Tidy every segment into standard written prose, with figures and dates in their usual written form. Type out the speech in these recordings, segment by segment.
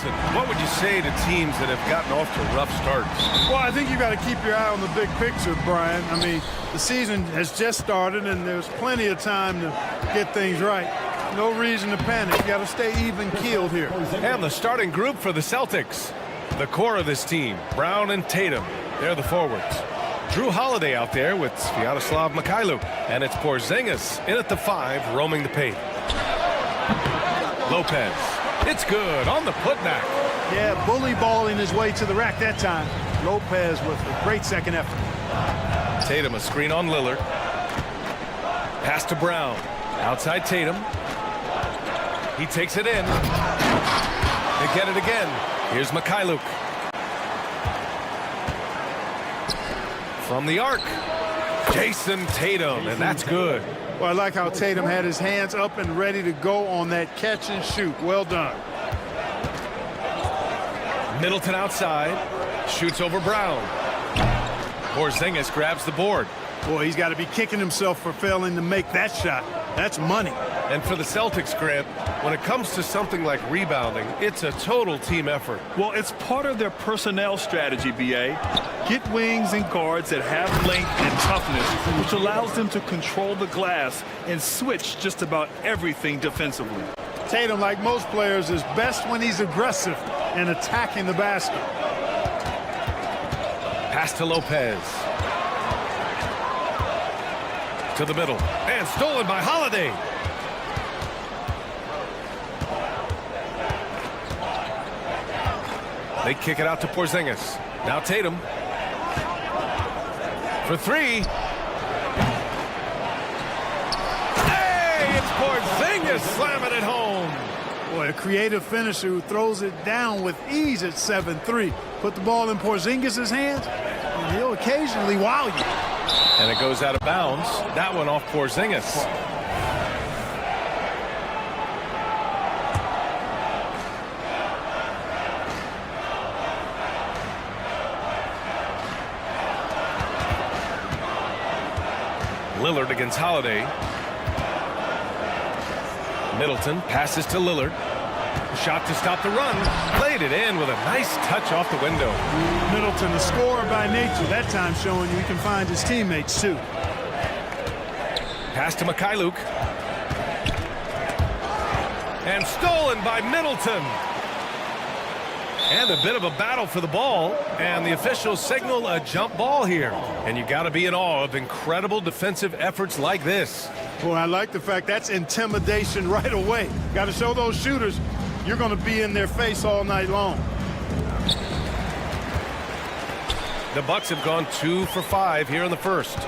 Wilson, what would you say to teams that have gotten off to rough starts? Well, I think you got to keep your eye on the big picture, Brian. I mean, the season has just started, and there's plenty of time to get things right. No reason to panic. You got to stay even-keeled here. And the starting group for the Celtics. The core of this team, Brown and Tatum. They're the forwards. Drew Holiday out there with Sviatoslav Mikhailuk. And it's Porzingis in at the 5, roaming the paint. Lopez. It's good on the putback. Yeah, bully balling his way to the rack that time. Lopez with a great second effort. Tatum a screen on Lillard. Pass to Brown. Outside Tatum. He takes it in. They get it again. Here's Mikhailuk. From the arc. Jason Tatum, and that's good. Well, I like how Tatum had his hands up and ready to go on that catch and shoot. Well done. Middleton outside. Shoots over Brown. Porzingis grabs the board. Boy, he's got to be kicking himself for failing to make that shot. That's money. And for the Celtics, Grant, when it comes to something like rebounding, it's a total team effort. Well, it's part of their personnel strategy, B.A. Get wings and guards that have length and toughness, which allows them to control the glass and switch just about everything defensively. Tatum, like most players, is best when he's aggressive and attacking the basket. Pass to Lopez. To the middle. And stolen by Holiday. They kick it out to Porzingis. Now Tatum. For 3. Hey, it's Porzingis slamming it home. Boy, a creative finisher who throws it down with ease at 7-3. Put the ball in Porzingis' hands, and he'll occasionally wow you. And it goes out of bounds. That one off Porzingis. Lillard against Holiday. Middleton passes to Lillard. Shot to stop the run. Played it in with a nice touch off the window. Middleton, a scorer by nature, that time showing you he can find his teammates too. Pass to Mikhailuk. And stolen by Middleton. And a bit of a battle for the ball. And the officials signal a jump ball here. And you got to be in awe of incredible defensive efforts like this. Boy, I like the fact that's intimidation right away. Got to show those shooters you're going to be in their face all night long. The Bucks have gone 2 for 5 here in the first.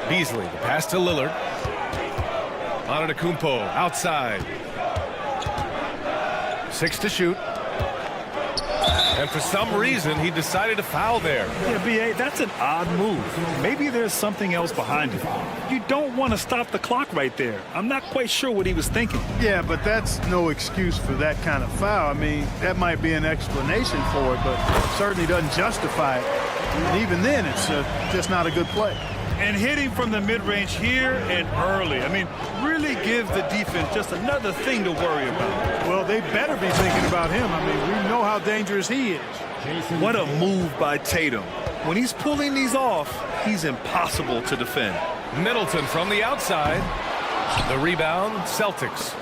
Beasley, the pass to Lillard. Antetokounmpo outside. 6 to shoot. And for some reason, he decided to foul there. Yeah, B.A., that's an odd move. Maybe there's something else behind it. You don't want to stop the clock right there. I'm not quite sure what he was thinking. Yeah, but that's no excuse for that kind of foul. I mean, that might be an explanation for it, but certainly doesn't justify it. And even then, it's just not a good play. And hitting from the mid-range here and early. I mean, really give the defense just another thing to worry about. Well, they better be thinking about him. I mean, we know how dangerous he is. What a move by Tatum. When he's pulling these off, he's impossible to defend. Middleton from the outside. The rebound, Celtics.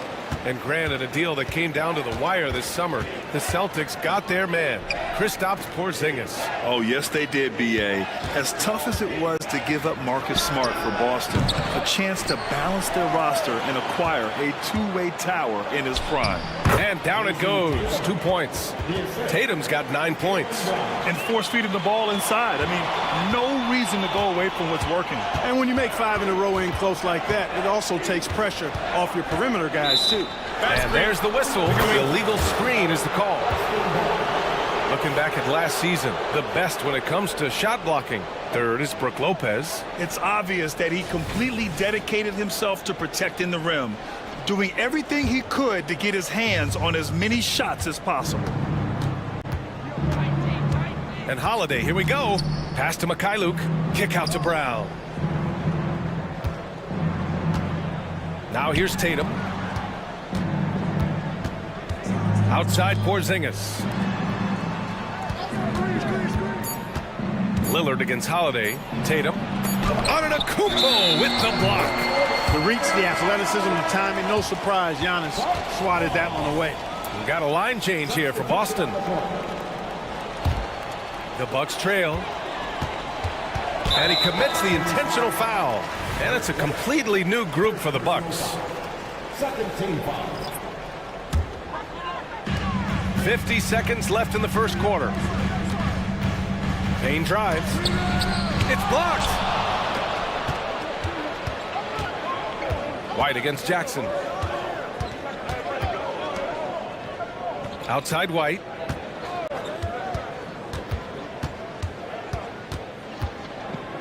And granted, a deal that came down to the wire this summer. The Celtics got their man, Kristaps Porzingis. Oh, yes, they did, B.A. As tough as it was to give up Marcus Smart for Boston, a chance to balance their roster and acquire a two-way tower in his prime. And down it goes, 2 points. Tatum's got 9 points. And force feeding the ball inside. I mean, no reason to go away from what's working. And when you make 5 in a row in close like that, it also takes pressure off your perimeter guys, too. And there's the whistle. The illegal screen is the call. Looking back at last season, the best when it comes to shot blocking. Third is Brook Lopez. It's obvious that he completely dedicated himself to protecting the rim, doing everything he could to get his hands on as many shots as possible. And Holiday, here we go. Pass to Mikhailuk. Kick out to Brown. Now here's Tatum. Outside Porzingis. Lillard against Holiday. Tatum. Antetokounmpo with the block. The reach, the athleticism, the timing, no surprise. Giannis swatted that one away. We got a line change here for Boston. The Bucks trail. And he commits the intentional foul. And it's a completely new group for the Bucks. 50 seconds left in the first quarter. Payne drives. It's blocked. White against Jackson. Outside White.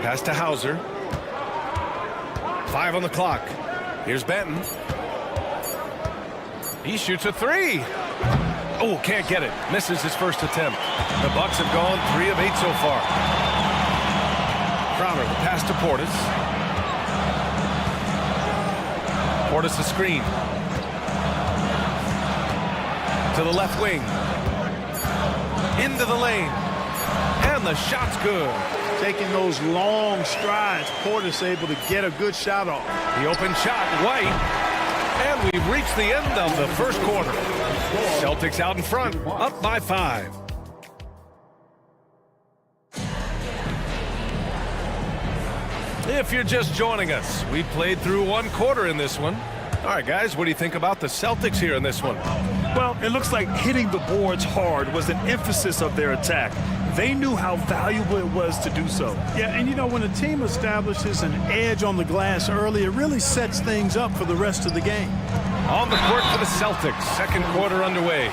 Pass to Hauser. 5 on the clock. Here's Benton. He shoots a 3. Oh, can't get it. Misses his first attempt. The Bucks have gone 3 of 8 so far. Crowder, the pass to Portis. Portis the screen. To the left wing. Into the lane. And the shot's good. Taking those long strides, Portis able to get a good shot off. The open shot, White. And we've reached the end of the first quarter. Celtics out in front, up by 5. If you're just joining us, we played through 1 quarter in this one. All right, guys, what do you think about the Celtics here in this one? Well, it looks like hitting the boards hard was an emphasis of their attack. They knew how valuable it was to do so. Yeah, and you know, when a team establishes an edge on the glass early, it really sets things up for the rest of the game. On the court for the Celtics, second quarter underway.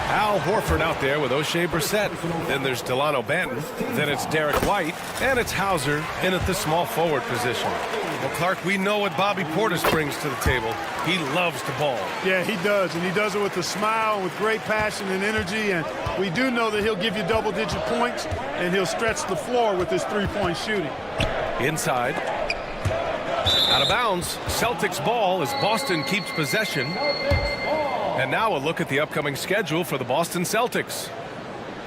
Al Horford out there with O'Shea Brissett. Then there's Delano Banton. Then it's Derek White. And it's Hauser in at the small forward position. Well, Clark, we know what Bobby Portis brings to the table. He loves the ball. Yeah, he does, and he does it with a smile, with great passion and energy, and we do know that he'll give you double-digit points, and he'll stretch the floor with his three-point shooting. Inside. Out of bounds. Celtics ball as Boston keeps possession. And now a look at the upcoming schedule for the Boston Celtics.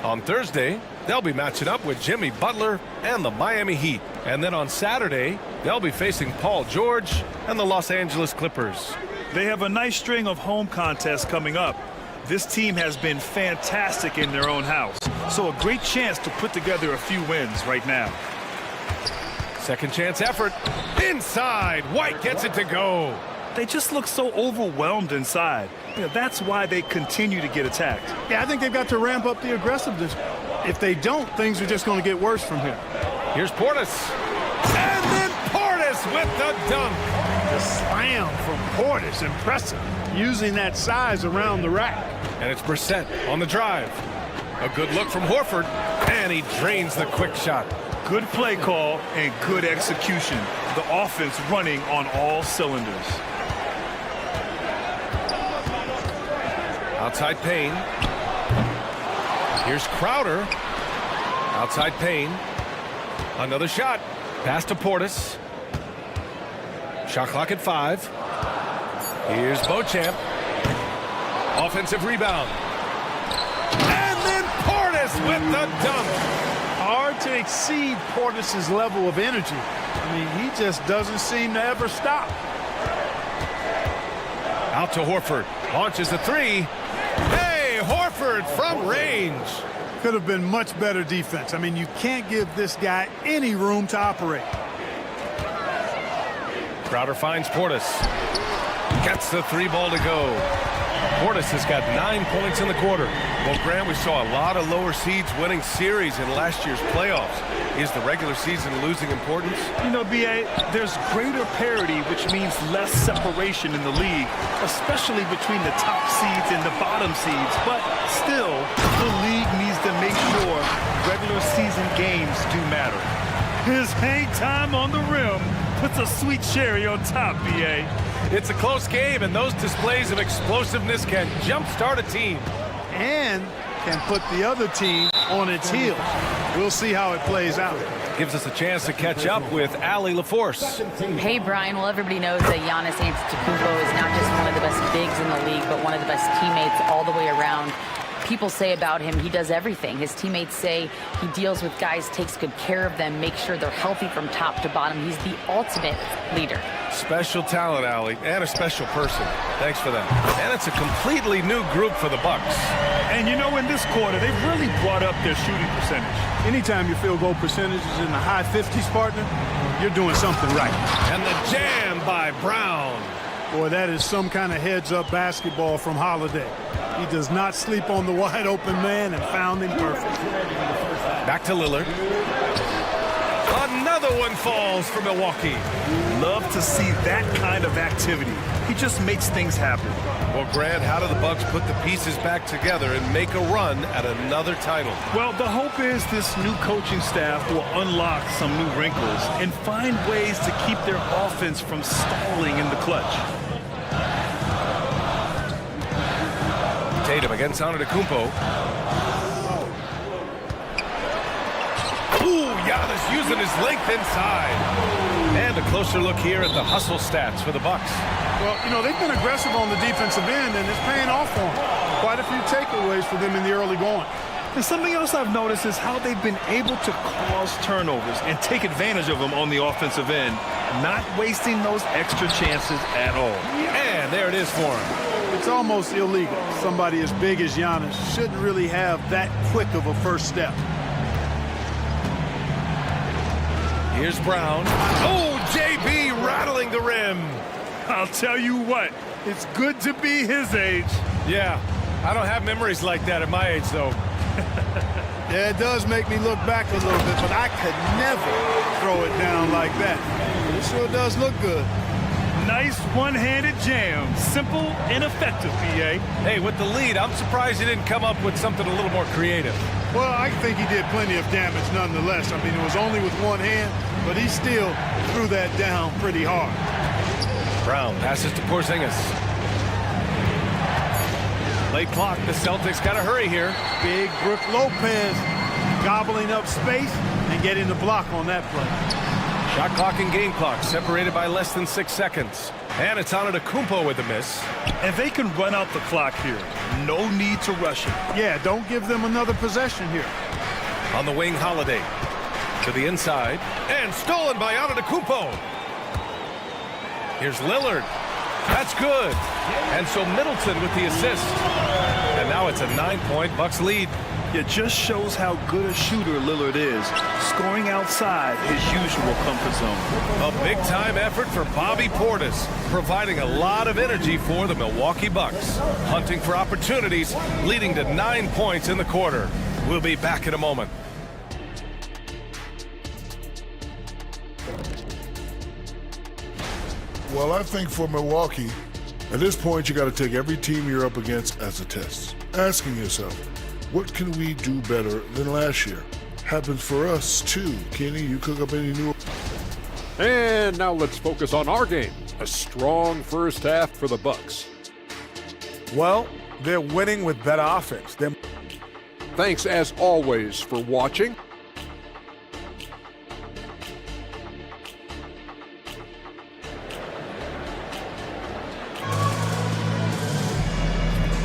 On Thursday, they'll be matching up with Jimmy Butler and the Miami Heat. And then on Saturday, they'll be facing Paul George and the Los Angeles Clippers. They have a nice string of home contests coming up. This team has been fantastic in their own house, so a great chance to put together a few wins right now. Second chance effort. Inside. White gets it to go. They just look so overwhelmed inside. You know, that's why they continue to get attacked. Yeah, I think they've got to ramp up the aggressiveness. If they don't, things are just going to get worse from here. Here's Portis. And then Portis with the dunk. The slam from Portis, impressive. Using that size around the rack. And it's Brissett on the drive. A good look from Horford. And he drains the quick shot. Good play call and good execution. The offense running on all cylinders. Outside Payne. Here's Crowder. Outside Payne. Another shot. Pass to Portis. Shot clock at 5. Here's Beauchamp. Offensive rebound. And then Portis with the dunk. Hard to exceed Portis' level of energy. I mean, he just doesn't seem to ever stop. Out to Horford. Launches a 3. Hey, Horford from range. Could have been much better defense. I mean, you can't give this guy any room to operate. Crowder finds Portis. Gets the 3 ball to go. Portis has got 9 points in the quarter. Well, Grant, we saw a lot of lower seeds winning series in last year's playoffs. Is the regular season losing importance? You know, B.A., there's greater parity, which means less separation in the league, especially between the top seeds and the bottom seeds. But still, the league needs to make sure regular season games do matter. His hang time on the rim puts a sweet cherry on top, B.A. It's a close game, and those displays of explosiveness can jumpstart a team. And can put the other team on its heels. We'll see how it plays out. Gives us a chance to catch up with Allie LaForce. Hey, Brian. Well, everybody knows that Giannis Antetokounmpo is not just one of the best bigs in the league, but one of the best teammates all the way around. People say about him, he does everything. His teammates say he deals with guys, takes good care of them, makes sure they're healthy from top to bottom. He's the ultimate leader. Special talent, Allie, and a special person. Thanks for that. And it's a completely new group for the Bucks. And you know, in this quarter, they've really brought up their shooting percentage. Anytime your field goal percentage is in the high 50s, partner, you're doing something right. And the jam by Brown. Boy, that is some kind of heads-up basketball from Holiday. He does not sleep on the wide-open man and found him perfect. Back to Lillard. Another one falls for Milwaukee. Love to see that kind of activity. He just makes things happen. Well, Grant, how do the Bucks put the pieces back together and make a run at another title? Well, the hope is this new coaching staff will unlock some new wrinkles and find ways to keep their offense from stalling in the clutch. Tatum against Antetokounmpo. Ooh, Giannis using his length inside. And a closer look here at the hustle stats for the Bucks. Well, you know, they've been aggressive on the defensive end, and it's paying off for them. Quite a few takeaways for them in the early going. And something else I've noticed is how they've been able to cause turnovers and take advantage of them on the offensive end, not wasting those extra chances at all. And there it is for him. It's almost illegal. Somebody as big as Giannis shouldn't really have that quick of a first step. Here's Brown. Oh, JB rattling the rim. I'll tell you what, it's good to be his age. Yeah, I don't have memories like that at my age, though. Yeah, it does make me look back a little bit, but I could never throw it down like that. But it sure does look good. Nice one-handed jam. Simple and effective, B.A. Hey, with the lead, I'm surprised he didn't come up with something a little more creative. Well, I think he did plenty of damage nonetheless. I mean, it was only with one hand, but he still threw that down pretty hard. Brown passes to Porzingis. Late clock, the Celtics got to hurry here. Big Brook Lopez gobbling up space and getting the block on that play. Shot clock and game clock separated by less than 6 seconds. And it's Antetokounmpo with a miss. And they can run out the clock here. No need to rush it. Yeah, don't give them another possession here. On the wing, Holiday. To the inside. And stolen by Antetokounmpo. Here's Lillard. That's good. And so Middleton with the assist. And now it's a 9-point Bucks lead. It just shows how good a shooter Lillard is, scoring outside his usual comfort zone. A big-time effort for Bobby Portis, providing a lot of energy for the Milwaukee Bucks. Hunting for opportunities, leading to 9 points in the quarter. We'll be back in a moment. Well, I think for Milwaukee, at this point, you got to take every team you're up against as a test. Asking yourself, what can we do better than last year? Happens for us, too. Kenny, you cook up any new... And now let's focus on our game. A strong first half for the Bucks. Well, they're winning with better offense. Thanks, as always, for watching.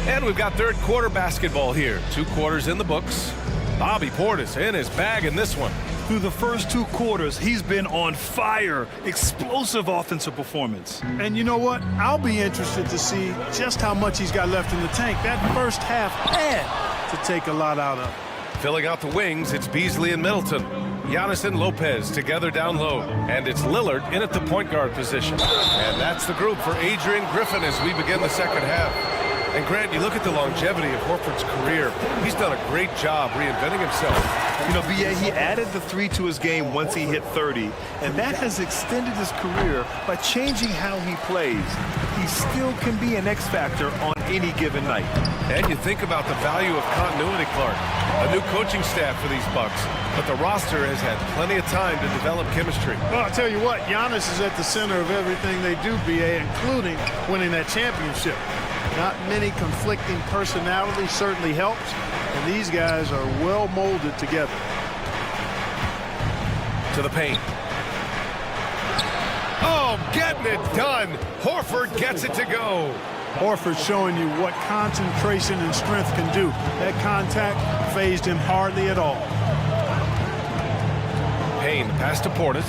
And we've got third quarter basketball here. 2 quarters in the books. Bobby Portis in his bag in this one. Through the first 2 quarters, he's been on fire. Explosive offensive performance. And you know what? I'll be interested to see just how much he's got left in the tank. That first half had to take a lot out of it. Filling out the wings, it's Beasley and Middleton. Giannis and Lopez together down low. And it's Lillard in at the point guard position. And that's the group for Adrian Griffin as we begin the second half. And Grant, you look at the longevity of Horford's career. He's done a great job reinventing himself. You know, B.A., he added the 3 to his game once he hit 30, and that has extended his career by changing how he plays. He still can be an X factor on any given night. And you think about the value of continuity, Clark. A new coaching staff for these Bucks, but the roster has had plenty of time to develop chemistry. Well, I'll tell you what, Giannis is at the center of everything they do, B.A., including winning that championship. Not many conflicting personalities certainly helps, and these guys are well molded together. To the paint. Oh, getting it done. Horford gets it to go. Horford showing you what concentration and strength can do. That contact phased him hardly at all. Payne, pass to Portis.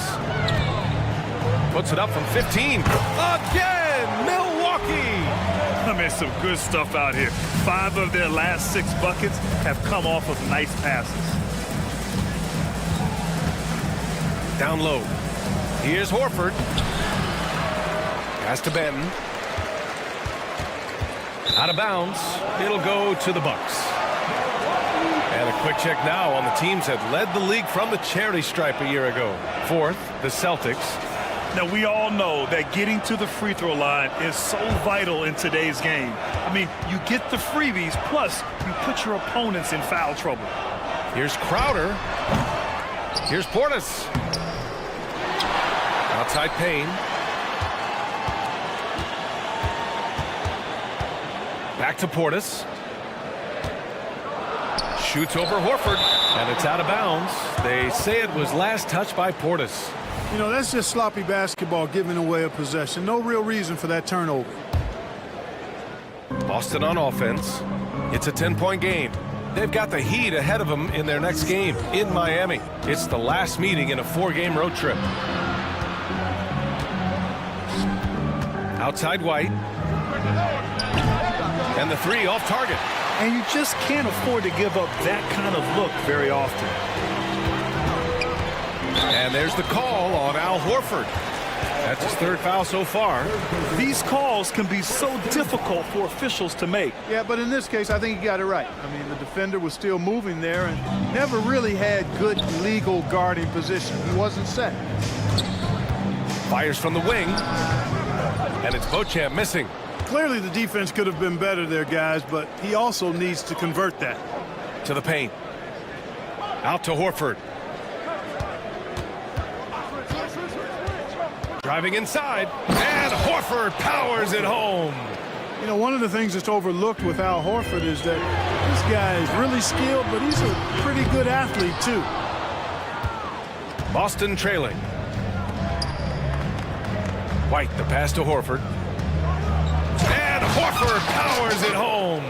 Puts it up from 15. Again, Milwaukee. I mean, some good stuff out here. 5 of their last 6 buckets have come off of nice passes. Down low. Here's Horford. Pass to Benton. Out of bounds. It'll go to the Bucks. And a quick check now on the teams that led the league from the charity stripe a year ago. 4th, the Celtics. Now, we all know that getting to the free throw line is so vital in today's game. I mean, you get the freebies, plus you put your opponents in foul trouble. Here's Crowder. Here's Portis. Outside Payne. Back to Portis. Shoots over Horford, and it's out of bounds. They say it was last touched by Portis. You know, that's just sloppy basketball, giving away a possession. No real reason for that turnover. Boston on offense. It's a 10-point game. They've got the Heat ahead of them in their next game in Miami. It's the last meeting in a 4-game road trip. Outside White. And the 3 off target. And you just can't afford to give up that kind of look very often. And there's the call on Al Horford. That's his 3rd foul so far. These calls can be so difficult for officials to make. Yeah, but in this case, I think he got it right. I mean, the defender was still moving there and never really had good legal guarding position. He wasn't set. Fires from the wing. And it's Beauchamp missing. Clearly, the defense could have been better there, guys, but he also needs to convert that. To the paint. Out to Horford. Driving inside. And Horford powers it home. You know, one of the things that's overlooked with Al Horford is that this guy is really skilled, but he's a pretty good athlete, too. Boston trailing. White, the pass to Horford. And Horford powers it home.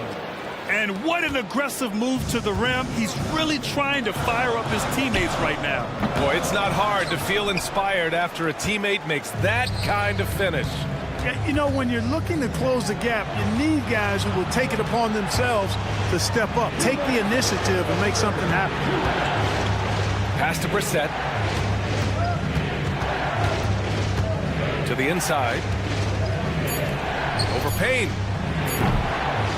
And what an aggressive move to the rim. He's really trying to fire up his teammates right now. Boy, it's not hard to feel inspired after a teammate makes that kind of finish. You know, when you're looking to close the gap, you need guys who will take it upon themselves to step up, take the initiative and make something happen. Pass to Brissett. To the inside. Over Payne.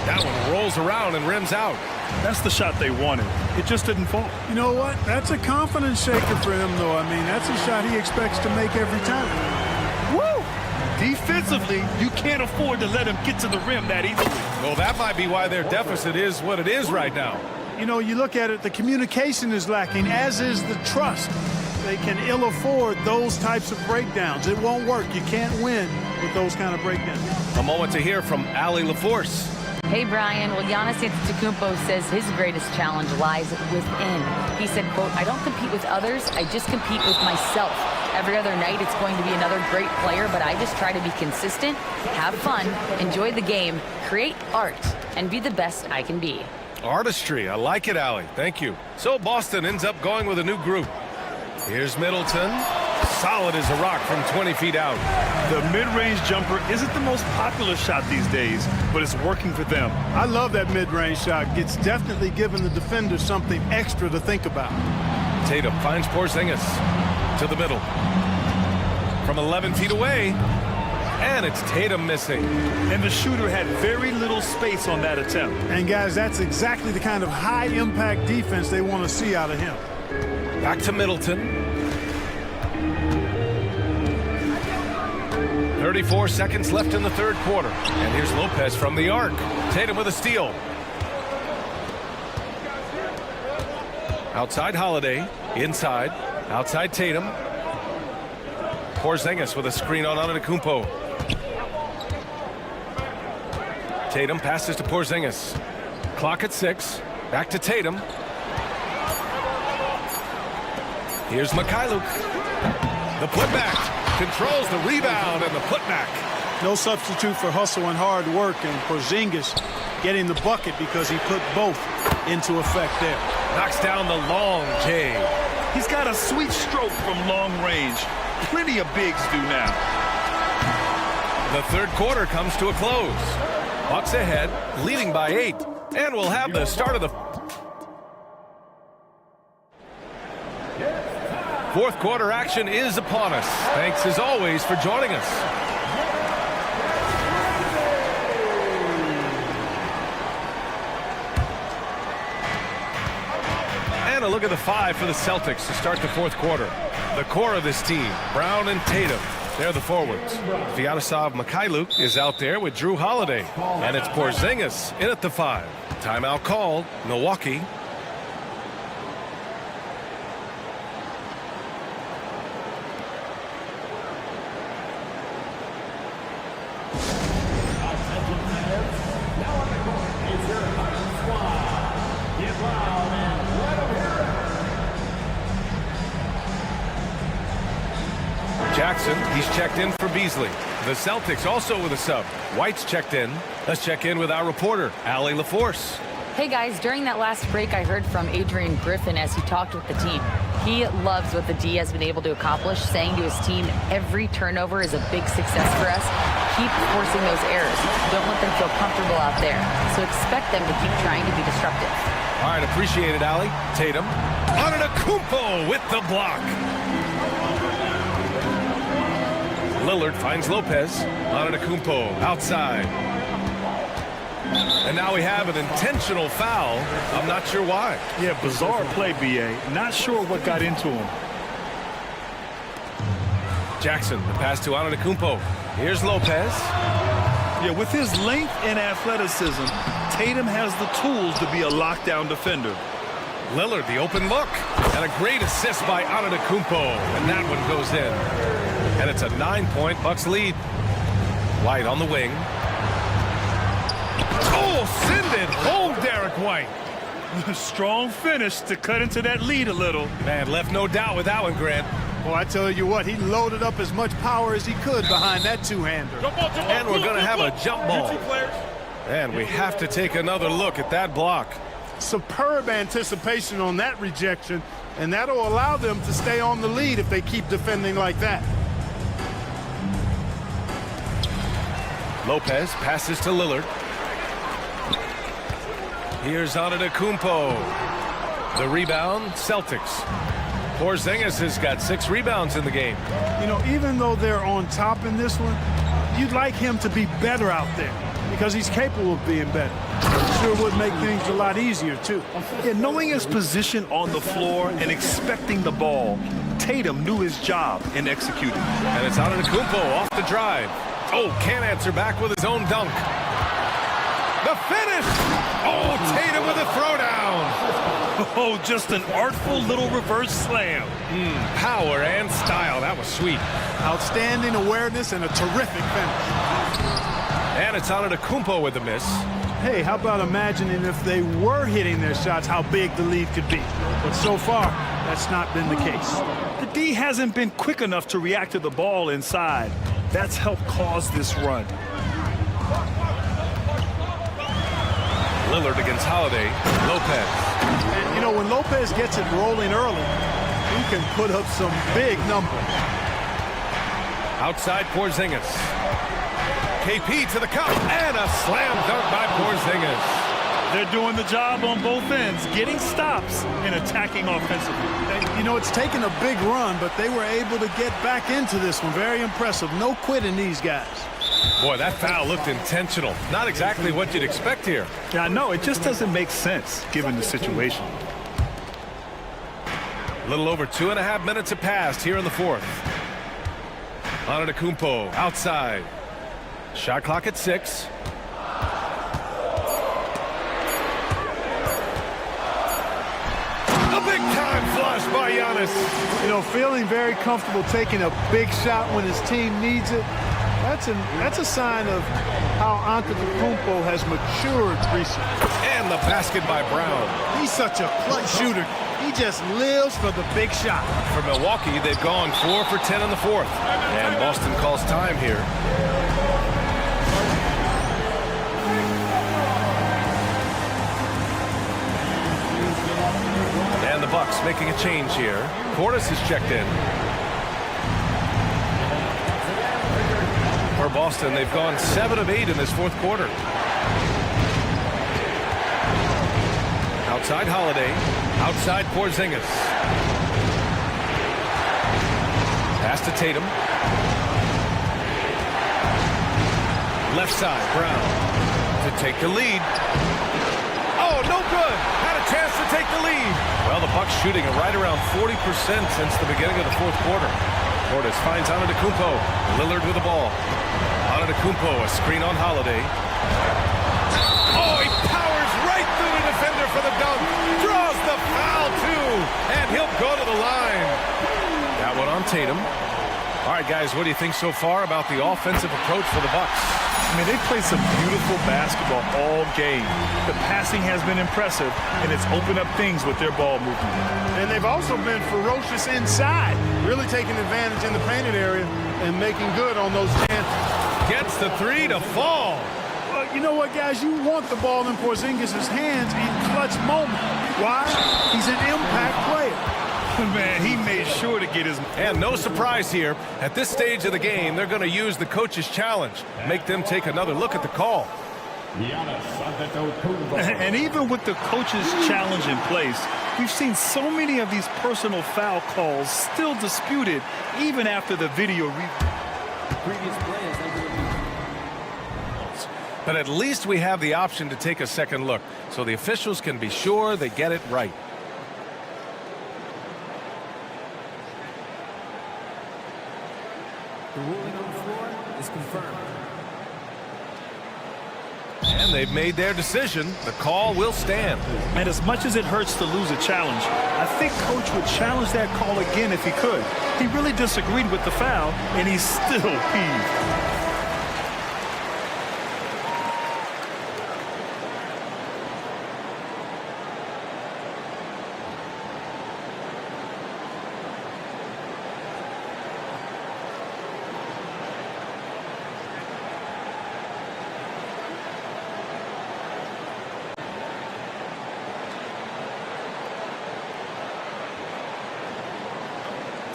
That one rolls around and rims out. That's the shot they wanted. It just didn't fall. You know what? That's a confidence shaker for him, though. I mean, that's a shot he expects to make every time. Woo! Defensively, you can't afford to let him get to the rim that easily. Well, that might be why their deficit is what it is right now. You know, you look at it, the communication is lacking, as is the trust. They can ill afford those types of breakdowns. It won't work. You can't win with those kind of breakdowns. A moment to hear from Allie LaForce. Hey, Brian. Well, Giannis Antetokounmpo says his greatest challenge lies within. He said, quote, "I don't compete with others. I just compete with myself. Every other night it's going to be another great player, but I just try to be consistent, have fun, enjoy the game, create art, and be the best I can be." Artistry. I like it, Allie. Thank you. So Boston ends up going with a new group. Here's Middleton. Solid as a rock from 20 feet out. The mid-range jumper isn't the most popular shot these days, but it's working for them. I love that mid-range shot. It's definitely given the defender something extra to think about. Tatum finds Porzingis to the middle. From 11 feet away. And it's Tatum missing. And the shooter had very little space on that attempt. And guys, that's exactly the kind of high-impact defense they want to see out of him. Back to Middleton. 34 seconds left in the 3rd quarter. And here's Lopez from the arc. Tatum with a steal. Outside Holiday. Inside. Outside Tatum. Porzingis with a screen on Antetokounmpo. Tatum passes to Porzingis. Clock at 6. Back to Tatum. Here's Mikhailuk. The putback. Controls the rebound and the putback. No substitute for hustle and hard work, and Porzingis getting the bucket because he put both into effect there. Knocks down the long J. He's got a sweet stroke from long range. Plenty of bigs do now. The third quarter comes to a close. Bucks ahead, leading by 8. And we'll have the start of the fourth quarter action is upon us. Thanks as always for joining us. And a look at the 5 for the Celtics to start the fourth quarter. The core of this team, Brown and Tatum. They're the forwards. Vyacheslav Mikhailuk is out there with Drew Holiday. And it's Porzingis in at the 5. Timeout called, Milwaukee. Jackson, he's checked in for Beasley. The Celtics also with a sub. White's checked in. Let's check in with our reporter, Allie LaForce. Hey guys, during that last break, I heard from Adrian Griffin as he talked with the team. He loves what the D has been able to accomplish, saying to his team, every turnover is a big success for us. Keep forcing those errors. Don't let them feel comfortable out there. So expect them to keep trying to be disruptive. All right, appreciate it, Allie. Tatum. Antetokounmpo with the block. Lillard finds Lopez. Antetokounmpo outside. And now we have an intentional foul. I'm not sure why. Yeah, bizarre play, B.A. Not sure what got into him. Jackson, the pass to Antetokounmpo. Here's Lopez. Yeah, with his length and athleticism, Tatum has the tools to be a lockdown defender. Lillard, the open look. And a great assist by Antetokounmpo. And that one goes in. And it's a 9-point Bucks lead. White on the wing. Oh, send it home, Derek White. Strong finish to cut into that lead a little. Man, left no doubt with that one, Grant. Well, I tell you what, he loaded up as much power as he could behind that two-hander. And we're going to have a jump ball. And we have to take another look at that block. Superb anticipation on that rejection, and that'll allow them to stay on the lead if they keep defending like that. Lopez passes to Lillard. Here's Antetokounmpo. The rebound, Celtics. Porzingis has got 6 rebounds in the game. You know, even though they're on top in this one, you'd like him to be better out there because he's capable of being better. Sure would make things a lot easier, too. Yeah, knowing his position on the floor and expecting the ball, Tatum knew his job and executed. And it's Antetokounmpo off the drive. Oh, can't answer back with his own dunk. The finish! Oh, Tatum with a throwdown. Oh, just an artful little reverse slam. Power and style. That was sweet. Outstanding awareness and a terrific finish. And it's Antetokounmpo with the miss. Hey, how about imagining if they were hitting their shots, how big the lead could be? But so far, that's not been the case. The D hasn't been quick enough to react to the ball inside. That's helped cause this run. Lillard against Holiday. Lopez. And, you know, when Lopez gets it rolling early, he can put up some big numbers. Outside Porzingis. KP to the cup. And a slam dunk by Porzingis. They're doing the job on both ends, getting stops and attacking offensively. And, you know, it's taken a big run, but they were able to get back into this one. Very impressive. No quitting these guys. Boy, that foul looked intentional. Not exactly what you'd expect here. Yeah, I know. It just doesn't make sense given the situation. A little over 2.5 minutes have passed here in the fourth. Antetokounmpo outside. Shot clock at 6. A big-time flush by Giannis. You know, feeling very comfortable taking a big shot when his team needs it. That's a sign of how Antetokounmpo has matured recently. And the basket by Brown. He's such a clutch shooter. He just lives for the big shot. For Milwaukee, they've gone 4 for 10 in the fourth. And Boston calls time here. And the Bucks making a change here. Portis is checked in. For Boston, they've gone 7 of 8 in this fourth quarter. Outside Holiday, outside Porzingis. Pass to Tatum. Left side, Brown to take the lead. Oh, no good. Had a chance to take the lead. Well, the Bucks shooting at right around 40% since the beginning of the fourth quarter. Portis finds Antetokounmpo. Lillard with the ball. Antetokounmpo, a screen on Holiday. Oh, he powers right through the defender for the dunk. Draws the foul, too. And he'll go to the line. That one on Tatum. All right, guys, what do you think so far about the offensive approach for the Bucks? I mean, they played some beautiful basketball all game. The passing has been impressive, and it's opened up things with their ball movement. And they've also been ferocious inside, really taking advantage in the painted area and making good on those chances. Gets the three to fall. Well, you know what, guys? You want the ball in Porzingis' hands in clutch moment. Why? He's an impact player. Man, he made sure to get his... And no surprise here. At this stage of the game, they're going to use the coach's challenge. Make them take another look at the call. And even with the coach's challenge in place, we've seen so many of these personal foul calls still disputed even after the video review. But at least we have the option to take a second look, so the officials can be sure they get it right. The ruling on the floor is confirmed. And they've made their decision. The call will stand. And as much as it hurts to lose a challenge, I think Coach would challenge that call again if he could. He really disagreed with the foul, and he's still peeved.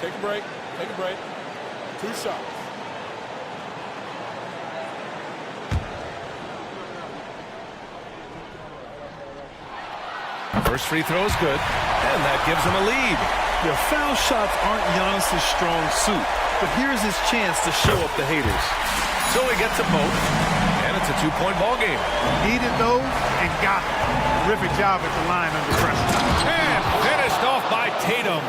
Take a break. Take a break. 2 shots. First free throw is good, and that gives them a lead. Your foul shots aren't Giannis's strong suit, but here's his chance to show up the haters. So he gets a both, and it's a 2-point ball game. Needed those and got it. Terrific job at the line under pressure. And finished off by Tatum.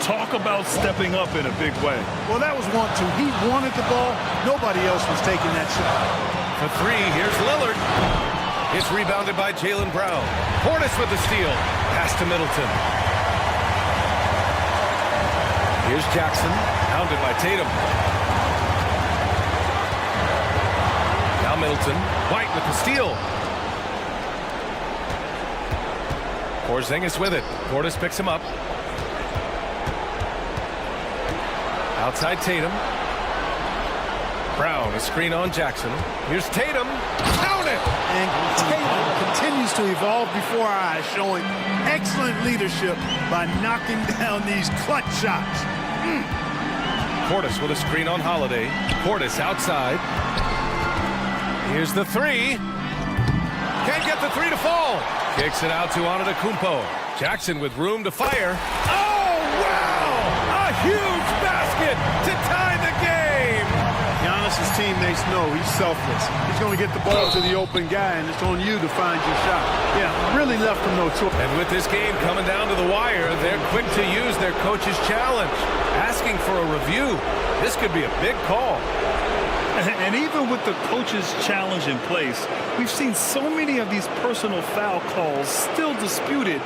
Talk about stepping up in a big way. Well, that was 1-2. He wanted the ball. Nobody else was taking that shot. For 3, here's Lillard. It's rebounded by Jaylen Brown. Portis with the steal. Pass to Middleton. Here's Jackson, hounded by Tatum. Now Middleton. White with the steal. Porzingis with it. Portis picks him up. Outside Tatum. Brown, a screen on Jackson. Here's Tatum. Count it! And Tatum continues to evolve before our eyes, showing excellent leadership by knocking down these clutch shots. Portis with a screen on Holiday. Portis outside. Here's the 3. Can't get the 3 to fall. Kicks it out to Antetokounmpo. Jackson with room to fire. Oh, wow! A huge basket to tie the game! Giannis's teammates know he's selfless. He's going to get the ball to the open guy, and it's on you to find your shot. Yeah, really left him no choice. And with this game coming down to the wire, they're quick to use their coach's challenge. Asking for a review. This could be a big call. And even with the coach's challenge in place, we've seen so many of these personal foul calls still disputed.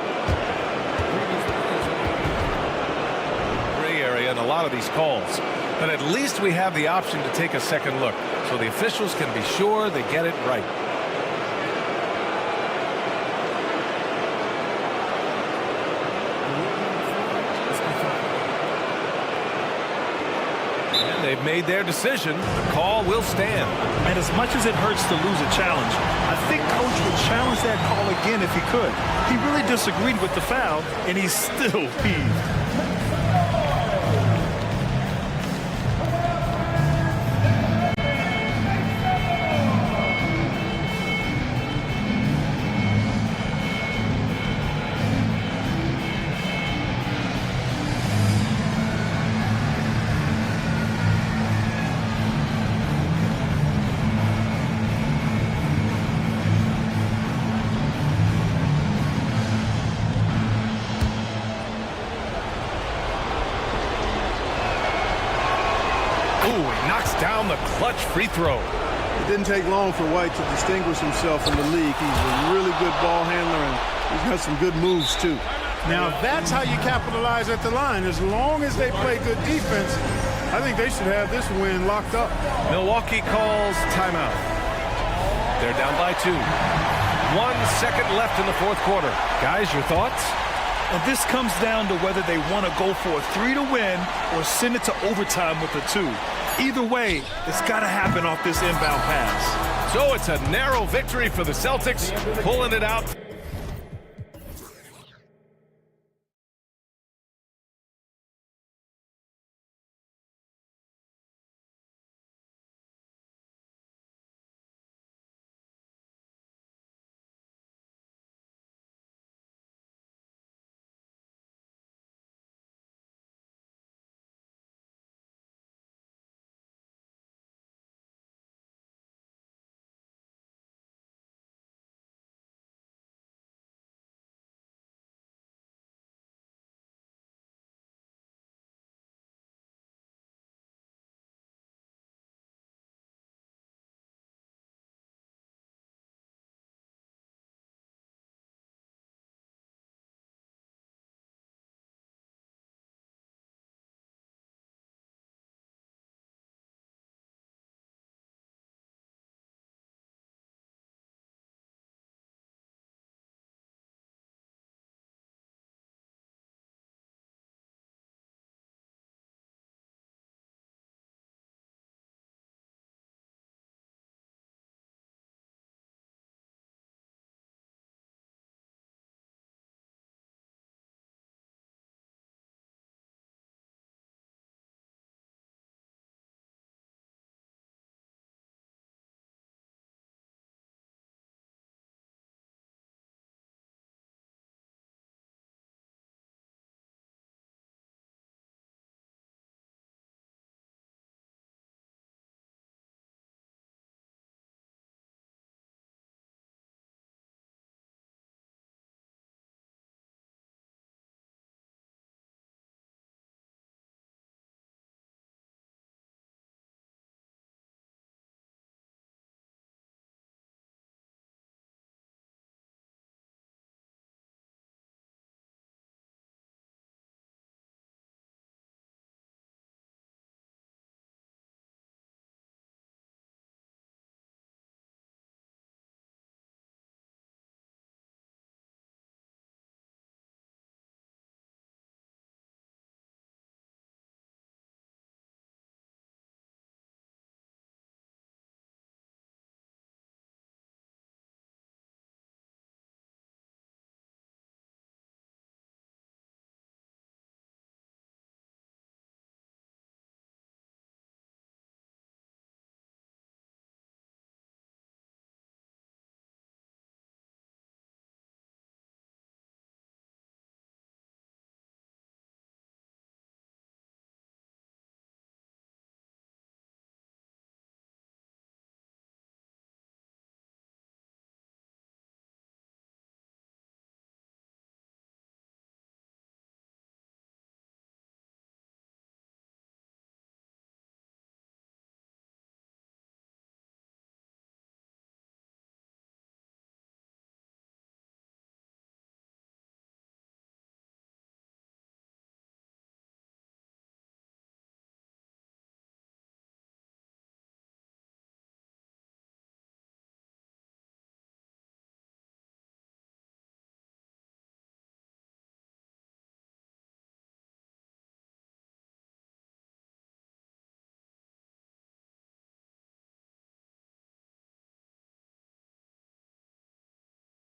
Gray area in a lot of these calls. But at least we have the option to take a second look, so the officials can be sure they get it right. And they've made their decision. The call will stand. And as much as it hurts to lose a challenge, I think Coach would challenge that call again if he could. He really disagreed with the foul, and he's still peeved. Ooh, he knocks down the clutch free throw. It didn't take long for White to distinguish himself in the league. He's a really good ball handler, and he's got some good moves, too. Now, that's how you capitalize at the line. As long as they play good defense, I think they should have this win locked up. Milwaukee calls timeout. They're down by 2. 1 second left in the fourth quarter. Guys, your thoughts? And this comes down to whether they want to go for a 3 to win or send it to overtime with a 2. Either way, it's got to happen off this inbound pass. So it's a narrow victory for the Celtics, pulling it out.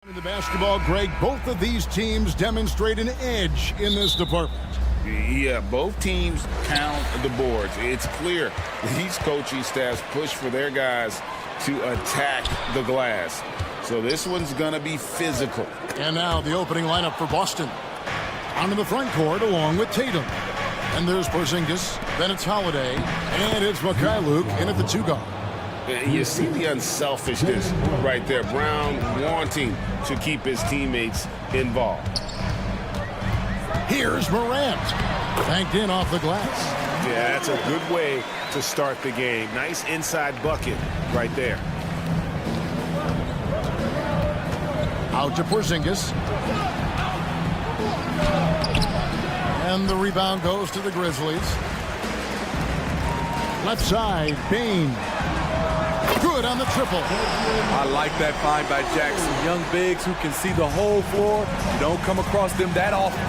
In the basketball, Greg, both of these teams demonstrate an edge in this department. Yeah, both teams count the boards. It's clear these coaching staffs push for their guys to attack the glass. So this one's going to be physical. And now the opening lineup for Boston. Onto the front court along with Tatum. And there's Porzingis, then it's Holiday, and it's Mikhailuk in at the 2 guard. You see the unselfishness right there. Brown wanting to keep his teammates involved. Here's Morant. Banked in off the glass. Yeah, that's a good way to start the game. Nice inside bucket right there. Out to Porzingis. And the rebound goes to the Grizzlies. Left side, Bane. Good on the triple. I like that find by Jackson. Young bigs who can see the whole floor. You don't come across them that often.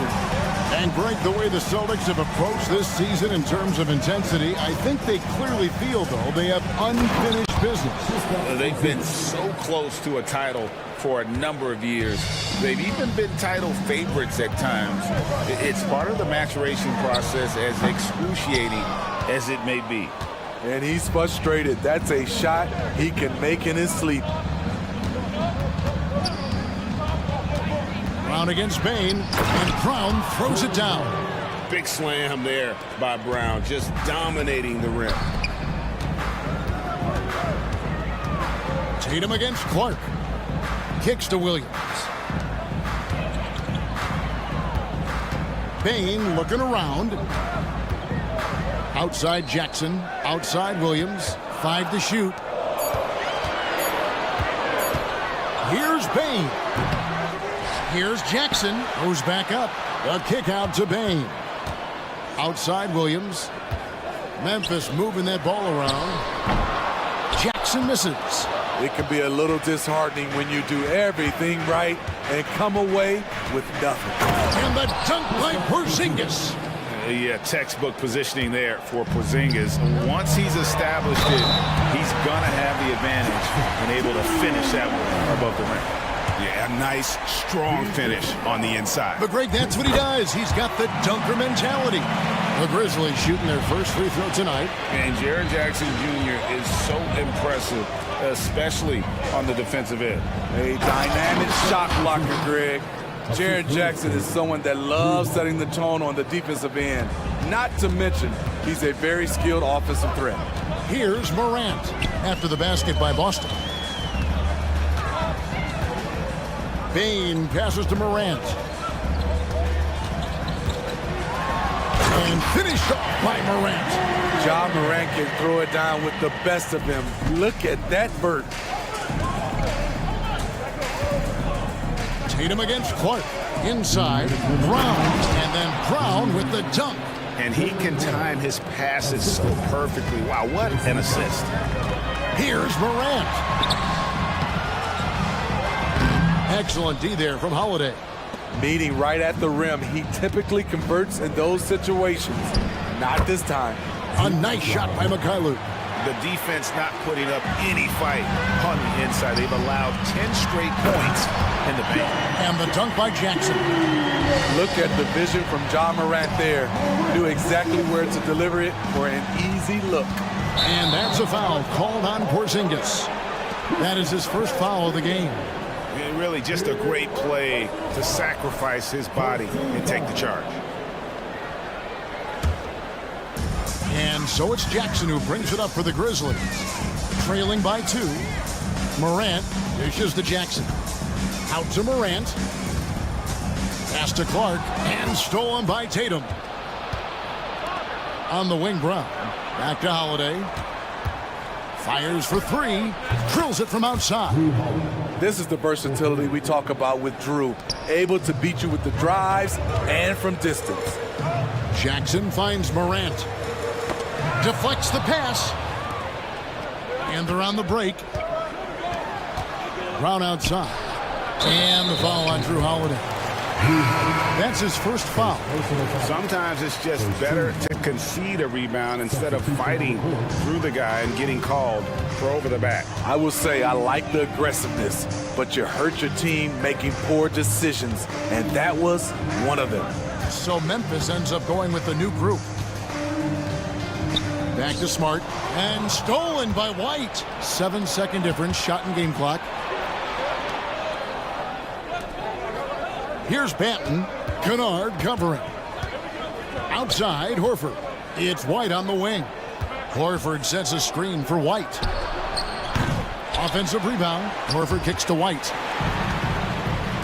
And Greg, the way the Celtics have approached this season in terms of intensity, I think they clearly feel, though, they have unfinished business. They've been so close to a title for a number of years. They've even been title favorites at times. It's part of the maturation process, as excruciating as it may be. And he's frustrated. That's a shot he can make in his sleep. Brown against Bane, and Brown throws it down. Big slam there by Brown, just dominating the rim. Tatum against Clark. Kicks to Williams. Bane looking around. Outside Jackson, outside Williams. 5 to shoot. Here's Bane. Here's Jackson, goes back up. A kick out to Bane. Outside Williams. Memphis moving that ball around. Jackson misses. It can be a little disheartening when you do everything right and come away with nothing. And the dunk by Porzingis. Yeah, textbook positioning there for Porzingis. Once he's established it, he's going to have the advantage and able to finish that one above the rim. Yeah, a nice, strong finish on the inside. But Greg, that's what he does. He's got the dunker mentality. The Grizzlies shooting their first free throw tonight. And Jaren Jackson Jr. is so impressive, especially on the defensive end. A dynamic shot blocker, Greg. Jaren Jackson is someone that loves setting the tone on the defensive end. Not to mention, he's a very skilled offensive threat. Here's Morant after the basket by Boston. Bane passes to Morant. And finished off by Morant. Ja Morant can throw it down with the best of them. Look at that vert. Tatum against Clark. Inside, Brown, and then Brown with the dunk. And he can time his passes so perfectly. Wow, what an assist. Here's Morant. Excellent D there from Holiday. Meeting right at the rim. He typically converts in those situations. Not this time. A nice shot by Mikhailuk. The defense not putting up any fight on the inside. They've allowed 10 straight points in the paint. And the dunk by Jackson. Look at the vision from Ja Morant there. Knew exactly where to deliver it for an easy look. And that's a foul called on Porzingis. That is his first foul of the game. And really just a great play to sacrifice his body and take the charge. And so it's Jackson who brings it up for the Grizzlies. Trailing by 2. Morant dishes to Jackson. Out to Morant. Pass to Clark. And stolen by Tatum. On the wing, Brown. Back to Holiday. Fires for 3. Drills it from outside. This is the versatility we talk about with Drew. Able to beat you with the drives and from distance. Jackson finds Morant. Deflects the pass. And they're on the break. Brown outside. And the foul on Drew Holiday. That's his first foul. Sometimes it's just better to concede a rebound instead of fighting through the guy and getting called for over the back. I will say I like the aggressiveness, but you hurt your team making poor decisions, and that was one of them. So Memphis ends up going with a new group. Back to Smart, and stolen by White. 7-second difference, shot and game clock. Here's Banton, Kennard covering. Outside, Horford. It's White on the wing. Horford sets a screen for White. Offensive rebound, Horford kicks to White.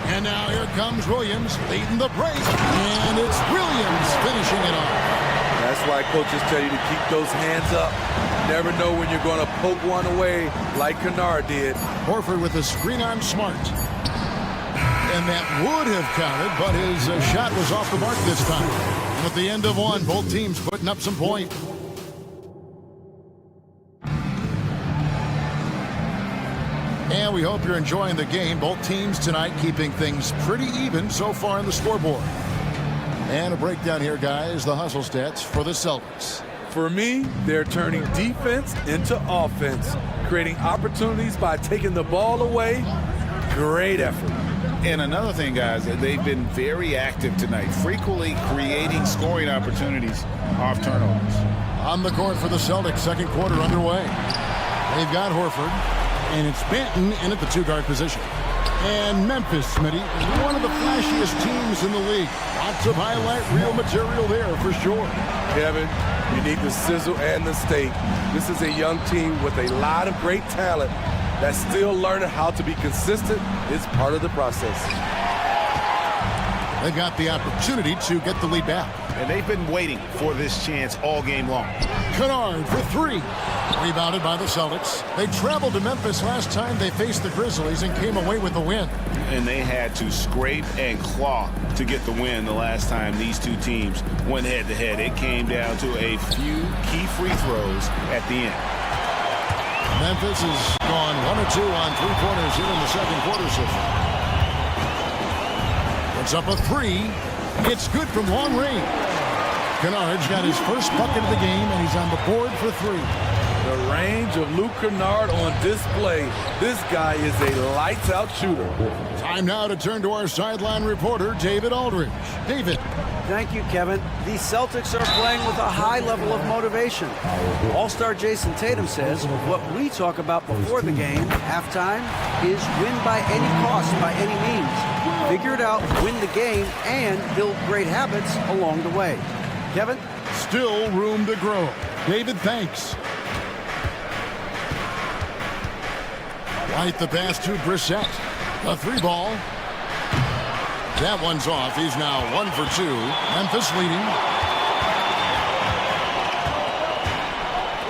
And now here comes Williams, leading the break, and it's Williams finishing it off. That's why coaches tell you to keep those hands up. You never know when you're going to poke one away like Kennard did. Horford with a screen on Smart. And that would have counted, but his shot was off the mark this time. And at the end of one, both teams putting up some points. And we hope you're enjoying the game. Both teams tonight keeping things pretty even so far in the scoreboard. And a breakdown here, guys, the hustle stats for the Celtics. For me, they're turning defense into offense, creating opportunities by taking the ball away. Great effort. And another thing, guys, they've been very active tonight, frequently creating scoring opportunities off turnovers. On the court for the Celtics, second quarter underway. They've got Horford, and it's Banton in at the two-guard position. And Memphis, Smitty, is one of the flashiest teams in the league. Lots of highlight reel material there for sure. Kevin, you need the sizzle and the steak. This is a young team with a lot of great talent that's still learning how to be consistent. It's part of the process. They got the opportunity to get the lead back. And they've been waiting for this chance all game long. Kennard for three. Rebounded by the Celtics. They traveled to Memphis last time they faced the Grizzlies and came away with the win. And they had to scrape and claw to get the win the last time these two teams went head-to-head. It came down to a few key free throws at the end. Memphis has gone 1 of 2 on three-pointers here in the second quarter so far. It's up a three. It's good from long range. Kennard's got his first bucket of the game, and he's on the board for three. The range of Luke Kennard on display. This guy is a lights-out shooter. Time now to turn to our sideline reporter, David Aldridge. David. Thank you, Kevin. The Celtics are playing with a high level of motivation. All-star Jason Tatum says what we talk about before the game, halftime, is win by any cost, by any means. Figure it out, win the game, and build great habits along the way. Kevin? Still room to grow. David, thanks. White the pass to Brissett. A three ball. That one's off. He's now 1 for 2. Memphis leading.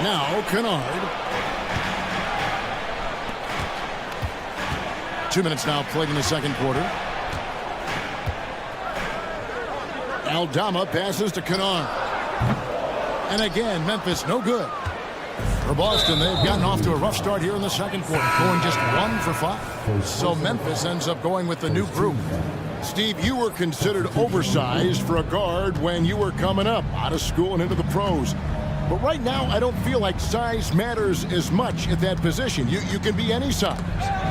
Now Kennard. 2 minutes now played in the second quarter. Aldama passes to Kennard. And again, Memphis no good. For Boston, they've gotten off to a rough start here in the second quarter, going just 1 for 5. So Memphis ends up going with the new group. Steve, you were considered oversized for a guard when you were coming up out of school and into the pros. But right now, I don't feel like size matters as much at that position. You can be any size.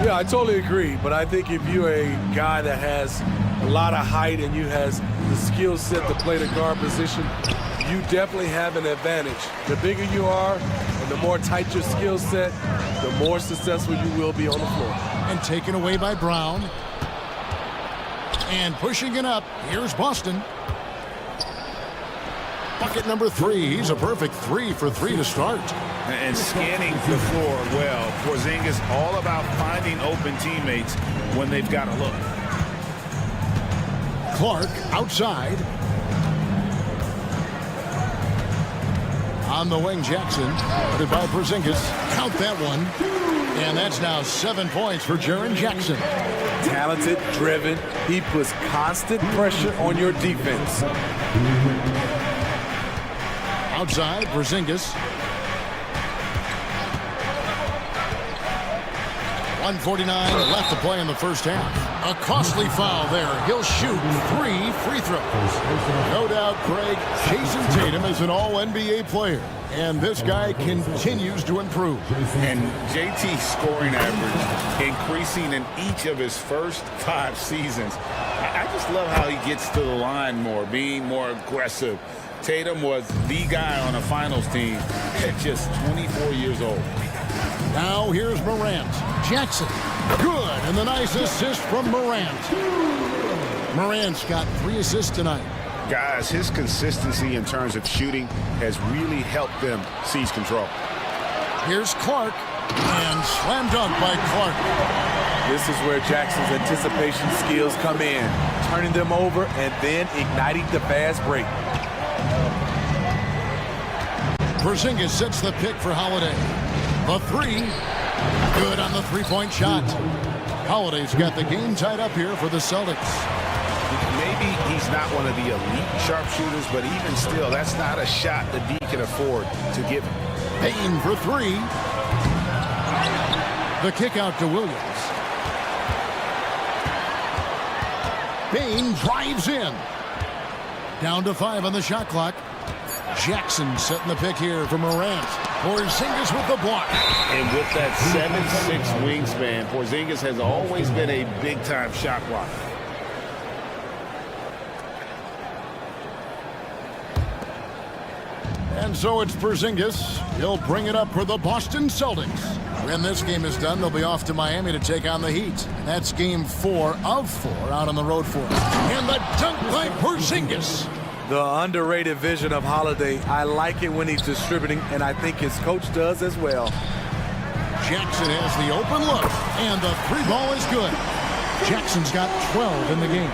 Yeah, I totally agree. But I think if you're a guy that has a lot of height and you has the skill set to play the guard position, you definitely have an advantage. The bigger you are and the more tight your skill set, the more successful you will be on the floor. And taken away by Brown. And pushing it up, here's Boston. Bucket number 3. He's a perfect 3 for 3 to start. And scanning the floor well. Porzingis all about finding open teammates when they've got a look. Clark outside. On the wing, Jackson. Put it by Porzingis. Count that one. And that's now 7 points for Jaren Jackson. Talented, driven. He puts constant pressure on your defense. Outside, Porzingis. 1:49 left to play in the first half. A costly foul there. He'll shoot 3 free throws. No doubt, Craig, Jason Tatum is an all-NBA player, and this guy continues to improve. And JT's scoring average increasing in each of his first 5 seasons. I just love how he gets to the line more, being more aggressive. Tatum was the guy on a finals team at just 24 years old. Now here's Morant. Jackson. Good. And the nice assist from Morant. Morant's got 3 assists tonight. Guys, his consistency in terms of shooting has really helped them seize control. Here's Clark. And slam dunk by Clark. This is where Jackson's anticipation skills come in, turning them over and then igniting the fast break. Porzingis sets the pick for Holiday. The 3. Good on the three-point shot. Holiday's got the game tied up here for the Celtics. Maybe he's not one of the elite sharpshooters, but even still, that's not a shot that D can afford to give him. Payne for 3. The kick out to Williams. Payne drives in. Down to 5 on the shot clock. Jackson setting the pick here for Morant. Porzingis with the block. And with that 7'6" wingspan, Porzingis has always been a big-time shot blocker. And so it's Porzingis. He'll bring it up for the Boston Celtics. When this game is done, they'll be off to Miami to take on the Heat. That's game 4 of 4 out on the road for them. And the dunk by Porzingis. The underrated vision of Holiday. I like it when he's distributing, and I think his coach does as well. Jackson has the open look, and the 3 ball is good. Jackson's got 12 in the game.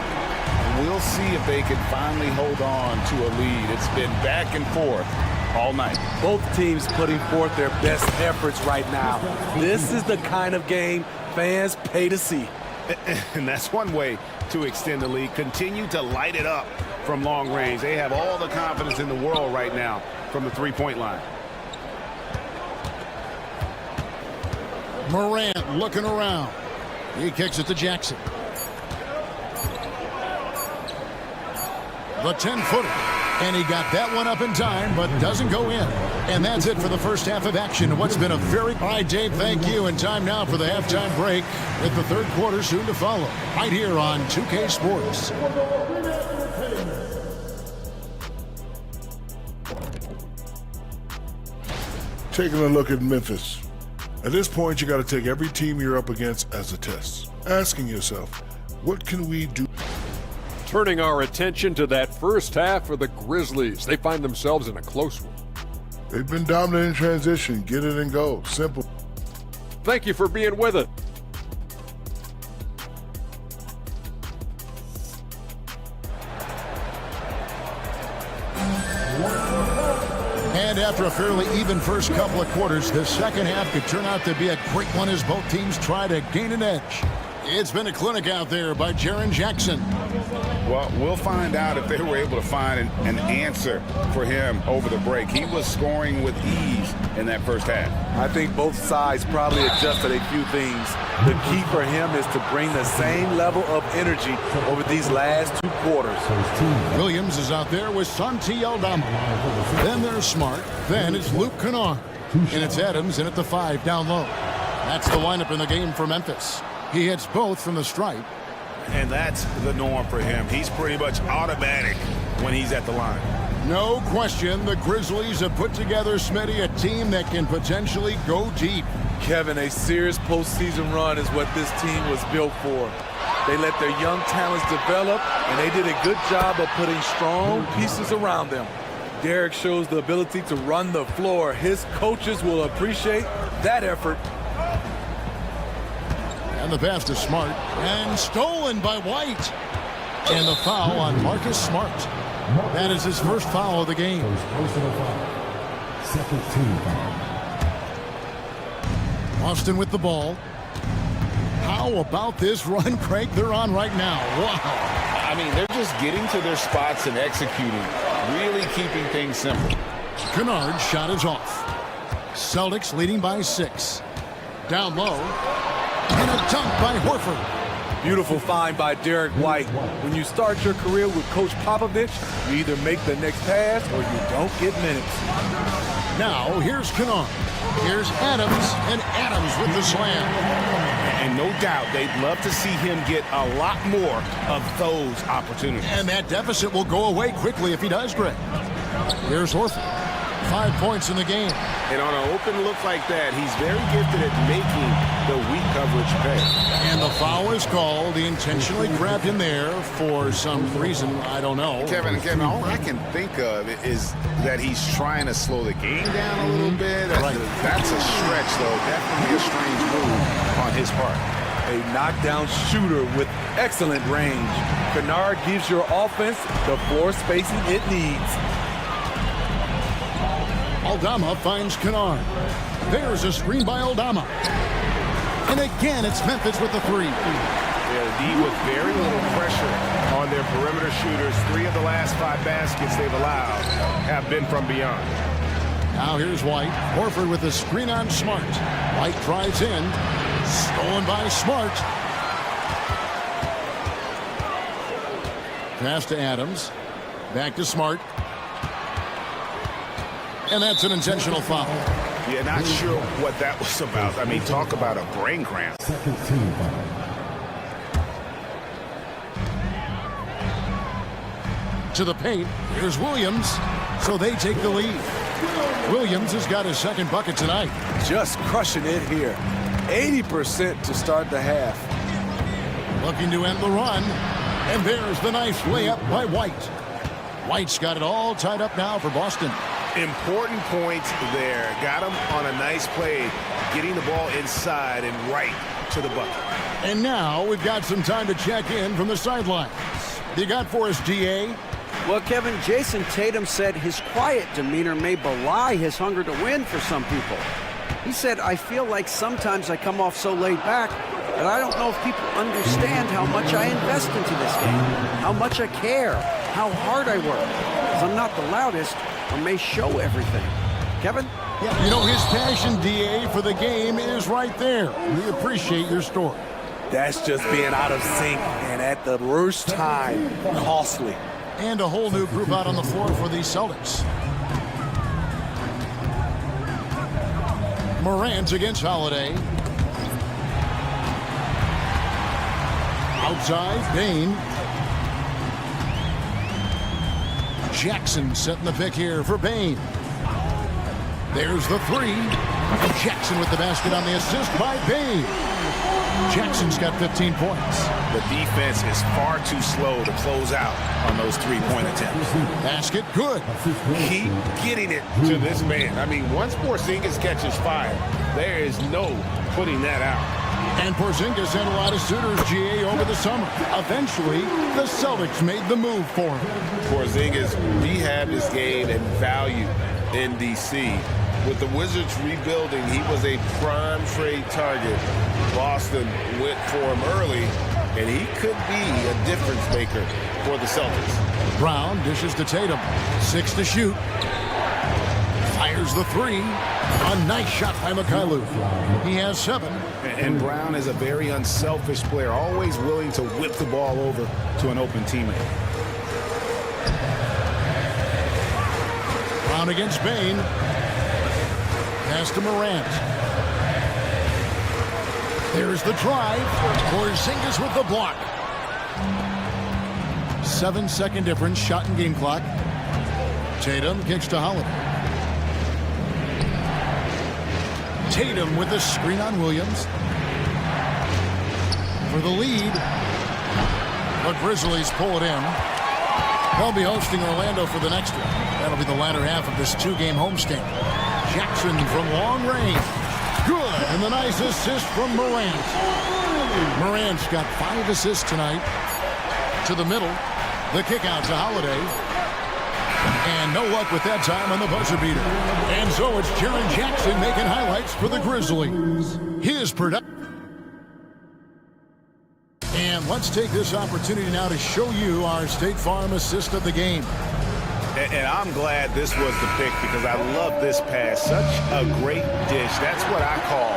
We'll see if they can finally hold on to a lead. It's been back and forth all night. Both teams putting forth their best efforts right now. This is the kind of game fans pay to see. And that's one way to extend the lead. Continue to light it up from long range. They have all the confidence in the world right now from the three-point line. Morant looking around. He kicks it to Jackson. The 10-footer. And he got that one up in time, but doesn't go in. And that's it for the first half of action. What's been a very... All right, Dave, thank you. And time now for the halftime break with the third quarter soon to follow. Right here on 2K Sports. Taking a look at Memphis. At this point, you got to take every team you're up against as a test. Asking yourself, what can we do? Turning our attention to that first half for the Grizzlies. They find themselves in a close one. They've been dominant in transition. Get it and go. Simple. Thank you for being with us. And after a fairly even first couple of quarters, the second half could turn out to be a great one as both teams try to gain an edge. It's been a clinic out there by Jaren Jackson. Well, we'll find out if they were able to find an answer for him over the break. He was scoring with ease in that first half. I think both sides probably adjusted a few things. The key for him is to bring the same level of energy over these last 2 quarters. Williams is out there with Santi Aldama. Then there's Smart. Then it's Luke Kennard. And it's Adams in at the 5 down low. That's the lineup in the game for Memphis. He hits both from the stripe. And that's the norm for him. He's pretty much automatic when he's at the line. No question, the Grizzlies have put together, Smitty, a team that can potentially go deep. Kevin, a serious postseason run is what this team was built for. They let their young talents develop, and they did a good job of putting strong pieces around them. Derek shows the ability to run the floor. His coaches will appreciate that effort. And the pass to Smart. And stolen by White. And the foul on Marcus Smart. That is his first foul of the game. Second team foul. Austin with the ball. How about this run, Craig, they're on right now? Wow. I mean, they're just getting to their spots and executing, really keeping things simple. Kennard's shot is off. Celtics leading by 6. Down low. And a dunk by Horford. Beautiful find by Derek White. When you start your career with Coach Popovich, you either make the next pass or you don't get minutes. Now, here's Kennard. Here's Adams, and Adams with the slam. And no doubt they'd love to see him get a lot more of those opportunities. And that deficit will go away quickly if he does, Greg. Here's Horford. 5 points in the game. And on an open look like that, he's very gifted at making the weak coverage pay. And the foul is called. He intentionally grabbed him there for some reason, I don't know. Kevin, all I can think of is that he's trying to slow the game down a little bit. That's a stretch, though. Definitely a strange move on his part. A knockdown shooter with excellent range. Kennard gives your offense the floor spacing it needs. Aldama finds Kennard. There's a screen by Aldama. And again, it's Memphis with the three. Yeah, the D with very little pressure on their perimeter shooters. 3 of the last 5 baskets they've allowed have been from beyond. Now here's White. Horford with the screen on Smart. White drives in. Stolen by Smart. Pass to Adams. Back to Smart. And that's an intentional foul. Yeah, not sure what that was about. I mean, talk about a brain cramp. To the paint. Here's Williams. So they take the lead. Williams has got his second bucket tonight. Just crushing it here. 80% to start the half. Looking to end the run. And there's the nice layup by White. White's got it all tied up now for Boston. Important points there. Got him on a nice play, getting the ball inside and right to the bucket. And now we've got some time to check in from the sidelines. You got for us, DA? Well, Kevin, Jason Tatum said his quiet demeanor may belie his hunger to win for some people. He said, I feel like sometimes I come off so laid back that I don't know if people understand how much I invest into this game, how much I care, how hard I work. Because I'm not the loudest or may show everything. Kevin? Yeah, you know, his passion, DA, for the game is right there. We appreciate your story. That's just being out of sync and at the worst time, costly. And a whole new group out on the floor for the Celtics. Morant against Holiday. Outside, Bain. Jackson setting the pick here for Bain. There's the three. And Jackson with the basket on the assist by Bain. Jackson's got 15 points. The defense is far too slow to close out on those 3-point attempts. Basket good. Keep getting it to this man. I mean, once Porzingis catches fire, there is no putting that out. And Porzingis had a lot of suitors, GA, over the summer. Eventually, the Celtics made the move for him. Porzingis rehabbed his game and value in D.C. With the Wizards rebuilding, he was a prime trade target. Boston went for him early, and he could be a difference maker for the Celtics. Brown dishes to Tatum. 6 to shoot. Fires the three. A nice shot by Mikhailuk. He has 7. And Brown is a very unselfish player, always willing to whip the ball over to an open teammate. Brown against Bain. Pass to Morant. There's the drive. Porzingis with the block. 7-second difference, shot and game clock. Tatum kicks to Holiday. Tatum with the screen on Williams. For the lead. The Grizzlies pull it in. They'll be hosting Orlando for the next one. That'll be the latter half of this 2-game homestand. Jackson from long range. Good. And the nice assist from Morant. Morant's got 5 assists tonight. To the middle. The kick out to Holiday. And no luck with that time on the buzzer beater. And so it's Jaren Jackson making highlights for the Grizzlies. His production. And let's take this opportunity now to show you our State Farm assist of the game. And I'm glad this was the pick because I love this pass. Such a great dish. That's what I call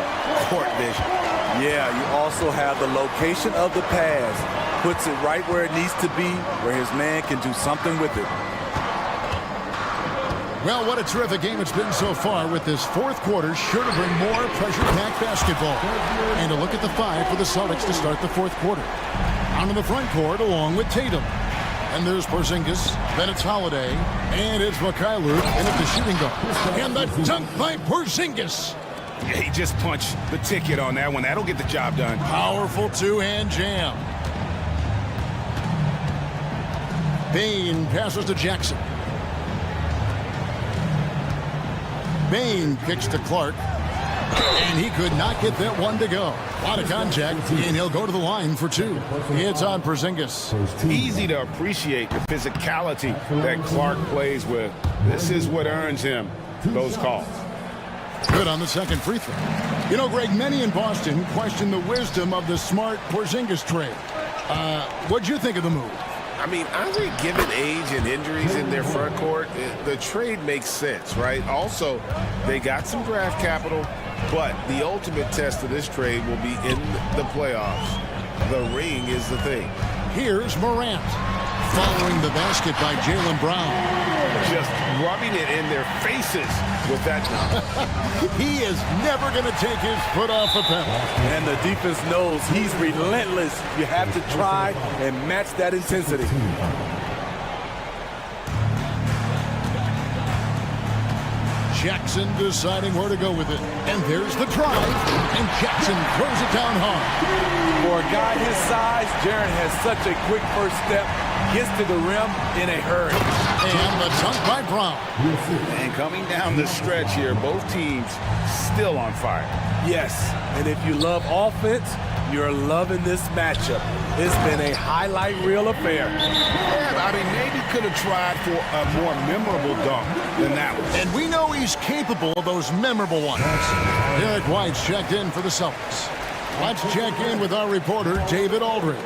court vision. Yeah, you also have the location of the pass. Puts it right where it needs to be, where his man can do something with it. Well, what a terrific game it's been so far, with this fourth quarter sure to bring more pressure-packed basketball. And a look at the five for the Celtics to start the fourth quarter. Out in the front court along with Tatum. And there's Porzingis, then it's Holiday, and it's Mikhailuk, and it's the shooting guard. And the dunk by Porzingis. Yeah, he just punched the ticket on that one. That'll get the job done. Powerful two-hand jam. Bain passes to Jackson. Bain kicks to Clark, and he could not get that one to go. Out of contact, and he'll go to the line for two. It's on Porzingis. Easy to appreciate the physicality that Clark plays with. This is what earns him those calls. Good on the second free throw. You know, Greg, many in Boston question the wisdom of the smart Porzingis trade. What'd you think of the move? I mean, I think given age and injuries in their front court, the trade makes sense, right? Also, they got some draft capital, but the ultimate test of this trade will be in the playoffs. The ring is the thing. Here's Morant, following the basket by Jaylen Brown. Just rubbing it in their faces with that. He is never going to take his foot off the pedal. And the defense knows he's relentless. You have to try and match that intensity. Jackson deciding where to go with it. And there's the drive. And Jackson throws it down hard. For a guy his size, Jaren has such a quick first step. Gets to the rim in a hurry. And the dunk by Brown. And coming down the stretch here, both teams still on fire. Yes, and if you love offense, you're loving this matchup. It's been a highlight reel affair. Yeah, I mean, maybe could have tried for a more memorable dunk than that one. And we know he's capable of those memorable ones. Derek White's checked in for the Celtics. Let's check in with our reporter, David Aldridge.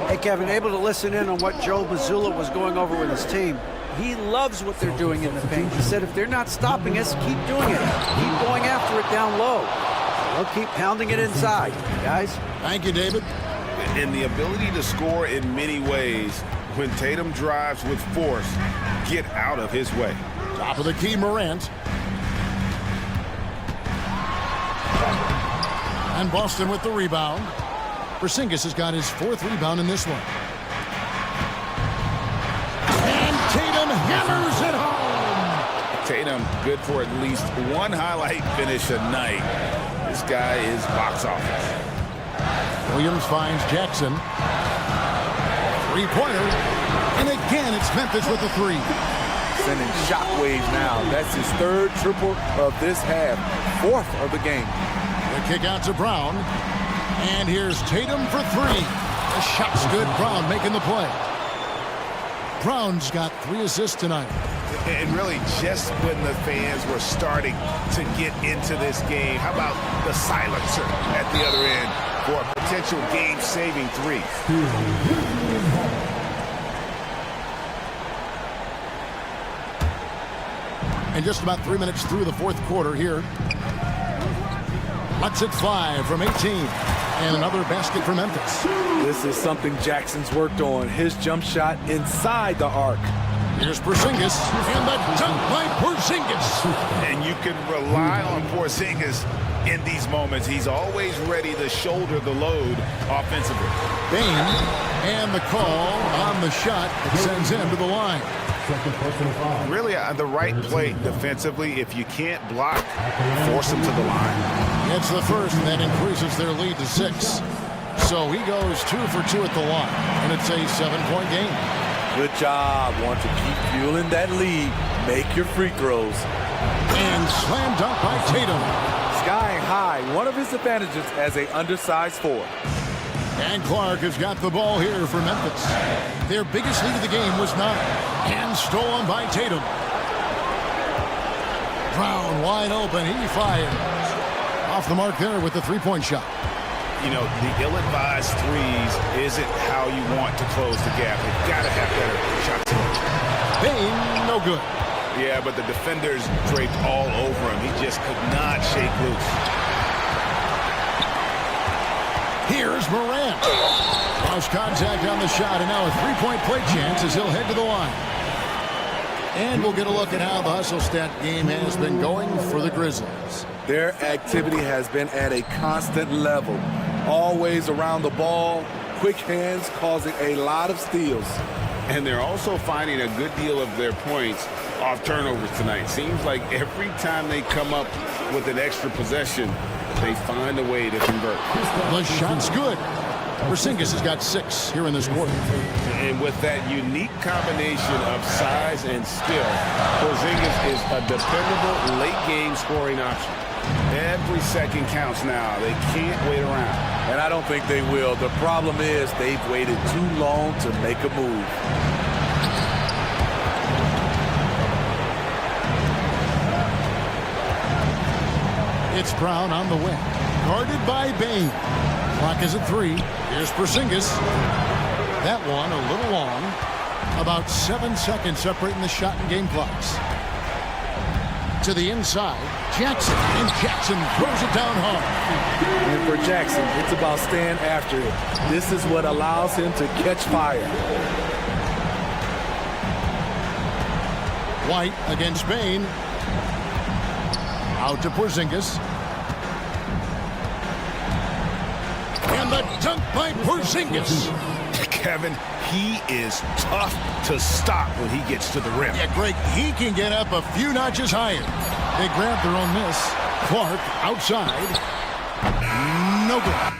Hey, Kevin, able to listen in on what Joe Mazzulla was going over with his team. He loves what they're doing in the paint. He said if they're not stopping us, keep doing it. Keep going after it down low. They'll keep pounding it inside, guys. Thank you, David. And the ability to score in many ways when Tatum drives with force, get out of his way. Top of the key, Morant. And Boston with the rebound. Porzingis has got his fourth rebound in this one. And Tatum hammers it home. Tatum good for at least one highlight finish a night. This guy is box office. Williams finds Jackson. Three-pointer. And again, it's Memphis with the three. Sending shockwaves now. That's his third triple of this half. Fourth of the game. The kick out to Brown. And here's Tatum for three. The shot's good. Brown making the play. Brown's got 3 assists tonight. And really, just when the fans were starting to get into this game, how about the silencer at the other end for a potential game-saving three? And just about 3 minutes through the fourth quarter here. Let's hit 5 from 18. And another basket for Memphis. This is something Jackson's worked on. His jump shot inside the arc. Here's Porzingis, and the dunk by Porzingis. And you can rely on Porzingis in these moments. He's always ready to shoulder the load offensively. Bain, and the call on the shot sends him to the line. Really, the right play defensively. If you can't block, force him to the line. It's the first, and that increases their lead to 6. So he goes 2 for 2 at the line, and it's a 7-point game. Good job. Want to keep fueling that lead. Make your free throws. And slam dunk by Tatum. Skying high, one of his advantages as an undersized forward. And Clark has got the ball here for Memphis. Their biggest lead of the game was 9. And stolen by Tatum. Brown wide open. He fires. Off the mark there with the 3-point shot. you know, the ill-advised threes isn't how you want to close the gap. They've got to have better shots. Bain, no good. Yeah, but the defenders draped all over him. He just could not shake loose. Here's Morant. Lost contact on the shot, and now a three-point play chance as he'll head to the line. And we'll get a look at how the hustle stat game has been going for the Grizzlies. Their activity has been at a constant level. Always around the ball, quick hands causing a lot of steals. And they're also finding a good deal of their points off turnovers tonight. Seems like every time they come up with an extra possession, they find a way to convert. The shot's good. Porzingis has got 6 here in this quarter. And with that unique combination of size and skill, Porzingis is a dependable late-game scoring option. Every second counts now. They can't wait around. And I don't think they will. The problem is they've waited too long to make a move. It's Brown on the wing. Guarded by Bain. Clock is at 3. Here's Porzingis. That one a little long. About 7 seconds separating the shot and game clocks. To the inside. Jackson. And Jackson throws it down hard. And for Jackson, it's about staying after it. This is what allows him to catch fire. White against Bain. Out to Porzingis. And the dunk by Porzingis. Kevin, he is tough to stop when he gets to the rim. Yeah, Greg, he can get up a few notches higher. They grab their own miss. Clark outside. No good.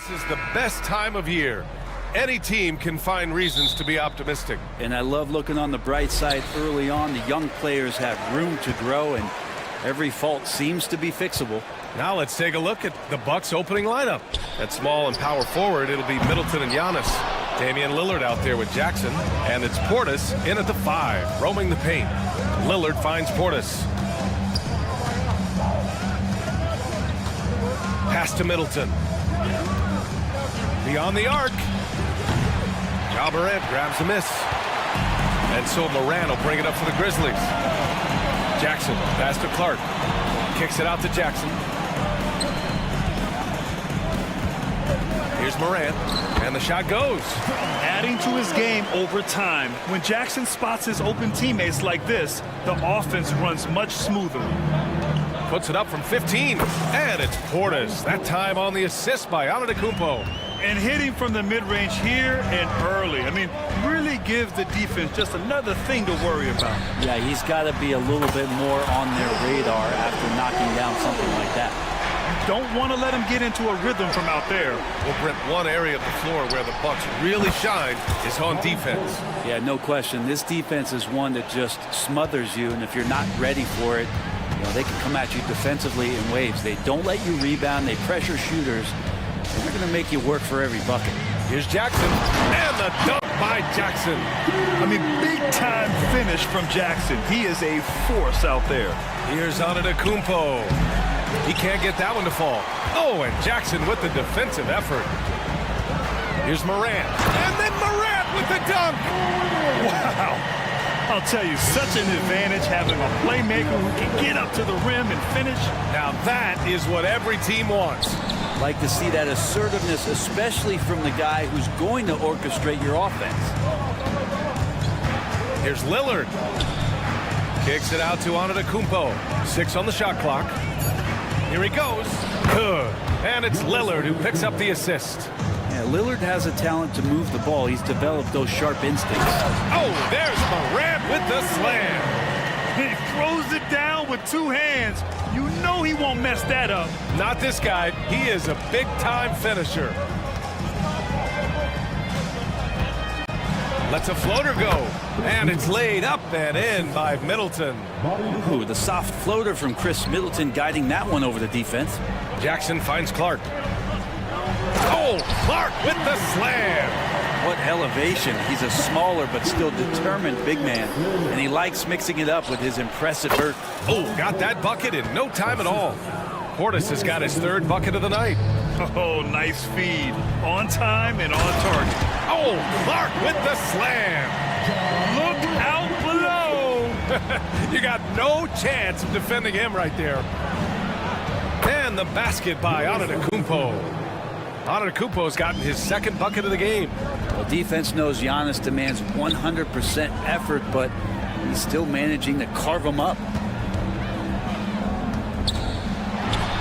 This is the best time of year. Any team can find reasons to be optimistic. And I love looking on the bright side early on. The young players have room to grow, and every fault seems to be fixable. Now let's take a look at the Bucks' opening lineup. At small and power forward, it'll be Middleton and Giannis. Damian Lillard out there with Jackson. And it's Portis in at the 5, roaming the paint. Lillard finds Portis. Pass to Middleton. Beyond the arc. Ja Morant grabs a miss. And so Moran will bring it up for the Grizzlies. Jackson, pass to Clark. Kicks it out to Jackson. Here's Moran, and the shot goes. Adding to his game over time. When Jackson spots his open teammates like this, the offense runs much smoother. Puts it up from 15, and it's Portis. That time on the assist by Antetokounmpo. And hitting from the mid-range here and early. I mean, really gives the defense just another thing to worry about. Yeah, he's got to be a little bit more on their radar after knocking down something like that. You don't want to let him get into a rhythm from out there. Well, Brent, one area of the floor where the Bucks really shine is on defense. Yeah, no question. This defense is one that just smothers you, and if you're not ready for it, you know, they can come at you defensively in waves. They don't let you rebound. They pressure shooters. And they're going to make you work for every bucket. Here's Jackson, and the dunk by Jackson. I mean, big-time finish from Jackson. He is a force out there. Here's Antetokounmpo. He can't get that one to fall. Oh, and Jackson with the defensive effort. Here's Morant, and then Morant with the dunk. Wow. I'll tell you, such an advantage having a playmaker who can get up to the rim and finish. Now that is what every team wants. Like to see that assertiveness, especially from the guy who's going to orchestrate your offense. Here's Lillard. Kicks it out to Antetokounmpo. 6 on the shot clock. Here he goes. Good. And it's Lillard who picks up the assist. Yeah, Lillard has a talent to move the ball. He's developed those sharp instincts. Oh, there's Morant with the slam. He throws it down with 2 hands. You know he won't mess that up. Not this guy. He is a big-time finisher. Lets a floater go. And it's laid up and in by Middleton. Ooh, the soft floater from Chris Middleton guiding that one over the defense. Jackson finds Clark. Oh, Clark with the slam. What elevation. He's a smaller but still determined big man. And he likes mixing it up with his impressive earth. Oh, got that bucket in no time at all. Portis has got his 3rd bucket of the night. Oh, nice feed. On time and on target. Oh, Clark with the slam. Look out below. You got no chance of defending him right there. And the basket by Antetokounmpo. Antetokounmpo's gotten his 2nd bucket of the game. Well, defense knows Giannis demands 100% effort, but he's still managing to carve him up.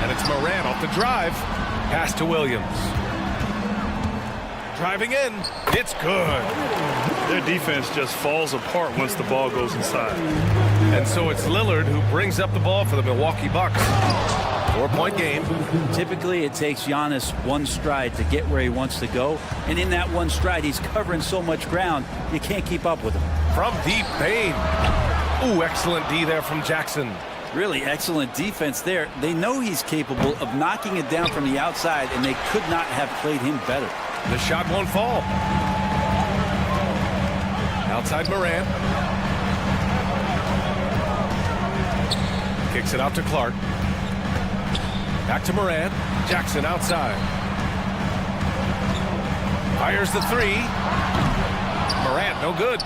And it's Moran off the drive. Pass to Williams. Driving in. It's good. Their defense just falls apart once the ball goes inside. And so it's Lillard who brings up the ball for the Milwaukee Bucks. 4-point game. Typically, it takes Giannis 1 stride to get where he wants to go. And in that 1 stride, he's covering so much ground, you can't keep up with him. From deep, Payne. Ooh, excellent D there from Jackson. Really excellent defense there. They know he's capable of knocking it down from the outside, and they could not have played him better. The shot won't fall. Outside Moran. Kicks it out to Clark. Back to Moran. Jackson outside. Fires the 3. Morant, no good.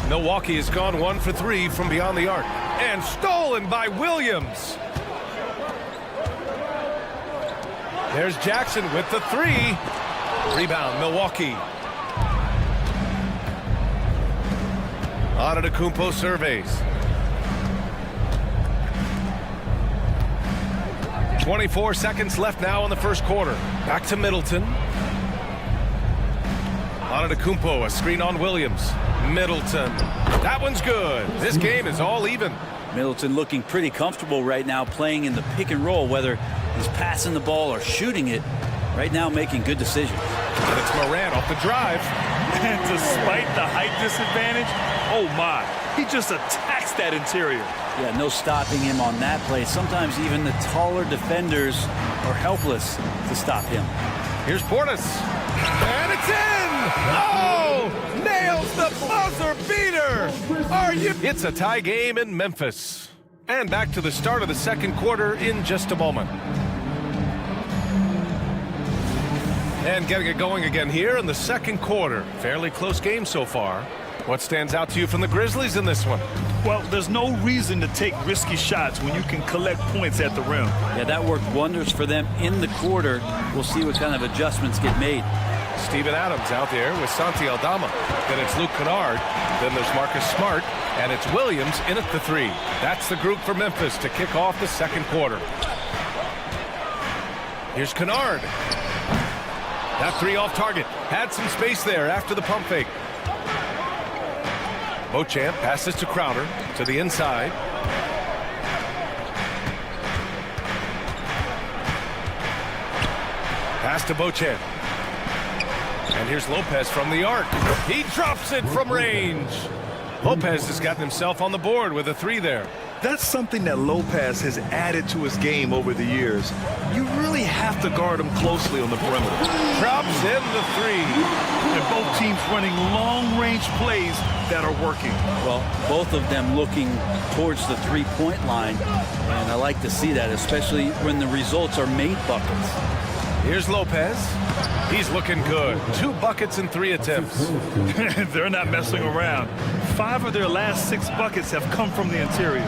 Milwaukee has gone 1 for 3 from beyond the arc. And stolen by Williams. There's Jackson with the 3. Rebound, Milwaukee. Antetokounmpo surveys. 24 seconds left now in the first quarter. Back to Middleton. Antetokounmpo, a screen on Williams. Middleton. That one's good. This game is all even. Middleton looking pretty comfortable right now playing in the pick and roll, whether he's passing the ball or shooting it. right now making good decisions. And it's Morant off the drive. And despite the height disadvantage, oh my, he just attacks that interior. Yeah, no stopping him on that play. Sometimes even the taller defenders are helpless to stop him. Here's Portis. And it's in! Oh! Nails the buzzer beater! Are you? It's a tie game in Memphis. And back to the start of the second quarter in just a moment. And getting it going again here in the second quarter. Fairly close game so far. What stands out to you from the Grizzlies in this one? Well, there's no reason to take risky shots when you can collect points at the rim. Yeah, that worked wonders for them in the quarter. We'll see what kind of adjustments get made. Steven Adams out there with Santi Aldama. Then it's Luke Kennard. Then there's Marcus Smart. And it's Williams in at the three. That's the group for Memphis to kick off the second quarter. Here's Kennard. That three off target. Had some space there after the pump fake. Beauchamp passes to Crowder to the inside. Pass to Beauchamp. And here's Lopez from the arc. He drops it from range. Lopez has gotten himself on the board with a three there. That's something that Lopez has added to his game over the years. You really have to guard him closely on the perimeter. Drops in the three. And both teams running long-range plays that are working. Well, both of them looking towards the three-point line. And I like to see that, especially when the results are made buckets. Here's Lopez. He's looking good. 2 buckets in 3 attempts. They're not messing around. 5 of their last 6 buckets have come from the interior.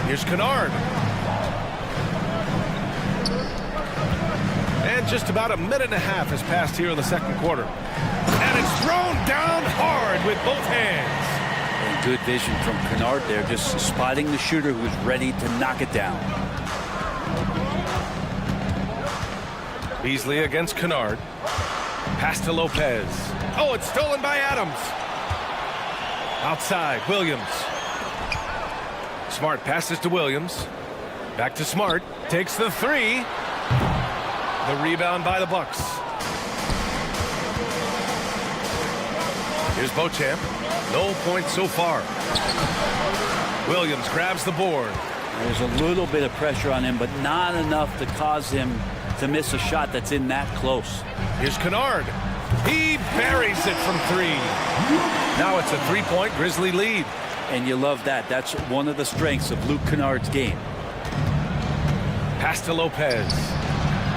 Here's Kennard. And just about a minute and a half has passed here in the second quarter. And it's thrown down hard with both hands. And good vision from Kennard there, just spotting the shooter who's ready to knock it down. Beasley against Kennard. Pass to Lopez. Oh, it's stolen by Adams. Outside, Williams. Smart passes to Williams. Back to Smart. Takes the three. The rebound by the Bucks. Here's Beauchamp. No points so far. Williams grabs the board. There's a little bit of pressure on him, but not enough to cause him to miss a shot that's in that close. Here's Kennard. He buries it from 3. Now it's a 3-point Grizzly lead. And you love that. That's one of the strengths of Luke Kennard's game. Pass to Lopez.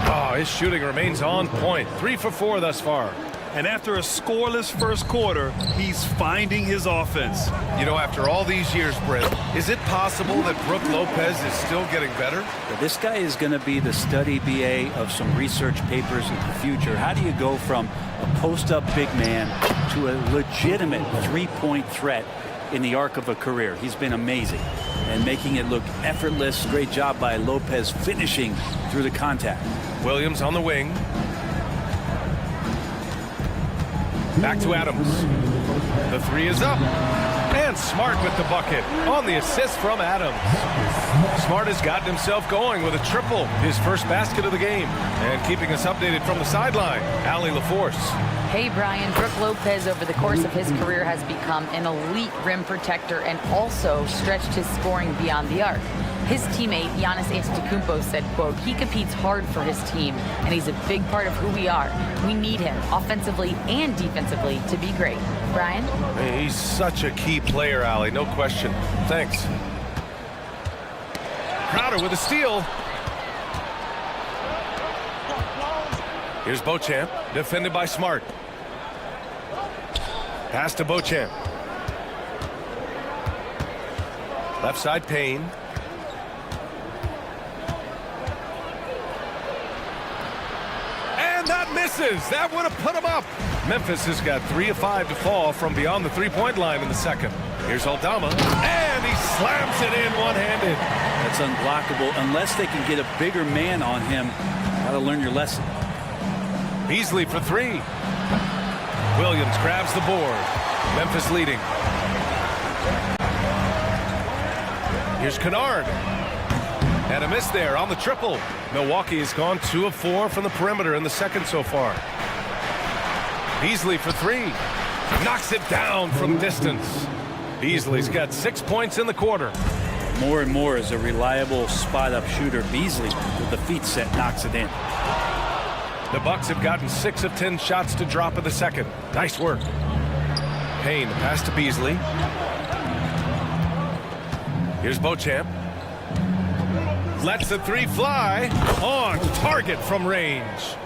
Oh, his shooting remains on point. 3 for 4 thus far. And after a scoreless first quarter, he's finding his offense. You know, after all these years, Brent, is it possible that Brook Lopez is still getting better? Well, this guy is going to be the study BA of some research papers in the future. How do you go from a post-up big man to a legitimate three-point threat in the arc of a career? He's been amazing and making it look effortless. Great job by Lopez finishing through the contact. Williams on the wing. Back to Adams. The three is up. And Smart with the bucket on the assist from Adams. Smart has gotten himself going with a triple, his first basket of the game. And keeping us updated from the sideline, Allie LaForce. Hey, Brian. Brook Lopez, over the course of his career, has become an elite rim protector and also stretched his scoring beyond the arc. His teammate, Giannis Antetokounmpo, said, quote, he competes hard for his team, and he's a big part of who we are. We need him, offensively and defensively, to be great. Brian? He's such a key player, Allie, no question. Thanks. Crowder with a steal. Here's Beauchamp, defended by Smart. Pass to Beauchamp. Left side, Payne. That misses. That would have put him up. Memphis has got 3 of 5 to fall from beyond the three-point line in the second. Here's Aldama, and he slams it in one-handed. That's unblockable unless they can get a bigger man on him. Got to learn your lesson. Beasley for 3. Williams grabs the board. Memphis leading. Here's Kennard. And a miss there on the triple. Milwaukee has gone 2 of 4 from the perimeter in the second so far. Beasley for 3. Knocks it down from distance. Beasley's got 6 points in the quarter. More and more as a reliable spot-up shooter. Beasley, with the feet set, knocks it in. The Bucks have gotten 6 of 10 shots to drop in the second. Nice work. Payne, pass to Beasley. Here's Beauchamp. Lets the 3 fly. On target from range.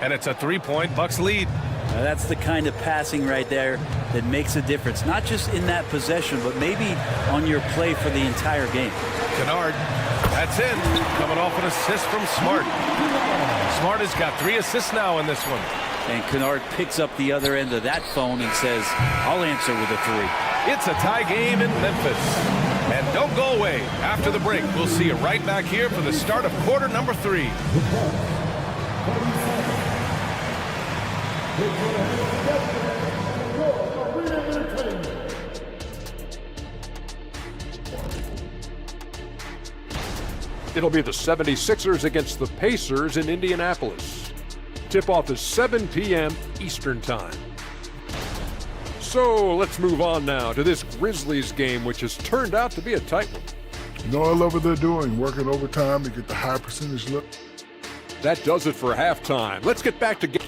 And it's a 3-point Bucks lead. Now that's the kind of passing right there that makes a difference. Not just in that possession, but maybe on your play for the entire game. Kennard, that's in. Coming off an assist from Smart. Smart has got 3 assists now in this one. And Kennard picks up the other end of that phone and says, I'll answer with a 3. It's a tie game in Memphis. And don't go away. After the break, we'll see you right back here for the start of quarter number 3. It'll be the 76ers against the Pacers in Indianapolis. Tip-off is 7 p.m. Eastern Time. So let's move on now to this Grizzlies game, which has turned out to be a tight one. You know, I love what they're doing, working overtime to get the high percentage look. That does it for halftime. Let's get back to game.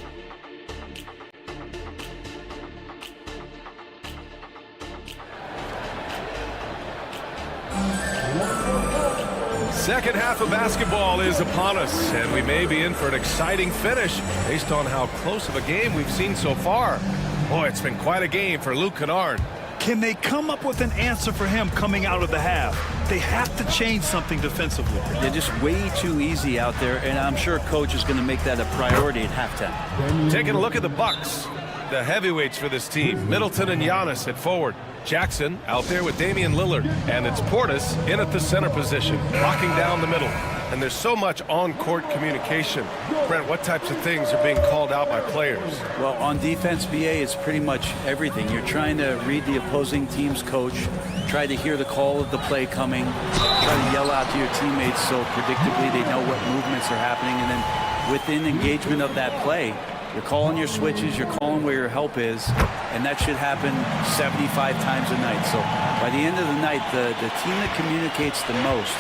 Second half of basketball is upon us, and we may be in for an exciting finish based on how close of a game we've seen so far. Boy, it's been quite a game for Luke Kennard. Can they come up with an answer for him coming out of the half? They have to change something defensively. They're just way too easy out there, and I'm sure Coach is going to make that a priority at halftime. Taking a look at the Bucks, the heavyweights for this team, Middleton and Giannis at forward. Jackson out there with Damian Lillard, and it's Portis in at the center position, locking down the middle. And there's so much on-court communication. Brent, what types of things are being called out by players? Well, on defense, BA, it's pretty much everything. You're trying to read the opposing team's coach, try to hear the call of the play coming, try to yell out to your teammates so predictably they know what movements are happening, and then within engagement of that play, you're calling your switches, you're calling where your help is, and that should happen 75 times a night. So by the end of the night, the team that communicates the most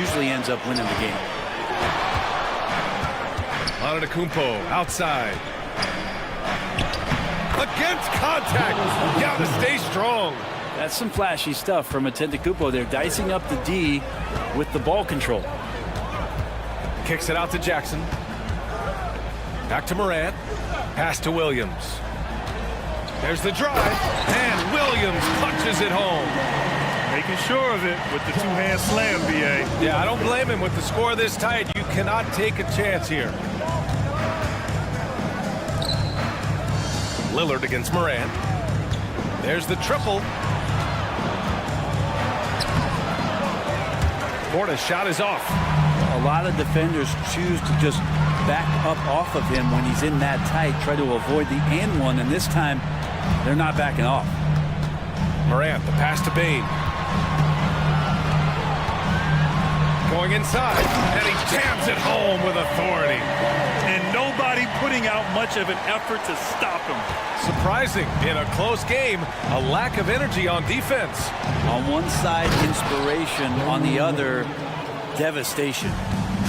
usually ends up winning the game. Antetokounmpo outside. Against contact. Got to stay strong. That's some flashy stuff from Antetokounmpo. They're dicing up the D with the ball control. Kicks it out to Jackson. Back to Morant. Pass to Williams. There's the drive. And Williams punches it home. Making sure of it with the two-hand slam, BA. Yeah, I don't blame him with the score this tight. You cannot take a chance here. Lillard against Morant. There's the triple. Portis shot is off. A lot of defenders choose to just back up off of him when he's in that tight, try to avoid the and one, and this time they're not backing off. Morant, the pass to Bane. Going inside, and he jams it home with authority. And nobody putting out much of an effort to stop him. Surprising, in a close game, a lack of energy on defense. On one side, inspiration. On the other, devastation.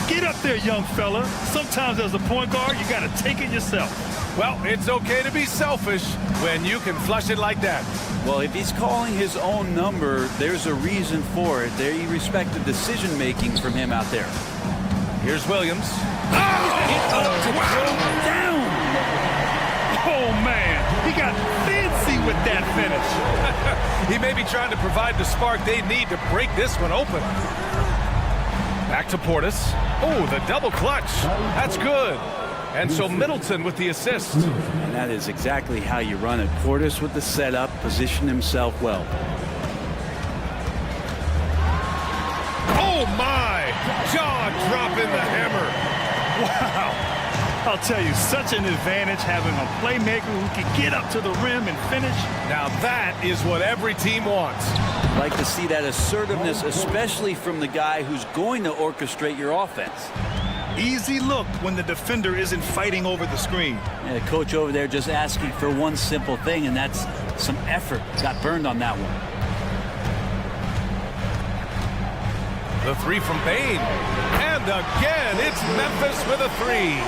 Get up there, young fella. Sometimes as a point guard, you got to take it yourself. Well, it's okay to be selfish when you can flush it like that. Well, if he's calling his own number, there's a reason for it. They respect the decision-making from him out there. Here's Williams. Down! Oh, man. He got fancy with that finish. He may be trying to provide the spark they need to break this one open. Back to Portis. Oh, the double clutch. That's good. And so Middleton with the assist. And that is exactly how you run it. Portis with the setup, position himself well. Oh, my! Jaw dropping the hammer. Wow. I'll tell you, such an advantage having a playmaker who can get up to the rim and finish. Now that is what every team wants. Like to see that assertiveness, especially from the guy who's going to orchestrate your offense. Easy look when the defender isn't fighting over the screen. Yeah, the coach over there just asking for one simple thing, and that's some effort. Got burned on that one. The three from Bain. And again, it's Memphis with a three.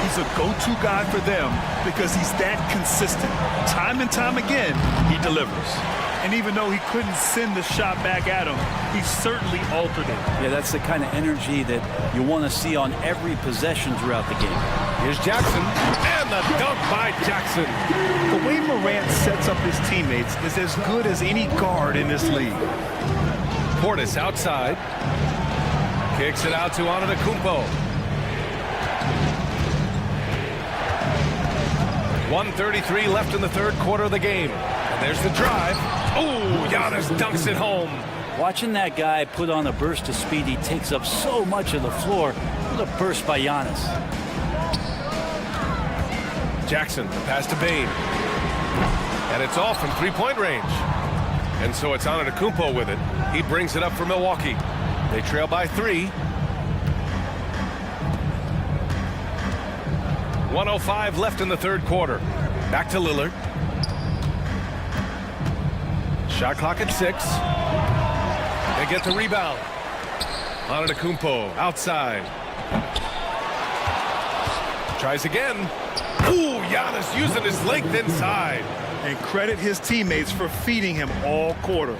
He's a go-to guy for them because he's that consistent. Time and time again, he delivers. And even though he couldn't send the shot back at him, he certainly altered it. Yeah, that's the kind of energy that you want to see on every possession throughout the game. Here's Jackson, and the dunk by Jackson. The way Morant sets up his teammates is as good as any guard in this league. Portis outside. Kicks it out to Antetokounmpo. 1:33 left in the third quarter of the game. And there's the drive. Oh, Giannis dunks it home. Watching that guy put on a burst of speed, he takes up so much of the floor. What a burst by Giannis. Jackson, the pass to Bain. And it's off from three-point range. And so it's Antetokounmpo with it. He brings it up for Milwaukee. They trail by 3. 1:05 left in the third quarter. Back to Lillard. Shot clock at 6. They get the rebound. Antetokounmpo outside. Tries again. Ooh, Giannis using his length inside. And credit his teammates for feeding him all quarter.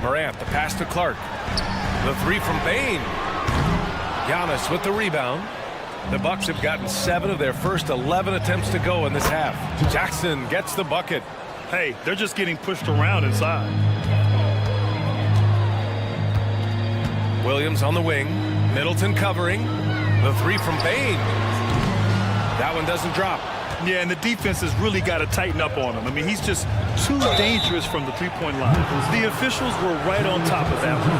Morant, the pass to Clark. The three from Bain. Giannis with the rebound. The Bucks have gotten 7 of their first 11 attempts to go in this half. Jackson gets the bucket. Hey, they're just getting pushed around inside. Williams on the wing. Middleton covering. The three from Bain. That one doesn't drop. Yeah, and the defense has really got to tighten up on him. I mean, he's just too dangerous from the three-point line. The officials were right on top of that one.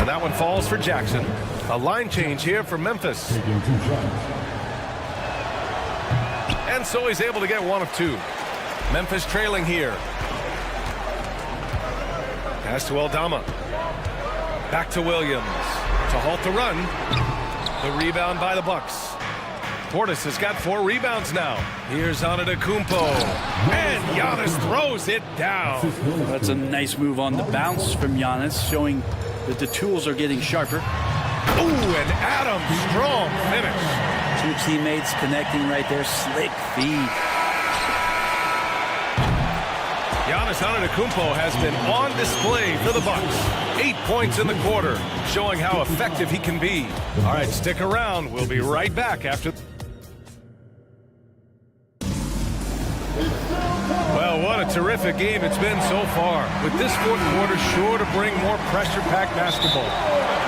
And that one falls for Jackson. A line change here for Memphis. And so he's able to get 1 of 2. Memphis trailing here. Pass to Aldama. Back to Williams to halt the run. The rebound by the Bucks. Portis has got 4 rebounds now. Here's Antetokounmpo. And Giannis throws it down. That's a nice move on the bounce from Giannis, showing that the tools are getting sharper. Ooh, and Adams, strong finish. 2 teammates connecting right there. Slick feed. Giannis Antetokounmpo has been on display for the Bucks. 8 points in the quarter, showing how effective he can be. All right, stick around. We'll be right back after. Well, what a terrific game it's been so far. With this fourth quarter sure to bring more pressure-packed basketball.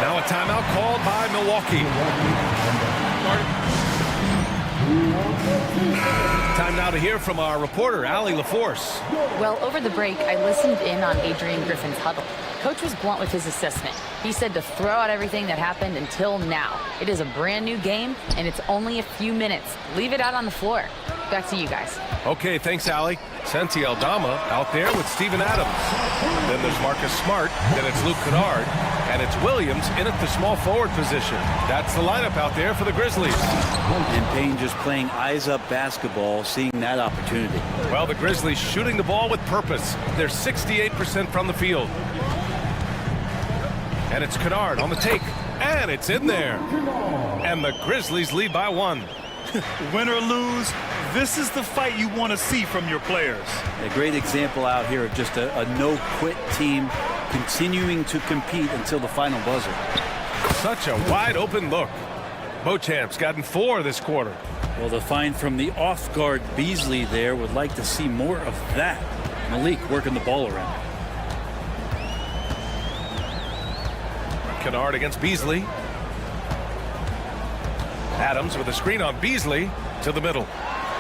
Now a timeout called by Milwaukee. Time now to hear from our reporter, Allie LaForce. Well, over the break, I listened in on Adrian Griffin's huddle. Coach was blunt with his assessment. He said to throw out everything that happened until now. It is a brand new game, and it's only a few minutes. Leave it out on the floor. Back to you guys. Okay, thanks, Allie. Santi Aldama out there with Steven Adams. Then there's Marcus Smart. Then it's Luke Kennard. And it's Williams in at the small forward position. That's the lineup out there for the Grizzlies. And Payne just playing eyes-up basketball, seeing that opportunity. Well, the Grizzlies shooting the ball with purpose. They're 68% from the field. And it's Kennard on the take. And it's in there. And the Grizzlies lead by 1. Win or lose, this is the fight you want to see from your players. A great example out here of just a no-quit team continuing to compete until the final buzzer. Such a wide-open look. Beauchamp's gotten 4 this quarter. Well, the find from the off-guard Beasley there would like to see more of that. Malik working the ball around. Kennard against Beasley. Adams with a screen on Beasley to the middle.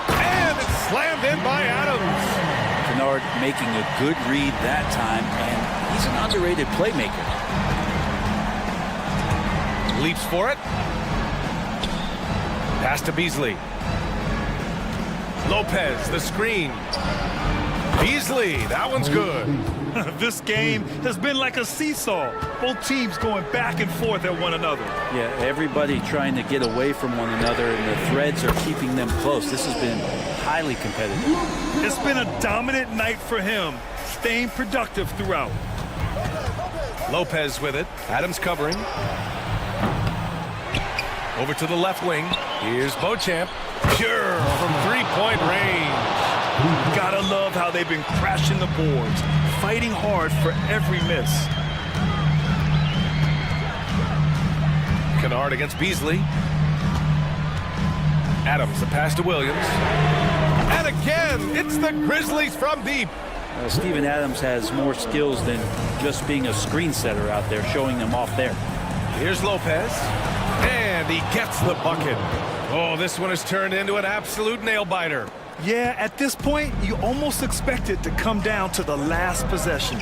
And it's slammed in by Adams. Kennard making a good read that time, and he's an underrated playmaker. Leaps for it. Pass to Beasley. Lopez, the screen. Beasley, that one's good. This game has been like a seesaw. Both teams going back and forth at one another. Yeah, everybody trying to get away from one another, and the threads are keeping them close. This has been highly competitive. It's been a dominant night for him, staying productive throughout. Lopez with it. Adams covering. Over to the left wing. Here's Beauchamp. Pure from three-point range. Gotta love how they've been crashing the boards, fighting hard for every miss. Kennard against Beasley. Adams, the pass to Williams. And again, it's the Grizzlies from deep. Steven Adams has more skills than just being a screen setter out there, showing them off there. Here's Lopez. And he gets the bucket. Oh, this one has turned into an absolute nail-biter. Yeah, at this point, you almost expect it to come down to the last possession.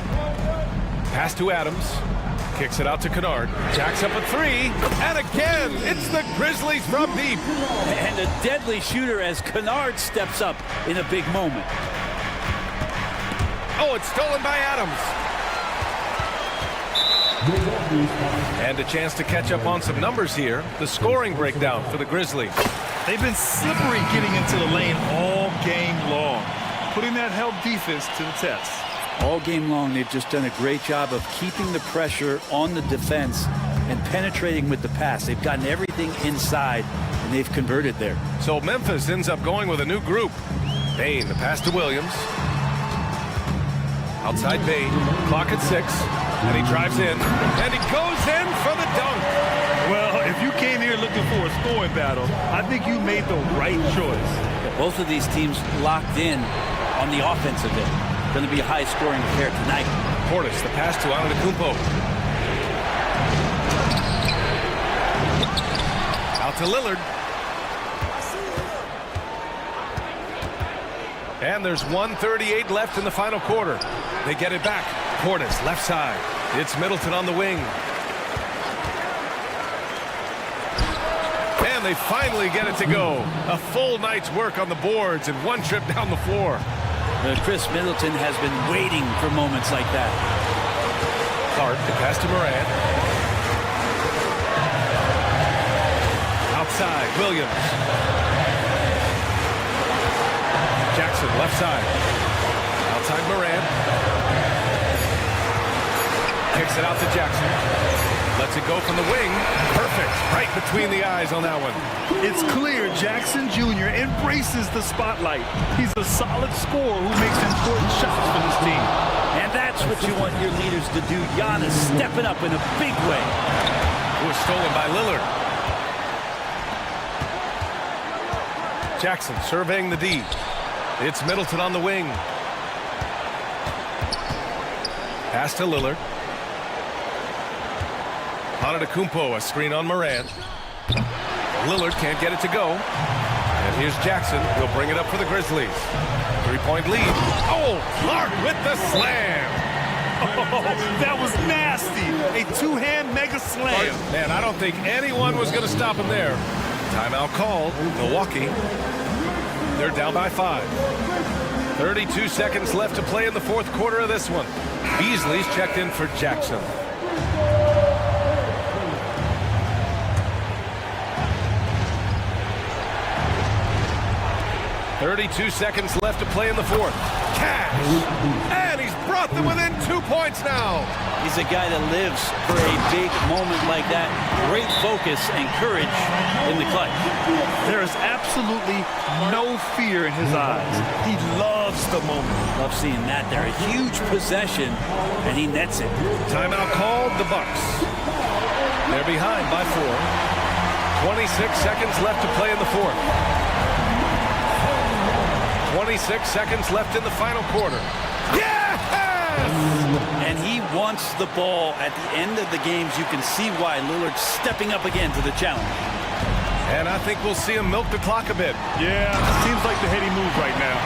Pass to Adams. Kicks it out to Kennard. Jacks up a three. And again, it's the Grizzlies from deep. And a deadly shooter as Kennard steps up in a big moment. Oh, it's stolen by Adams. And a chance to catch up on some numbers here. The scoring breakdown for the Grizzlies. They've been slippery getting into the lane all game long, putting that help defense to the test. All game long, they've just done a great job of keeping the pressure on the defense and penetrating with the pass. They've gotten everything inside, and they've converted there. So Memphis ends up going with a new group. Bain, the pass to Williams. Outside Bain, clock at 6, and he drives in, and he goes in for the dunk. Well, if you came here looking for a scoring battle, I think you made the right choice. Both of these teams locked in on the offensive end. Going to be a high-scoring affair tonight. Portis, the pass to Antetokounmpo. Out to Lillard. And there's 1:38 left in the final quarter. They get it back. Portis, left side. It's Middleton on the wing. And they finally get it to go. A full night's work on the boards and one trip down the floor. Chris Middleton has been waiting for moments like that. Hart, the pass to Morant. Outside, Williams. Jackson, left side. Outside Morant. Kicks it out to Jackson. Lets it go from the wing. Perfect. Right between the eyes on that one. It's clear Jackson Jr. embraces the spotlight. He's a solid scorer who makes important shots for this team. And that's what you want your leaders to do. Giannis stepping up in a big way. It was stolen by Lillard. Jackson surveying the D. It's Middleton on the wing. Pass to Lillard. Antetokounmpo, a screen on Morant. Lillard can't get it to go. And here's Jackson. He'll bring it up for the Grizzlies. 3-point lead. Oh, Clark with the slam. Oh, that was nasty. A two-hand mega slam. Man, I don't think anyone was going to stop him there. Timeout called. Milwaukee. They're down by 5. 32 seconds left to play in the fourth quarter of this one. Beasley's checked in for Jackson. .32 seconds left to play in the fourth. Cash! And he's brought them within 2 points now. He's a guy that lives for a big moment like that. Great focus and courage in the clutch. There is absolutely no fear in his eyes. He loves the moment. Love seeing that there. A huge possession, and he nets it. Timeout called, the Bucks. They're behind by 4. 26 seconds left to play in the fourth. 26 seconds left in the final quarter. Yes! And he wants the ball at the end of the games. You can see why Lillard's stepping up again to the challenge. And I think we'll see him milk the clock a bit. Yeah, seems like the heady move right now.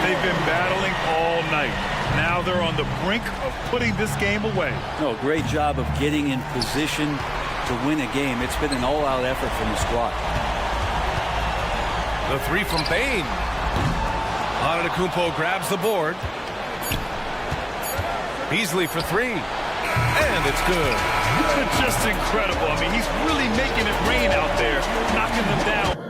They've been battling all night. Now they're on the brink of putting this game away. No, great job of getting in position to win a game. It's been an all-out effort from the squad. The three from Bain. Antetokounmpo grabs the board. Beasley for three. And it's good. Just incredible. I mean, he's really making it rain out there, knocking them down.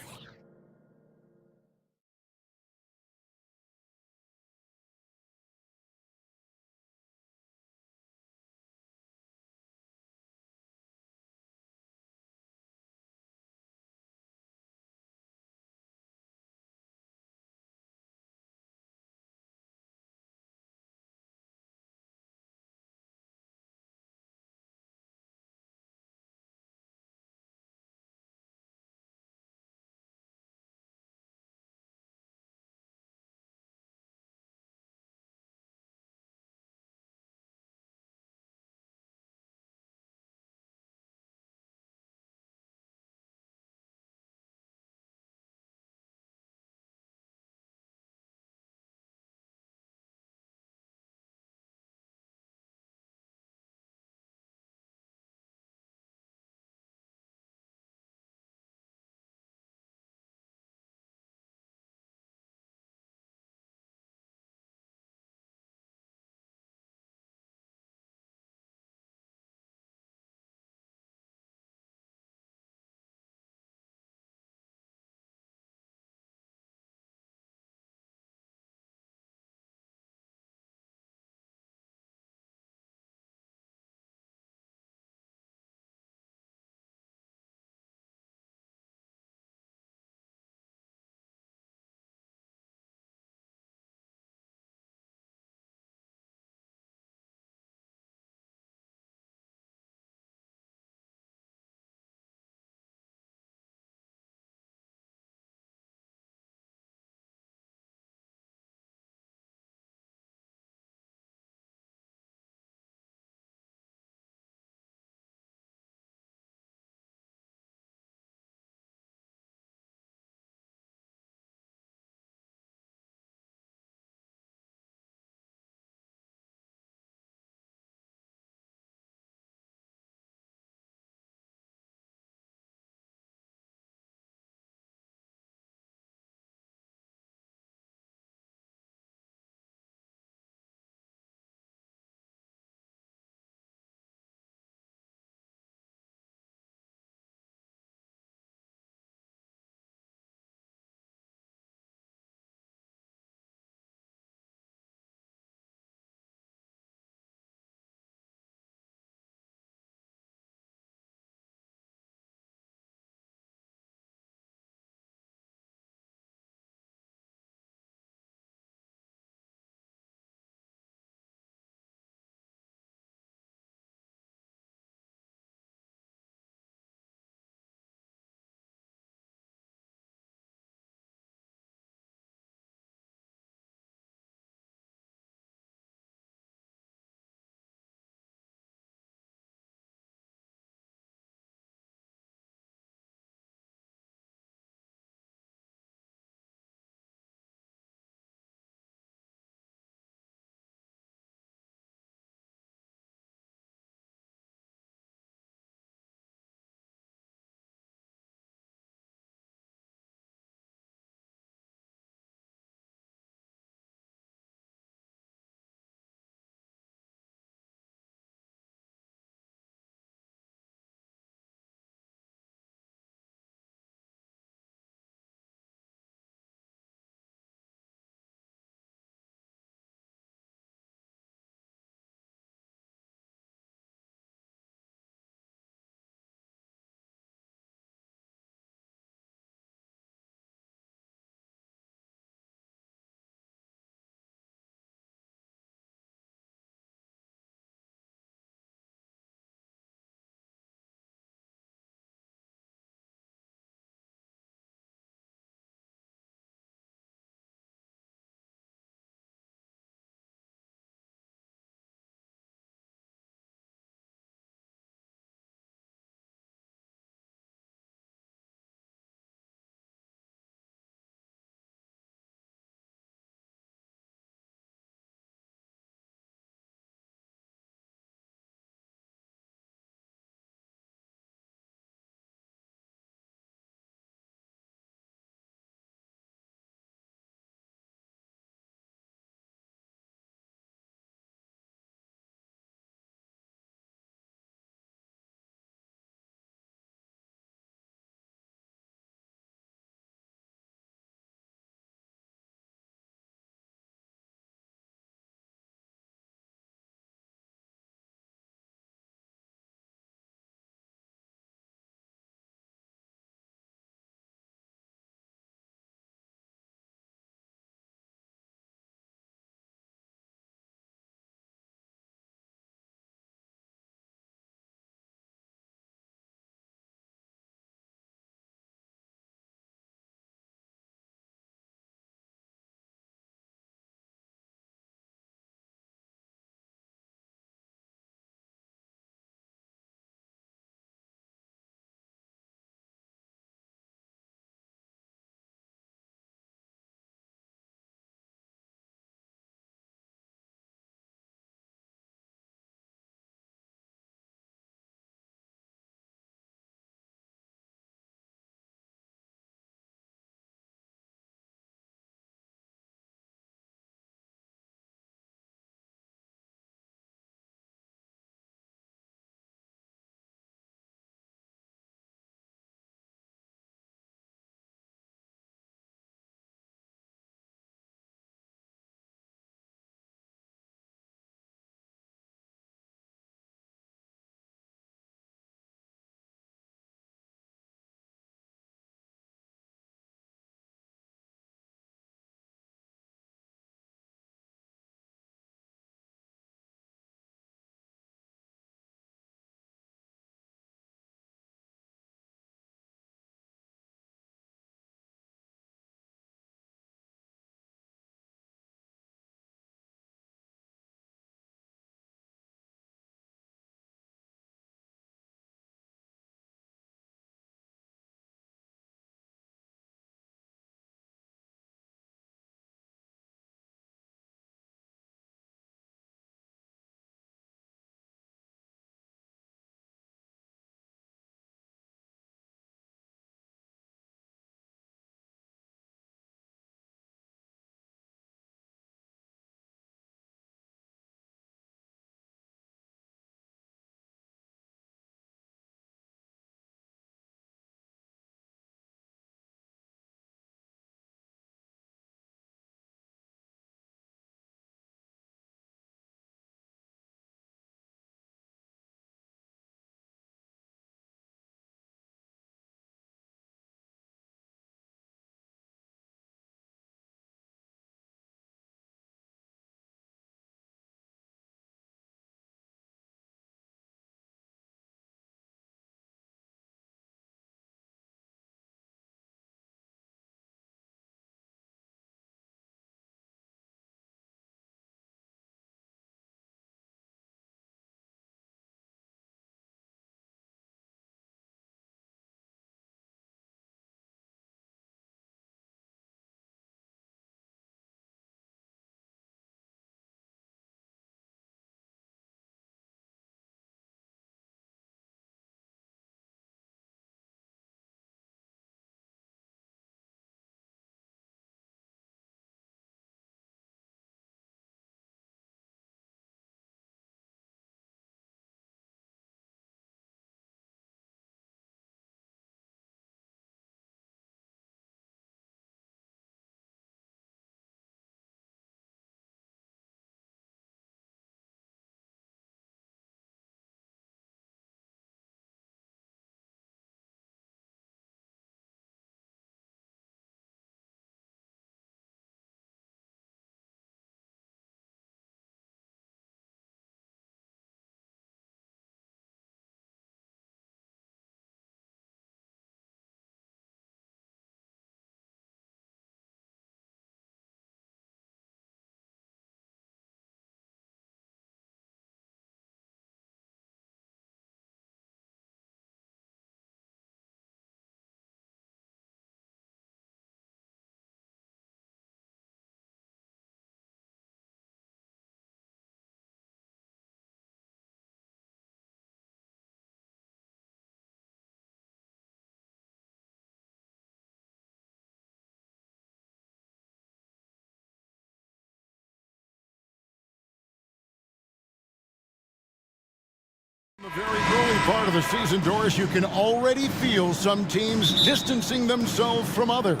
The very early part of the season, Doris, you can already feel some teams distancing themselves from others.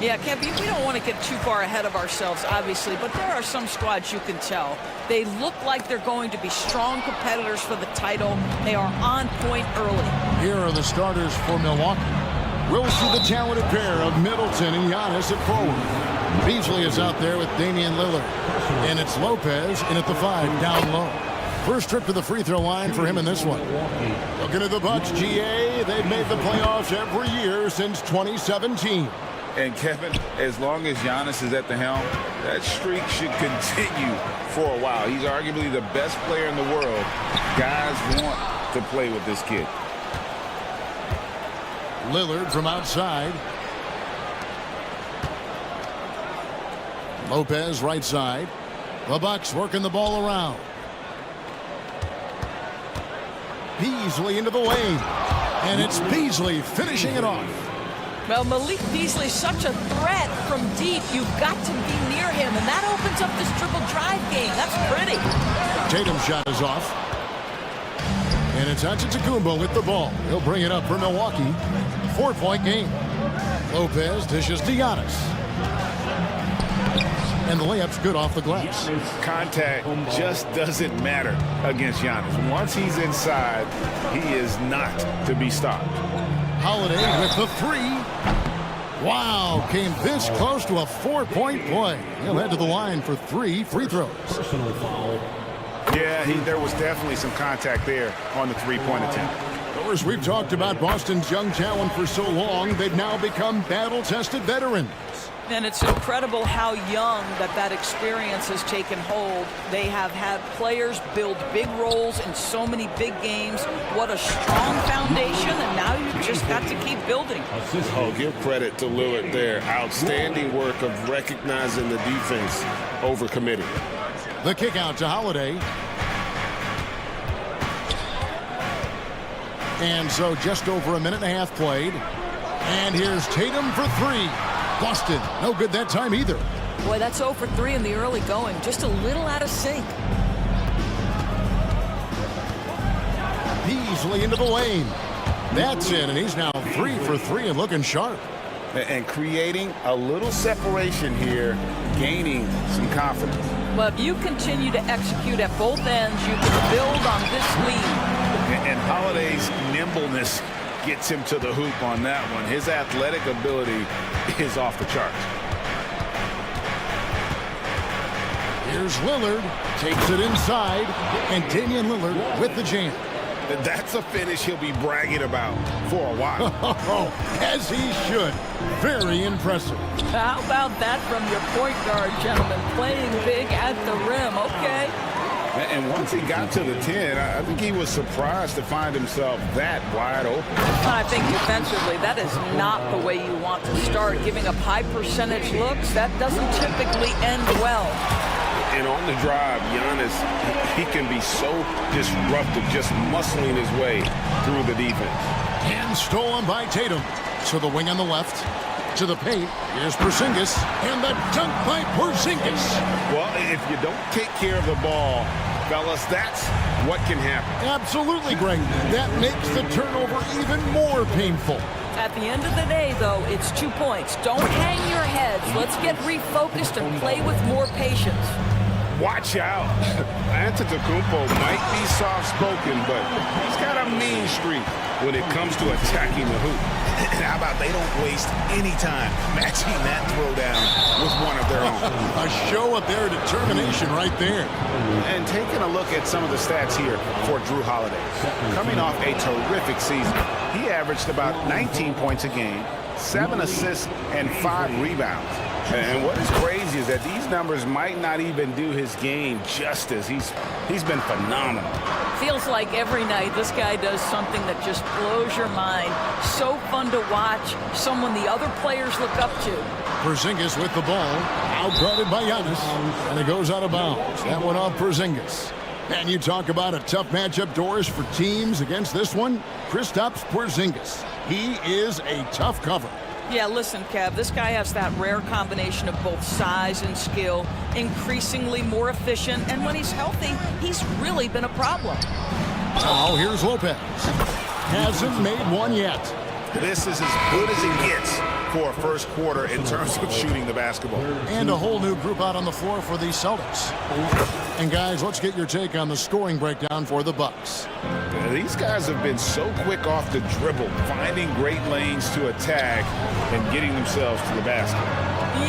Yeah, Kevin, we don't want to get too far ahead of ourselves, obviously, but there are some squads you can tell. They look like they're going to be strong competitors for the title. They are on point early. Here are the starters for Milwaukee. We'll see the talented pair of Middleton and Giannis at forward. Beasley is out there with Damian Lillard. And it's Lopez in at the 5, down low. First trip to the free throw line for him in this one. Looking at the Bucks, GA, they've made the playoffs every year since 2017. And Kevin, as long as Giannis is at the helm, that streak should continue for a while. He's arguably the best player in the world. Guys want to play with this kid. Lillard from outside. Lopez right side. The Bucks working the ball around. Beasley into the lane. And it's Beasley finishing it off. Well, Malik Beasley's such a threat from deep. You've got to be near him, and that opens up this triple drive game. That's pretty. Tatum's shot is off. And it's Antetokounmpo with the ball. He'll bring it up for Milwaukee. 4-point game. Lopez dishes to Giannis. And the layup's good off the glass. Contact just doesn't matter against Giannis. Once he's inside, he is not to be stopped. Holiday with the 3. Wow, came this close to a 4-point play. He'll head to the line for 3 free throws. Yeah, there was definitely some contact there on the 3-point attempt. Of course, we've talked about Boston's young talent for so long, they've now become battle-tested veterans. And it's incredible how young that experience has taken hold. They have had players build big roles in so many big games. What a strong foundation, and now you've just got to keep building. Oh, give credit to Lillard there. Outstanding work of recognizing the defense over committing. The kick out to Holiday. And so just over a minute and a half played. And here's Tatum for 3. Busted. No good that time either. Boy, that's 0 for 3 in the early going. Just a little out of sync. Beasley into the lane. That's in, and he's now 3 for 3 and looking sharp. And creating a little separation here, gaining some confidence. Well, if you continue to execute at both ends, you can build on this lead. And Holiday's nimbleness gets him to the hoop on that one. His athletic ability is off the charts. Here's Lillard, takes it inside, and Damian Lillard with the jam. That's a finish he'll be bragging about for a while. As he should. Very impressive. How about that from your point guard, gentlemen? Playing big at the rim, okay. And once he got to the 10, I think he was surprised to find himself that wide open. I think defensively, that is not the way you want to start. Giving up high percentage looks, that doesn't typically end well. And on the drive, Giannis, he can be so disruptive, just muscling his way through the defense. And stolen by Tatum. So the wing on the left. To the paint. Here's Porzingis. And the dunk by Porzingis. Well, if you don't take care of the ball, fellas, that's what can happen. Absolutely, Greg. That makes the turnover even more painful. At the end of the day, though, it's 2 points. Don't hang your heads. Let's get refocused and play with more patience. Watch out. Antetokounmpo might be soft-spoken, but he's got a mean streak when it comes to attacking the hoop. How about they don't waste any time matching that throwdown with one of their own? A show of their determination right there. And taking a look at some of the stats here for Drew Holiday. Coming off a terrific season, he averaged about 19 points a game, 7 assists, and 5 rebounds. And what is crazy is that these numbers might not even do his game justice. He's been phenomenal. Feels like every night this guy does something that just blows your mind. So fun to watch. Someone the other players look up to. Porzingis with the ball. Outguarded by Giannis. And it goes out of bounds. That one off Porzingis. And you talk about a tough matchup, Doris, for teams against this one. Kristaps Porzingis. He is a tough cover. Yeah, listen, Kev, this guy has that rare combination of both size and skill, increasingly more efficient, and when he's healthy, he's really been a problem. Now here's Lopez. Hasn't made one yet. This is as good as it gets for a first quarter in terms of shooting the basketball. And a whole new group out on the floor for the Celtics. And guys, let's get your take on the scoring breakdown for the Bucks. These guys have been so quick off the dribble, finding great lanes to attack and getting themselves to the basket.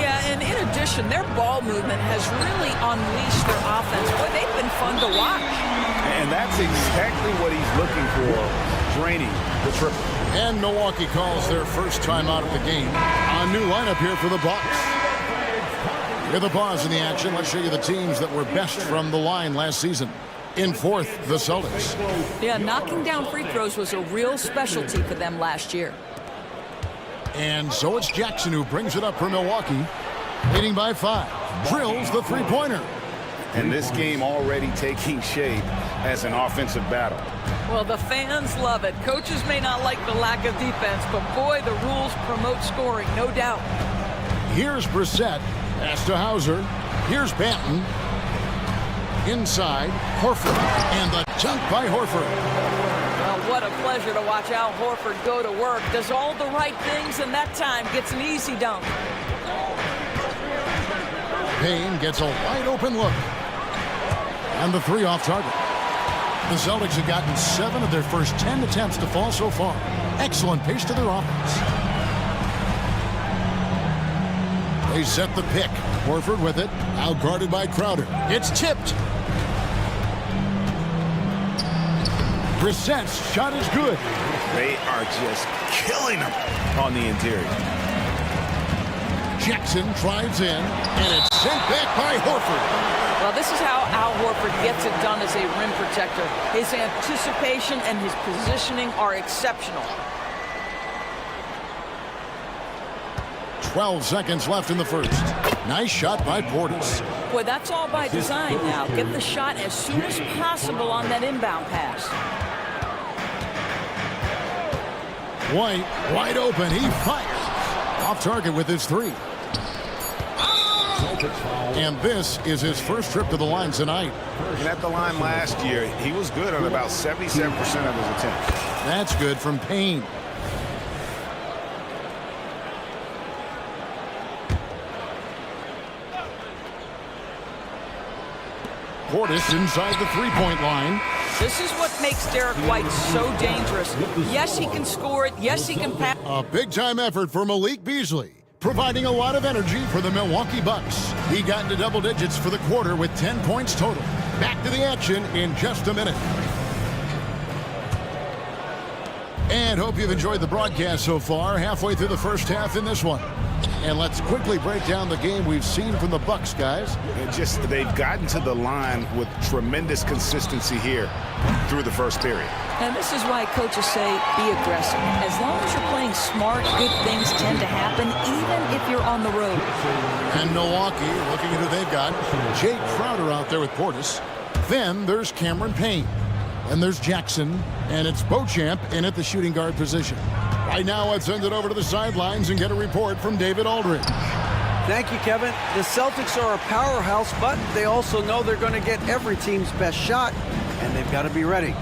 Yeah, and in addition, their ball movement has really unleashed their offense. Boy, they've been fun to watch. And that's exactly what he's looking for, draining the triple. And Milwaukee calls their first time out of the game. A new lineup here for the Bucks. With a pause in the action, let's show you the teams that were best from the line last season. In fourth, the Celtics. Yeah, knocking down free throws was a real specialty for them last year. And so it's Jackson who brings it up for Milwaukee. Leading by 5. Drills the three-pointer. And this game already taking shape as an offensive battle. Well, the fans love it. Coaches may not like the lack of defense, but boy, the rules promote scoring, no doubt. Here's Brissett. Pass to Hauser. Here's Banton. Inside, Horford. And the dunk by Horford. Well, what a pleasure to watch Al Horford go to work. Does all the right things, and that time gets an easy dunk. Payne gets a wide open look. And the 3 off target. The Celtics have gotten 7 of their first 10 attempts to fall so far. Excellent pace to their offense. They set the pick. Horford with it. Out guarded by Crowder. It's tipped. Brissett's shot is good. They are just killing them on the interior. Jackson drives in, and it's sent back by Horford. Well, this is how Al Horford gets it done as a rim protector. His anticipation and his positioning are exceptional. 12 seconds left in the first. Nice shot by Portis. Boy, that's all by design now. Get the shot as soon as possible on that inbound pass. White, wide open. He fires. Off target with his 3. And this is his first trip to the line tonight. And at the line last year, he was good on about 77% of his attempts. That's good from Payne. Portis inside the three-point line. This is what makes Derek White so dangerous. Yes, he can score it. Yes, he can pass. A big-time effort for Malik Beasley, providing a lot of energy for the Milwaukee Bucks. He got into double digits for the quarter with 10 points total. Back to the action in just a minute. And hope you've enjoyed the broadcast so far. Halfway through the first half in this one. And let's quickly break down the game we've seen from the Bucks, guys. They've gotten to the line with tremendous consistency here through the first period. And this is why coaches say be aggressive. As long as you're playing smart, good things tend to happen, even if you're on the road. And Milwaukee, looking at who they've got, Jake Crowder out there with Portis. Then there's Cameron Payne. And there's Jackson. And it's Beauchamp in at the shooting guard position. Right now, let's send it over to the sidelines and get a report from David Aldridge. Thank you, Kevin. The Celtics are a powerhouse, but they also know they're going to get every team's best shot, and they've got to be ready.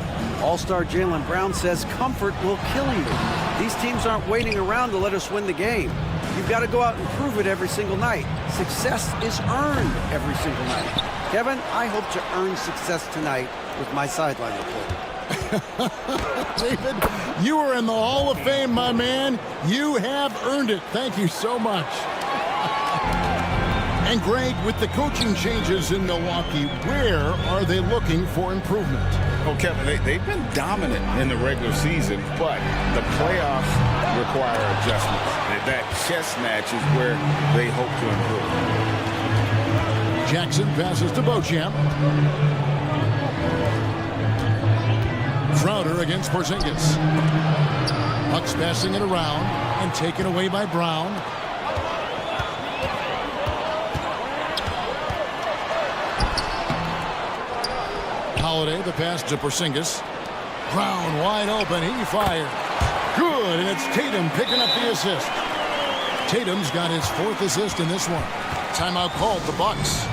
All-star Jaylen Brown says comfort will kill you. These teams aren't waiting around to let us win the game. You've got to go out and prove it every single night. Success is earned every single night. Kevin, I hope to earn success tonight with my sideline report. David, you are in the Hall of Fame, my man. You have earned it. Thank you so much. And Greg, with the coaching changes in Milwaukee, where are they looking for improvement? Well, Kevin, they've been dominant in the regular season, but the playoffs require adjustments. And that chess match is where they hope to improve. Jackson passes to Beauchamp. Crowder against Porzingis. Bucks passing it around and taken away by Brown. Holiday, the pass to Porzingis. Brown wide open, he fires. Good, and it's Tatum picking up the assist. Tatum's got his 4th assist in this one. Timeout called, the Bucks.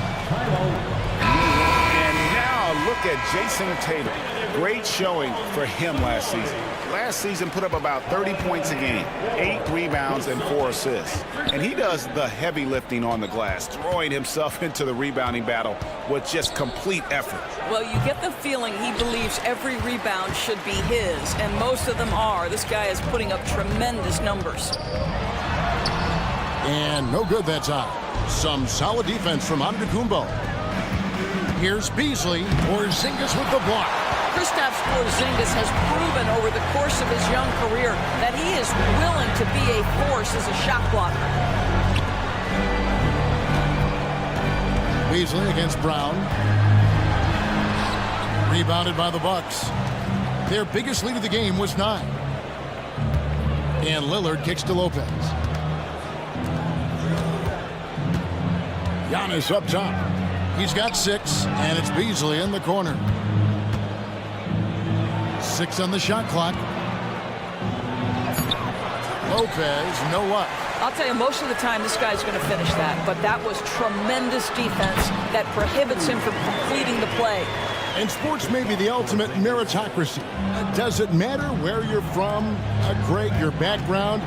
And now look look at Jason Tatum. Great showing for him last season. Last season put up about 30 points a game, 8 rebounds and 4 assists. And he does the heavy lifting on the glass, throwing himself into the rebounding battle with just complete effort. Well, you get the feeling he believes every rebound should be his, and most of them are. This guy is putting up tremendous numbers. And no good that time. Some solid defense from Antetokounmpo. Here's Beasley. Porzingis with the block. Kristaps Porzingis has proven over the course of his young career that he is willing to be a force as a shot blocker. Beasley against Brown. Rebounded by the Bucks. Their biggest lead of the game was 9. And Lillard kicks to Lopez. Giannis up top. He's got 6, and it's Beasley in the corner. 6 on the shot clock. Lopez, no luck. I'll tell you, most of the time this guy's going to finish that, but that was tremendous defense that prohibits him from completing the play. And sports may be the ultimate meritocracy. Does it matter where you're from, Greg, your background?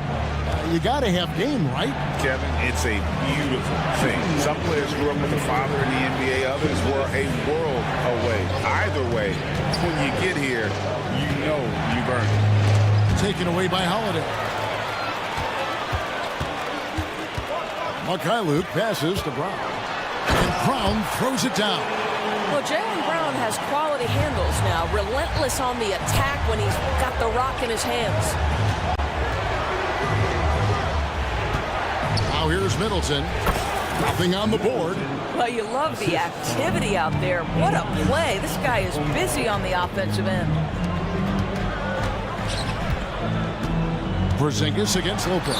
You got to have game, right? Kevin, it's a beautiful thing. Some players grew up with a father in the NBA, others were a world away. Either way, when you get here, you know you've earned it. Taken away by Holiday. Mikhailuk passes to Brown. And Brown throws it down. Well, Jaylen Brown has quality handles now. Relentless on the attack when he's got the rock in his hands. Now here's Middleton. Nothing on the board. Well, you love the activity out there. What a play. This guy is busy on the offensive end. Porzingis against Lopez.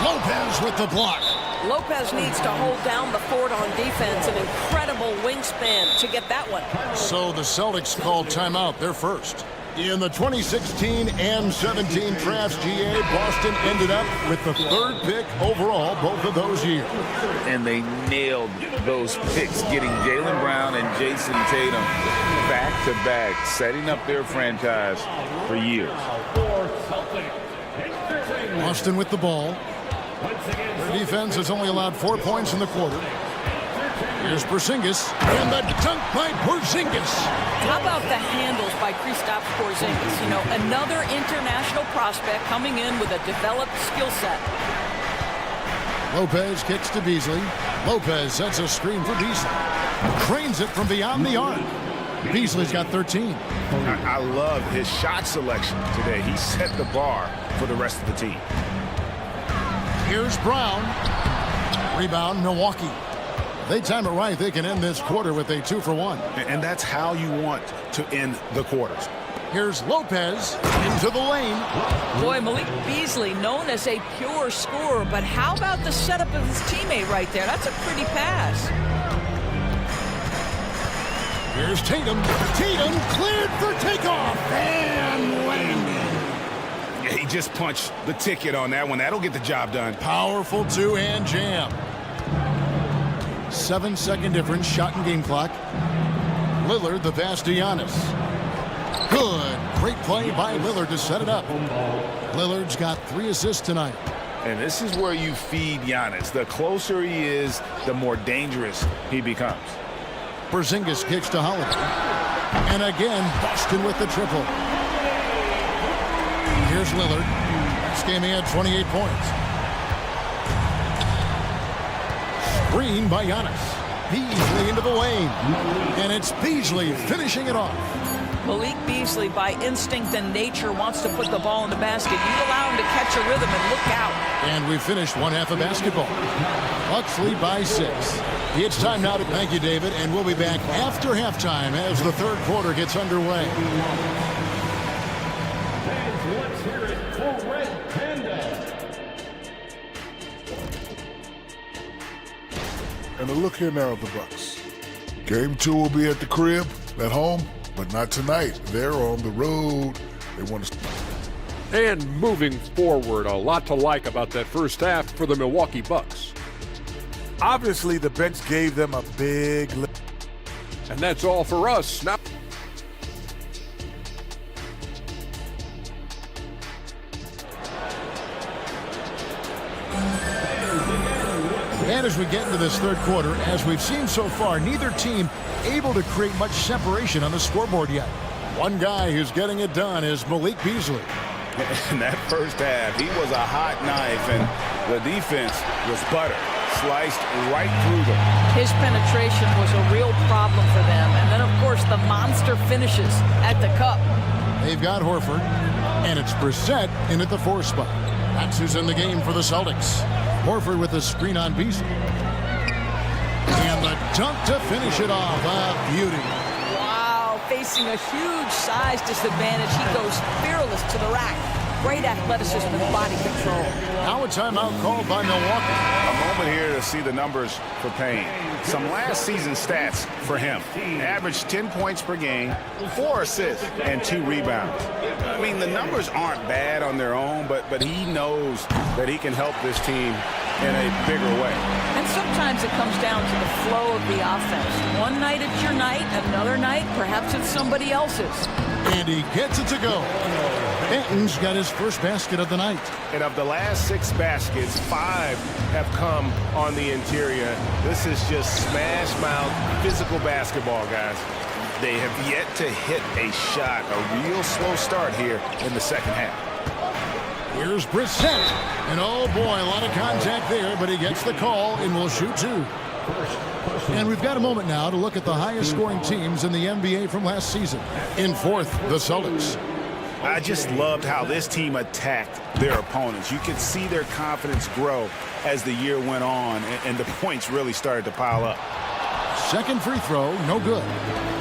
Lopez with the block. Lopez needs to hold down the fort on defense. An incredible wingspan to get that one. So the Celtics called timeout. They're first. In the 2016 and 17 drafts, GA, Boston ended up with the 3rd pick overall both of those years. And they nailed those picks, getting Jaylen Brown and Jason Tatum back-to-back, setting up their franchise for years. Boston with the ball. Their defense has only allowed 4 points in the quarter. Here's Porzingis, and the dunk by Porzingis. How about the handles by Kristaps Porzingis? You know, another international prospect coming in with a developed skill set. Lopez kicks to Beasley. Lopez sets a screen for Beasley. Trains it from beyond the arc. Beasley's got 13. I love his shot selection today. He set the bar for the rest of the team. Here's Brown. Rebound, Milwaukee. They time it right. They can end this quarter with a 2-for-1. And that's how you want to end the quarters. Here's Lopez into the lane. Boy, Malik Beasley, known as a pure scorer, but how about the setup of his teammate right there? That's a pretty pass. Here's Tatum. Tatum cleared for takeoff and landing. Yeah, he just punched the ticket on that one. That'll get the job done. Powerful two-hand jam. 7-second difference, shot and game clock. Lillard, the pass to Giannis. Good. Great play by Lillard to set it up. Lillard's got 3 assists tonight. And this is where you feed Giannis. The closer he is, the more dangerous he becomes. Porzingis kicks to Holiday. And again, Boston with the triple. Here's Lillard. This game he had 28 points. Screen by Giannis. Beasley into the lane. And it's Beasley finishing it off. Malik Beasley, by instinct and nature, wants to put the ball in the basket. You allow him to catch a rhythm and look out. And we finished one half of basketball. Bucks lead by 6. It's time now to thank you, David, and we'll be back after halftime as the 3rd quarter gets underway. Let's hear it for Red Panda. And a look here now at the Bucks. Game 2 will be at the crib, at home, but not tonight. They're on the road. They want to. And moving forward, a lot to like about that first half for the Milwaukee Bucks. Obviously, the bench gave them a big lift. And that's all for us. Now And as we get into this third quarter, as we've seen so far, neither team able to create much separation on the scoreboard yet. One guy who's getting it done is Malik Beasley. In that first half, he was a hot knife, and the defense was butter, sliced right through them. His penetration was a real problem for them. And then, of course, the monster finishes at the cup. They've got Horford, and it's Brissett in at the 4 spot. That's who's in the game for the Celtics. Horford with the screen on Beasley. And the dunk to finish it off. A beauty. Facing a huge size disadvantage, he goes fearless to the rack. Great athleticism and body control. Now a timeout called by Milwaukee. A moment here to see the numbers for Payne. Some last season stats for him. Averaged 10 points per game, 4 assists, and 2 rebounds. I mean, the numbers aren't bad on their own, but he knows that he can help this team in a bigger way. And sometimes it comes down to the flow of the offense. One night it's your night, another night perhaps it's somebody else's. And he gets it to go. Benton's got his first basket of the night. And of the last 6 baskets, 5 have come on the interior. This is just smash mouth physical basketball, guys. They have yet to hit a shot, a real slow start here in the second half. Here's Brissett. And oh boy, a lot of contact there, but he gets the call and will shoot 2. And we've got a moment now to look at the highest scoring teams in the NBA from last season. In 4th, the Celtics. I just loved how this team attacked their opponents. You could see their confidence grow as the year went on, and the points really started to pile up. Second free throw, no good.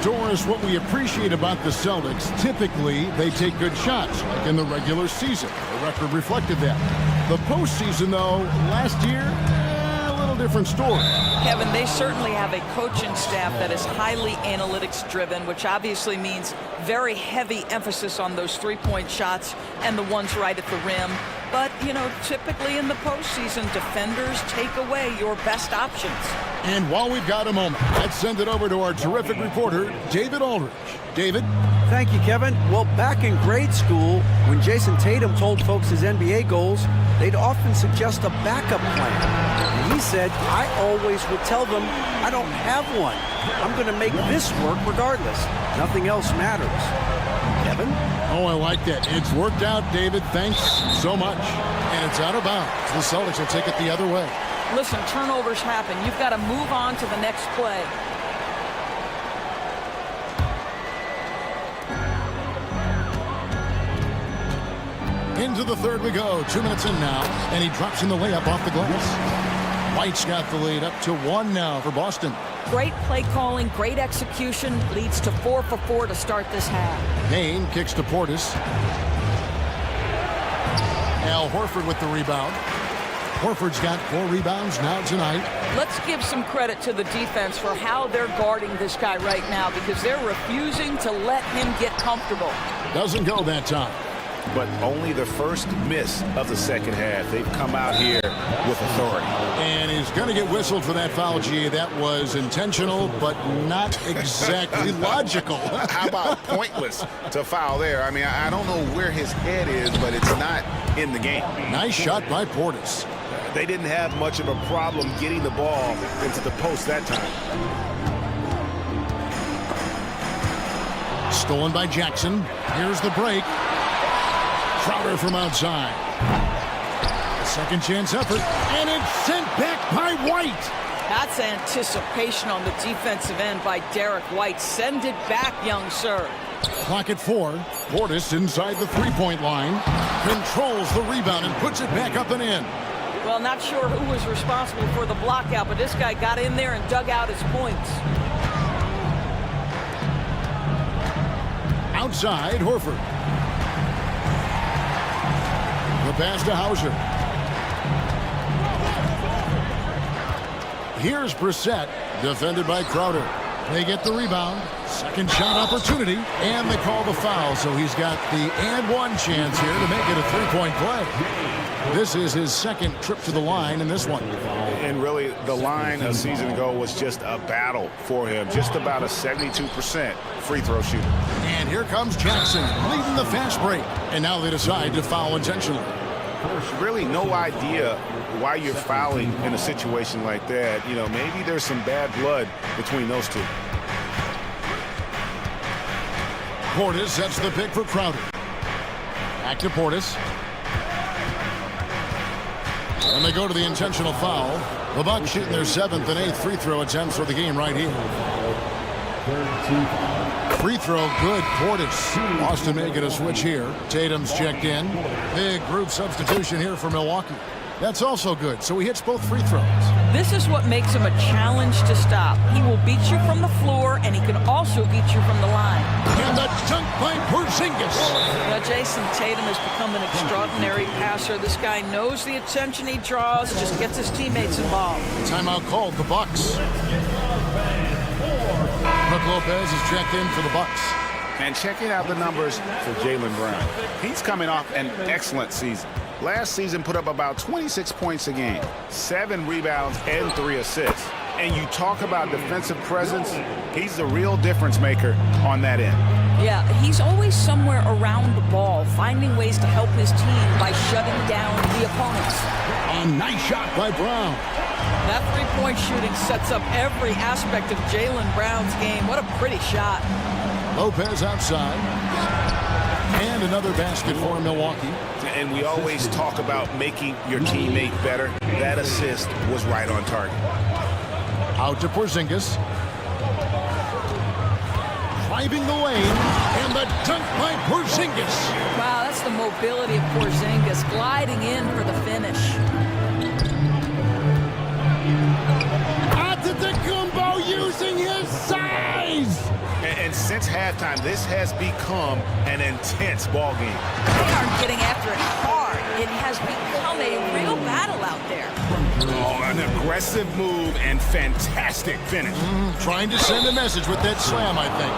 Doris, what we appreciate about the Celtics, typically they take good shots, like in the regular season. The record reflected that. The postseason, though, last year, a little different story. Kevin, they certainly have a coaching staff that is highly analytics-driven, which obviously means very heavy emphasis on those three-point shots and the ones right at the rim. But, you know, typically in the postseason, defenders take away your best options. And while we've got a moment, let's send it over to our terrific reporter, David Aldridge. David? Thank you, Kevin. Well, back in grade school, when Jason Tatum told folks his NBA goals, they'd often suggest a backup plan. And he said, I always would tell them, I don't have one. I'm going to make this work regardless. Nothing else matters. Kevin? Oh, I like that. It's worked out, David. Thanks so much. And it's out of bounds. The Celtics will take it the other way. Listen, turnovers happen. You've got to move on to the next play. Into the third we go. 2 minutes in now. And he drops in the layup off the glass. White's got the lead up to 1 now for Boston. Great play calling, great execution, leads to 4 for 4 to start this half. Payne kicks to Portis. Al Horford with the rebound. Horford's got 4 rebounds now tonight. Let's give some credit to the defense for how they're guarding this guy right now, because they're refusing to let him get comfortable. Doesn't go that time. But only the first miss of the second half. They've come out here with authority. And he's going to get whistled for that foul, G. That was intentional, but not exactly logical. How about pointless to foul there? I mean, I don't know where his head is, but it's not in the game. Nice shot by Portis. They didn't have much of a problem getting the ball into the post that time. Stolen by Jackson. Here's the break. Crowder from outside. A second chance effort, and it's sent back by White. That's anticipation on the defensive end by Derek White. Send it back, young sir. Clock at 4. Portis inside the three-point line. Controls the rebound and puts it back up and in. Well, not sure who was responsible for the blockout, but this guy got in there and dug out his points. Outside, Horford. The pass to Hauser. Here's Brissett, defended by Crowder. They get the rebound. Second shot opportunity, and they call the foul, so he's got the and one chance here to make it a three-point play. This is his second trip to the line in this one. And really, the line a season ago was just a battle for him. Just about a 72% free throw shooter. And here comes Jackson, leading the fast break. And now they decide to foul intentionally. really no idea why you're fouling in a situation like that. You know, maybe there's some bad blood between those two. Portis sets the pick for Crowder. Back to Portis. And they go to the intentional foul. The Bucks shooting their 7th and 8th free throw attempts for the game right here. Free throw good. Portis. Boston making a switch here. Tatum's checked in. Big group substitution here for Milwaukee. That's also good. So he hits both free throws. This is what makes him a challenge to stop. He will beat you from the floor, and he can also beat you from the line. And the dunk by Porzingis. You know, Jason Tatum has become an extraordinary passer. This guy knows the attention he draws, just gets his teammates involved. Timeout called. The Bucks. Brook Lopez is checked in for the Bucks. And checking out the numbers for Jaylen Brown. He's coming off an excellent season. Last season put up about 26 points a game, 7 rebounds, and 3 assists. And you talk about defensive presence, he's the real difference maker on that end. Yeah, he's always somewhere around the ball, finding ways to help his team by shutting down the opponents. A nice shot by Brown. That three-point shooting sets up every aspect of Jaylen Brown's game. What a pretty shot. Lopez outside. And another basket for Milwaukee. And we always talk about making your teammate better. That assist was right on target. Out to Porzingis. Driving the lane. And the dunk by Porzingis. Wow, that's the mobility of Porzingis gliding in for the finish. Antetokounmpo using his size. And since halftime, this has become an intense ball game. They are getting after it hard. It has become a real battle out there. Oh, an aggressive move and fantastic finish. Trying to send a message with that slam, I think.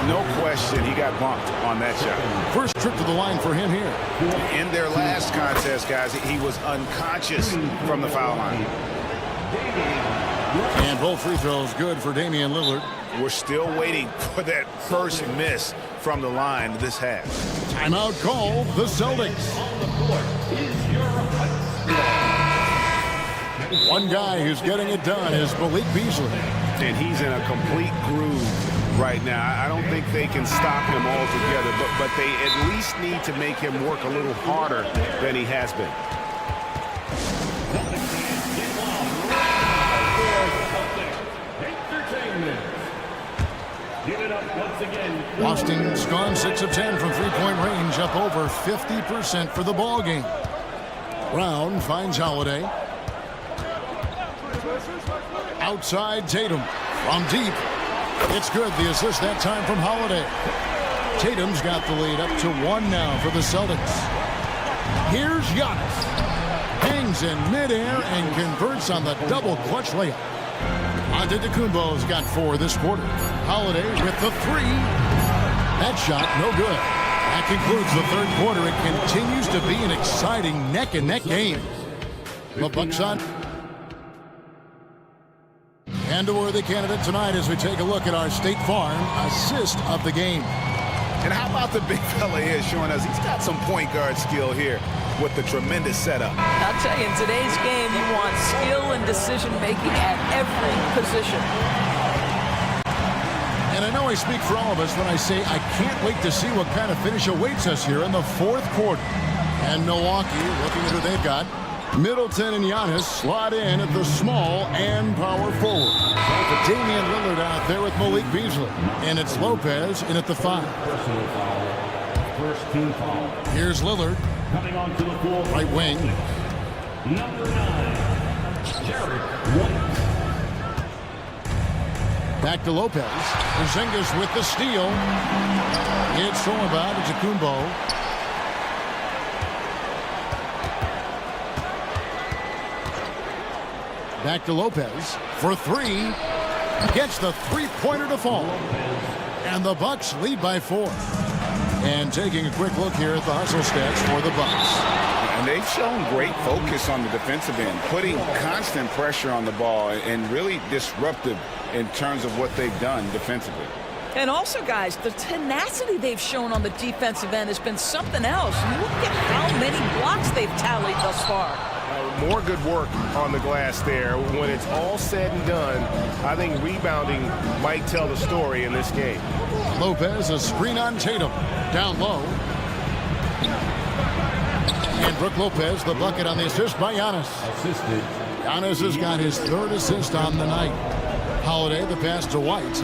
No question, he got bumped on that shot. First trip to the line for him here. In their last contest, guys, he was unconscious from the foul line. And both free throws good for Damian Lillard. We're still waiting for that first miss from the line this half. Timeout call, the Celtics. One guy who's getting it done is Malik Beasley. And he's in a complete groove right now. I don't think they can stop him altogether, but they at least need to make him work a little harder than he has been. Boston's gone 6 of 10 from three-point range, up over 50% for the ball game. Brown finds Holiday. Outside Tatum from deep. It's good. The assist that time from Holiday. Tatum's got the lead up to 1 now for the Celtics. Here's Giannis. Hangs in midair and converts on the double clutch layup. Antetokounmpo's got 4 this quarter. Holiday with the 3. That shot, no good. That concludes the third quarter. It continues to be an exciting neck-and-neck game. The Bucks on. And a worthy candidate tonight as we take a look at our State Farm assist of the game. And how about the big fella here showing us he's got some point guard skill here with the tremendous setup. I'll tell you, in today's game, you want skill and decision-making at every position. And I know I speak for all of us when I say I can't wait to see what kind of finish awaits us here in the fourth quarter. And Milwaukee, looking at who they've got, Middleton and Giannis slot in at the small and power forward. With Damian Lillard out there with Malik Beasley. And it's Lopez in at the 5. First team foul. Here's Lillard. Coming onto the floor. Right wing. Number 9, Derek White. Back to Lopez. Porzingis with the steal. It's thrown about Antetokounmpo. Back to Lopez for 3. Gets the three-pointer to fall. And the Bucks lead by 4. And taking a quick look here at the hustle stats for the Bucks. And they've shown great focus on the defensive end, putting constant pressure on the ball and really disruptive in terms of what they've done defensively. And also, guys, the tenacity they've shown on the defensive end has been something else. Look at how many blocks they've tallied thus far. More good work on the glass there. When it's all said and done, I think rebounding might tell the story in this game. Lopez, a screen on Tatum. Down low. And Brook Lopez, the bucket on the assist by Giannis. Giannis has got his third assist on the night. Holiday, the pass to White.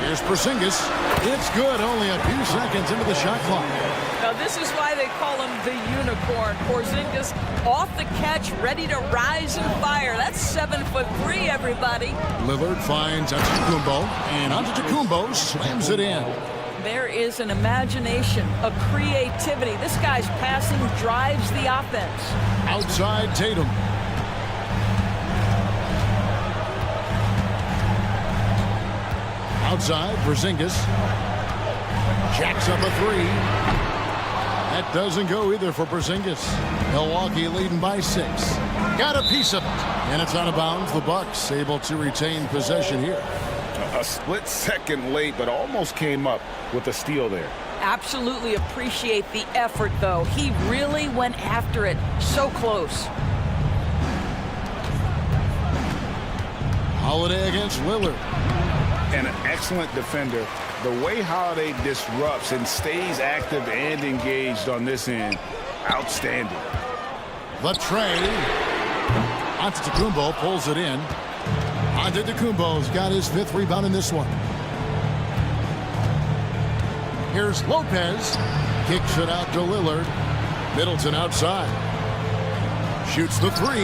Here's Porzingis. It's good, only a few seconds into the shot clock. Now, this is why they call him the unicorn. Porzingis off the catch, ready to rise and fire. That's 7'3", everybody. Lillard finds Antetokounmpo, and Antetokounmpo slams it in. There is an imagination, a creativity. This guy's passing drives the offense. Outside Tatum. Outside, Porzingis. Jacks up a three. That doesn't go either for Porzingis. Milwaukee leading by 6. Got a piece of it. And it's out of bounds. The Bucks able to retain possession here. A split second late, but almost came up with a steal there. Absolutely appreciate the effort, though. He really went after it. So close. Holiday against Lillard. And an excellent defender. The way Holiday disrupts and stays active and engaged on this end, outstanding. The tray. Antetokounmpo pulls it in. Antetokounmpo's got his 5th rebound in this one. Here's Lopez. Kicks it out to Lillard. Middleton outside. Shoots the 3.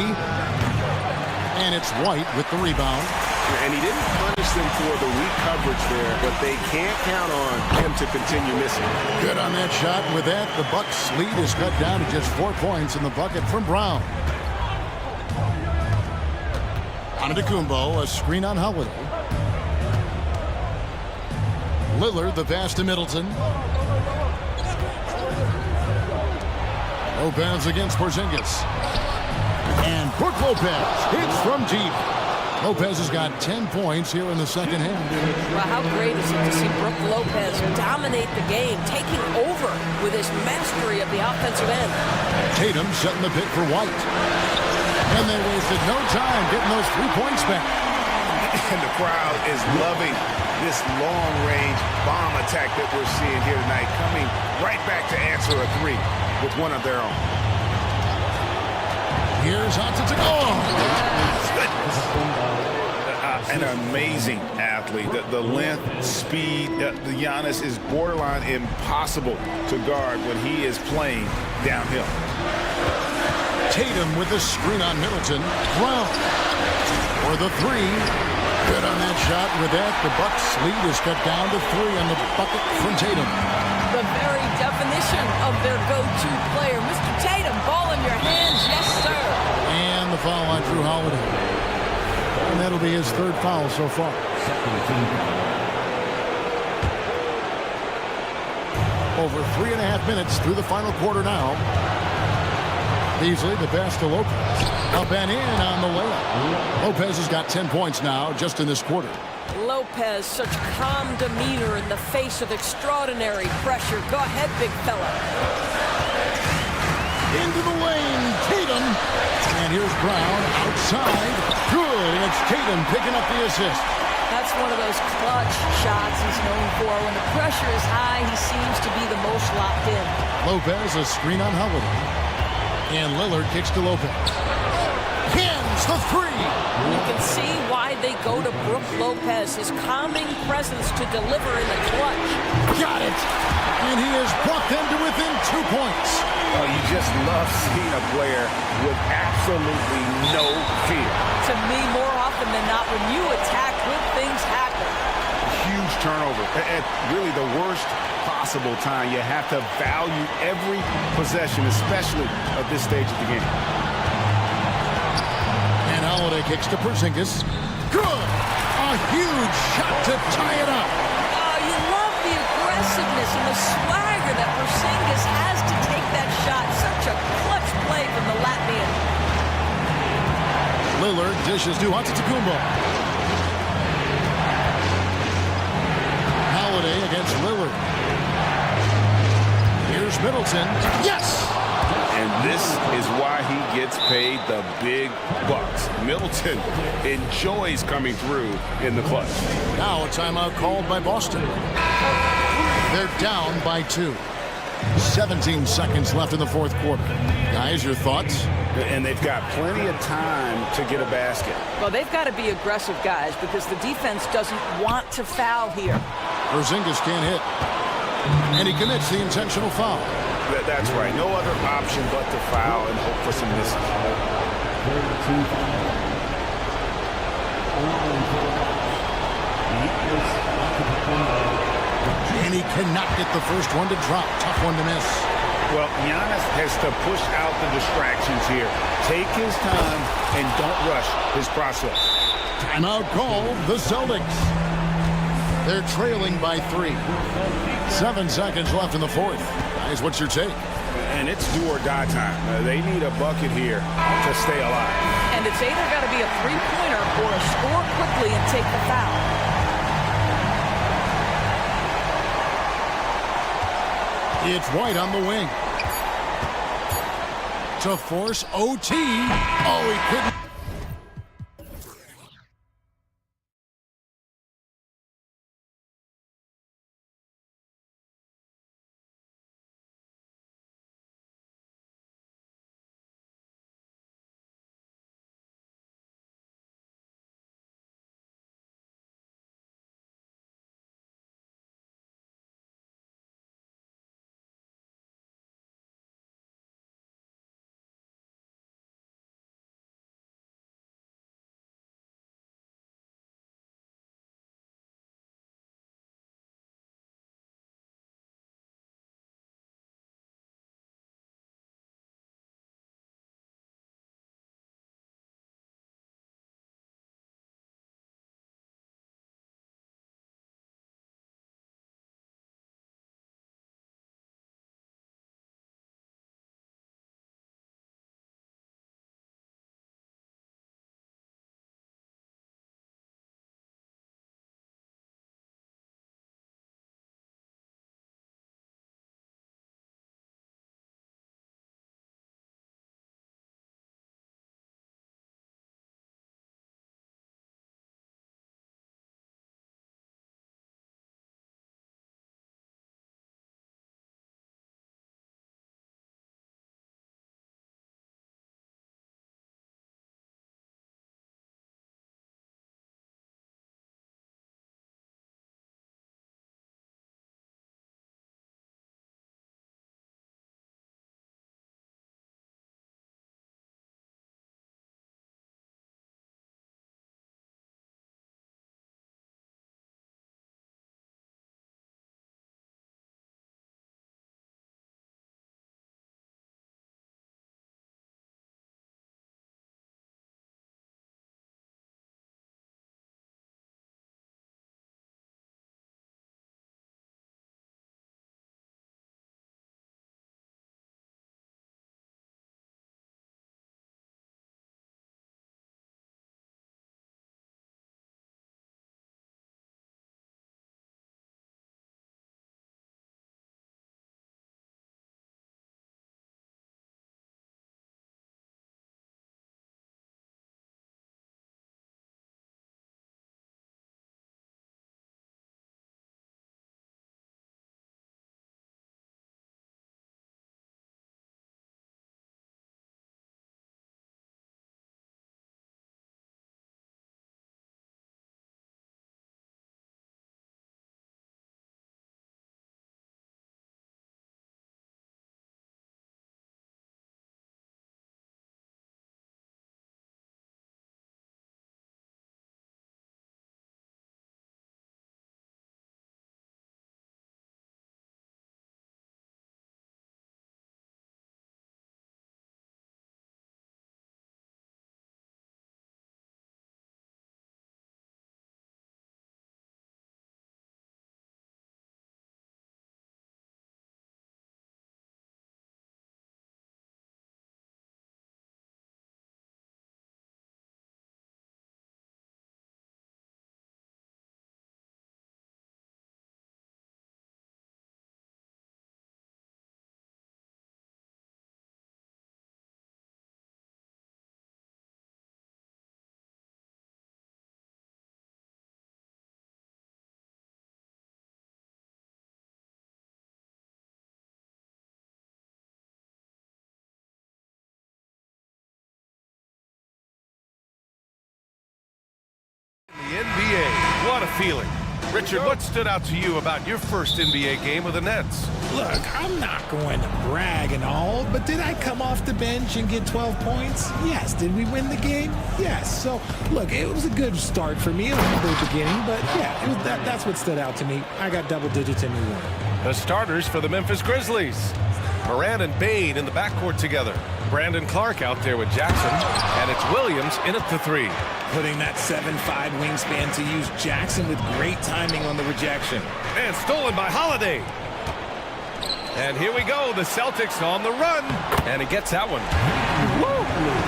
And it's White with the rebound. And he didn't punish them for the weak coverage there, but they can't count on him to continue missing. Good on that shot. With that, the Bucks' lead is cut down to just 4 points in the bucket from Brown. Antetokounmpo, a screen on Holiday. Lillard, the pass to Middleton. Lopez against Porzingis. And Brook Lopez hits from deep. Lopez has got 10 points here in the second half. Well, how great is it to see Brook Lopez dominate the game, taking over with his mastery of the offensive end. Tatum setting the pick for White. And they wasted no time getting those 3 points back. And the crowd is loving this long-range bomb attack that we're seeing here tonight, coming right back to answer a 3 with one of their own. Here's Antetokounmpo. An amazing athlete. The length, speed, the Giannis is borderline impossible to guard when he is playing downhill. Tatum with the screen on Middleton. Brown for the 3. Good on that shot. With that, the Bucks' lead is cut down to 3 on the bucket from Tatum. The very definition of their go-to player. Mr. Tatum, ball in your hands, yes, sir. And the foul on Drew Holiday. And that'll be his 3rd foul so far. Over 3.5 minutes through the final quarter now. Beasley, the pass to Lopez. Up and in on the layup. Lopez has got 10 points now just in this quarter. Lopez, such calm demeanor in the face of extraordinary pressure. Go ahead, big fella. Into the lane, Tatum. And here's Brown outside. Good, and it's Tatum picking up the assist. That's one of those clutch shots he's known for. When the pressure is high, he seems to be the most locked in. Lopez, a screen on Holiday. And Lillard kicks to Lopez. Hins the 3. You can see why they go to Brook Lopez, his calming presence to deliver in the clutch. Got it. And he has brought them to within 2 points. Oh, you just love seeing a player with absolutely no fear. To me, more often than not, when you attack, good things happen. Huge turnover. At really the worst possible time. You have to value every possession, especially at this stage of the game. And Holiday kicks to Porzingis. Good! A huge shot to tie it up. Oh, you love the aggressiveness and the swagger that Porzingis has to take that shot. Such a clutch play from the Latvian. Lillard dishes to Antetokounmpo. Lillard. Here's Middleton. Yes! And this is why he gets paid the big bucks. Middleton enjoys coming through in the clutch. Now a timeout called by Boston. They're down by 2. 17 seconds left in the fourth quarter. Guys, your thoughts? And they've got plenty of time to get a basket. Well, they've got to be aggressive, guys, because the defense doesn't want to foul here. Porzingis can't hit. And he commits the intentional foul. That's right. No other option but to foul and hope for some misses. And he cannot get the first one to drop. Tough one to miss. Well, Giannis has to push out the distractions here. Take his time and don't rush his process. Timeout called the Celtics. They're trailing by 3. 7 seconds left in the fourth. Guys, what's your take? And it's do or die time. They need a bucket here to stay alive. And it's either got to be a three-pointer or a score quickly and take the foul. It's White on the wing. To force OT. Oh, he couldn't. What a feeling. Richard, what stood out to you about your first NBA game with the Nets? Look, I'm not going to brag and all, but did I come off the bench and get 12 points? Yes. Did we win the game? Yes. So, look, it was a good start for me. It was a good beginning, but yeah, that's what stood out to me. I got double digits and we won. The starters for the Memphis Grizzlies. Moran and Bain in the backcourt together. Brandon Clark out there with Jackson, and it's Williams in at the three. Putting that 7'5" wingspan to use Jackson with great timing on the rejection. And stolen by Holiday. And here we go, the Celtics on the run. And he gets that one. Woo!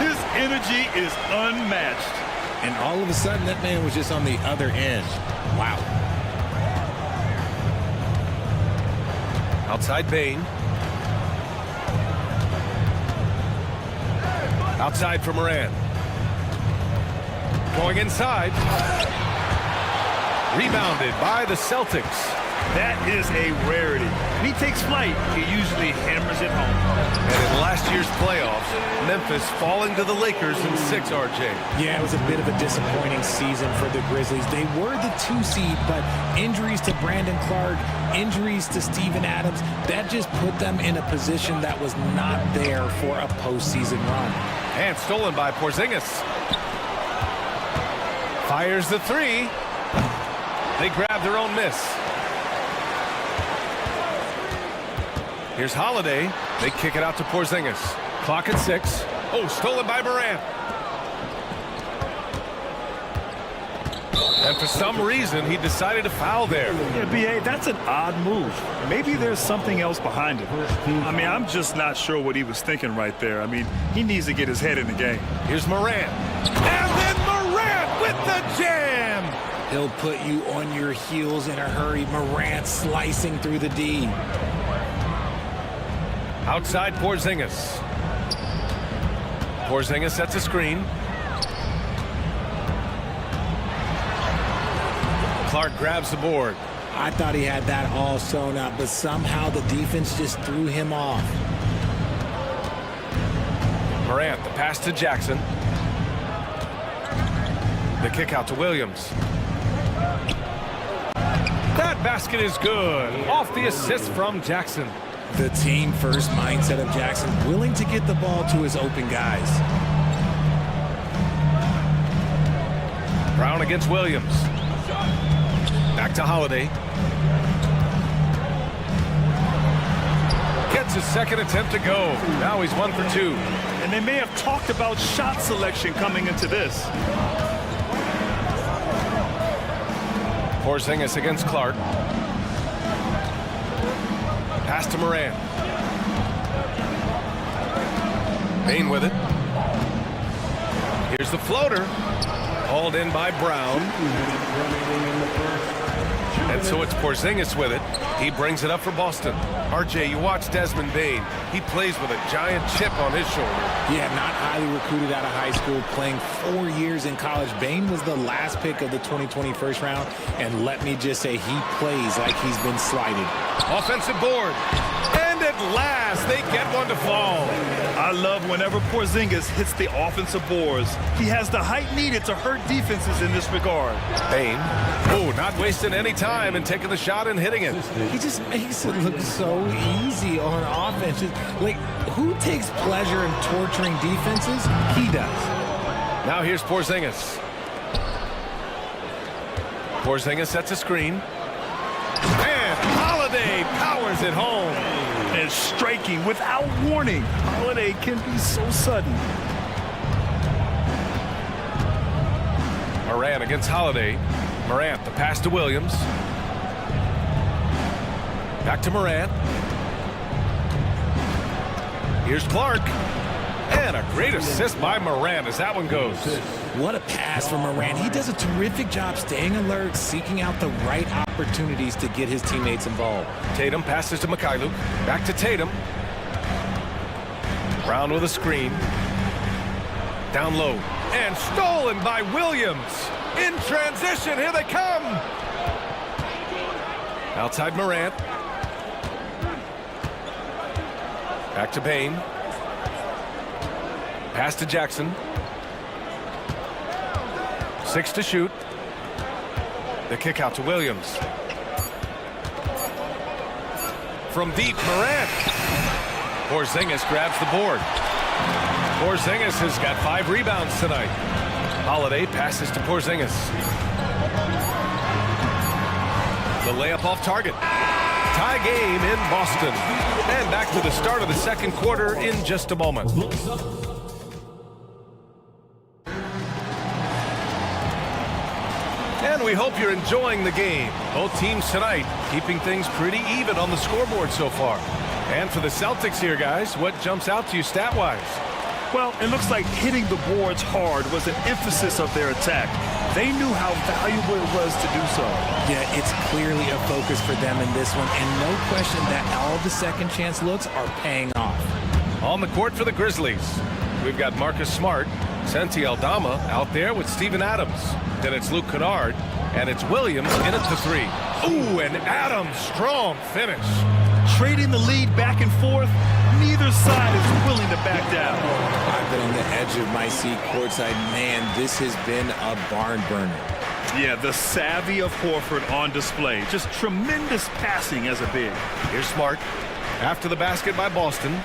His energy is unmatched. And all of a sudden, that man was just on the other end. Wow. Outside Bain. Outside for Moran. Going inside. Rebounded by the Celtics. That is a rarity. When he takes flight, he usually hammers it home. And in last year's playoffs, Memphis falling to the Lakers in 6, RJ. Yeah, it was a bit of a disappointing season for the Grizzlies. They were the 2 seed, but injuries to Brandon Clark, injuries to Steven Adams, that just put them in a position that was not there for a postseason run. And stolen by Porzingis. Fires the 3. They grab their own miss. Here's Holiday. They kick it out to Porzingis. Clock at 6. Oh, stolen by Moran. And for some reason, he decided to foul there. Yeah, B.A., that's an odd move. Maybe there's something else behind it. I mean, I'm just not sure what he was thinking right there. I mean, he needs to get his head in the game. Here's Moran. And then Moran with the jam. He'll put you on your heels in a hurry. Moran slicing through the D. Outside Porzingis. Porzingis sets a screen. Clark grabs the board. I thought he had that all sewn up, but somehow the defense just threw him off. Morant, the pass to Jackson. The kick out to Williams. That basket is good. Off the assist from Jackson. The team first mindset of Jackson, willing to get the ball to his open guys. Brown against Williams. Back to Holiday. Gets his second attempt to go. Now he's 1 for 2. And they may have talked about shot selection coming into this. Porzingis against Clark. Pass to Moran. Bain with it. Here's the floater. Hauled in by Brown. And so it's Porzingis with it. He brings it up for Boston. RJ, you watch Desmond Bain. He plays with a giant chip on his shoulder. Yeah, not highly recruited out of high school, playing 4 years in college. Bain was the last pick of the 2020 first round, and let me just say he plays like he's been slighted. Offensive board. And at last, they get one to fall. I love whenever Porzingis hits the offensive boards. He has the height needed to hurt defenses in this regard. Bain. Oh, not wasting any time and taking the shot and hitting it. He just makes it look so easy on offense. Like, who takes pleasure in torturing defenses? He does. Now here's Porzingis. Porzingis sets a screen. And Holiday powers it home. And striking without warning. Holiday can be so sudden. Moran against Holiday. Morant, the pass to Williams. Back to Morant. Here's Clark. And a great assist by Morant as that one goes. What a pass from Morant. He does a terrific job staying alert, seeking out the right opportunities to get his teammates involved. Tatum passes to Mikhailuk. Back to Tatum. Brown with a screen. Down low. And stolen by Williams. In transition, here they come. Outside Morant. Back to Bain. Pass to Jackson. 6 to shoot. The kick out to Williams. From deep, Morant. Porzingis grabs the board. Porzingis has got 5 rebounds tonight. Holiday passes to Porzingis. The layup off target. Tie game in Boston. And back to the start of the second quarter in just a moment. And we hope you're enjoying the game. Both teams tonight keeping things pretty even on the scoreboard so far. And for the Celtics here, guys, what jumps out to you stat-wise? Well, it looks like hitting the boards hard was an emphasis of their attack. They knew how valuable it was to do so. Yeah, it's clearly a focus for them in this one, and no question that all the second chance looks are paying off. On the court for the Grizzlies, we've got Marcus Smart, Santi Aldama out there with Steven Adams. Then it's Luke Kennard, and it's Williams in at the 3. Ooh, and Adams, strong finish. Trading the lead back and forth, neither side is willing to back down. I've been on the edge of my seat courtside. Man, this has been a barn burner. Yeah, the savvy of Horford on display. Just tremendous passing as a big. Here's Smart. After the basket by Boston.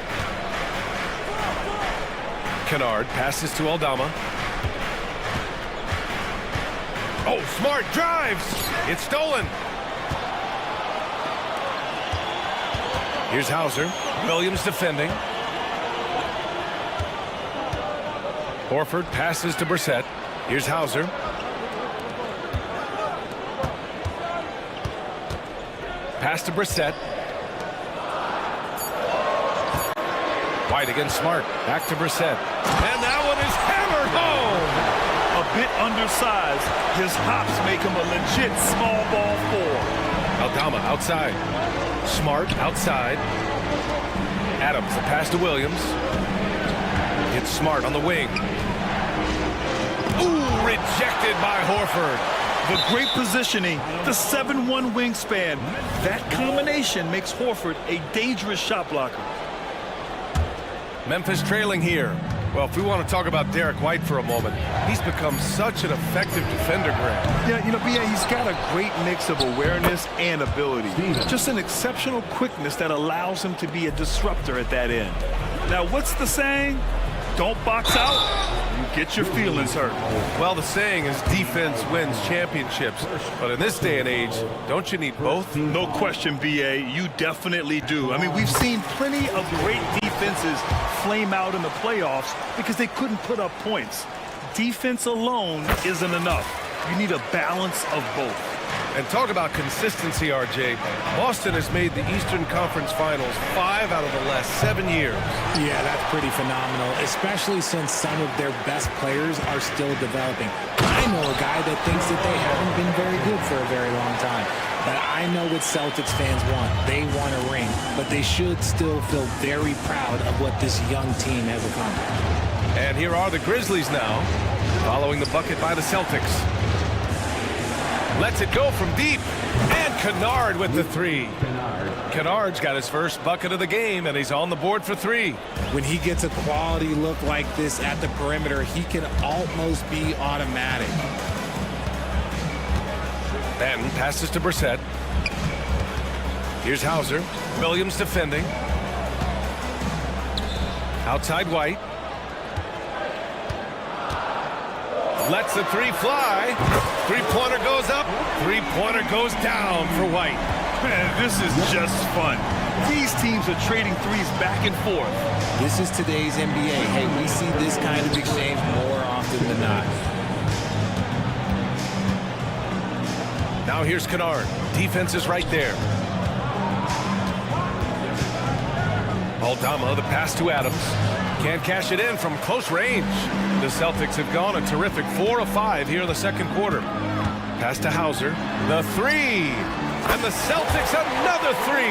Kennard passes to Aldama. Oh, Smart drives. It's stolen. Here's Hauser. Williams defending. Horford passes to Brissett. Here's Hauser. Pass to Brissett. White against Smart. Back to Brissett. And that one is hammered home. A bit undersized. His hops make him a legit small ball 4. Aldama outside. Smart outside. Adams, the pass to Williams. It's Smart on the wing. Ooh, rejected by Horford. The great positioning, the 7'1" wingspan. That combination makes Horford a dangerous shot blocker. Memphis trailing here. Well, if we want to talk about Derek White for a moment, he's become such an effective defender, Grant. Yeah, you know, B.A., he's got a great mix of awareness and ability. Just an exceptional quickness that allows him to be a disruptor at that end. Now, what's the saying? Don't box out, you get your feelings hurt. Well, the saying is defense wins championships. But in this day and age, don't you need both? No question, B.A., you definitely do. I mean, we've seen plenty of great defenses flame out in the playoffs because they couldn't put up points. Defense alone isn't enough. You need a balance of both. And talk about consistency, RJ. Boston has made the Eastern Conference Finals 5 out of the last 7 years. Yeah, that's pretty phenomenal, especially since some of their best players are still developing. I know a guy that thinks that they haven't been very good for a very long time. But I know what Celtics fans want. They want a ring, but they should still feel very proud of what this young team has accomplished. And here are the Grizzlies now, following the bucket by the Celtics. Lets it go from deep, and Kennard with the 3. Kennard's got his first bucket of the game, and he's on the board for 3. When he gets a quality look like this at the perimeter, he can almost be automatic. Then passes to Brissett. Here's Hauser. Williams defending. Outside White. Lets the 3 fly. 3-pointer goes up. 3-pointer goes down for White. Man, this is just fun. These teams are trading threes back and forth. This is today's NBA. Hey, we see this kind of exchange more often than not. Now here's Kennard. Defense is right there. Aldama, the pass to Adams. Can't cash it in from close range. The Celtics have gone a terrific 4 of 5 here in the second quarter. Pass to Hauser. The 3. And the Celtics another 3.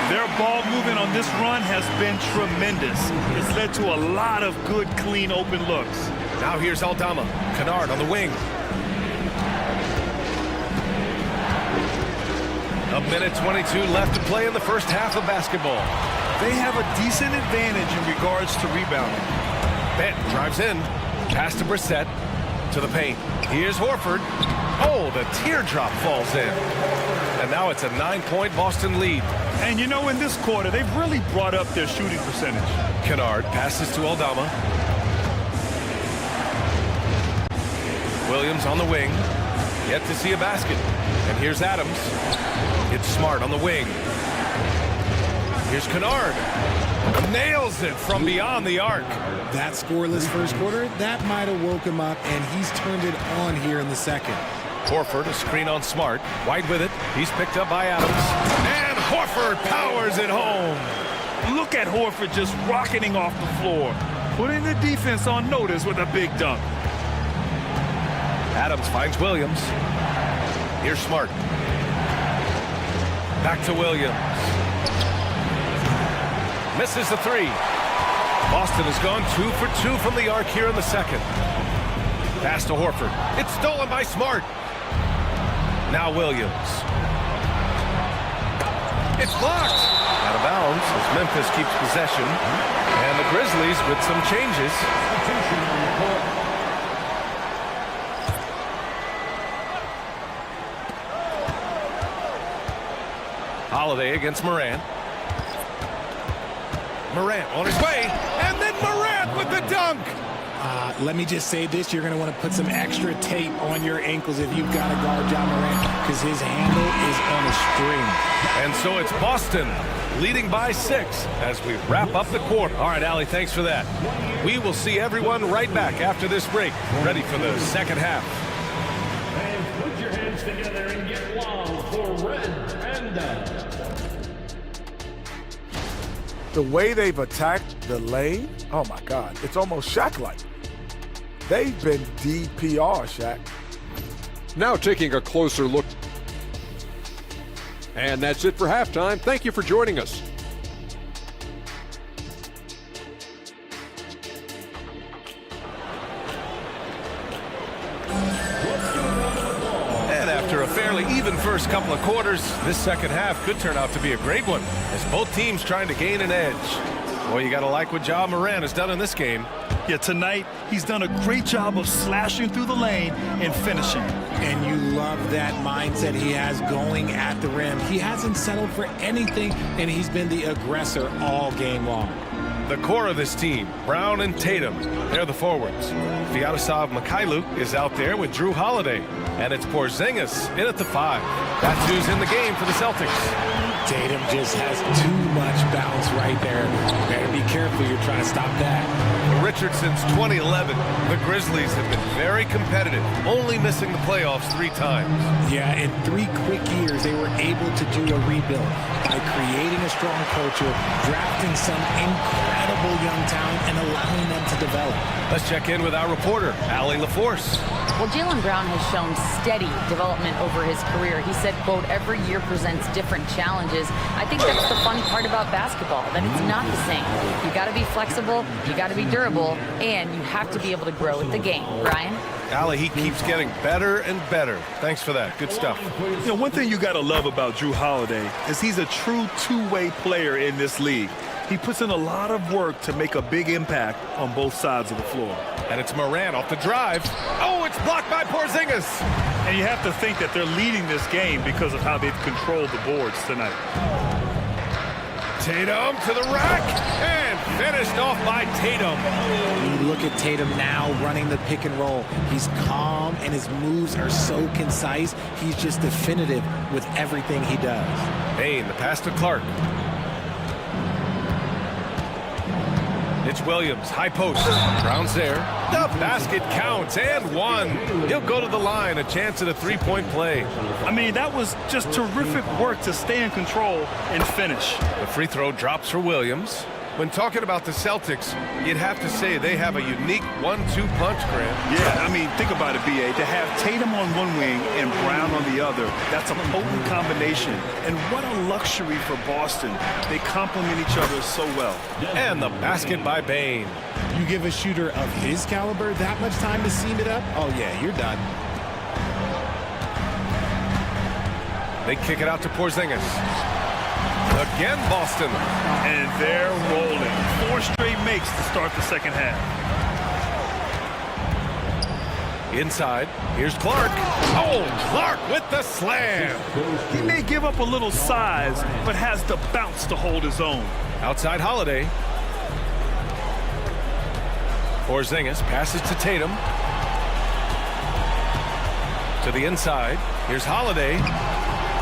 Their ball movement on this run has been tremendous. It's led to a lot of good, clean, open looks. Now here's Aldama. Kennard on the wing. A minute 22 left to play in the first half of basketball. They have a decent advantage in regards to rebounding. Bent drives in. Pass to Brissett. To the paint. Here's Horford. Oh, the teardrop falls in. And now it's a 9-point Boston lead. And you know, in this quarter, they've really brought up their shooting percentage. Kennard passes to Aldama. Williams on the wing. Yet to see a basket. And here's Adams. It's Smart on the wing. Here's Kennard. Nails it from beyond the arc. That scoreless first quarter, that might have woke him up, and he's turned it on here in the second. Horford, a screen on Smart. White with it. He's picked up by Adams. And Horford powers it home. Look at Horford just rocketing off the floor, putting the defense on notice with a big dunk. Adams finds Williams. Here's Smart. Back to Williams. Misses the three. Boston has gone 2 for 2 from the arc here in the second. Pass to Horford. It's stolen by Smart. Now Williams. It's blocked. Out of bounds as Memphis keeps possession. And the Grizzlies with some changes. Holiday against Morant. Morant on his way, and then Morant with the dunk. Let me just say this, you're going to want to put some extra tape on your ankles if you've got to guard John Morant, because his handle is on a string. And so it's Boston leading by 6 as we wrap up the quarter. All right, Allie, thanks for that. We will see everyone right back after this break, ready for the second half. And put your hands together and get wild for Red Panda. The way they've attacked the lane, oh my God, it's almost Shaq-like. They've been DPR, Shaq. Now taking a closer look. And that's it for halftime. Thank you for joining us. And after a fairly even first couple of quarters, this second half could turn out to be a great one as both teams trying to gain an edge. Boy, you got to like what John Morant has done in this game. Yeah, tonight he's done a great job of slashing through the lane and finishing. And you love that mindset he has going at the rim. He hasn't settled for anything, and he's been the aggressor all game long. The core of this team, Brown and Tatum, they're the forwards. Vyacheslav Mikhailuk is out there with Drew Holiday. And it's Porzingis in at the 5. That's who's in the game for the Celtics. Tatum just has too much bounce right there. You better be careful, you're trying to stop that. Richard, since 2011, the Grizzlies have been very competitive, only missing the playoffs 3 times. Yeah, in 3 quick years, they were able to do a rebuild by creating a strong culture, drafting some incredible young talent, and allowing them to develop. Let's check in with our reporter, Allie LaForce. Well, Jaylen Brown has shown steady development over his career. He said, quote, every year presents different challenges. I think that's the fun part about basketball, that it's not the same. You got to be flexible, you got to be durable, and you have to be able to grow with the game. Brian? Allie, he keeps getting better and better. Thanks for that. Good stuff. You know, one thing you got to love about Drew Holiday is he's a true two-way player in this league. He puts in a lot of work to make a big impact on both sides of the floor. And it's Morant off the drive. Oh, it's blocked by Porzingis. And you have to think that they're leading this game because of how they've controlled the boards tonight. Tatum to the rack and finished off by Tatum. You look at Tatum now running the pick and roll. He's calm and his moves are so concise. He's just definitive with everything he does. Payne, the pass to Clark. It's Williams, high post. Brown's there. The basket counts and 1. He'll go to the line, a chance at a 3-point play. I mean, that was just terrific work to stay in control and finish. The free throw drops for Williams. When talking about the Celtics, you'd have to say they have a unique 1-2 punch, Grant. Yeah, I mean, think about it, B.A. To have Tatum on one wing and Brown on the other, that's a potent combination. And what a luxury for Boston. They complement each other so well. And the basket by Bane. You give a shooter of his caliber that much time to seam it up? Oh, yeah, you're done. They kick it out to Porzingis. Again, Boston. And they're rolling. 4 straight makes to start the second half. Inside, here's Clark. Oh, Clark with the slam. He may give up a little size, but has the bounce to hold his own. Outside Holiday. Porzingis passes to Tatum. To the inside. Here's Holiday.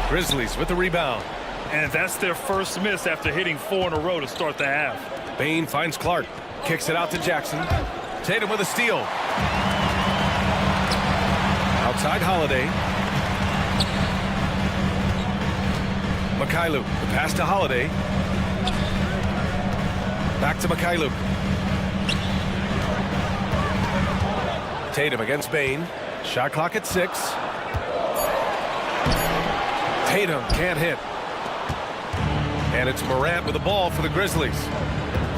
Grizzlies with the rebound. And that's their first miss after hitting 4 in a row to start the half. Bain finds Clark. Kicks it out to Jackson. Tatum with a steal. Outside Holiday. Mikhailuk. The pass to Holiday. Back to Mikhailuk. Tatum against Bain. Shot clock at 6. Tatum can't hit. And it's Morant with the ball for the Grizzlies.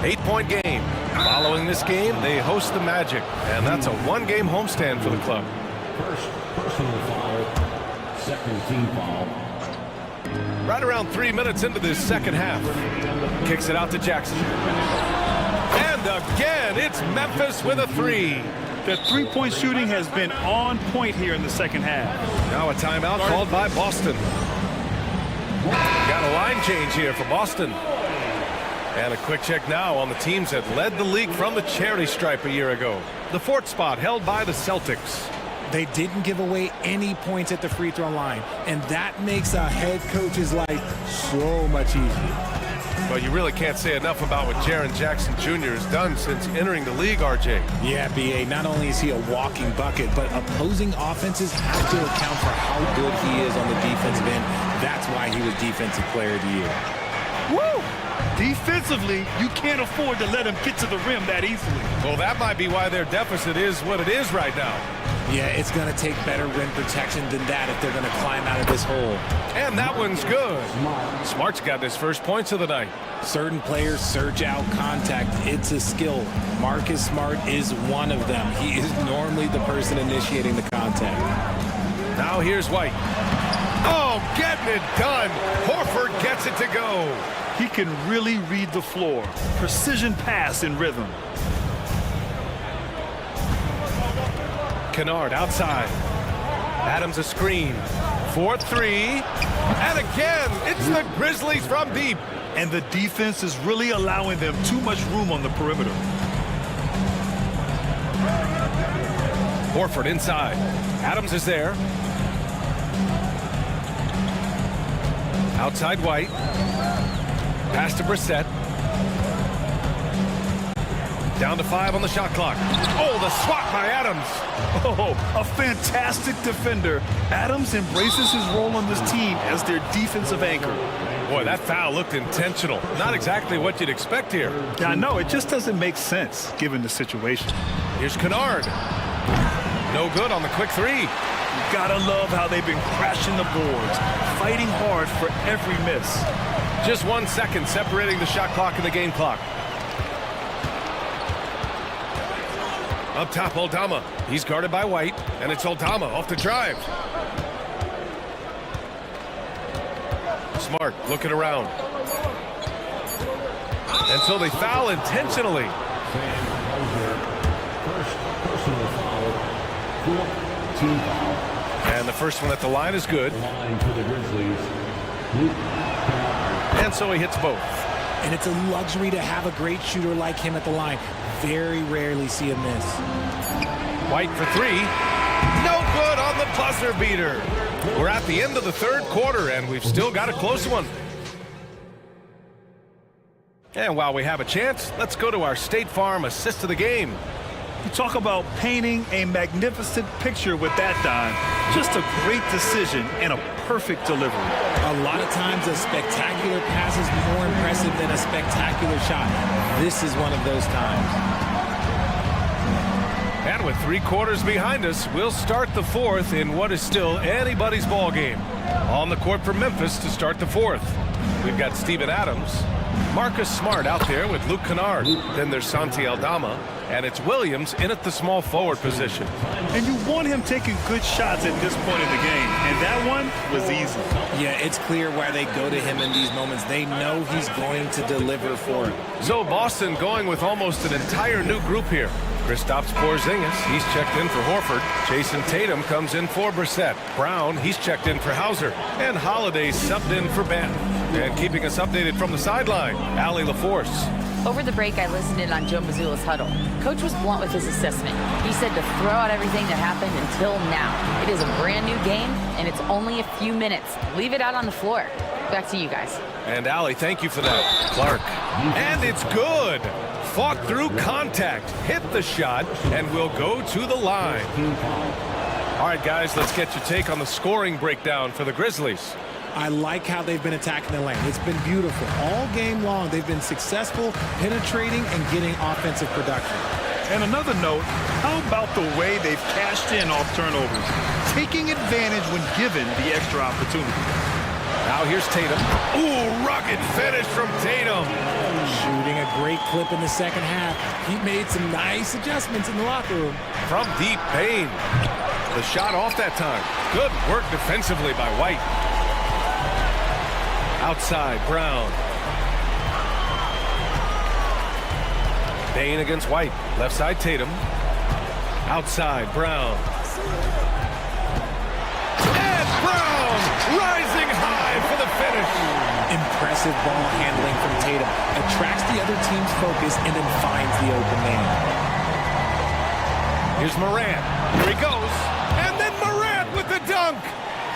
8-point game. Following this game, they host the Magic. And that's a one-game homestand for the club. First personal foul, second team foul. Right around 3 minutes into this second half. Kicks it out to Jackson. And again, it's Memphis with a 3. The three-point shooting has been on point here in the second half. Now a timeout called by Boston. Got a line change here for Boston. And a quick check now on the teams that led the league from the charity stripe a year ago. The 4th spot held by the Celtics. They didn't give away any points at the free throw line, and that makes a head coach's life so much easier. Well, you really can't say enough about what Jaren Jackson Jr. has done since entering the league, RJ. Yeah, B.A., not only is he a walking bucket, but opposing offenses have to account for how good he is on the defensive end. That's why he was Defensive Player of the Year. Woo! Defensively, you can't afford to let him get to the rim that easily. Well, that might be why their deficit is what it is right now. Yeah, it's going to take better rim protection than that if they're going to climb out of this hole. And that one's good. Smart's got his first points of the night. Certain players surge out contact. It's a skill. Marcus Smart is one of them. He is normally the person initiating the contact. Now here's White. Oh, getting it done. Horford gets it to go. He can really read the floor. Precision pass in rhythm. Kennard outside. Adams a screen. 4-3. And again, it's the Grizzlies from deep. And the defense is really allowing them too much room on the perimeter. Horford inside. Adams is there. Outside White. Pass to Brissett. Down to 5 on the shot clock. Oh, the swat by Adams. Oh, a fantastic defender. Adams embraces his role on this team as their defensive anchor. Boy, that foul looked intentional. Not exactly what you'd expect here. Yeah, I know. It just doesn't make sense given the situation. Here's Kennard. No good on the quick 3. You gotta love how they've been crashing the boards, fighting hard for every miss. Just 1 second separating the shot clock and the game clock. Up top, Aldama. He's guarded by White, and it's Aldama off the drive. Smart looking around. And so they foul intentionally. First personal foul, 4th team foul. And the first one at the line is good. Line for the Grizzlies. And so he hits both. And it's a luxury to have a great shooter like him at the line. Very rarely see a miss. White for 3. No good on the buzzer beater. We're at the end of the third quarter, and we've still got a close one. And while we have a chance, let's go to our State Farm assist of the game. You talk about painting a magnificent picture with that dime. Just a great decision and a perfect delivery. A lot of times a spectacular pass is more impressive than a spectacular shot. This is one of those times. And with 3 quarters behind us, we'll start the 4th in what is still anybody's ball game. On the court for Memphis to start the 4th. We've got Steven Adams, Marcus Smart out there with Luke Kennard. Then there's Santi Aldama, and it's Williams in at the small forward position. And you want him taking good shots at this point in the game, and that one was easy. Yeah, it's clear why they go to him in these moments. They know he's going to deliver for it. So Boston going with almost an entire new group here. Kristaps Porzingis, he's checked in for Horford. Jason Tatum comes in for Brissett. Brown, he's checked in for Hauser. And Holiday subbed in for Ben. And keeping us updated from the sideline, Allie LaForce. Over the break, I listened in on Joe Mazzulla's huddle. Coach was blunt with his assessment. He said to throw out everything that happened until now. It is a brand new game, and it's only a few minutes. Leave it out on the floor. Back to you guys. And Allie, thank you for that. Clark. And it's good. Fought through contact, hit the shot, and will go to the line. All right, guys, let's get your take on the scoring breakdown for the Grizzlies. I like how they've been attacking the lane. It's been beautiful. All game long, they've been successful penetrating and getting offensive production. And another note, how about the way they've cashed in off turnovers, taking advantage when given the extra opportunity. Now here's Tatum. Ooh, rugged finish from Tatum. Shooting a great clip in the second half. He made some nice adjustments in the locker room. From deep Payne. The shot off that time. Good work defensively by White. Outside, Brown. Payne against White. Left side, Tatum. Outside, Brown. And Brown rising high for the finish. Impressive ball handling from Tatum. Attracts the other team's focus and then finds the open man. Here's Morant. Here he goes. And then Morant with the dunk.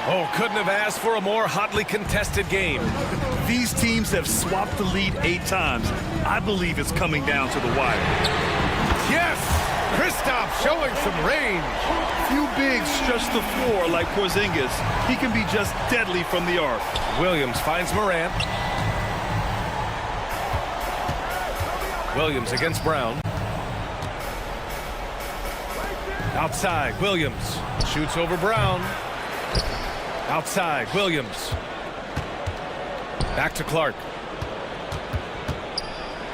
Oh, couldn't have asked for a more hotly contested game. These teams have swapped the lead 8 times. I believe it's coming down to the wire. Yes! Kristaps showing some range. Few bigs stretch the floor like Porzingis. He can be just deadly from the arc. Williams finds Morant. Williams against Brown. Outside, Williams. Shoots over Brown. Outside, Williams. Back to Clark.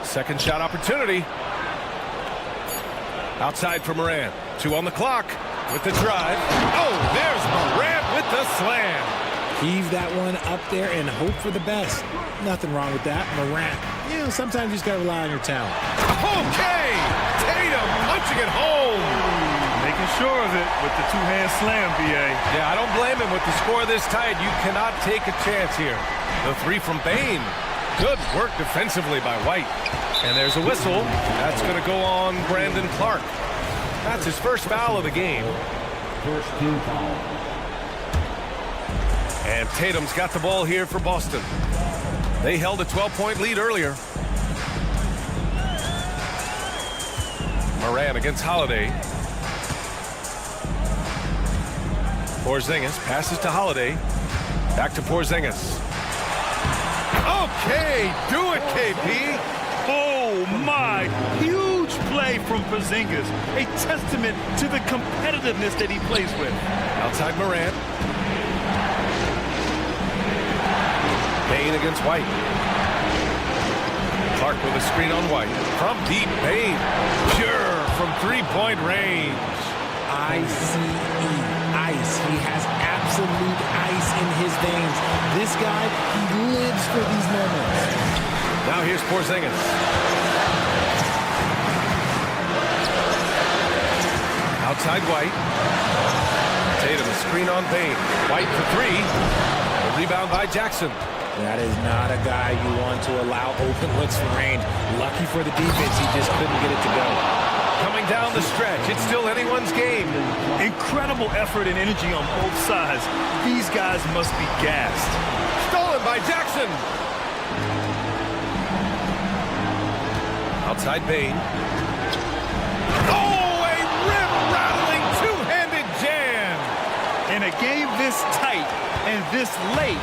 Second shot opportunity. Outside for Morant. 2 on the clock with the drive. Oh, there's Morant with the slam. Heave that one up there and hope for the best. Nothing wrong with that. Morant, sometimes you just got to rely on your talent. Okay, Tatum punching it home. Making sure of it with the 2-hand slam, B.A. Yeah, I don't blame him with the score this tight. You cannot take a chance here. The 3 from Payne. Good work defensively by White. And there's a whistle. That's going to go on Brandon Clark. That's his first foul of the game. First team foul. And Tatum's got the ball here for Boston. They held a 12-point lead earlier. Morant against Holiday. Porzingis passes to Holiday. Back to Porzingis. Okay, do it, KP. Oh, my. Huge play from Porzingis. A testament to the competitiveness that he plays with. Outside Morant. Payne against White. Clark with a screen on White. From deep, Payne. Pure from three-point range. ICE. Ice. He has absolute ice in his veins. This guy, he lives for these moments. Now here's Porzingis. Outside White. Tatum, a screen on Payne. White for 3. A rebound by Jackson. That is not a guy you want to allow open looks from range. Lucky for the defense, he just couldn't get it to go. Coming down the stretch, it's still anyone's game. Incredible effort and energy on both sides. These guys must be gassed. Stolen by Jackson. Outside Payne. Oh, a rim-rattling two-handed jam. In a game this tight and this late,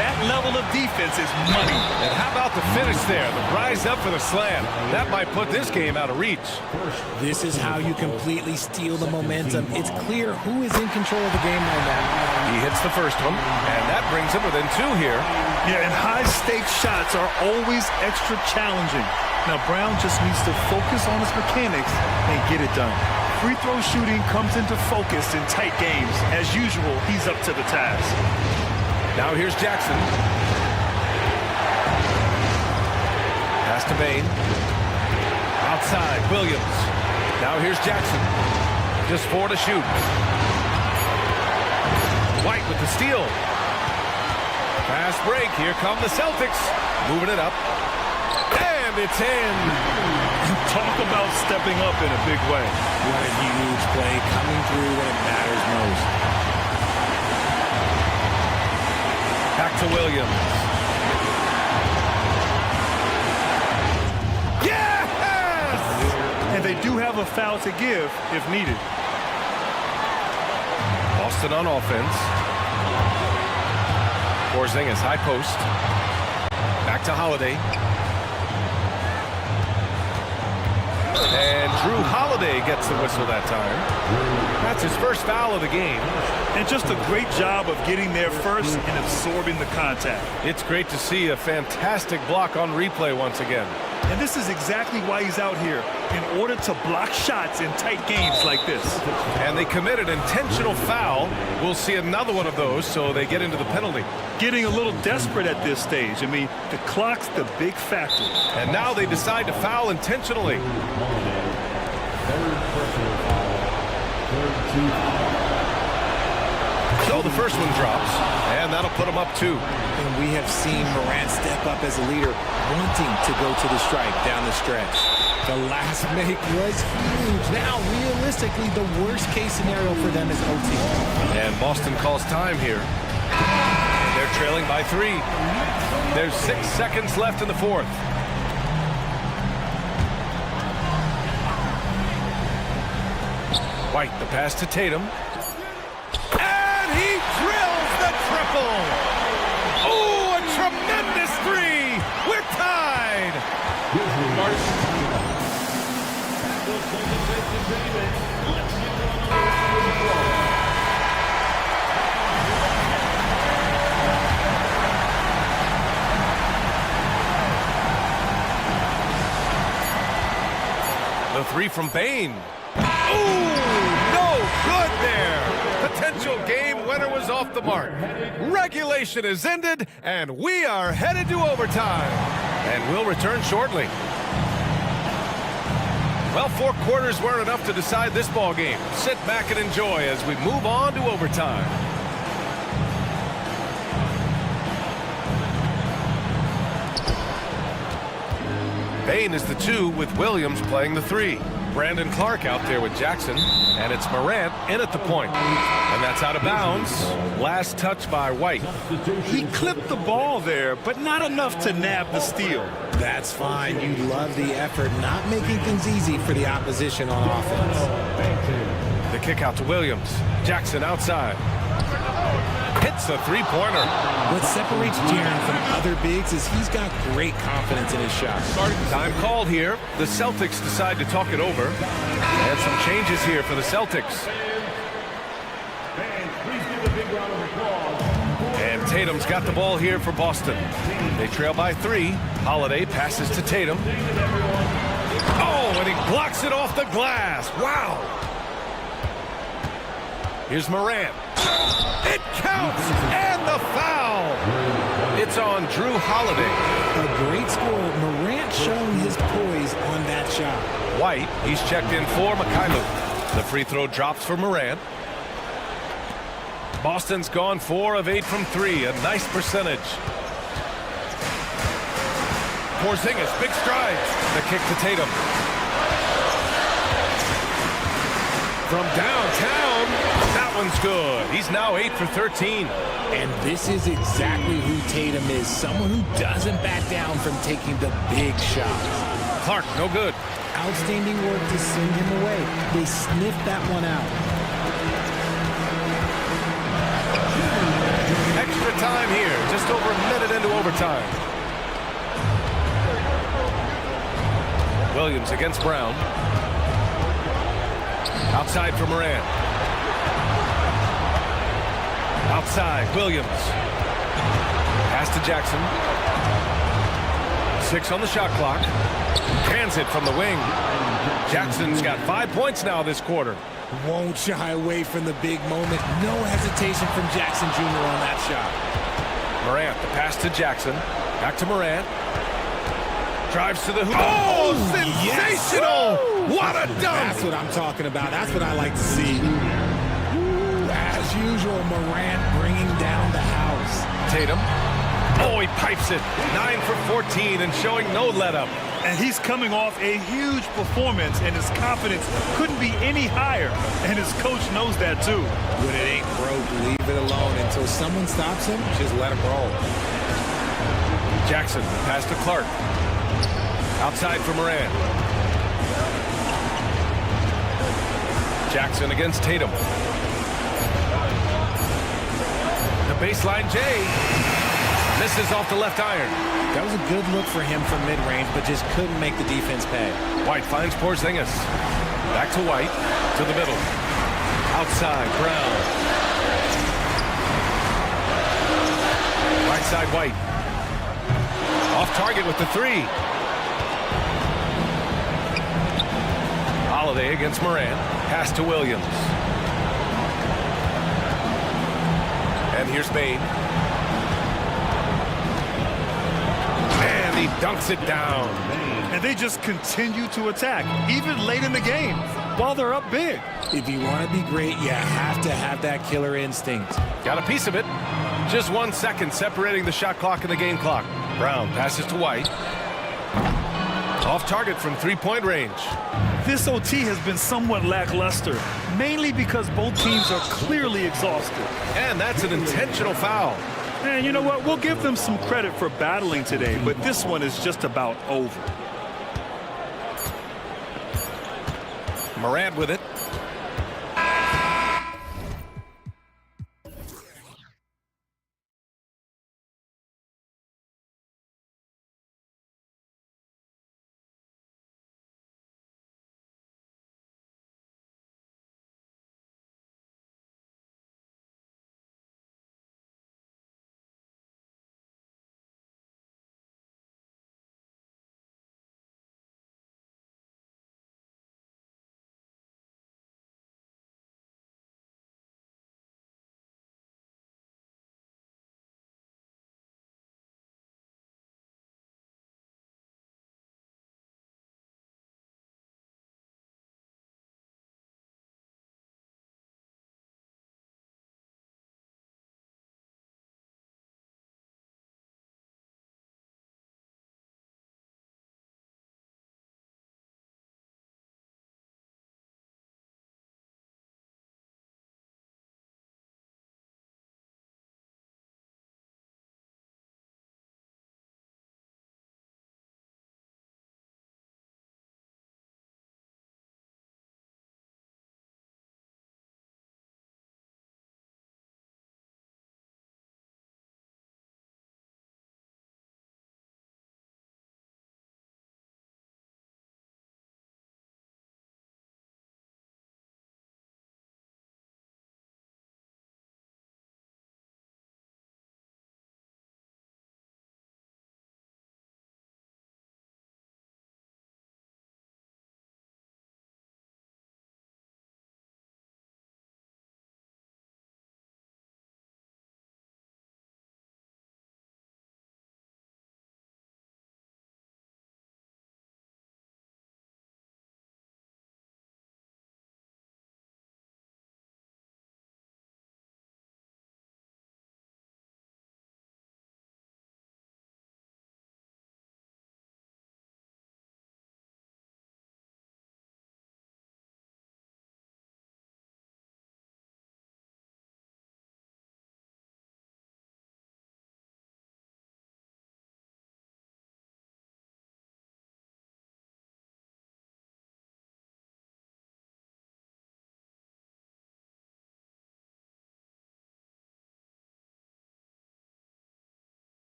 that level of defense is money. And how about the finish there? The rise up for the slam. That might put this game out of reach. This is how you completely steal the momentum. It's clear who is in control of the game right now. He hits the first one, and that brings him within 2 here. Yeah, and high-stakes shots are always extra challenging. Now, Brown just needs to focus on his mechanics and get it done. Free throw shooting comes into focus in tight games. As usual, he's up to the task. Now here's Jackson. Pass to Payne. Outside, Williams. Now here's Jackson. Just 4 to shoot. White with the steal. Fast break. Here come the Celtics. Moving it up. And it's in. Talk about stepping up in a big way. What a huge play, coming through when it matters most. Back to Williams. Yes! And they do have a foul to give if needed. Boston on offense. Porzingis high post. Back to Holiday. And Drew Holiday gets the whistle that time. That's his first foul of the game. And just a great job of getting there first and absorbing the contact. It's great to see a fantastic block on replay once again. And this is exactly why he's out here, in order to block shots in tight games like this. And they committed intentional foul. We'll see another one of those, so they get into the penalty. Getting a little desperate at this stage. I mean, the clock's the big factor. And now they decide to foul intentionally. So the first one drops, and that'll put them up 2. And we have seen Morant step up as a leader, wanting to go to the stripe down the stretch. The last make was huge. Now, realistically, the worst-case scenario for them is OT. And Boston calls time here. They're trailing by 3. There's 6 seconds left in the fourth. White, the pass to Tatum. And he drills the triple! Oh, a tremendous 3! We're tied! The 3 from Bane. Ooh, no good there. Potential game winner was off the mark. Regulation is ended, and we are headed to overtime. And we'll return shortly. Well, 4 quarters weren't enough to decide this ball game. Sit back and enjoy as we move on to overtime. Bane is the 2 with Williams playing the 3. Brandon Clark out there with Jackson, and it's Morant in at the point. And that's out of bounds. Last touch by White. He clipped the ball there, but not enough to nab the steal. That's fine. You love the effort, not making things easy for the opposition on offense. The kick out to Williams. Jackson outside. Hits a 3-pointer. What separates Jaren from other bigs is he's got great confidence in his shot. Time called here. The Celtics decide to talk it over. And some changes here for the Celtics. And Tatum's got the ball here for Boston. They trail by 3. Holiday passes to Tatum. Oh, and he blocks it off the glass. Wow. Here's Morant. It counts, and the foul. It's on Drew Holiday. A great score. Morant showing his poise on that shot. White, he's checked in for Mikhailuk. The free throw drops for Morant. Boston's gone 4 of 8 from 3, a nice percentage. Porzingis, big strides. The kick to Tatum. From downtown, that one's good. He's now 8 for 13. And this is exactly who Tatum is, someone who doesn't back down from taking the big shots. Clark, no good. Outstanding work to send him away. They sniffed that one out. Extra time here, just over a minute into overtime. Williams against Brown. Outside for Morant. Outside, Williams. Pass to Jackson. 6 on the shot clock. Hands it from the wing. Jackson's got 5 points now this quarter. Won't shy away from the big moment. No hesitation from Jackson Jr. on that shot. Morant, the pass to Jackson. Back to Morant. Drives to the hoop. Oh, sensational! Yes. What a dunk! That's what I'm talking about. That's what I like to see. As usual, Morant bringing down the house. Tatum. Oh, he pipes it. 9 for 14 and showing no let-up. And he's coming off a huge performance, and his confidence couldn't be any higher. And his coach knows that, too. When it ain't broke, leave it alone. Until someone stops him, just let him roll. Jackson, pass to Clark. Outside for Moran. Jackson against Tatum. The baseline J. Misses off the left iron. That was a good look for him from mid-range, but just couldn't make the defense pay. White finds Porzingis. Back to White. To the middle. Outside, Brown. Right side, White. Off target with the three. Holiday against Moran. Pass to Williams. And here's Bain. And he dunks it down. And they just continue to attack, even late in the game, while they're up big. If you want to be great, you have to have that killer instinct. Got a piece of it. Just 1 second separating the shot clock and the game clock. Brown passes to White. Off target from three-point range. This OT has been somewhat lackluster, mainly because both teams are clearly exhausted. And that's an intentional foul. And you know what? We'll give them some credit for battling today, but this one is just about over. Morant with it.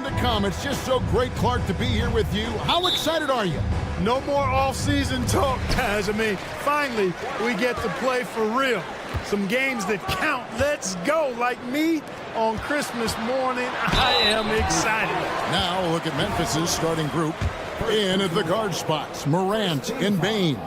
to come. It's just so great, Clark, to be here with you. How excited are you? No more off-season talk, guys. I mean, finally, we get to play for real. Some games that count. Let's go. Like me on Christmas morning, I am excited. Now look at Memphis's starting group. In at the guard spots, Morant and Bain.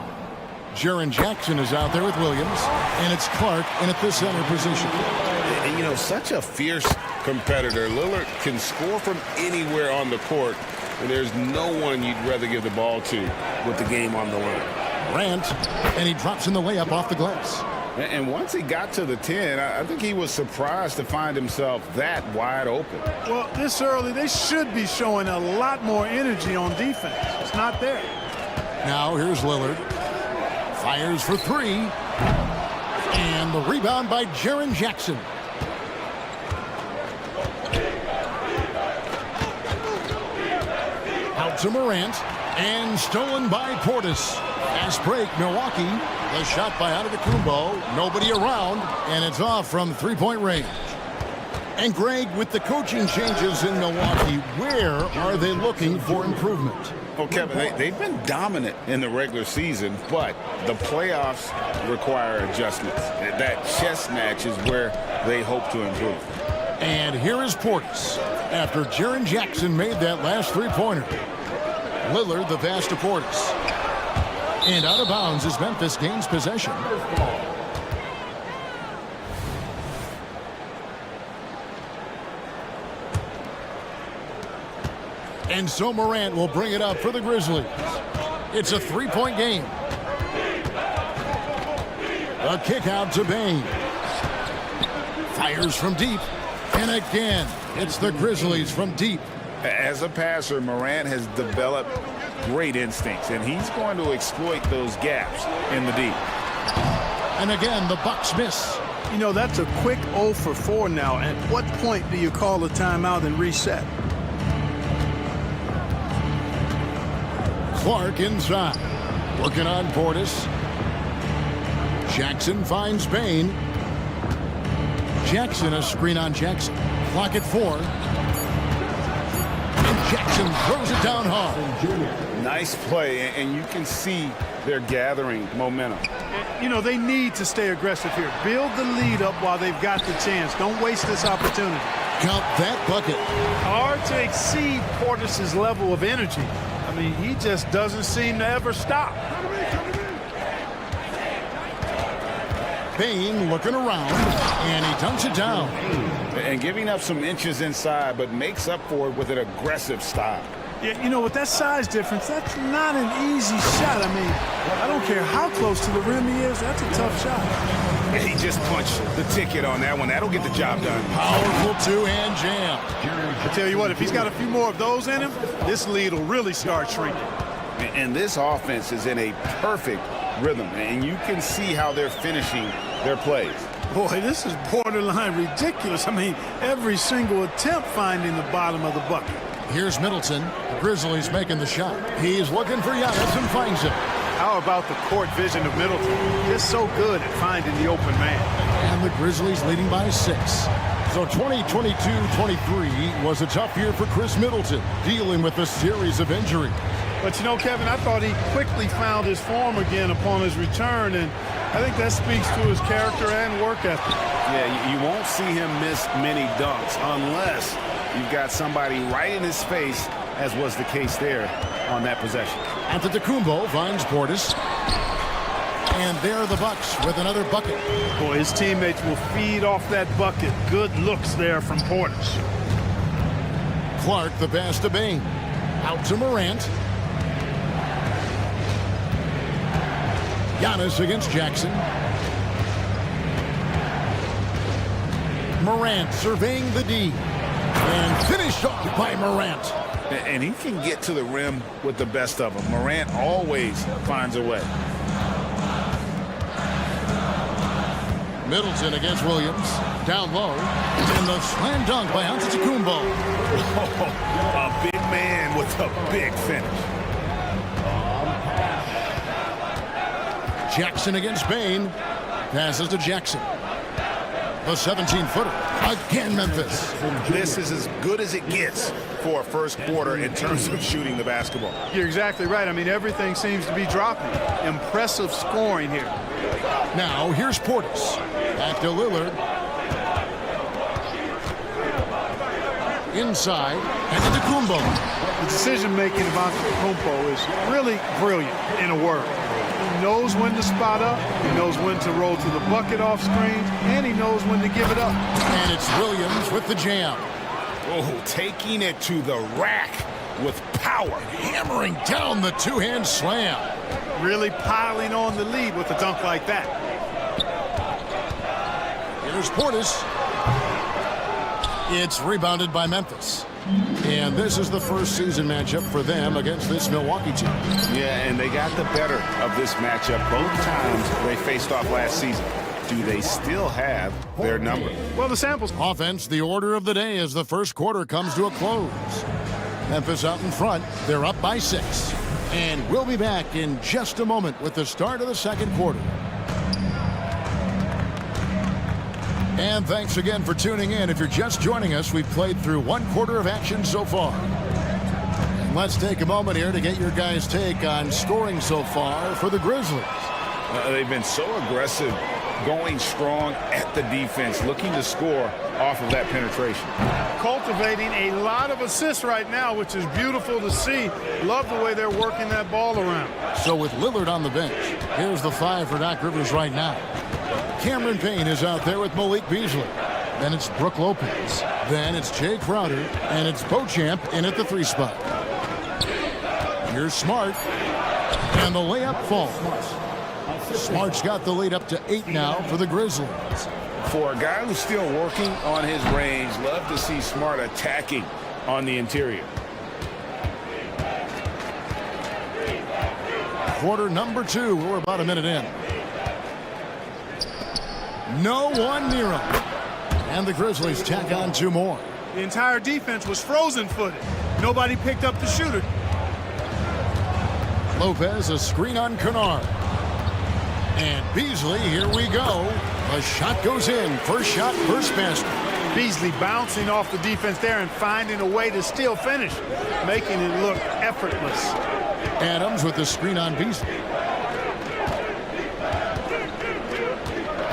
Jaren Jackson is out there with Williams, and it's Clark in at the center position. And, you know, such a fierce competitor. Lillard can score from anywhere on the court, and there's no one you'd rather give the ball to with the game on the line. Morant, and he drops in the layup off the glass. And once he got to the 10, I think he was surprised to find himself that wide open. Well, this early, they should be showing a lot more energy on defense. It's not there. Now here's Lillard. Fires for three. And the rebound by Jaren Jackson. Out to Morant. And stolen by Portis. Fast break, Milwaukee. The shot by Antetokounmpo. Nobody around. And it's off from three-point range. And Greg, with the coaching changes in Milwaukee, where are they looking for improvement? Well, Kevin, they've been dominant in the regular season, but the playoffs require adjustments. That chess match is where they hope to improve. And here is Portis after Jaren Jackson made that last three-pointer. Lillard the pass to Portis. And out of bounds as Memphis gains possession. And so Morant will bring it up for the Grizzlies. It's a three-point game. A kick out to Bain. Fires from deep. And again, it's the Grizzlies from deep. As a passer, Morant has developed great instincts, and he's going to exploit those gaps in the deep. And again, the Bucks miss. You know, that's a quick 0 for 4 now. At what point do you call a timeout and reset? Clark inside. Working on Portis. Jackson finds Bain. Jackson, a screen on Jackson. Clock at 4. And Jackson throws it down hard. Nice play, and you can see they're gathering momentum. You know, they need to stay aggressive here. Build the lead up while they've got the chance. Don't waste this opportunity. Count that bucket. Hard to exceed Portis's level of energy. I mean, he just doesn't seem to ever stop. Bain looking around, and he dunks it down. And giving up some inches inside, but makes up for it with an aggressive style. Yeah, you know, with that size difference, that's not an easy shot. I mean, I don't care how close to the rim he is, that's a tough shot. Yeah, he just punched the ticket on that one. That'll get the job done. Powerful two-hand jam. I tell you what, if he's got a few more of those in him, this lead will really start shrinking. And this offense is in a perfect rhythm, and you can see how they're finishing their plays. Boy, this is borderline ridiculous. I mean, every single attempt finding the bottom of the bucket. Here's Middleton. The Grizzlies making the shot. He's looking for Giannis and finds him. How about the court vision of Middleton? Just so good at finding the open man. And the Grizzlies leading by 6. So 2022-23 was a tough year for Chris Middleton, dealing with a series of injuries. But you know, Kevin, I thought he quickly found his form again upon his return, and I think that speaks to his character and work ethic. Yeah, you won't see him miss many dunks unless you've got somebody right in his face, as was the case there on that possession. Antetokounmpo finds Portis. And there are the Bucks with another bucket. Boy, his teammates will feed off that bucket. Good looks there from Portis. Clark the pass to Bain. Out to Morant. Giannis against Jackson. Morant surveying the D. And finished off by Morant. And he can get to the rim with the best of them. Morant always finds a way. Middleton against Williams. Down low. And the slam dunk by Antetokounmpo. A big man with a big finish. Jackson against Bain. Passes to Jackson. The 17-footer. Again, Memphis. This is as good as it gets for a first quarter in terms of shooting the basketball. You're exactly right. I mean, everything seems to be dropping. Impressive scoring here. Now, here's Portis. Back to Lillard. Inside, and to Kumbo. The decision-making of Antetokounmpo is really brilliant, in a word. He knows when to spot up, he knows when to roll to the bucket off screen, and he knows when to give it up. And it's Williams with the jam. Oh, taking it to the rack with power. Hammering down the two-hand slam. Really piling on the lead with a dunk like that. Here's Portis. It's rebounded by Memphis. And this is the first season matchup for them against this Milwaukee team. Yeah, and they got the better of this matchup both times they faced off last season. Do they still have their number? Well, the samples. Offense, the order of the day as the first quarter comes to a close. Memphis out in front. They're up by 6. And we'll be back in just a moment with the start of the second quarter. And thanks again for tuning in. If you're just joining us, we've played through one quarter of action so far. And let's take a moment here to get your guys' take on scoring so far for the Grizzlies. They've been so aggressive, going strong at the defense, looking to score off of that penetration. Cultivating a lot of assists right now, which is beautiful to see. Love the way they're working that ball around. So with Lillard on the bench, here's the 5 for Doc Rivers right now. Cameron Payne is out there with Malik Beasley. Then it's Brook Lopez. Then it's Jay Crowder. And it's Beauchamp in at the 3 spot. Here's Smart. And the layup falls. Smart's got the lead up to 8 now for the Grizzlies. For a guy who's still working on his range, love to see Smart attacking on the interior. Quarter number 2. We're about a minute in. No one near him. And the Grizzlies tack on 2 more. The entire defense was frozen-footed. Nobody picked up the shooter. Lopez, a screen on Kennard. And Beasley, here we go. A shot goes in. First shot, first basket. Beasley bouncing off the defense there and finding a way to still finish, making it look effortless. Adams with the screen on Beasley.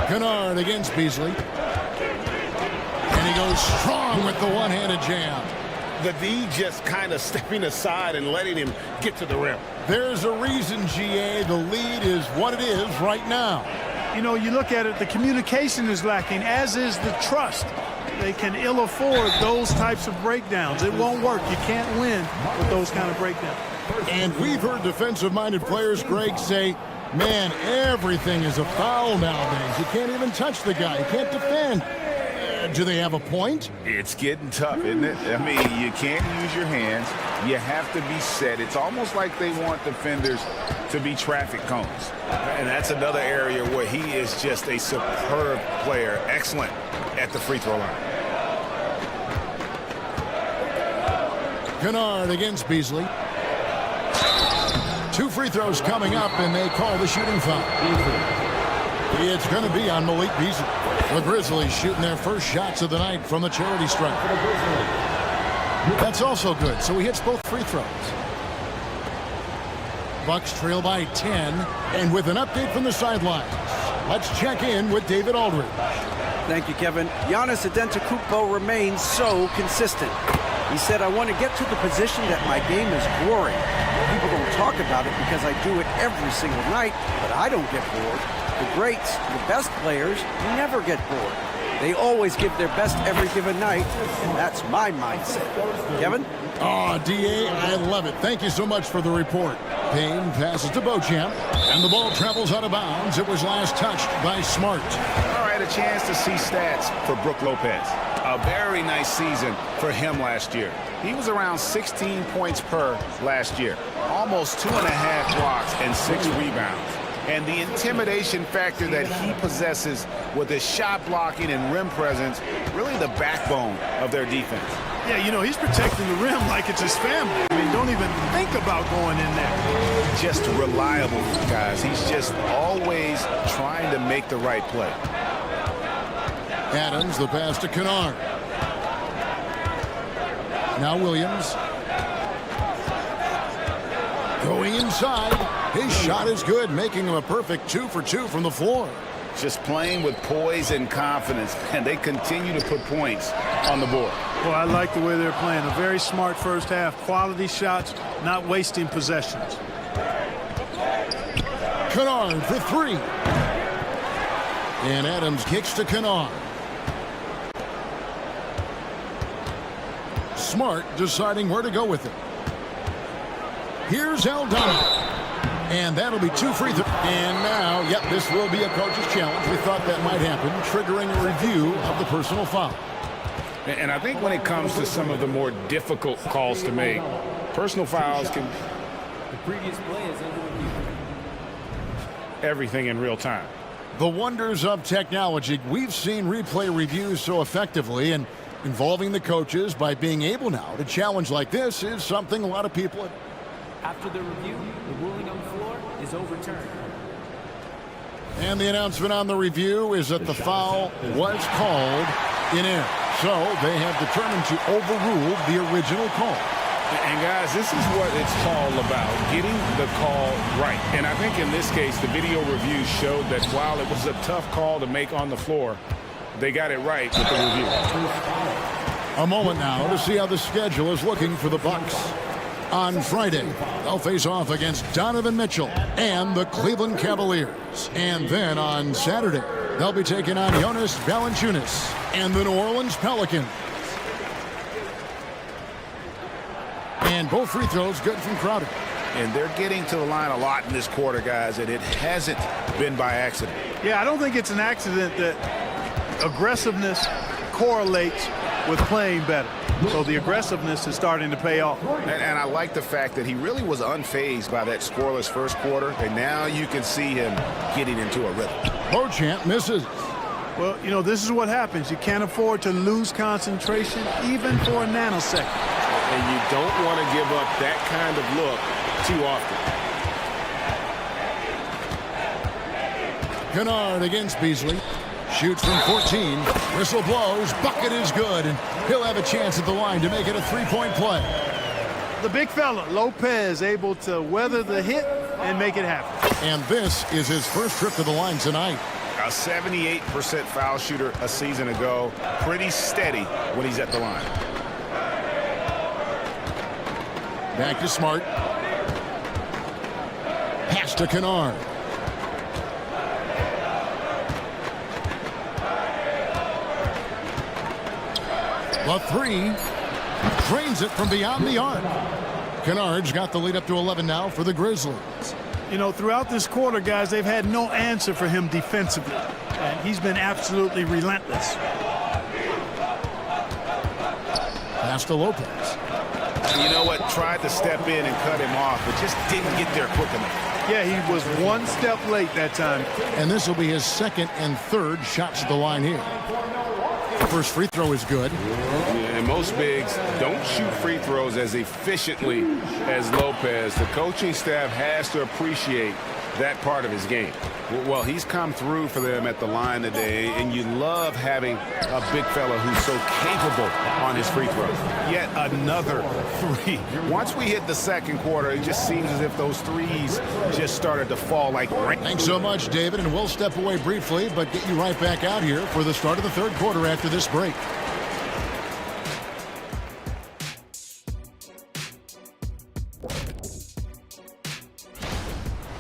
Kennard against Beasley. And he goes strong with the one-handed jam. The D just kind of stepping aside and letting him get to the rim. There's a reason, GA, the lead is what it is right now. You know, you look at it, the communication is lacking, as is the trust. They can ill afford those types of breakdowns. It won't work. You can't win with those kind of breakdowns. And we've heard defensive-minded players, Greg, say, man, everything is a foul nowadays. You can't even touch the guy. You can't defend. Do they have a point? It's getting tough, isn't it? I mean, you can't use your hands. You have to be set. It's almost like they want defenders to be traffic cones. And that's another area where he is just a superb player. Excellent at the free throw line. Kennard against Beasley. 2 free throws coming up, and they call the shooting foul. It's going to be on Malik Beasley. The Grizzlies shooting their first shots of the night from the charity stripe. That's also good, so he hits both free throws. Bucks trail by 10, and with an update from the sidelines, let's check in with David Aldridge. Thank you, Kevin. Giannis Antetokounmpo remains so consistent. He said, I want to get to the position that my game is glory. People don't talk about it because I do it every single night, but I don't get bored. The greats, the best players, never get bored. They always give their best every given night, and that's my mindset. Kevin? Oh, DA, I love it. Thank you so much for the report. Payne passes to Beauchamp, and the ball travels out of bounds. It was last touched by Smart. All right, a chance to see stats for Brook Lopez. A very nice season for him last year. He was around 16 points per last year. Almost 2.5 blocks and 6 rebounds. And the intimidation factor that he possesses with his shot blocking and rim presence, really the backbone of their defense. Yeah, you know, he's protecting the rim like it's his family. I mean, don't even think about going in there. Just reliable, guys. He's just always trying to make the right play. Adams, the pass to Kennard. Now Williams. Going inside. His shot is good, making him a perfect 2 for 2 from the floor. Just playing with poise and confidence, and they continue to put points on the board. Well, I like the way they're playing. A very smart first half. Quality shots, not wasting possessions. Kennard for 3. And Adams kicks to Kennard. Smart deciding where to go with it. Here's Aldana. And that'll be 2 free throws. And now, yep, this will be a coach's challenge. We thought that might happen, triggering a review of the personal foul. And I think when it comes to some of the more difficult calls to make, personal fouls can... The previous play is under review. Everything in real time. The wonders of technology. We've seen replay reviews so effectively, and involving the coaches by being able now to challenge like this is something a lot of people... After the review, the ruling on the floor is overturned. And the announcement on the review is that the foul was called in error. So they have determined to overrule the original call. And guys, this is what it's all about, getting the call right. And I think in this case, the video review showed that while it was a tough call to make on the floor, they got it right with the review. A moment now to see how the schedule is looking for the Bucks. On Friday, they'll face off against Donovan Mitchell and the Cleveland Cavaliers. And then on Saturday, they'll be taking on Jonas Valanciunas and the New Orleans Pelicans. And both free throws good from Crowder. And they're getting to the line a lot in this quarter, guys, and it hasn't been by accident. Yeah, I don't think it's an accident that aggressiveness correlates with playing better. So the aggressiveness is starting to pay off. And I like the fact that he really was unfazed by that scoreless first quarter, and now you can see him getting into a rhythm. Beauchamp misses. Well, you know, this is what happens. You can't afford to lose concentration even for a nanosecond. And you don't want to give up that kind of look too often. Kennard against Beasley. Shoots from 14. Whistle blows. Bucket is good. And he'll have a chance at the line to make it a three-point play. The big fella, Lopez, able to weather the hit and make it happen. And this is his first trip to the line tonight. A 78% foul shooter a season ago. Pretty steady when he's at the line. Back to Smart. Pass to Kennard. The 3 drains it from beyond the arc. Kennard's got the lead up to 11 now for the Grizzlies. You know, throughout this quarter, guys, they've had no answer for him defensively. And he's been absolutely relentless. Pass to Lopez. You know what? Tried to step in and cut him off, but just didn't get there quick enough. Yeah, he was one step late that time. And this will be his second and third shots at the line here. First free throw is good. And most bigs don't shoot free throws as efficiently as Lopez. The coaching staff has to appreciate that part of his game. Well, he's come through for them at the line today, and you love having a big fella who's so capable on his free throws. Yet another 3. Once we hit the second quarter, it just seems as if those threes just started to fall like rain. Thanks so much, David, and we'll step away briefly, but get you right back out here for the start of the third quarter after this break.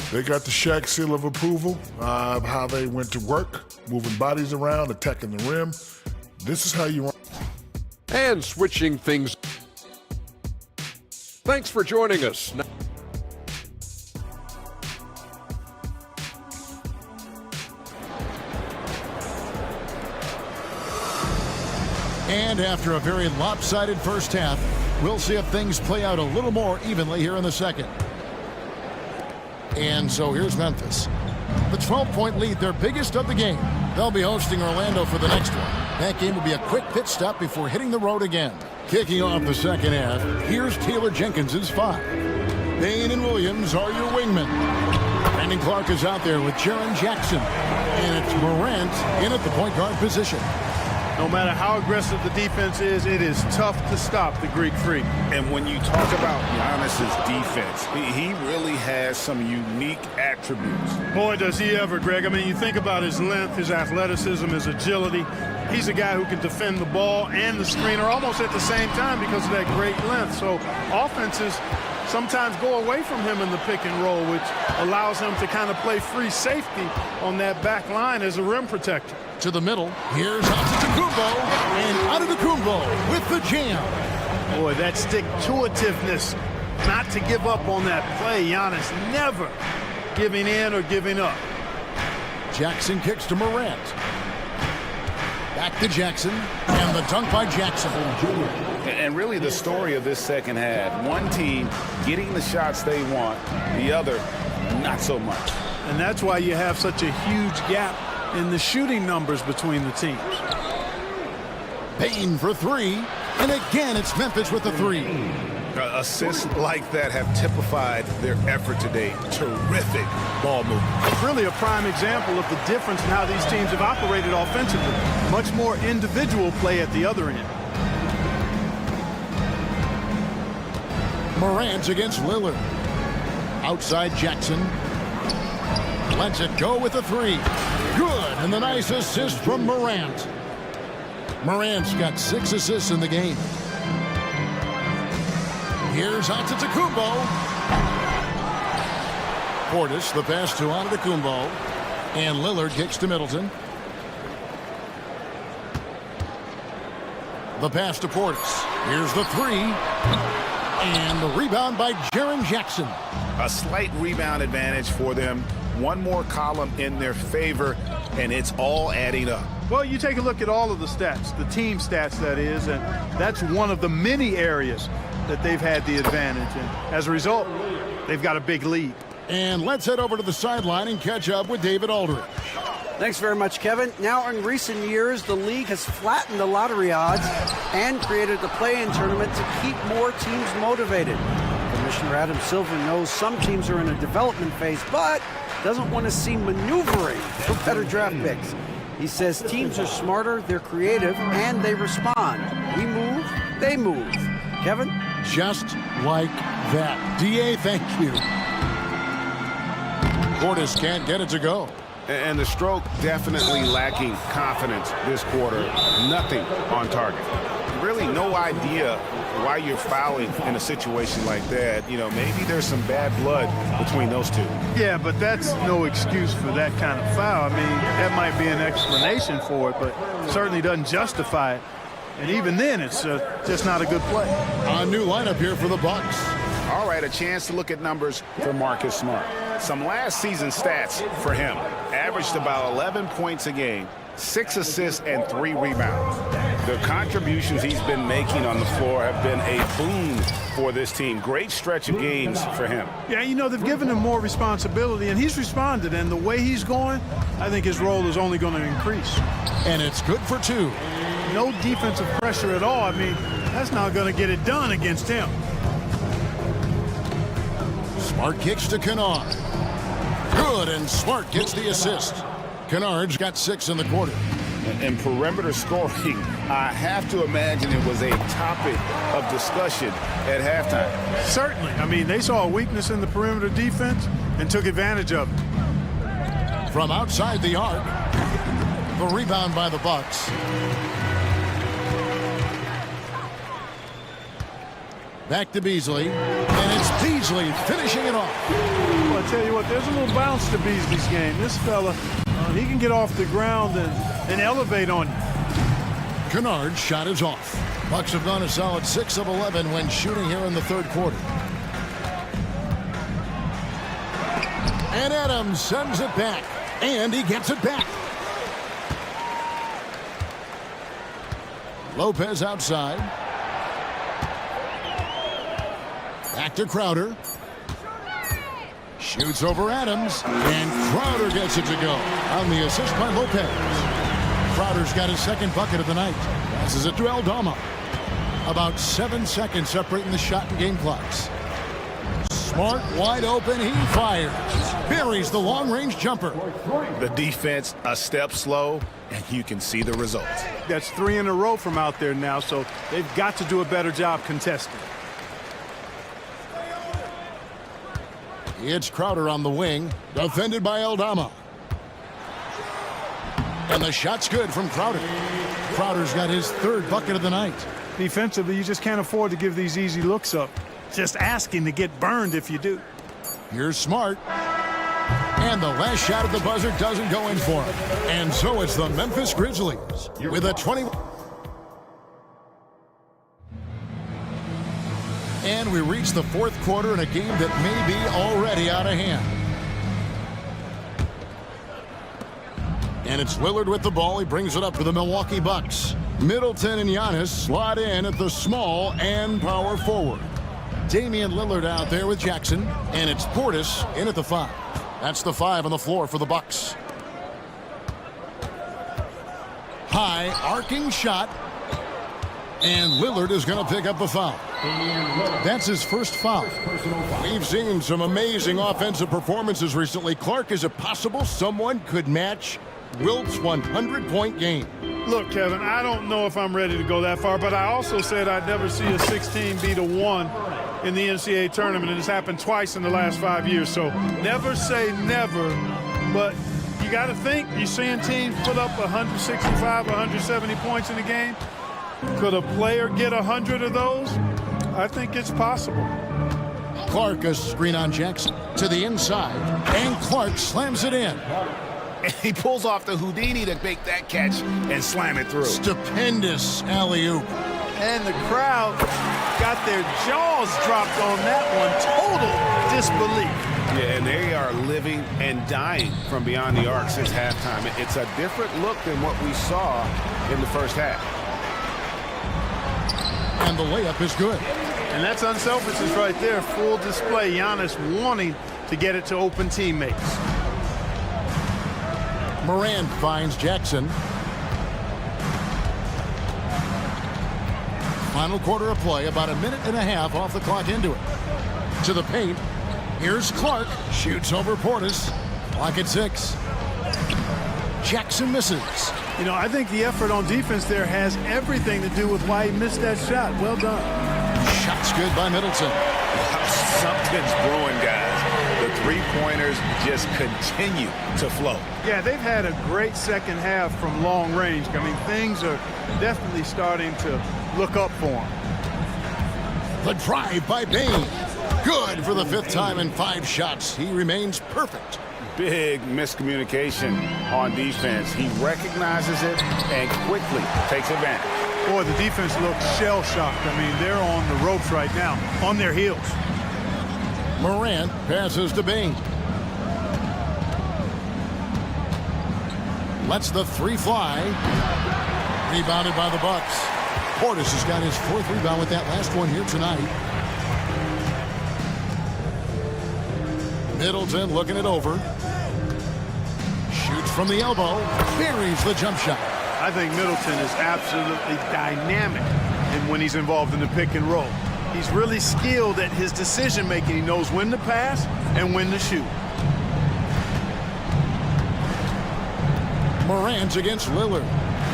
They got the Shaq seal of approval of how they went to work, moving bodies around, attacking the rim. This is how you want. And switching things. Thanks for joining us. And after a very lopsided first half, we'll see if things play out a little more evenly here in the second. And so here's Memphis. The 12-point lead, their biggest of the game. They'll be hosting Orlando for the next one. That game will be a quick pit stop before hitting the road again. Kicking off the second half, here's Taylor Jenkins's 5. Bain and Williams are your wingmen. Brandon Clark is out there with Jaren Jackson. And it's Morant in at the point guard position. No matter how aggressive the defense is, it is tough to stop the Greek Freak. And when you talk about Giannis's defense, he really has some unique attributes. Boy, does he ever, Greg. I mean, you think about his length, his athleticism, his agility. He's a guy who can defend the ball and the screener almost at the same time because of that great length. So offenses sometimes go away from him in the pick and roll, which allows him to kind of play free safety on that back line as a rim protector. To the middle. Here's Antetokounmpo, and Antetokounmpo with the jam. Boy, that stick-to-itiveness, not to give up on that play. Giannis never giving in or giving up. Jackson kicks to Morant. Back to Jackson, and the dunk by Jackson. And really the story of this second half, one team getting the shots they want, the other not so much. And that's why you have such a huge gap in the shooting numbers between the teams. Payne for three, and again it's Memphis with the three. Assists like that have typified their effort today. Terrific ball movement. It's really a prime example of the difference in how these teams have operated offensively. Much more individual play at the other end. Morant against Lillard. Outside Jackson. Lets it go with the three. Good, and the nice assist from Morant. Morant's got 6 assists in the game. Here's Antetokounmpo. Portis, the pass to Antetokounmpo. And Lillard kicks to Middleton. The pass to Portis. Here's the three. And the rebound by Jaren Jackson. A slight rebound advantage for them. One more column in their favor, and it's all adding up. Well, you take a look at all of the stats, the team stats, that is, and that's one of the many areas that they've had the advantage. And as a result, they've got a big lead. And let's head over to the sideline and catch up with David Aldridge. Thanks very much, Kevin. Now, in recent years, the league has flattened the lottery odds and created the play-in tournament to keep more teams motivated. Commissioner Adam Silver knows some teams are in a development phase, but doesn't want to see maneuvering for better draft picks. He says teams are smarter, they're creative, and they respond. We move, they move. Kevin? Just like that. D.A., thank you. Portis can't get it to go. And the stroke definitely lacking confidence this quarter. Nothing on target. Really no idea why you're fouling in a situation like that. You know, maybe there's some bad blood between those two. Yeah, but that's no excuse for that kind of foul. I mean, that might be an explanation for it, but certainly doesn't justify it. And even then, it's just not a good play. A new lineup here for the Bucks. All right, a chance to look at numbers for Marcus Smart. Some last season stats for him. Averaged about 11 points a game, 6 assists, and 3 rebounds. The contributions he's been making on the floor have been a boon for this team. Great stretch of games for him. Yeah, you know, they've given him more responsibility, and he's responded. And the way he's going, I think his role is only going to increase. And it's good for 2. No defensive pressure at all. I mean, that's not going to get it done against him. Smart kicks to Kennard. Good, and Smart gets the assist. Kennard's got 6 in the quarter. And perimeter scoring, I have to imagine it was a topic of discussion at halftime. Certainly. I mean, they saw a weakness in the perimeter defense and took advantage of it. From outside the arc, the rebound by the Bucks. Back to Beasley, and it's Beasley finishing it off. Well, I tell you what, there's a little bounce to Beasley's game. This fella, he can get off the ground and elevate on you. Kennard's shot is off. Bucks have gone a solid 6 of 11 when shooting here in the third quarter. And Adams sends it back, and he gets it back. Lopez outside. Back to Crowder. Shoots over Adams, and Crowder gets it to go on the assist by Lopez. Crowder's got his second bucket of the night. Passes it to Aldama. About 7 seconds separating the shot and game clocks. Smart wide open, he fires. buries the long-range jumper. The defense a step slow, and you can see the results. That's 3 in a row from out there now, so they've got to do a better job contesting. It's Crowder on the wing, defended by Aldama. And the shot's good from Crowder. Crowder's got his 3rd bucket of the night. Defensively, you just can't afford to give these easy looks up. Just asking to get burned if you do. Here's Smart. And the last shot at the buzzer doesn't go in for him. And so it's the Memphis Grizzlies with a 20. And we reach the 4th quarter in a game that may be already out of hand. And it's Lillard with the ball. He brings it up to the Milwaukee Bucks. Middleton and Giannis slot in at the small and power forward. Damian Lillard out there with Jackson. And it's Portis in at the 5. That's the 5 on the floor for the Bucks. High arcing shot. And Lillard is going to pick up the foul. That's his first foul. We've seen some amazing offensive performances recently. Clark, is it possible someone could match Wilt's 100-point game? Look, Kevin, I don't know if I'm ready to go that far, but I also said I'd never see a 16 beat a 1 in the NCAA tournament, and it's happened twice in the last 5 years. So never say never, but you got to think, you're seeing teams put up 165, 170 points in a game. Could a player get 100 of those? I think it's possible. Clark, a screen on Jackson to the inside, and Clark slams it in. And he pulls off the Houdini to make that catch and slam it through. Stupendous alley-oop. And the crowd got their jaws dropped on that one. Total disbelief. Yeah, and they are living and dying from beyond the arc since halftime. It's a different look than what we saw in the first half. And the layup is good. And that's unselfishness right there. Full display. Giannis wanting to get it to open teammates. Moran finds Jackson. Final quarter of play, about a minute and a half off the clock into it. To the paint. Here's Clark. Shoots over Portis. Clock at 6. Jackson misses. You know, I think the effort on defense there has everything to do with why he missed that shot. Well done. Shot's good by Middleton. Something's brewing, guys. The three-pointers just continue to flow. Yeah, they've had a great second half from long range. I mean, things are definitely starting to look up for them. The drive by Bain. Good for the 5th time in 5 shots. He remains perfect. Big miscommunication on defense. He recognizes it and quickly takes advantage. Boy, the defense looks shell-shocked. I mean, they're on the ropes right now, on their heels. Morant passes to Bain. Lets the 3 fly. Rebounded by the Bucks. Portis has got his 4th rebound with that last one here tonight. Middleton looking it over. Shoots from the elbow. Buries the jump shot. I think Middleton is absolutely dynamic when he's involved in the pick and roll. He's really skilled at his decision-making. He knows when to pass and when to shoot. Morant against Lillard.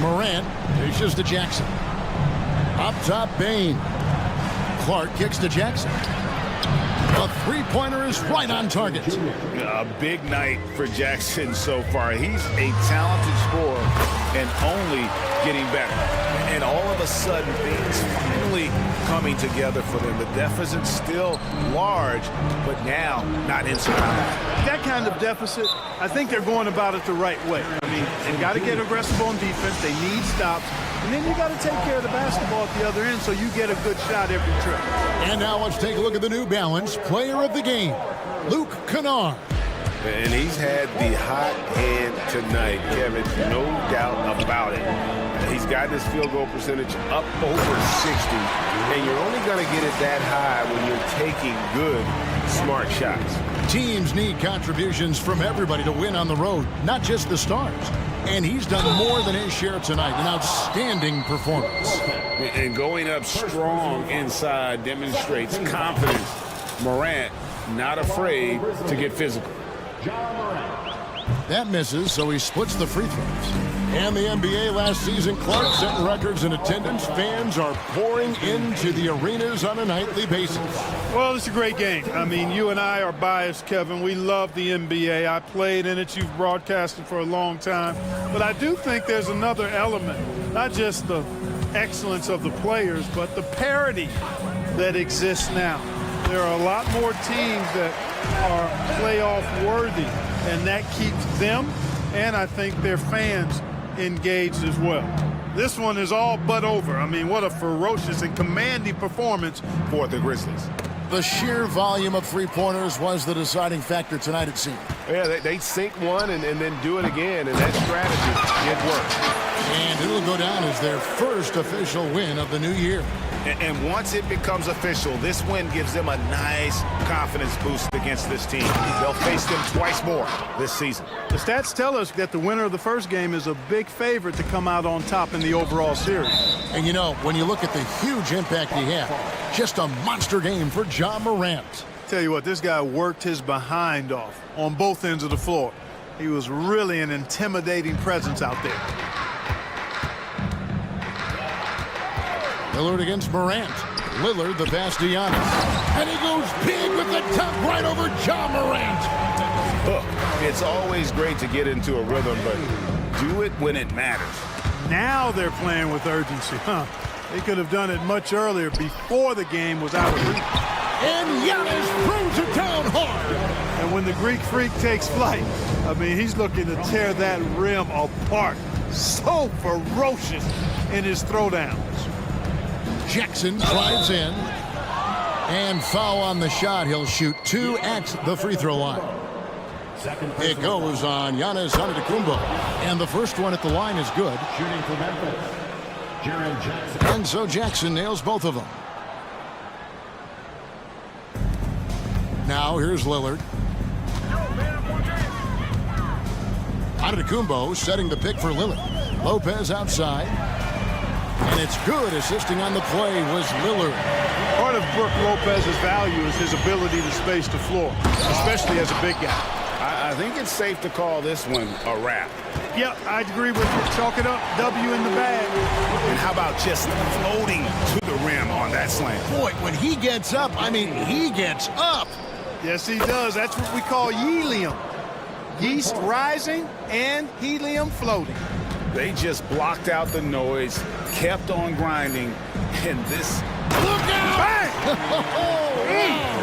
Morant dishes to Jackson. Up top, Bain. Clark kicks to Jackson. The 3-pointer is right on target. A big night for Jackson so far. He's a talented scorer and only getting better. And all of a sudden, things finally coming together for them. The deficit's still large, but now not insurmountable. That kind of deficit, I think they're going about it the right way. I mean, they've got to get aggressive on defense. They need stops. And then you got to take care of the basketball at the other end so you get a good shot every trip. And now let's take a look at the New Balance player of the game, Luke Kennard. And he's had the hot hand tonight, Kevin, no doubt about it. He's got his field goal percentage up over 60, and you're only going to get it that high when you're taking good, smart shots. Teams need contributions from everybody to win on the road, not just the stars. And he's done more than his share tonight. An outstanding performance. And going up strong inside demonstrates confidence. Morant not afraid to get physical. That misses, so he splits the free throws. And the NBA last season, Clark set records in attendance. Fans are pouring into the arenas on a nightly basis. Well, it's a great game. I mean, you and I are biased, Kevin. We love the NBA. I played in it. You've broadcasted for a long time. But I do think there's another element, not just the excellence of the players, but the parity that exists now. There are a lot more teams that are playoff worthy, and that keeps them and I think their fans engaged as well. This one is all but over. I mean, what a ferocious and commanding performance for the Grizzlies. The sheer volume of three-pointers was the deciding factor tonight, it seemed. Yeah, they sink one and then do it again, and that strategy did work. And it'll go down as their first official win of the new year. And once it becomes official, this win gives them a nice confidence boost against this team. They'll face them twice more this season. The stats tell us that the winner of the first game is a big favorite to come out on top in the overall series. And you know, when you look at the huge impact he had, just a monster game for Ja Morant. Tell you what, this guy worked his behind off on both ends of the floor. He was really an intimidating presence out there. Lillard against Morant. Lillard the pass to Giannis. And he goes big with the top right over Ja Morant. Look, it's always great to get into a rhythm, but do it when it matters. Now they're playing with urgency, huh? They could have done it much earlier before the game was out of reach. And Giannis throws it down hard. And when the Greek Freak takes flight, I mean, he's looking to tear that rim apart. So ferocious in his throwdowns. Jackson drives in. And foul on the shot. He'll shoot 2 at the free throw line. It goes on Giannis Antetokounmpo. And the first one at the line is good. Shooting for Memphis, Jaren Jackson. And so Jackson nails both of them. Now here's Lillard. Antetokounmpo setting the pick for Lillard. Lopez outside. And it's good. Assisting on the play was Lillard. Part of Brook Lopez's value is his ability to space the floor, especially as a big guy. I think it's safe to call this one a wrap. Yep, I agree with you. Chalk it up. W in the bag. And how about just floating to the rim on that slam? Boy, when he gets up, I mean, he gets up. Yes, he does. That's what we call helium. Yeast rising and helium floating. They just blocked out the noise, kept on grinding, and this... Look out! Bang!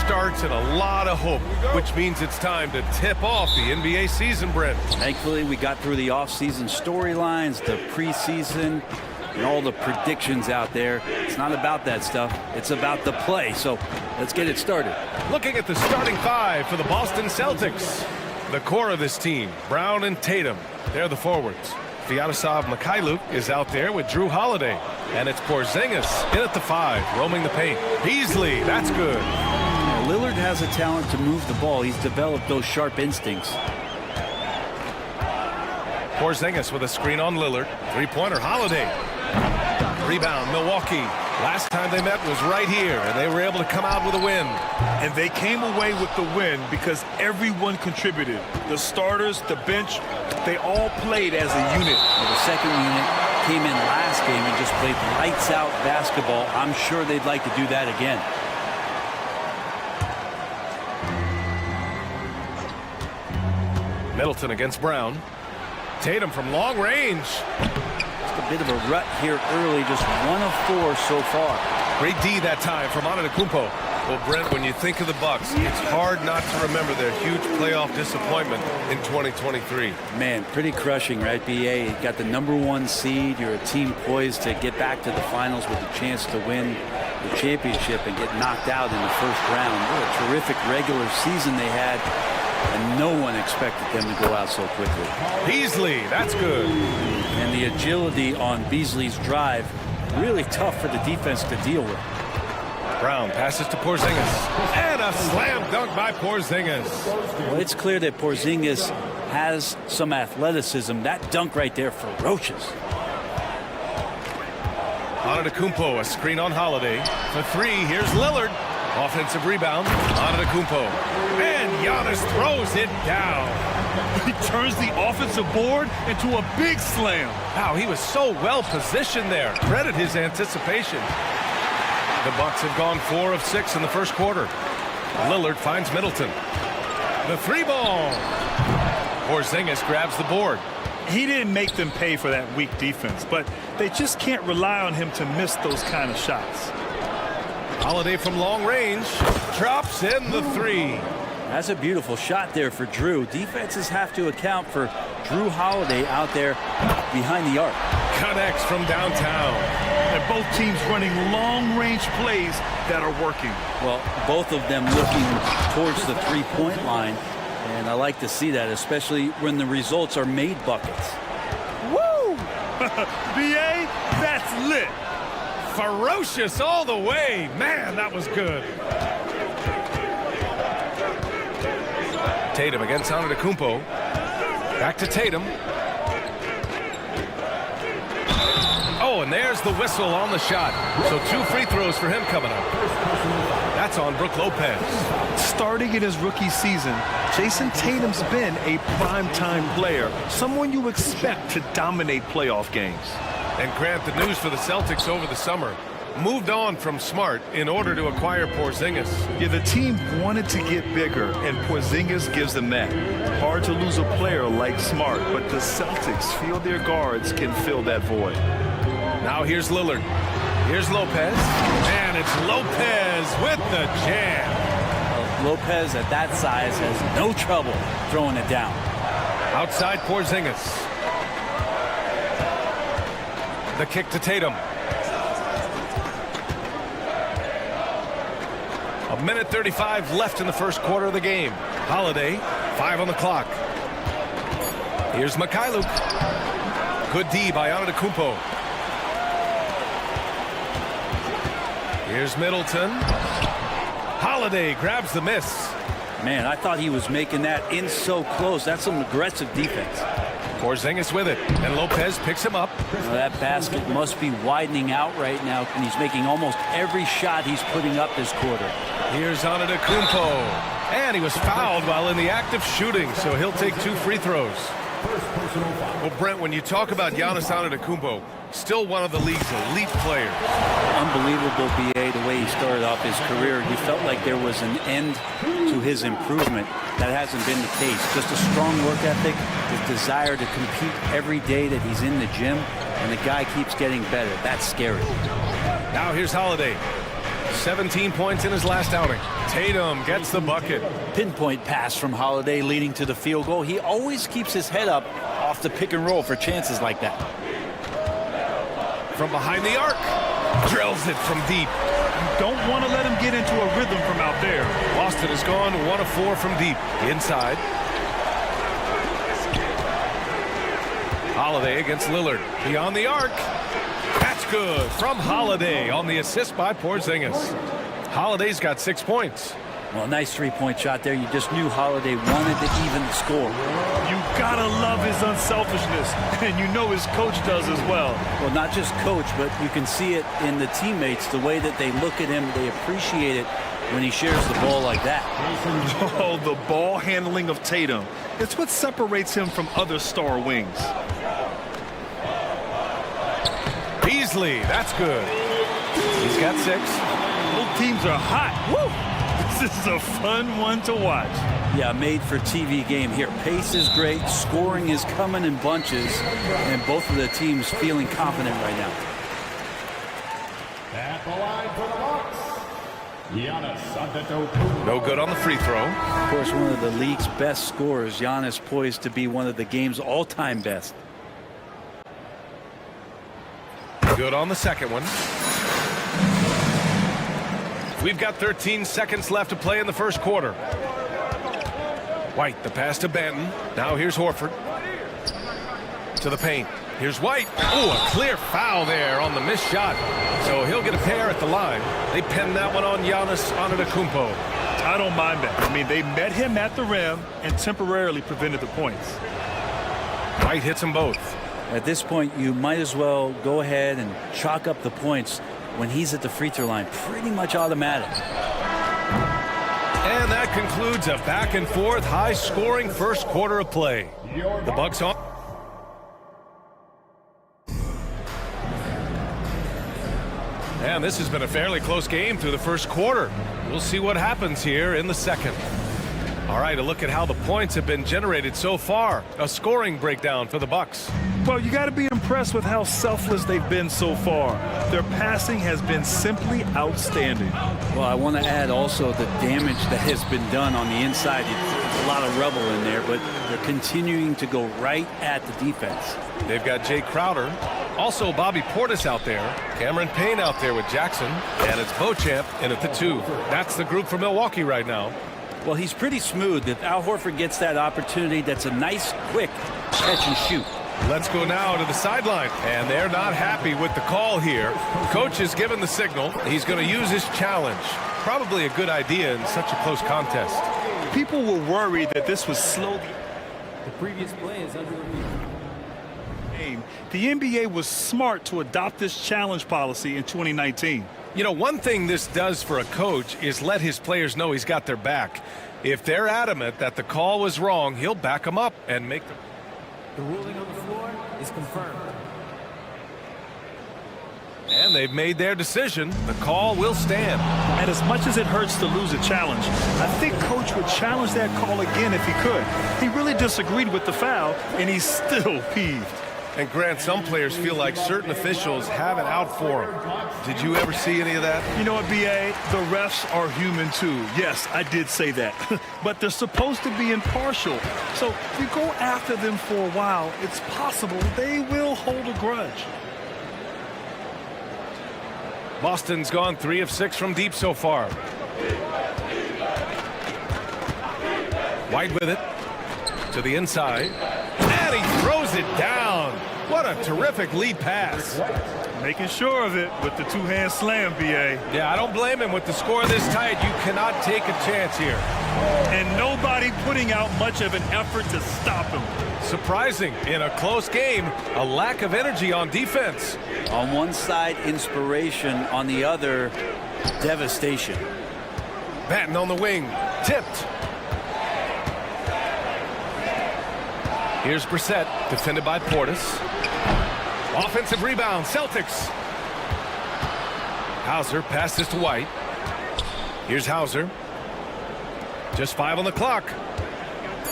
starts and a lot of hope, which means it's time to tip off the NBA season, Brent. Thankfully, we got through the off-season storylines, the preseason, and all the predictions out there. It's not about that stuff. It's about the play. So let's get it started. Looking at the starting five for the Boston Celtics. The core of this team, Brown and Tatum, they're the forwards. Vyacheslav Mikhailuk is out there with Drew Holiday. And it's Porzingis in at the 5, roaming the paint. Beasley, that's good. Now, Lillard has a talent to move the ball. He's developed those sharp instincts. Porzingis with a screen on Lillard. Three-pointer, Holiday. Rebound, Milwaukee. Last time they met was right here, and they were able to come out with a win. And they came away with the win because everyone contributed. The starters, the bench, they all played as a unit. Well, the second unit came in last game and just played lights-out basketball. I'm sure they'd like to do that again. Middleton against Brown. Tatum from long range. A bit of a rut here early, just 1 of 4 so far. Great D that time from Antetokounmpo. Well, Brent, when you think of the Bucks, it's hard not to remember their huge playoff disappointment in 2023. Man, pretty crushing, right, BA? You got the #1 seed. You're a team poised to get back to the finals with a chance to win the championship and get knocked out in the first round. What a terrific regular season they had, and no one expected them to go out so quickly. Beasley, that's good. And the agility on Beasley's drive, really tough for the defense to deal with. Brown passes to Porzingis. And a slam dunk by Porzingis. Well, it's clear that Porzingis has some athleticism. That dunk right there, ferocious. Antetokounmpo, a screen on Holiday. For 3, here's Lillard. Offensive rebound, Antetokounmpo. And Giannis throws it down. He turns the offensive board into a big slam. Wow, he was so well positioned there. Credit his anticipation. The Bucks have gone 4 of 6 in the first quarter. Lillard finds Middleton. The 3-ball. Porzingis grabs the board. He didn't make them pay for that weak defense, but they just can't rely on him to miss those kind of shots. Holiday from long range. Drops in the 3. That's a beautiful shot there for Drew. Defenses have to account for Drew Holiday out there behind the arc. Connects from downtown. And both teams running long-range plays that are working. Well, both of them looking towards the three-point line. And I like to see that, especially when the results are made buckets. Woo! BA, that's lit. Ferocious all the way. Man, that was good. Tatum against Antetokounmpo. Back to Tatum. Oh, and there's the whistle on the shot. So 2 free throws for him coming up. That's on Brook Lopez. Starting in his rookie season, Jason Tatum's been a primetime player, someone you expect to dominate playoff games. And Grant, the news for the Celtics over the summer, moved on from Smart in order to acquire Porzingis. Yeah, the team wanted to get bigger, and Porzingis gives them that. Hard to lose a player like Smart, but the Celtics feel their guards can fill that void. Now here's Lillard. Here's Lopez. And it's Lopez with the jam. Lopez at that size has no trouble throwing it down. Outside Porzingis. The kick to Tatum. 1:35 left in the first quarter of the game. Holiday, 5 on the clock. Here's Mikhailuk. Good D by Antetokounmpo. Here's Middleton. Holiday grabs the miss. Man, I thought he was making that in so close. That's some aggressive defense. Porzingis with it, and Lopez picks him up. Well, that basket must be widening out right now, and he's making almost every shot he's putting up this quarter. Here's Antetokounmpo, and he was fouled while in the act of shooting, so he'll take 2 free throws. Well, Brent, when you talk about Giannis Antetokounmpo, still one of the league's elite players. Unbelievable, BA, the way he started off his career. You felt like there was an end to his improvement. That hasn't been the case. Just a strong work ethic, his desire to compete every day that he's in the gym, and the guy keeps getting better. That's scary. Now here's Holiday. 17 points in his last outing. Tatum gets the bucket. Pinpoint pass from Holiday leading to the field goal. He always keeps his head up off the pick and roll for chances like that. From behind the arc. Drills it from deep. You don't want to let him get into a rhythm from out there. Boston has gone 1 of 4 from deep. Inside. Holiday against Lillard. Beyond the arc. That's good from Holiday on the assist by Porzingis. Holiday's got 6 points. Well, nice three-point shot there. You just knew Holiday wanted to even the score. You gotta love his unselfishness, and you know his coach does as well. Well, not just coach, but you can see it in the teammates, the way that they look at him. They appreciate it when he shares the ball like that. Oh, the ball handling of Tatum. It's what separates him from other star wings. Beasley, that's good. He's got 6. Both teams are hot. Woo! This is a fun one to watch. Yeah, made for TV game here. Pace is great. Scoring is coming in bunches. And both of the teams feeling confident right now. At the line for the Bucks, Giannis Antetokounmpo. No good on the free throw. Of course, one of the league's best scorers. Giannis poised to be one of the game's all-time best. Good on the second one. We've got 13 seconds left to play in the first quarter. White, the pass to Benton. Now here's Horford. To the paint. Here's White. Oh, a clear foul there on the missed shot. So he'll get a pair at the line. They pinned that one on Giannis Antetokounmpo. I don't mind that. I mean, they met him at the rim and temporarily prevented the points. White hits them both. At this point, you might as well go ahead and chalk up the points when he's at the free throw line. Pretty much automatic. And that concludes a back and forth, high-scoring first quarter of play. The Bucks on. And this has been a fairly close game through the first quarter. We'll see what happens here in the second. All right, a look at how the points have been generated so far. A scoring breakdown for the Bucks. Well, you got to be impressed with how selfless they've been so far. Their passing has been simply outstanding. Well, I want to add also the damage that has been done on the inside. It's a lot of rubble in there, but they're continuing to go right at the defense. They've got Jay Crowder, also Bobby Portis out there, Cameron Payne out there with Jackson, and it's Beauchamp in at the 2. That's the group for Milwaukee right now. Well, he's pretty smooth. If Al Horford gets that opportunity, that's a nice, quick catch and shoot. Let's go now to the sideline, and they're not happy with the call here. Coach has given the signal. He's going to use his challenge. Probably a good idea in such a close contest. People were worried that this was slow. The previous play is under review. The NBA was smart to adopt this challenge policy in 2019. You know, one thing this does for a coach is let his players know he's got their back. If they're adamant that the call was wrong, he'll back them up and make them. The ruling on the floor is confirmed. And they've made their decision. The call will stand. And as much as it hurts to lose a challenge, I think Coach would challenge that call again if he could. He really disagreed with the foul, and he's still peeved. And Grant, some players feel like certain officials have it out for them. Did you ever see any of that? You know what, B.A.? The refs are human too. Yes, I did say that. But they're supposed to be impartial. So if you go after them for a while, it's possible they will hold a grudge. Boston's gone 3 of 6 from deep so far. White with it. To the inside. And he throws it down. What a terrific lead pass. Making sure of it with the two-hand slam, B.A. Yeah, I don't blame him. With the score this tight, you cannot take a chance here. And nobody putting out much of an effort to stop him. Surprising. In a close game, a lack of energy on defense. On one side, inspiration. On the other, devastation. Batten on the wing. Tipped. Here's Brissett, defended by Portis. Offensive rebound, Celtics. Hauser passes to White. Here's Hauser. Just 5 on the clock.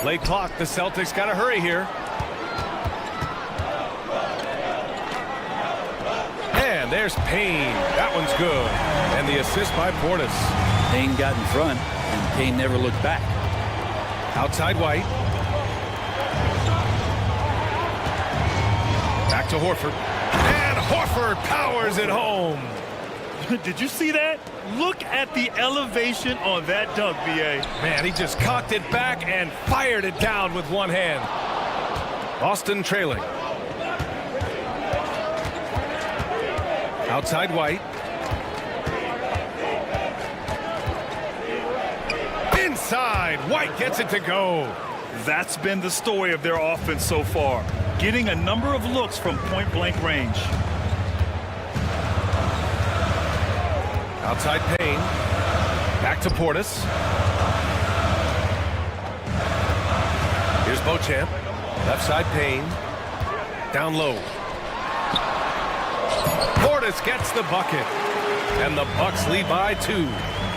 Late clock, the Celtics got to hurry here. And there's Payne. That one's good. And the assist by Portis. Payne got in front, and Payne never looked back. Outside White. Back to Horford. And Horford powers it home. Did you see that? Look at the elevation on that dunk, B.A. Man, he just cocked it back and fired it down with one hand. Boston trailing. Outside White. Inside, White gets it to go. That's been the story of their offense so far, getting a number of looks from point-blank range. Outside Payne. Back to Portis. Here's Beauchamp. Left side Payne. Down low. Portis gets the bucket. And the Bucks lead by 2.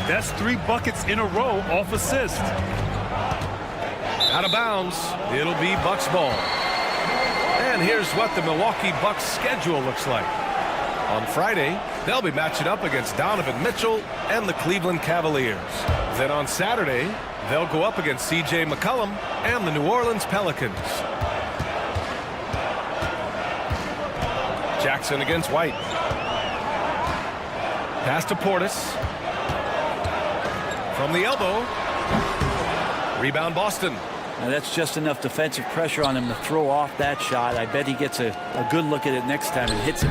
That's 3 buckets in a row off assist. Out of bounds. It'll be Bucks ball. And here's what the Milwaukee Bucks schedule looks like. On Friday, they'll be matching up against Donovan Mitchell and the Cleveland Cavaliers. Then on Saturday, they'll go up against C.J. McCollum and the New Orleans Pelicans. Jackson against White. Pass to Portis. From the elbow. Rebound Boston. Now that's just enough defensive pressure on him to throw off that shot. I bet he gets a good look at it next time and hits it.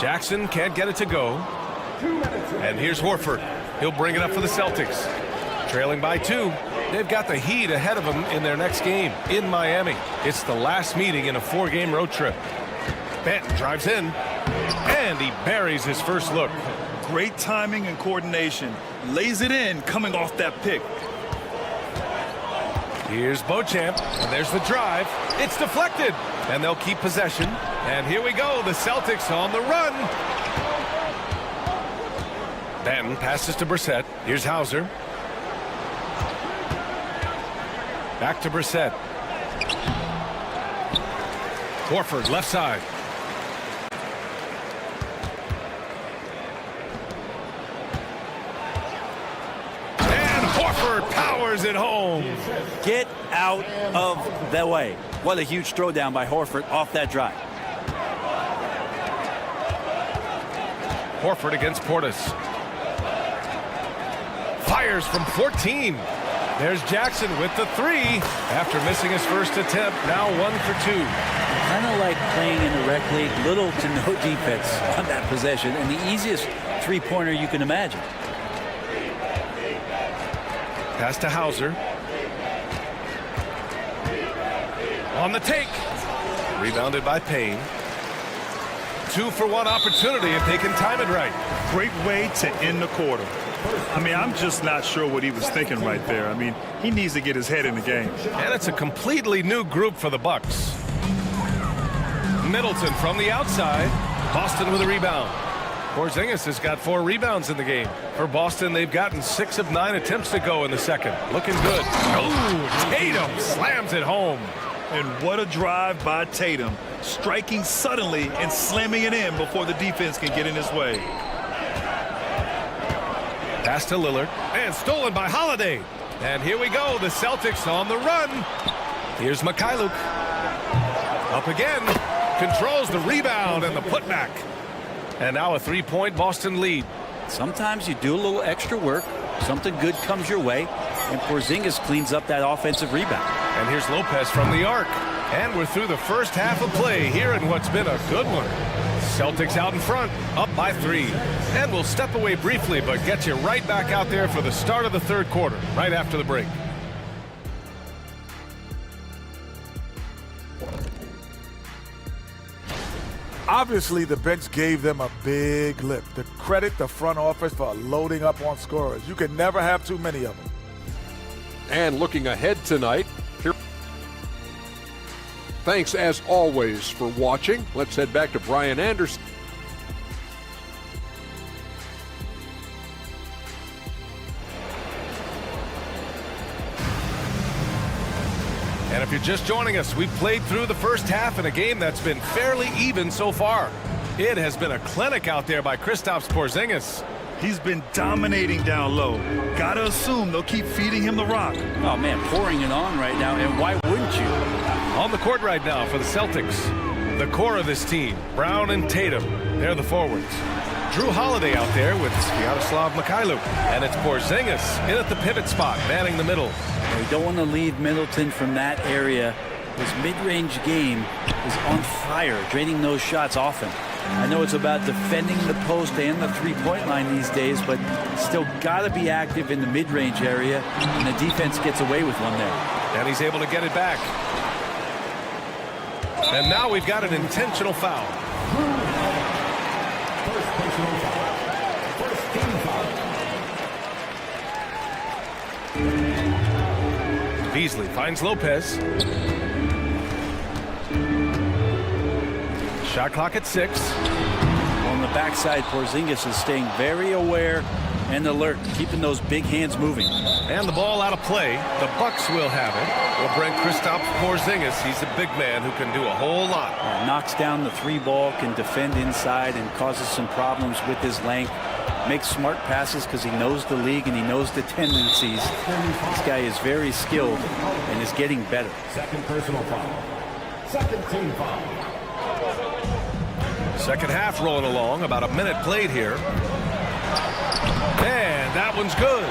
Jackson can't get it to go. And here's Horford. He'll bring it up for the Celtics. Trailing by 2. They've got the Heat ahead of them in their next game in Miami. It's the last meeting in a 4-game road trip. Benton drives in. And he buries his first look. Great timing and coordination. Lays it in coming off that pick. Here's Beauchamp, and there's the drive. It's deflected, and they'll keep possession. And here we go, the Celtics on the run. Benton passes to Brissett. Here's Hauser. Back to Brissett. Horford, left side. Powers it home. Get out of the way. What a huge throwdown by Horford off that drive. Horford against Portis. Fires from 14. There's Jackson with the 3 after missing his first attempt. Now 1 for 2. Kind of like playing in the rec league. Little to no defense on that possession, and the easiest three-pointer you can imagine. Pass to Hauser. On the take. Rebounded by Payne. 2-for-1 opportunity if they can time it right. Great way to end the quarter. I mean, I'm just not sure what he was thinking right there. I mean, he needs to get his head in the game. And it's a completely new group for the Bucks. Middleton from the outside. Boston with a rebound. Porzingis has got 4 rebounds in the game. For Boston, they've gotten 6 of 9 attempts to go in the second. Looking good. Oh, Tatum slams it home. And what a drive by Tatum. Striking suddenly and slamming it in before the defense can get in his way. Pass to Lillard. And stolen by Holiday. And here we go. The Celtics on the run. Here's Mikhailuk. Up again. Controls the rebound and the putback. And now a 3-point Boston lead. Sometimes you do a little extra work, something good comes your way, and Porzingis cleans up that offensive rebound. And here's Lopez from the arc. And we're through the first half of play here in what's been a good one. Celtics out in front, up by 3. And we'll step away briefly, but get you right back out there for the start of the third quarter, right after the break. Obviously, the bench gave them a big lift. To credit the front office for loading up on scorers. You can never have too many of them. And looking ahead tonight, here. Thanks as always for watching. Let's head back to Brian Anderson. And if you're just joining us, we've played through the first half in a game that's been fairly even so far. It has been a clinic out there by Kristaps Porzingis. He's been dominating down low. Gotta assume they'll keep feeding him the rock. Oh, man, pouring it on right now, and why wouldn't you? On the court right now for the Celtics. The core of this team, Brown and Tatum. They're the forwards. Drew Holiday out there with Sviatoslav Mikhailuk. And it's Porzingis in at the pivot spot, manning the middle. You don't want to leave Middleton from that area. His mid-range game is on fire, draining those shots often. I know it's about defending the post and the three-point line these days, but still got to be active in the mid-range area, and the defense gets away with one there. And he's able to get it back. And now we've got an intentional foul. Beasley finds Lopez. Shot clock at 6. On the backside, Porzingis is staying very aware and alert, keeping those big hands moving. And the ball out of play. The Bucks will have it. Will bring Kristaps Porzingis. He's a big man who can do a whole lot. Knocks down the three ball, can defend inside, and causes some problems with his length. Makes smart passes because he knows the league and he knows the tendencies. This guy is very skilled and is getting better. Second personal foul. Second team foul. Second half rolling along. About a minute played here. And that one's good.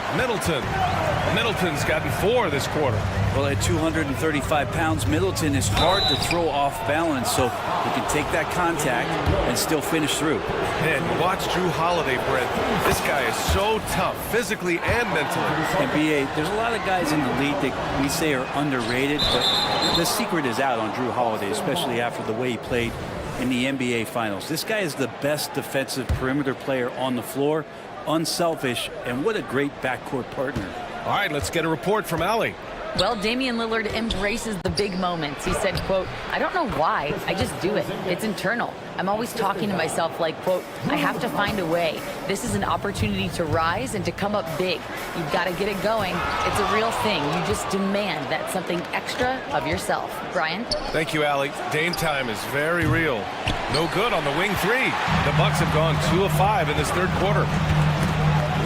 Middleton's gotten 4 this quarter. Well, at 235 pounds, Middleton is hard to throw off balance, so he can take that contact and still finish through. And watch Drew Holiday, Brent. This guy is so tough, physically and mentally. And BA, there's a lot of guys in the league that we say are underrated, but the secret is out on Drew Holiday, especially after the way he played in the NBA Finals. This guy is the best defensive perimeter player on the floor, unselfish, and what a great backcourt partner. All right, let's get a report from Allie. Well, Damian Lillard embraces the big moments. He said, quote, "I don't know why, I just do it. It's internal. I'm always talking to myself like, quote, I have to find a way. This is an opportunity to rise and to come up big. You've got to get it going. It's a real thing. You just demand that something extra of yourself." Brian? Thank you, Allie. Dame time is very real. No good on the wing 3. The Bucks have gone 2 of 5 in this third quarter.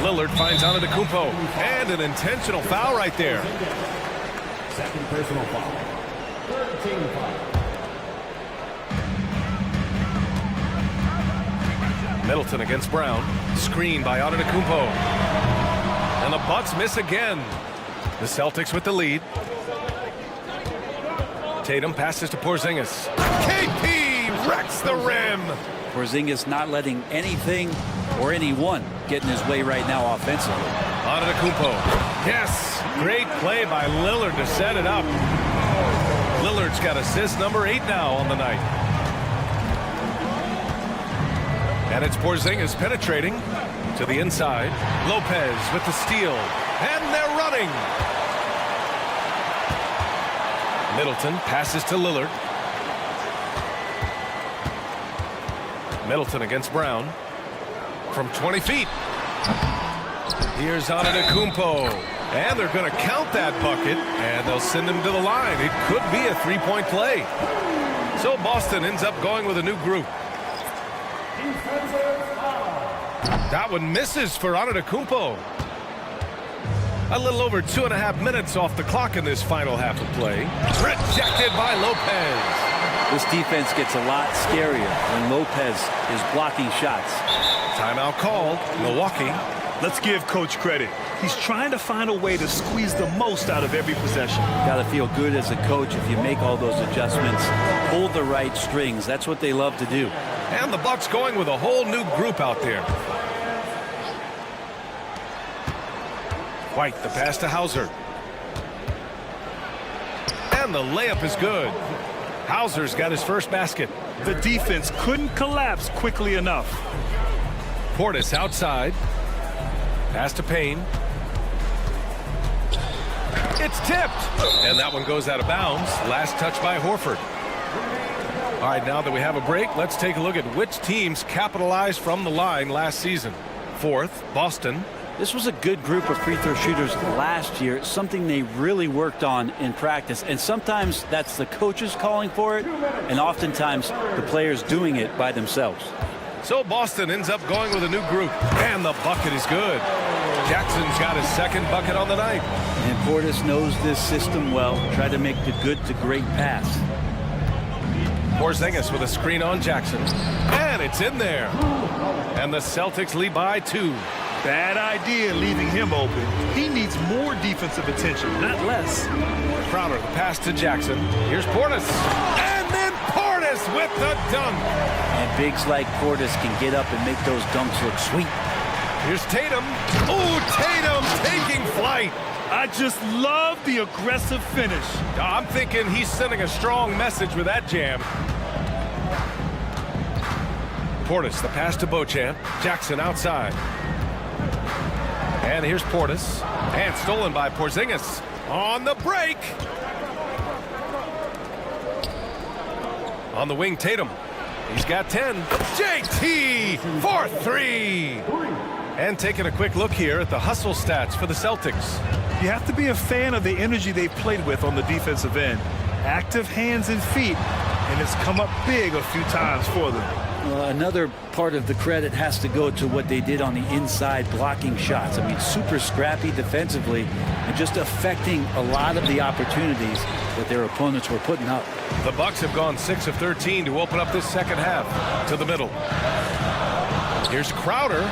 Lillard finds Antetokounmpo, and an intentional foul right there. Second personal foul. Third team foul. Middleton against Brown. Screen by Antetokounmpo. And the Bucks miss again. The Celtics with the lead. Tatum passes to Porzingis. KP wrecks the rim. Porzingis not letting anything or anyone get in his way right now offensively. Antetokounmpo. Yes, great play by Lillard to set it up. Lillard's got assist number 8 now on the night. And it's Porzingis penetrating to the inside. Lopez with the steal. And they're running. Middleton passes to Lillard. Middleton against Brown. From 20 feet. Here's Antetokounmpo. And they're going to count that bucket. And they'll send him to the line. It could be a three-point play. So Boston ends up going with a new group. That one misses for Antetokounmpo. A little over 2.5 minutes off the clock in this final half of play. Rejected by Lopez. This defense gets a lot scarier when Lopez is blocking shots. Timeout called. Milwaukee. Let's give Coach credit. He's trying to find a way to squeeze the most out of every possession. Got to feel good as a coach if you make all those adjustments. Pull the right strings. That's what they love to do. And the Bucks going with a whole new group out there. White, the pass to Hauser. And the layup is good. Hauser's got his first basket. The defense couldn't collapse quickly enough. Portis outside. Pass to Payne. It's tipped. And that one goes out of bounds. Last touch by Horford. All right, now that we have a break, let's take a look at which teams capitalized from the line last season. Fourth, Boston. This was a good group of free throw shooters last year, something they really worked on in practice. And sometimes that's the coaches calling for it, and oftentimes the players doing it by themselves. So Boston ends up going with a new group, and the bucket is good. Jackson's got his second bucket on the night. And Portis knows this system well. Tried to make the good to great pass. Porzingis with a screen on Jackson, and it's in there. And the Celtics lead by 2. Bad idea leaving him open. He needs more defensive attention, not less. Crowder, the pass to Jackson. Here's Portis. And then Portis with the dunk. And bigs like Portis can get up and make those dunks look sweet. Here's Tatum. Oh, Tatum taking flight. I just love the aggressive finish. I'm thinking he's sending a strong message with that jam. Portis, the pass to Beauchamp. Jackson outside. And here's Portis. And stolen by Porzingis. On the break. On the wing, Tatum. He's got 10. JT for 3. And taking a quick look here at the hustle stats for the Celtics. You have to be a fan of the energy they've played with on the defensive end. Active hands and feet, and it's come up big a few times for them. Another part of the credit has to go to what they did on the inside blocking shots. I mean, super scrappy defensively and just affecting a lot of the opportunities that their opponents were putting up. The Bucks have gone 6 of 13 to open up this second half. To the middle. Here's Crowder.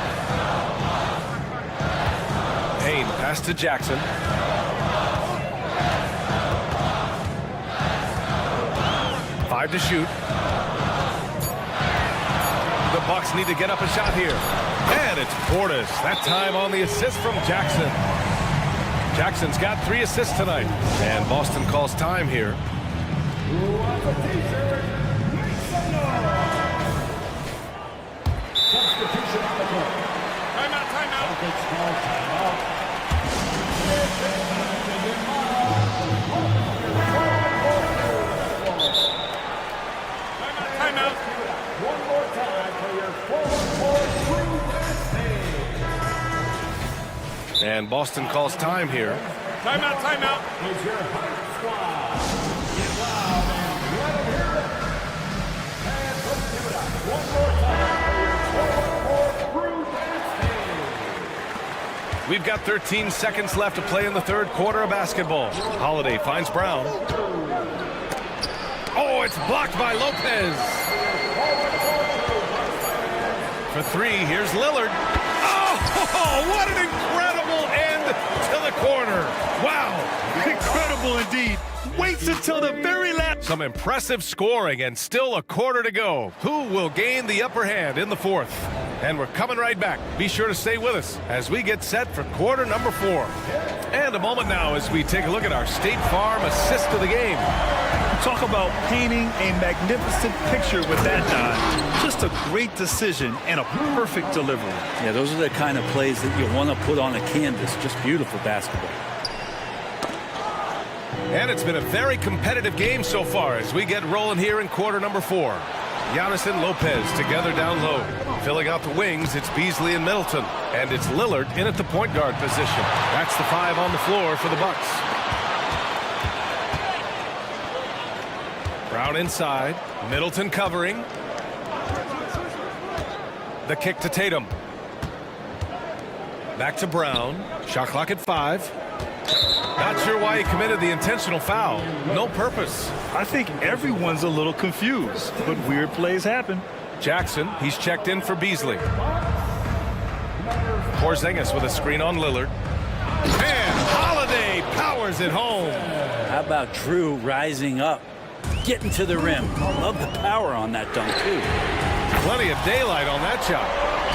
Payne, pass to Jackson. Five to shoot. The Bucks need to get up a shot here. And it's Portis. That time on the assist from Jackson. Jackson's got 3 assists tonight. And Boston calls time here. And Boston calls time here. Timeout, timeout. We've got 13 seconds left to play in the third quarter of basketball. Holiday finds Brown. Oh, it's blocked by Lopez. For 3, here's Lillard. Oh, what an incredible end to the corner. Wow. Incredible indeed. Waits until the very last. Some impressive scoring and still a quarter to go. Who will gain the upper hand in the fourth? And we're coming right back. Be sure to stay with us as we get set for quarter number 4. And a moment now as we take a look at our State Farm assist of the game. Talk about painting a magnificent picture with that dime. Just a great decision and a perfect delivery. Yeah, those are the kind of plays that you want to put on a canvas. Just beautiful basketball. And it's been a very competitive game so far as we get rolling here in quarter number 4. Giannis and Lopez together down low. Filling out the wings, it's Beasley and Middleton. And it's Lillard in at the point guard position. That's the 5 on the floor for the Bucks. Brown inside. Middleton covering. The kick to Tatum. Back to Brown. Shot clock at 5. Not sure why he committed the intentional foul. No purpose. I think everyone's a little confused, but weird plays happen. Jackson, he's checked in for Beasley. Porzingis with a screen on Lillard. And Holiday powers it home. How about Drew rising up, getting to the rim? Love the power on that dunk, too. Plenty of daylight on that shot.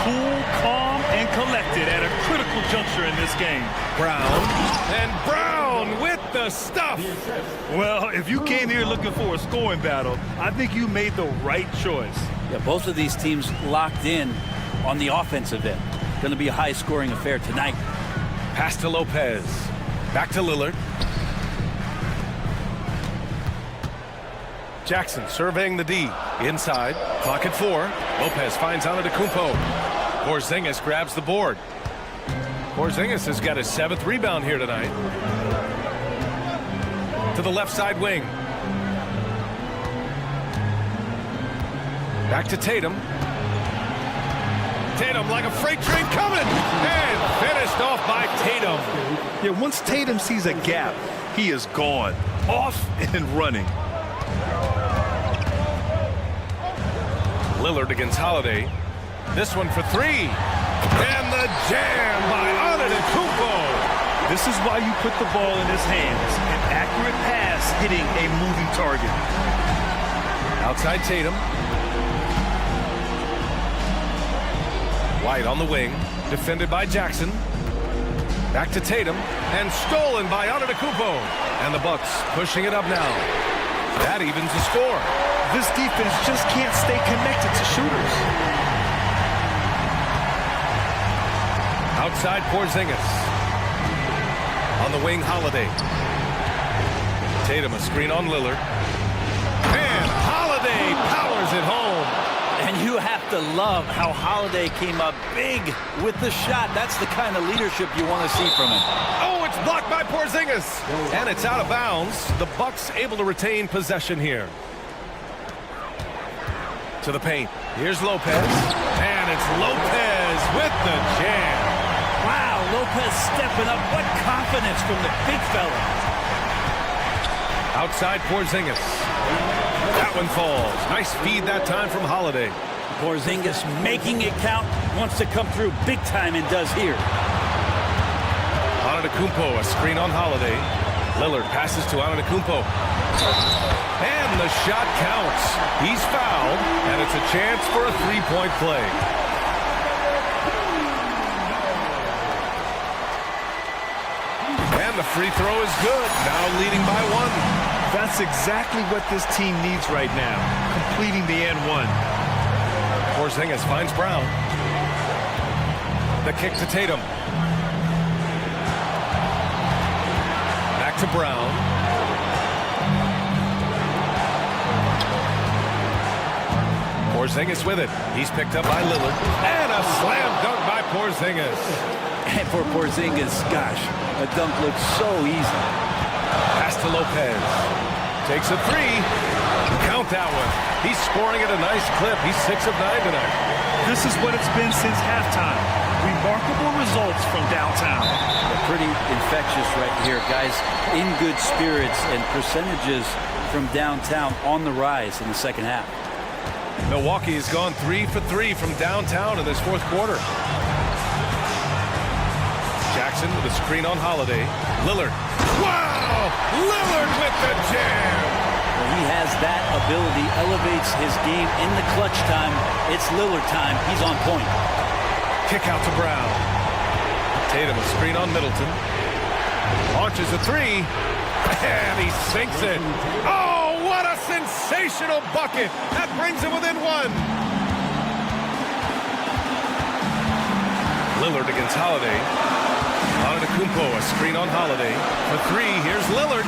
Cool, calm, and collected at a critical juncture in this game. Brown. And Brown with the stuff. Well, if you came here looking for a scoring battle, I think you made the right choice. Yeah, both of these teams locked in on the offensive end. Going to be a high-scoring affair tonight. Pass to Lopez. Back to Lillard. Jackson surveying the D. Inside. Clock at 4. Lopez finds Antetokounmpo. Porzingis grabs the board. Porzingis has got his 7th rebound here tonight. To the left side wing. Back to Tatum. Tatum like a freight train coming. And finished off by Tatum. Yeah, once Tatum sees a gap, he is gone. Off and running. Lillard against Holiday. This one for three. And the jam by Antetokounmpo. This is why you put the ball in his hands. An accurate pass hitting a moving target. Outside Tatum. White on the wing. Defended by Jackson. Back to Tatum. And stolen by Antetokounmpo. And the Bucks pushing it up now. That evens the score. This defense just can't stay connected to shooters. Outside Porzingis. On the wing, Holiday. Tatum a screen on Lillard. And Holiday powers it home. And you have to love how Holiday came up big with the shot. That's the kind of leadership you want to see from him. Oh, it's blocked by Porzingis. And it's out of bounds. The Bucks able to retain possession here. To the paint. Here's Lopez. And it's Lopez with the jam. Wow, Lopez stepping up. What confidence from the big fella. Outside Porzingis. That one falls. Nice feed that time from Holiday. Porzingis making it count. Wants to come through big time and does here. Antetokounmpo, a screen on Holiday. Lillard passes to Antetokounmpo. And the shot counts. He's fouled, and it's a chance for a three-point play. And the free throw is good. Now leading by one. That's exactly what this team needs right now, completing the and one. Porzingis finds Brown. The kick to Tatum. Back to Brown. Porzingis with it. He's picked up by Lillard. And a slam dunk by Porzingis. And for Porzingis, gosh, a dunk looks so easy. Pass to Lopez. Takes a three. Count that one. He's scoring at a nice clip. He's 6 of 9 tonight. This is what it's been since halftime. Remarkable results from downtown. They're pretty infectious right here, guys. In good spirits and percentages from downtown on the rise in the second half. Milwaukee has gone 3 for 3 from downtown in this fourth quarter. Jackson with a screen on Holiday. Lillard. Wow! Lillard with the jam! Well, he has that ability, elevates his game in the clutch time. It's Lillard time. He's on point. Kick out to Brown. Tatum a screen on Middleton. Launches a three. And he sinks it. Oh, what a sensational bucket! That brings him within one. Lillard against Holiday. Antetokounmpo, a screen on Holiday. For three, here's Lillard.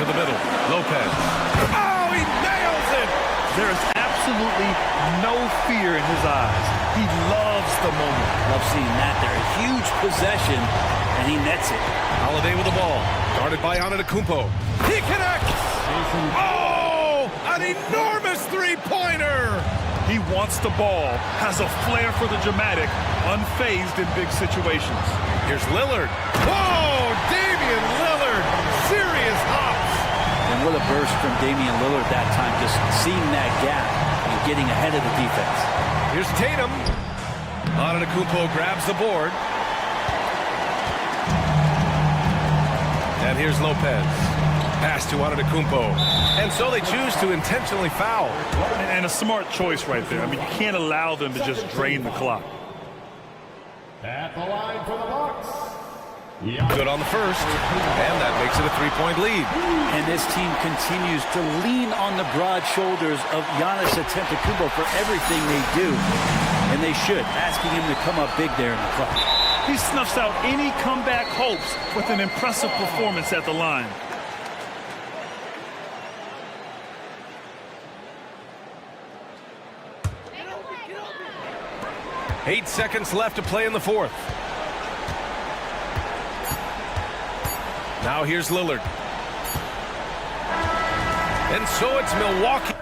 To the middle, Lopez. Oh, he nails it! There is absolutely no fear in his eyes. He loves the moment. Love seeing that there. A huge possession, and he nets it. Holiday with the ball. Guarded by Antetokounmpo. He connects! Oh, an enormous three-pointer! He wants the ball, has a flair for the dramatic, unfazed in big situations. Here's Lillard. Whoa, Damian Lillard, serious hops. And what a burst from Damian Lillard that time, just seeing that gap and getting ahead of the defense. Here's Tatum. Antetokounmpo grabs the board. And here's Lopez. Pass to Antetokounmpo. And so they choose to intentionally foul. And a smart choice right there. I mean, you can't allow them to just drain the clock. At the line for the Bucks. Good on the first. And that makes it a three-point lead. And this team continues to lean on the broad shoulders of Giannis Antetokounmpo for everything they do. And they should, asking him to come up big there in the clutch. He snuffs out any comeback hopes with an impressive performance at the line. 8 seconds left to play in the fourth. Now here's Lillard. And so it's Milwaukee.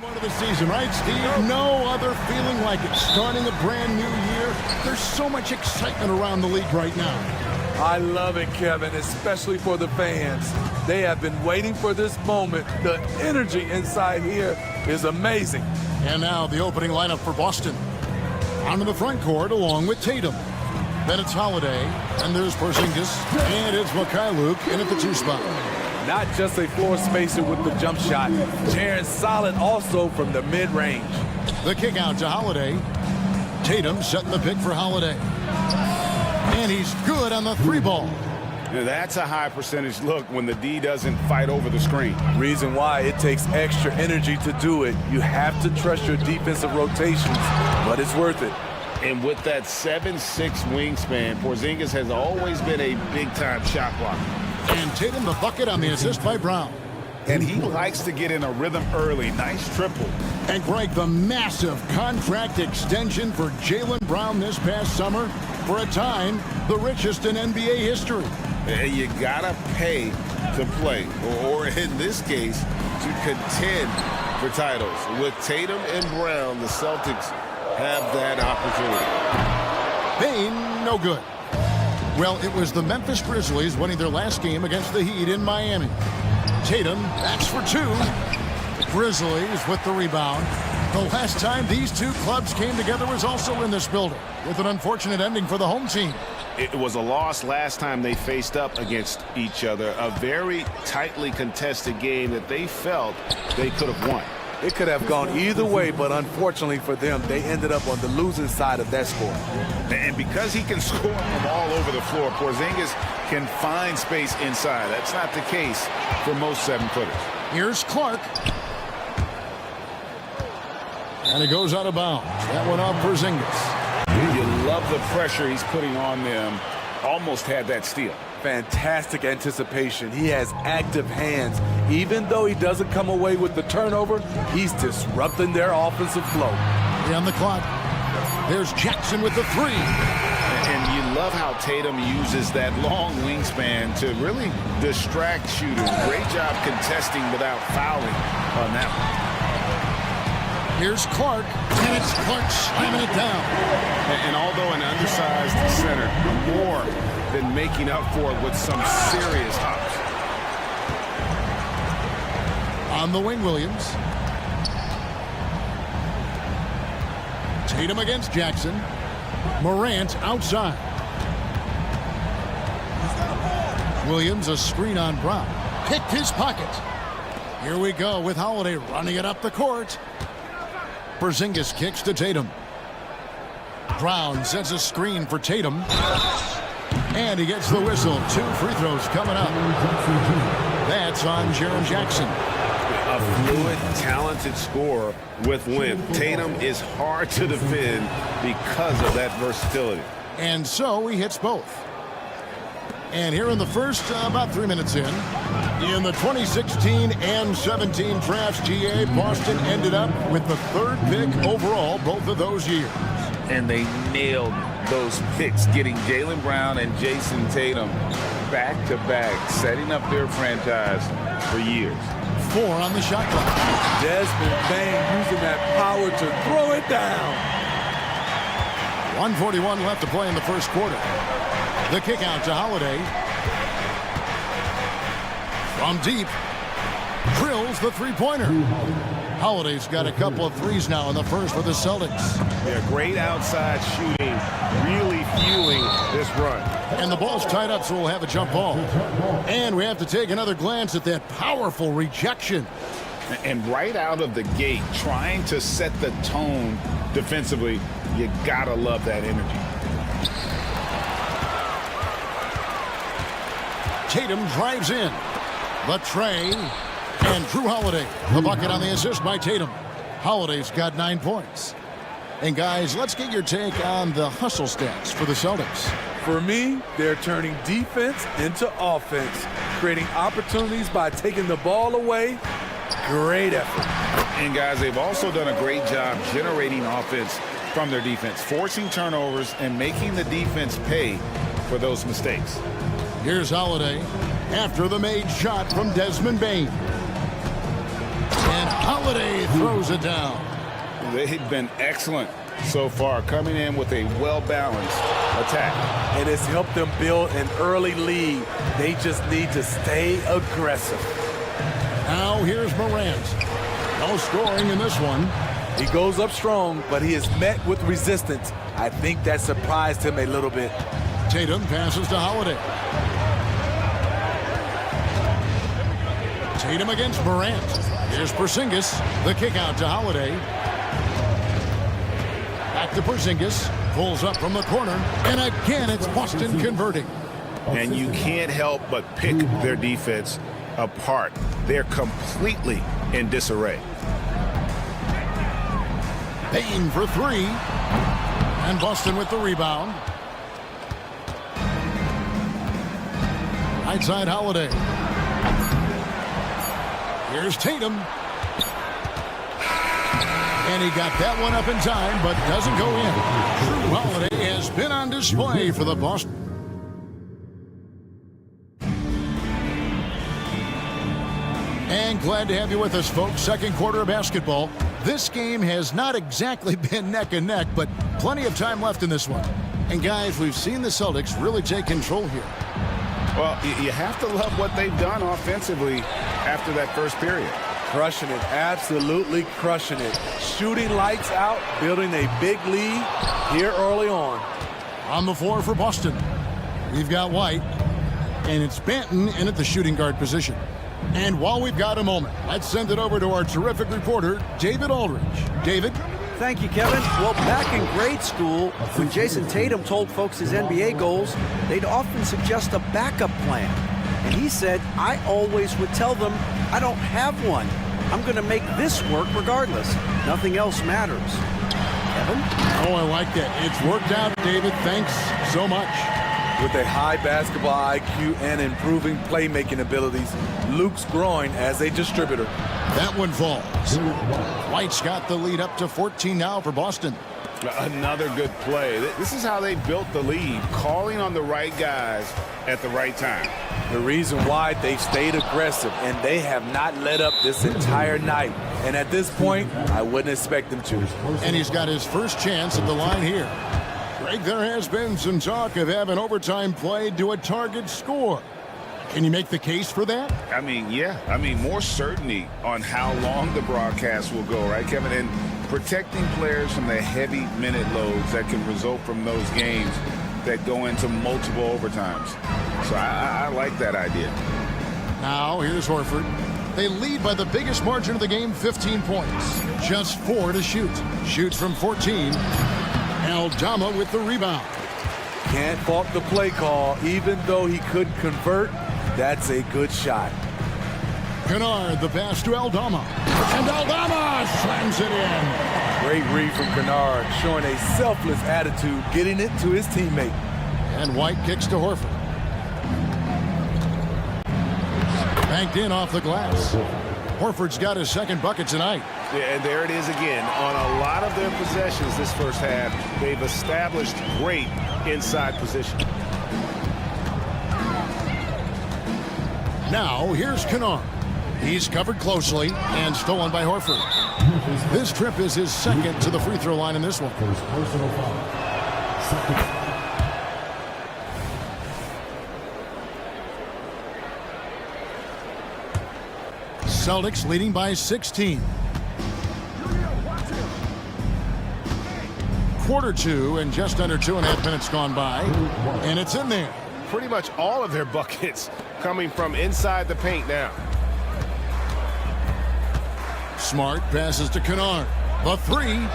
One of the season, right, Steve? No other feeling like it. Starting a brand new year. There's so much excitement around the league right now. I love it, Kevin, especially for the fans. They have been waiting for this moment. The energy inside here is amazing. And now the opening lineup for Boston. Onto the front court along with Tatum. Then it's Holiday, and there's Porzingis, and it's Mikhailuk in at the 2 spot. Not just a floor spacer with the jump shot. Tearing solid also from the mid-range. The kick out to Holiday. Tatum setting the pick for Holiday. And he's good on the 3 ball. That's a high percentage look when the D doesn't fight over the screen. Reason why it takes extra energy to do it. You have to trust your defensive rotations, but it's worth it. And with that 7'6" wingspan, Porzingis has always been a big-time shot blocker. And Tatum the bucket on the assist by Brown. And he likes to get in a rhythm early. Nice triple. And Greg, the massive contract extension for Jaylen Brown this past summer. For a time, the richest in NBA history. And you gotta pay to play, or in this case, to contend for titles. With Tatum and Brown, the Celtics have that opportunity. Bane, no good. Well, it was the Memphis Grizzlies winning their last game against the Heat in Miami. Tatum backs for 2. Grizzlies with the rebound. The last time these 2 clubs came together was also in this building, with an unfortunate ending for the home team. It was a loss last time they faced up against each other. A very tightly contested game that they felt they could have won. It could have gone either way, but unfortunately for them, they ended up on the losing side of that score. And because he can score from all over the floor, Porzingis can find space inside. That's not the case for most 7-footers. Here's Clark. And it goes out of bounds. That one off Porzingis. You love the pressure he's putting on them. Almost had that steal. Fantastic anticipation. He has active hands. Even though he doesn't come away with the turnover, he's disrupting their offensive flow. On the clock. There's Jackson with the 3. And you love how Tatum uses that long wingspan to really distract shooters. Great job contesting without fouling on that one. Here's Clark, and it's Clark slamming it down. And although an undersized center, more than making up for it with some serious hops. On the wing, Williams. Tatum against Jackson. Morant outside. Williams a screen on Brown. Picked his pocket. Here we go with Holiday running it up the court. Porzingis kicks to Tatum. Brown sends a screen for Tatum. And he gets the whistle. 2 free throws coming up. That's on Jaren Jackson. A fluid, talented scorer with length. Tatum is hard to defend because of that versatility. And so he hits both. And here in the first, about 3 minutes in the 2016 and 17 drafts, GA, Boston ended up with the 3rd pick overall both of those years. And they nailed those picks, getting Jaylen Brown and Jason Tatum back-to-back, setting up their franchise for years. 4 on the shot clock. Desmond Bane using that power to throw it down. 1:41 left to play in the first quarter. The kick out to Holiday. From deep. Drills the 3-pointer. Holiday's got a couple of threes now in the first for the Celtics. Yeah, great outside shooting, really fueling this run. And the ball's tied up, so we'll have a jump ball. And we have to take another glance at that powerful rejection. And right out of the gate, trying to set the tone defensively, you gotta love that energy. Tatum drives in. The tray. And Drew Holiday, the bucket on the assist by Tatum. Holiday's got 9 points. And guys, let's get your take on the hustle stats for the Celtics. For me, they're turning defense into offense, creating opportunities by taking the ball away. Great effort. And guys, they've also done a great job generating offense from their defense, forcing turnovers and making the defense pay for those mistakes. Here's Holiday after the made shot from Desmond Bane. And Holiday throws it down. They've been excellent so far, coming in with a well-balanced attack. And it's helped them build an early lead. They just need to stay aggressive. Now here's Morant. No scoring in this one. He goes up strong, but he is met with resistance. I think that surprised him a little bit. Tatum passes to Holiday. Tatum against Morant. Here's Porzingis. The kick out to Holiday. Back to Porzingis. Pulls up from the corner. And again, it's Boston converting. And you can't help but pick their defense apart. They're completely in disarray. Payne for three. And Boston with the rebound. Right side Holiday. Here's Tatum. And he got that one up in time, but doesn't go in. Drew Holiday has been on display for the Boston. And glad to have you with us, folks. Second quarter of basketball. This game has not exactly been neck and neck, but plenty of time left in this one. And guys, we've seen the Celtics really take control here. Well, you have to love what they've done offensively after that first period. Crushing it, absolutely crushing it. Shooting lights out, building a big lead here early on. On the floor for Boston, we've got White, and it's Banton in at the shooting guard position. And while we've got a moment, let's send it over to our terrific reporter, David Aldridge. David? Thank you, Kevin. Well, back in grade school, when Jason Tatum told folks his NBA goals, they'd often suggest a backup plan. And he said, I always would tell them, I don't have one. I'm going to make this work regardless. Nothing else matters. Kevin? Oh, I like that. It's worked out, David. Thanks so much. With a high basketball IQ and improving playmaking abilities, Luke's growing as a distributor. That one falls. White's got the lead up to 14 now for Boston. Another good play. This is how they built the lead, calling on the right guys at the right time. The reason why they've stayed aggressive, and they have not let up this entire night. And at this point, I wouldn't expect them to. And he's got his first chance at the line here. Greg, there has been some talk of having overtime played to a target score. Can you make the case for that? I mean, yeah. I mean, more certainty on how long the broadcast will go, right, Kevin? And protecting players from the heavy minute loads that can result from those games that go into multiple overtimes. So I like that idea. Now, here's Horford. They lead by the biggest margin of the game, 15 points. Just 4 to shoot. Shoots from 14. Aldama with the rebound. Can't fault the play call. Even though he couldn't convert, that's a good shot. Kennard, the pass to Aldama. And Aldama slams it in. Great read from Kennard, showing a selfless attitude, getting it to his teammate. And White kicks to Horford. Banked in off the glass. Horford's got his second bucket tonight. Yeah, and there it is again. On a lot of their possessions this first half, they've established great inside position. Now, here's Kennard. He's covered closely and stolen by Horford. This trip is his second to the free throw line in this one. Celtics leading by 16. Quarter two and just under 2.5 minutes gone by. And it's in there. Pretty much all of their buckets coming from inside the paint now. Smart passes to Kennard. The three.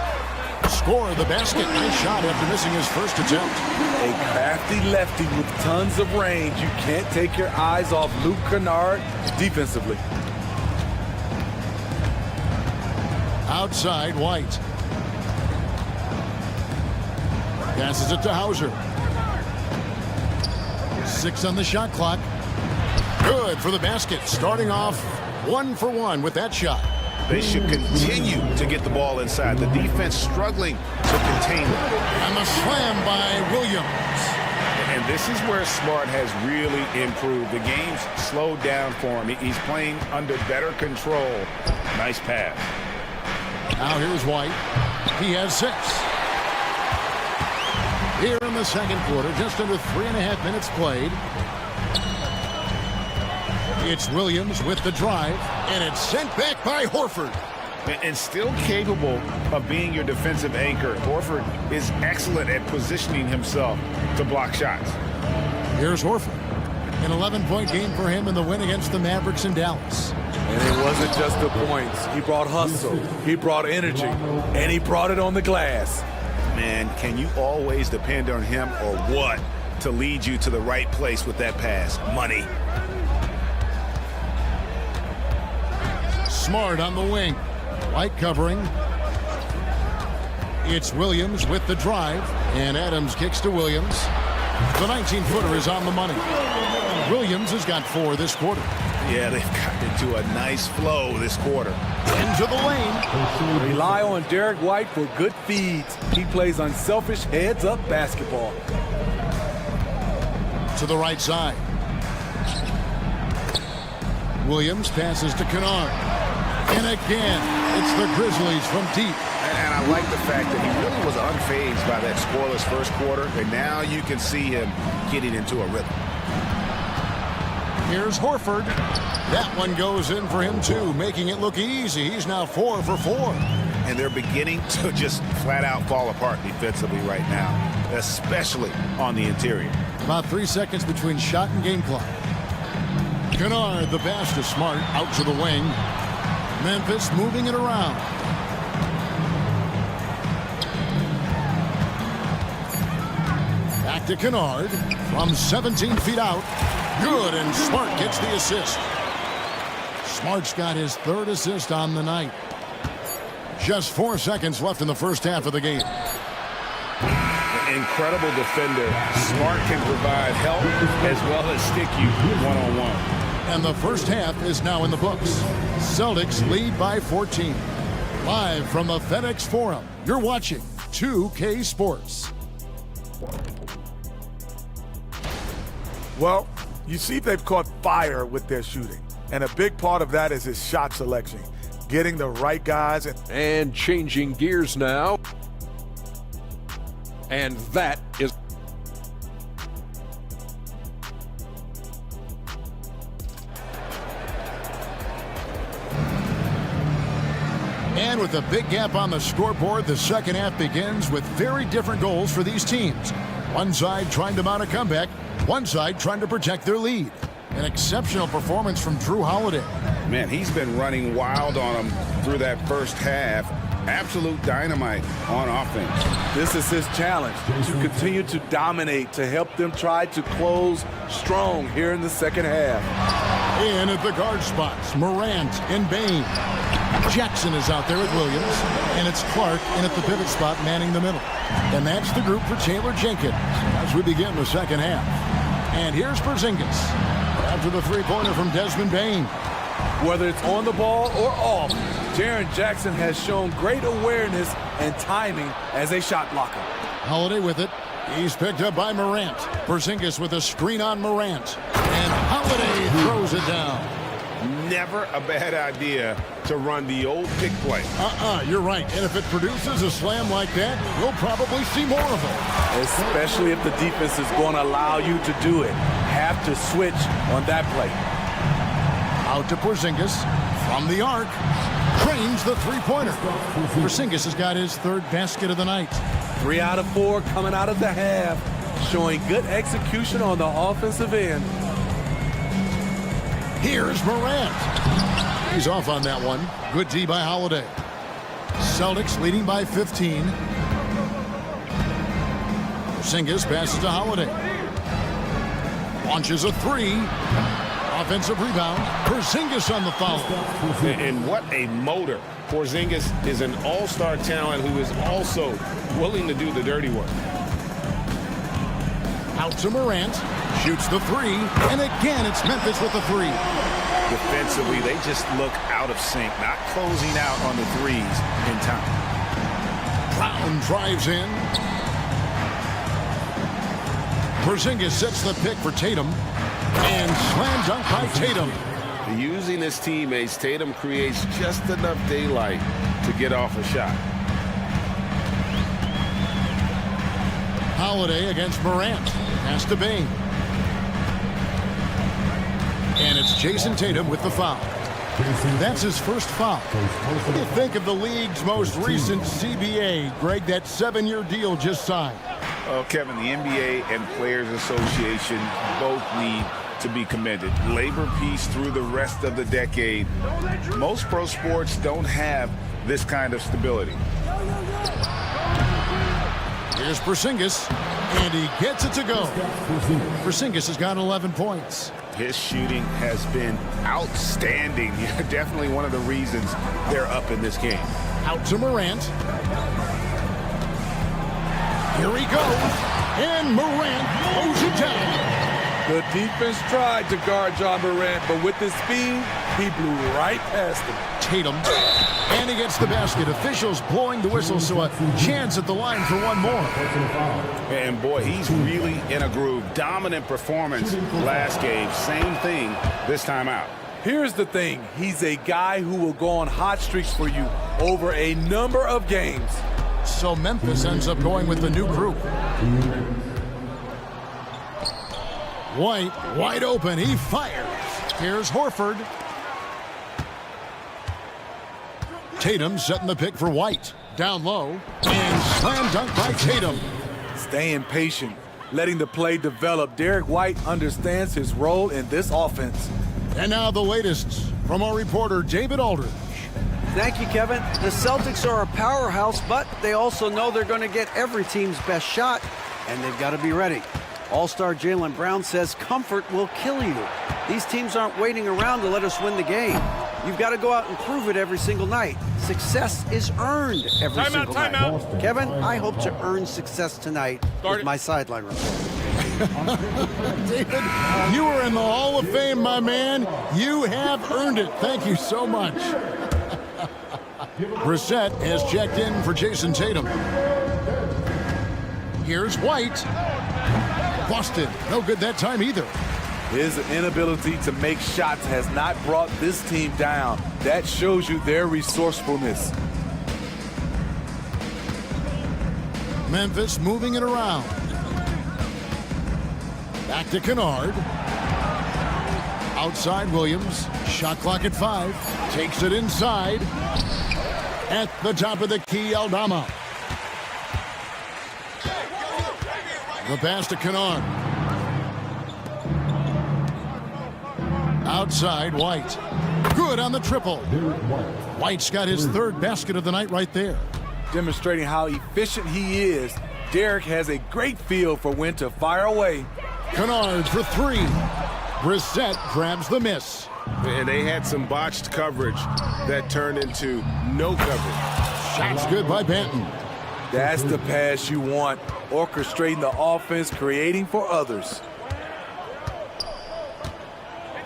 Score the basket. Nice shot after missing his first attempt. A crafty lefty with tons of range. You can't take your eyes off Luke Kennard defensively. Outside, White. Passes it to Hauser. 6 on the shot clock. Good for the basket. Starting off 1 for 1 with that shot. They should continue to get the ball inside. The defense struggling to contain them. And the slam by Williams. And this is where Smart has really improved. The game's slowed down for him. He's playing under better control. Nice pass. Now here's White. He has 6. Here in the second quarter, just under 3.5 minutes played. It's Williams with the drive, and it's sent back by Horford. And still capable of being your defensive anchor. Horford is excellent at positioning himself to block shots. Here's Horford. An 11-point game for him in the win against the Mavericks in Dallas. And it wasn't just the points. He brought hustle, he brought energy, and he brought it on the glass. Man, can you always depend on him or what to lead you to the right place with that pass? Money. Smart on the wing. White covering. It's Williams with the drive, and Adams kicks to Williams. The 19-footer is on the money. Williams has got 4 this quarter. Yeah, they've gotten into a nice flow this quarter. Into the lane. Rely on Derek White for good feeds. He plays unselfish heads-up basketball. To the right side. Williams passes to Kennard. And again, it's the Grizzlies from deep. And I like the fact that he really was unfazed by that scoreless first quarter. And now you can see him getting into a rhythm. Here's Horford. That one goes in for him, too, making it look easy. He's now 4 for 4. And they're beginning to just flat out fall apart defensively right now, especially on the interior. About 3 seconds between shot and game clock. Kennard, the pass to Smart, out to the wing. Memphis moving it around. Back to Kennard from 17 feet out. Good, and Smart gets the assist. Smart's got his 3rd assist on the night. Just 4 seconds left in the first half of the game. Incredible defender. Smart can provide help as well as stick you one-on-one. And the first half is now in the books. Celtics lead by 14. Live from the FedEx Forum, you're watching 2K Sports. Well, you see they've caught fire with their shooting. And a big part of that is his shot selection. Getting the right guys. And changing gears now. And that is... And with a big gap on the scoreboard, the second half begins with very different goals for these teams. One side trying to mount a comeback, one side trying to protect their lead. An exceptional performance from Drew Holiday. Man, he's been running wild on them through that first half. Absolute dynamite on offense. This is his challenge, to continue to dominate, to help them try to close strong here in the second half. In at the guard spots, Morant and Bain. Jackson is out there with Williams, and it's Clark in at the pivot spot manning the middle. And that's the group for Taylor Jenkins as we begin the second half. And here's Porzingis after the three-pointer from Desmond Bain. Whether it's on the ball or off, Jaren Jackson has shown great awareness and timing as a shot blocker. Holiday with it. He's picked up by Morant. Porzingis with a screen on Morant. And Holiday throws it down. Never a bad idea to run the old pick play. You're right. And if it produces a slam like that, we'll probably see more of it. Especially if the defense is going to allow you to do it. Have to switch on that play. Out to Porzingis from the arc. Trains the three-pointer. Porzingis has got his 3rd basket of the night. 3 out of 4 coming out of the half. Showing good execution on the offensive end. Here's Morant. He's off on that one. Good D by Holiday. Celtics leading by 15. Porzingis passes to Holiday. Launches a 3. Offensive rebound. Porzingis on the foul. And what a motor. Porzingis is an all-star talent who is also willing to do the dirty work. Out to Morant. Shoots the 3. And again, it's Memphis with the 3. Defensively, they just look out of sync, not closing out on the threes in time. Brown drives in. Porzingis sets the pick for Tatum. And slam dunk by Tatum. Using his teammates, Tatum creates just enough daylight to get off a shot. Holiday against Morant. Pass to Bain. And it's Jason Tatum with the foul. That's his first foul. What do you think of the league's most recent CBA? Greg, that 7-year deal just signed. Oh, Kevin, the NBA and Players Association both need to be commended. Labor peace through the rest of the decade. Most pro sports don't have this kind of stability. Here's Porzingis, and he gets it to go. Porzingis has got 11 points. His shooting has been outstanding. Definitely one of the reasons they're up in this game. Out to Morant. Here he goes, and Morant throws it down. The defense tried to guard John Morant, but with his speed, he blew right past him. Tatum, and he gets the basket. Officials blowing the whistle, so a chance at the line for one more. And boy, he's really in a groove. Dominant performance last game. Same thing this time out. Here's the thing. He's a guy who will go on hot streaks for you over a number of games. So Memphis ends up going with the new group. White, wide open, he fires. Here's Horford. Tatum setting the pick for White. Down low, and slam dunk by Tatum. Staying patient, letting the play develop. Derek White understands his role in this offense. And now the latest from our reporter, David Aldridge. Thank you, Kevin. The Celtics are a powerhouse, but they also know they're going to get every team's best shot, and they've got to be ready. All-star Jaylen Brown says comfort will kill you. These teams aren't waiting around to let us win the game. You've got to go out and prove it every single night. Success is earned every single night. Timeout. Kevin, I hope to earn success tonight with my sideline report. David, you are in the Hall of Fame, my man. You have earned it. Thank you so much. Brissett has checked in for Jason Tatum. Here's White. Busted. No good that time either. His inability to make shots has not brought this team down. That shows you their resourcefulness. Memphis moving it around. Back to Kennard. Outside Williams. Shot clock at 5. Takes it inside. At the top of the key, Aldama. The pass to Kennard. Outside, White. Good on the triple. White's got his third basket of the night right there. Demonstrating how efficient he is, Derek has a great feel for when to fire away. Kennard for 3. Brissett grabs the miss. And they had some botched coverage that turned into no coverage. Shot's good by Banton. That's the pass you want. Orchestrating the offense, creating for others.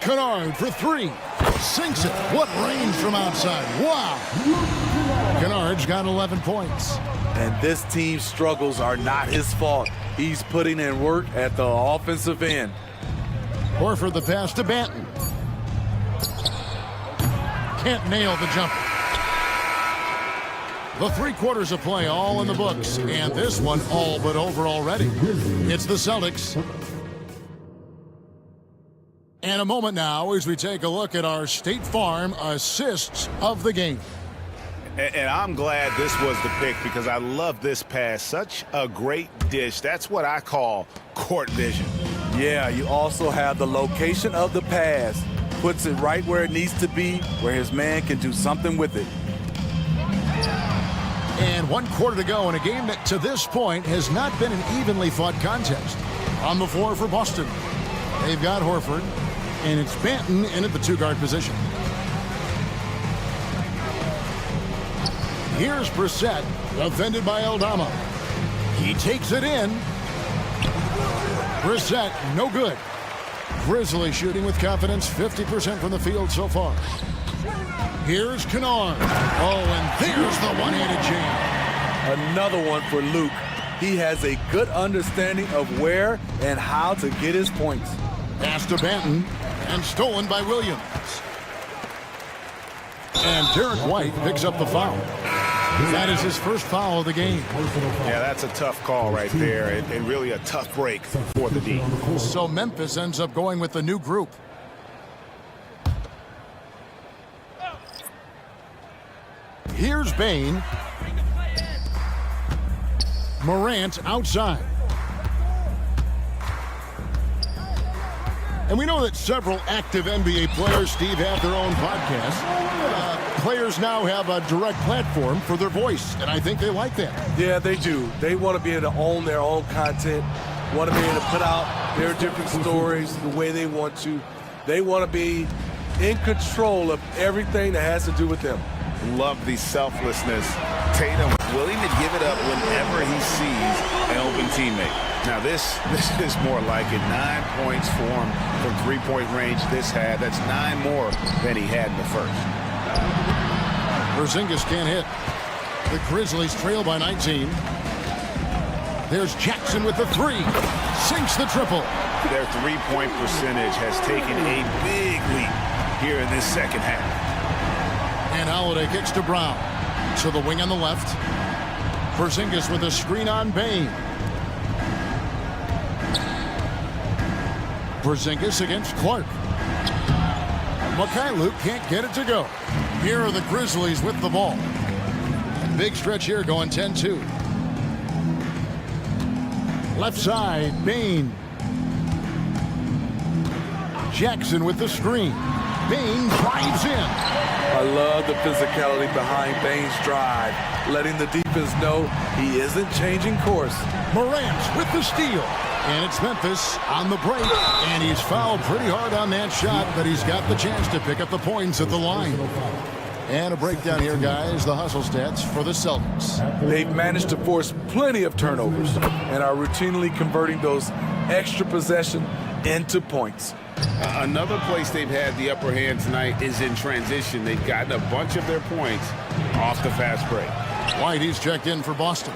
Kennard for 3. Sinks it. What range from outside. Wow. Kennard's got 11 points. And this team's struggles are not his fault. He's putting in work at the offensive end. Horford the pass to Banton. Can't nail the jumper. The 3 quarters of play all in the books, and this one all but over already. It's the Celtics. And a moment now as we take a look at our State Farm assists of the game. And I'm glad this was the pick because I love this pass. Such a great dish. That's what I call court vision. Yeah, you also have the location of the pass. Puts it right where it needs to be, where his man can do something with it. And 1 quarter to go in a game that to this point has not been an evenly fought contest. On the floor for Boston, they've got Horford, and it's Banton in at the 2-guard position. Here's Brissett, defended by Aldama. He takes it in. Brissett, no good. Grizzly shooting with confidence, 50% from the field so far. Here's Kennard. Oh, and there's the one-handed jam. Another one for Luke. He has a good understanding of where and how to get his points. Pass to Banton, and stolen by Williams. And Derek White picks up the foul. That is his first foul of the game. Yeah, that's a tough call right there, and really a tough break for the D. So Memphis ends up going with the new group. Here's Bain. Morant outside. And we know that several active NBA players, Steve, have their own podcasts. Players now have a direct platform for their voice, and I think they like that. Yeah, they do. They want to be able to own their own content, want to be able to put out their different stories the way they want to. They want to be in control of everything that has to do with them. Love the selflessness. Tatum willing to give it up whenever he sees an open teammate. Now this is more like it. 9 points for him from three-point range this had. That's 9 more than he had in the first. Porzingis can't hit. The Grizzlies trail by 19. There's Jackson with the three. Sinks the triple. Their three-point percentage has taken a big leap here in this second half. And Holiday kicks to Brown. To the wing on the left. Porzingis with a screen on Bain. Porzingis against Clark. Mikhailuk can't get it to go. Here are the Grizzlies with the ball. Big stretch here going 10-2. Left side, Bain. Jackson with the screen. Bain drives in. I love the physicality behind Bain's drive, letting the defense know he isn't changing course. Morant with the steal. And it's Memphis on the break. And he's fouled pretty hard on that shot, but he's got the chance to pick up the points at the line. And a breakdown here, guys. The hustle stats for the Celtics. They've managed to force plenty of turnovers and are routinely converting those extra possession into points. Another place they've had the upper hand tonight is in transition. They've gotten a bunch of their points off the fast break. White, he's checked in for Boston.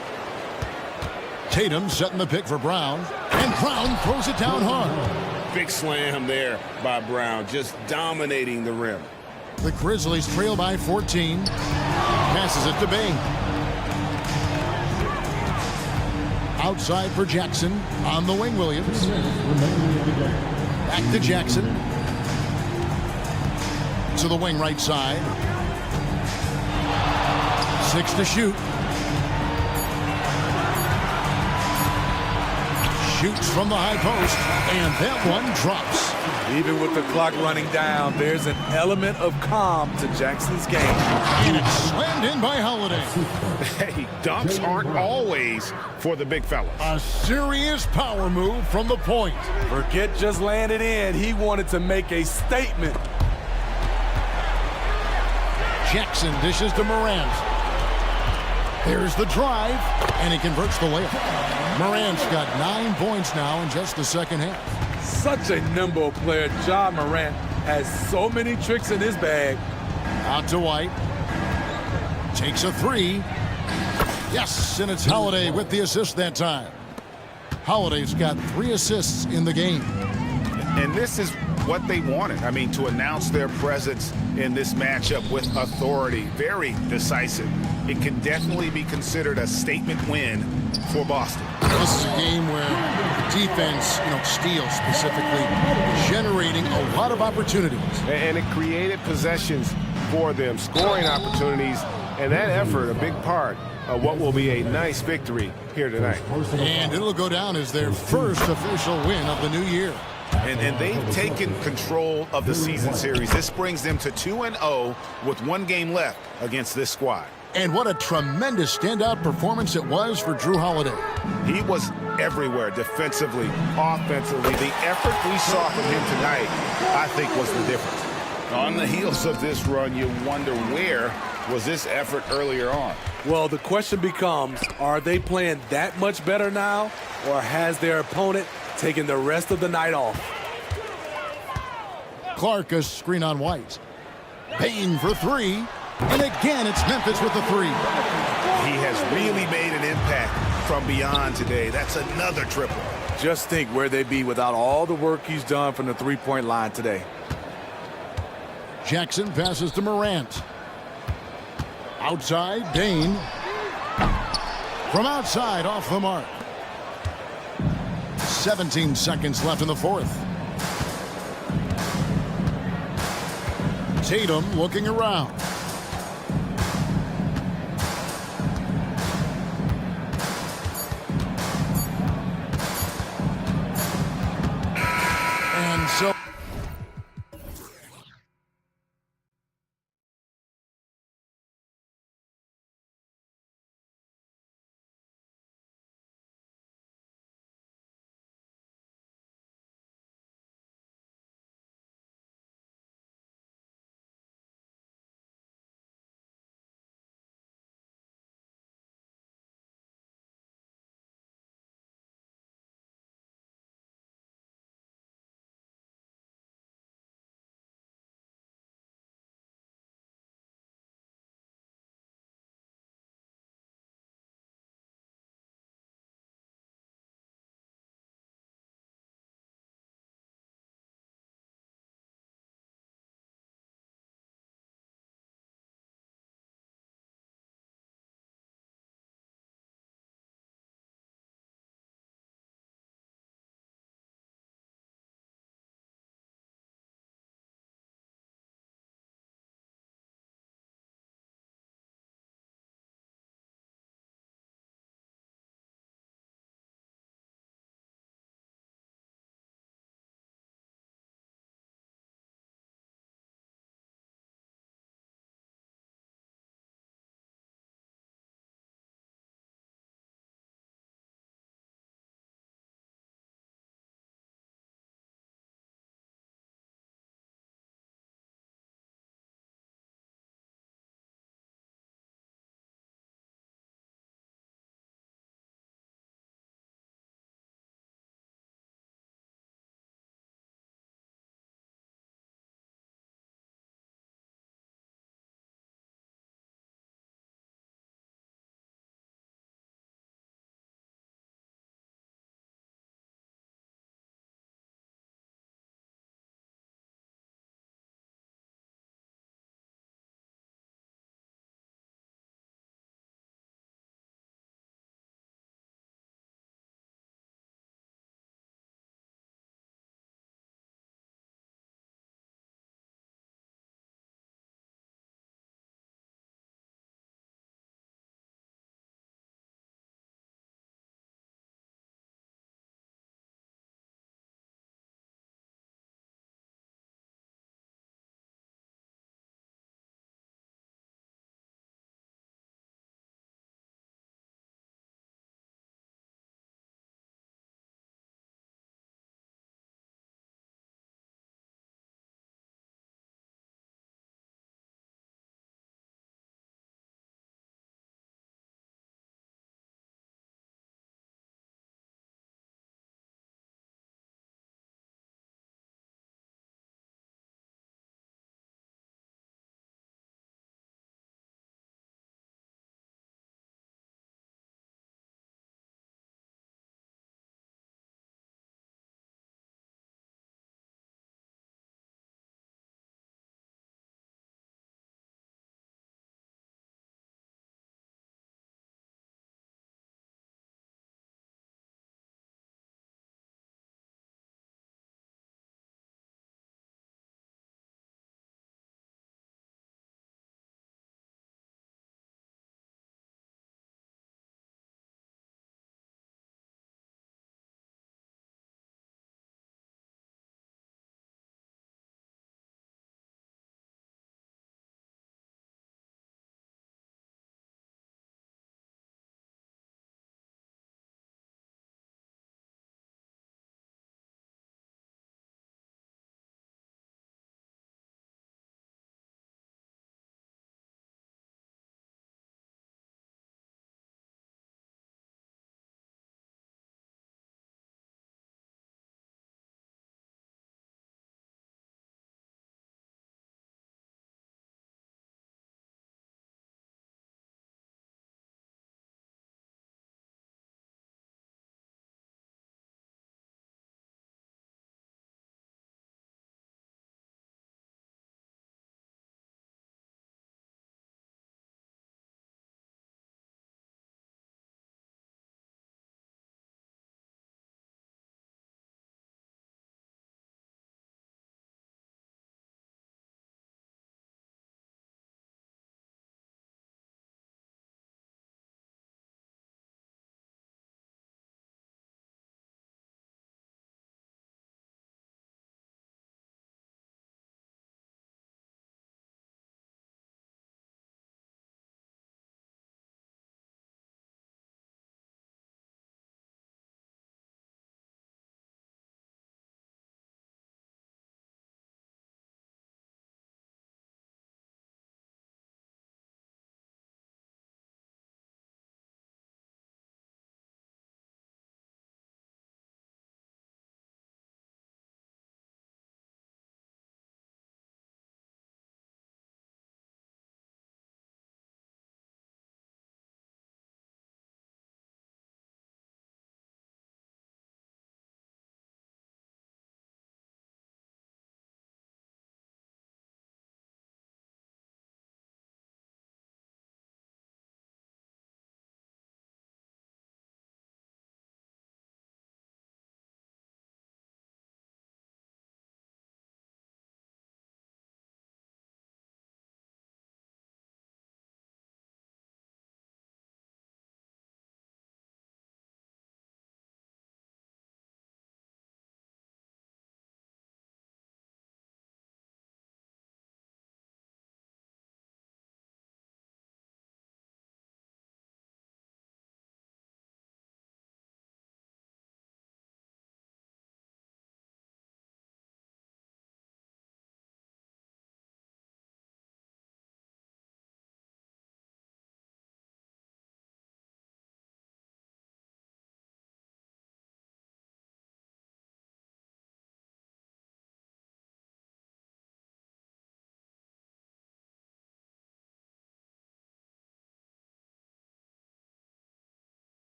Tatum setting the pick for Brown. And Brown throws it down hard. Big slam there by Brown, just dominating the rim. The Grizzlies trail by 14. Passes it to Bain. Outside for Jackson. On the wing, Williams. Back to Jackson. To the wing right side. 6 to shoot. Shoots from the high post, and that one drops. Even with the clock running down, there's an element of calm to Jackson's game. And it's slammed in by Holiday. Hey, dunks aren't always for the big fella. A serious power move from the point. Forget just landing in. He wanted to make a statement. Jackson dishes to Morant. There's the drive, and he converts the layup. Morant's got 9 points now in just the second half. Such a nimble player. Ja Morant has so many tricks in his bag. Out to White. Takes a three. Yes, and it's Holiday with the assist that time. Holiday's got 3 assists in the game. And this is what they wanted. I mean, to announce their presence in this matchup with authority. Very decisive. It can definitely be considered a statement win for Boston. This is a game where defense, steals specifically, generating a lot of opportunities. And it created possessions for them, scoring opportunities, and that effort, a big part of what will be a nice victory here tonight. And it'll go down as their first official win of the new year. And they've taken control of the season series. This brings them to 2-0 with 1 game left against this squad. And what a tremendous standout performance it was for Jrue Holiday. He was everywhere, defensively, offensively. The effort we saw from him tonight, I think, was the difference. On the heels of this run, you wonder where was this effort earlier on? Well, the question becomes, are they playing that much better now, or has their opponent taken the rest of the night off? Clark, a screen on White. Payne for 3. And again, it's Memphis with the 3. He has really made an impact from beyond today. That's another triple. Just think where they'd be without all the work he's done from the three-point line today. Jackson passes to Morant. Outside, Dane. From outside, off the mark. 17 seconds left in the fourth. Tatum looking around. And so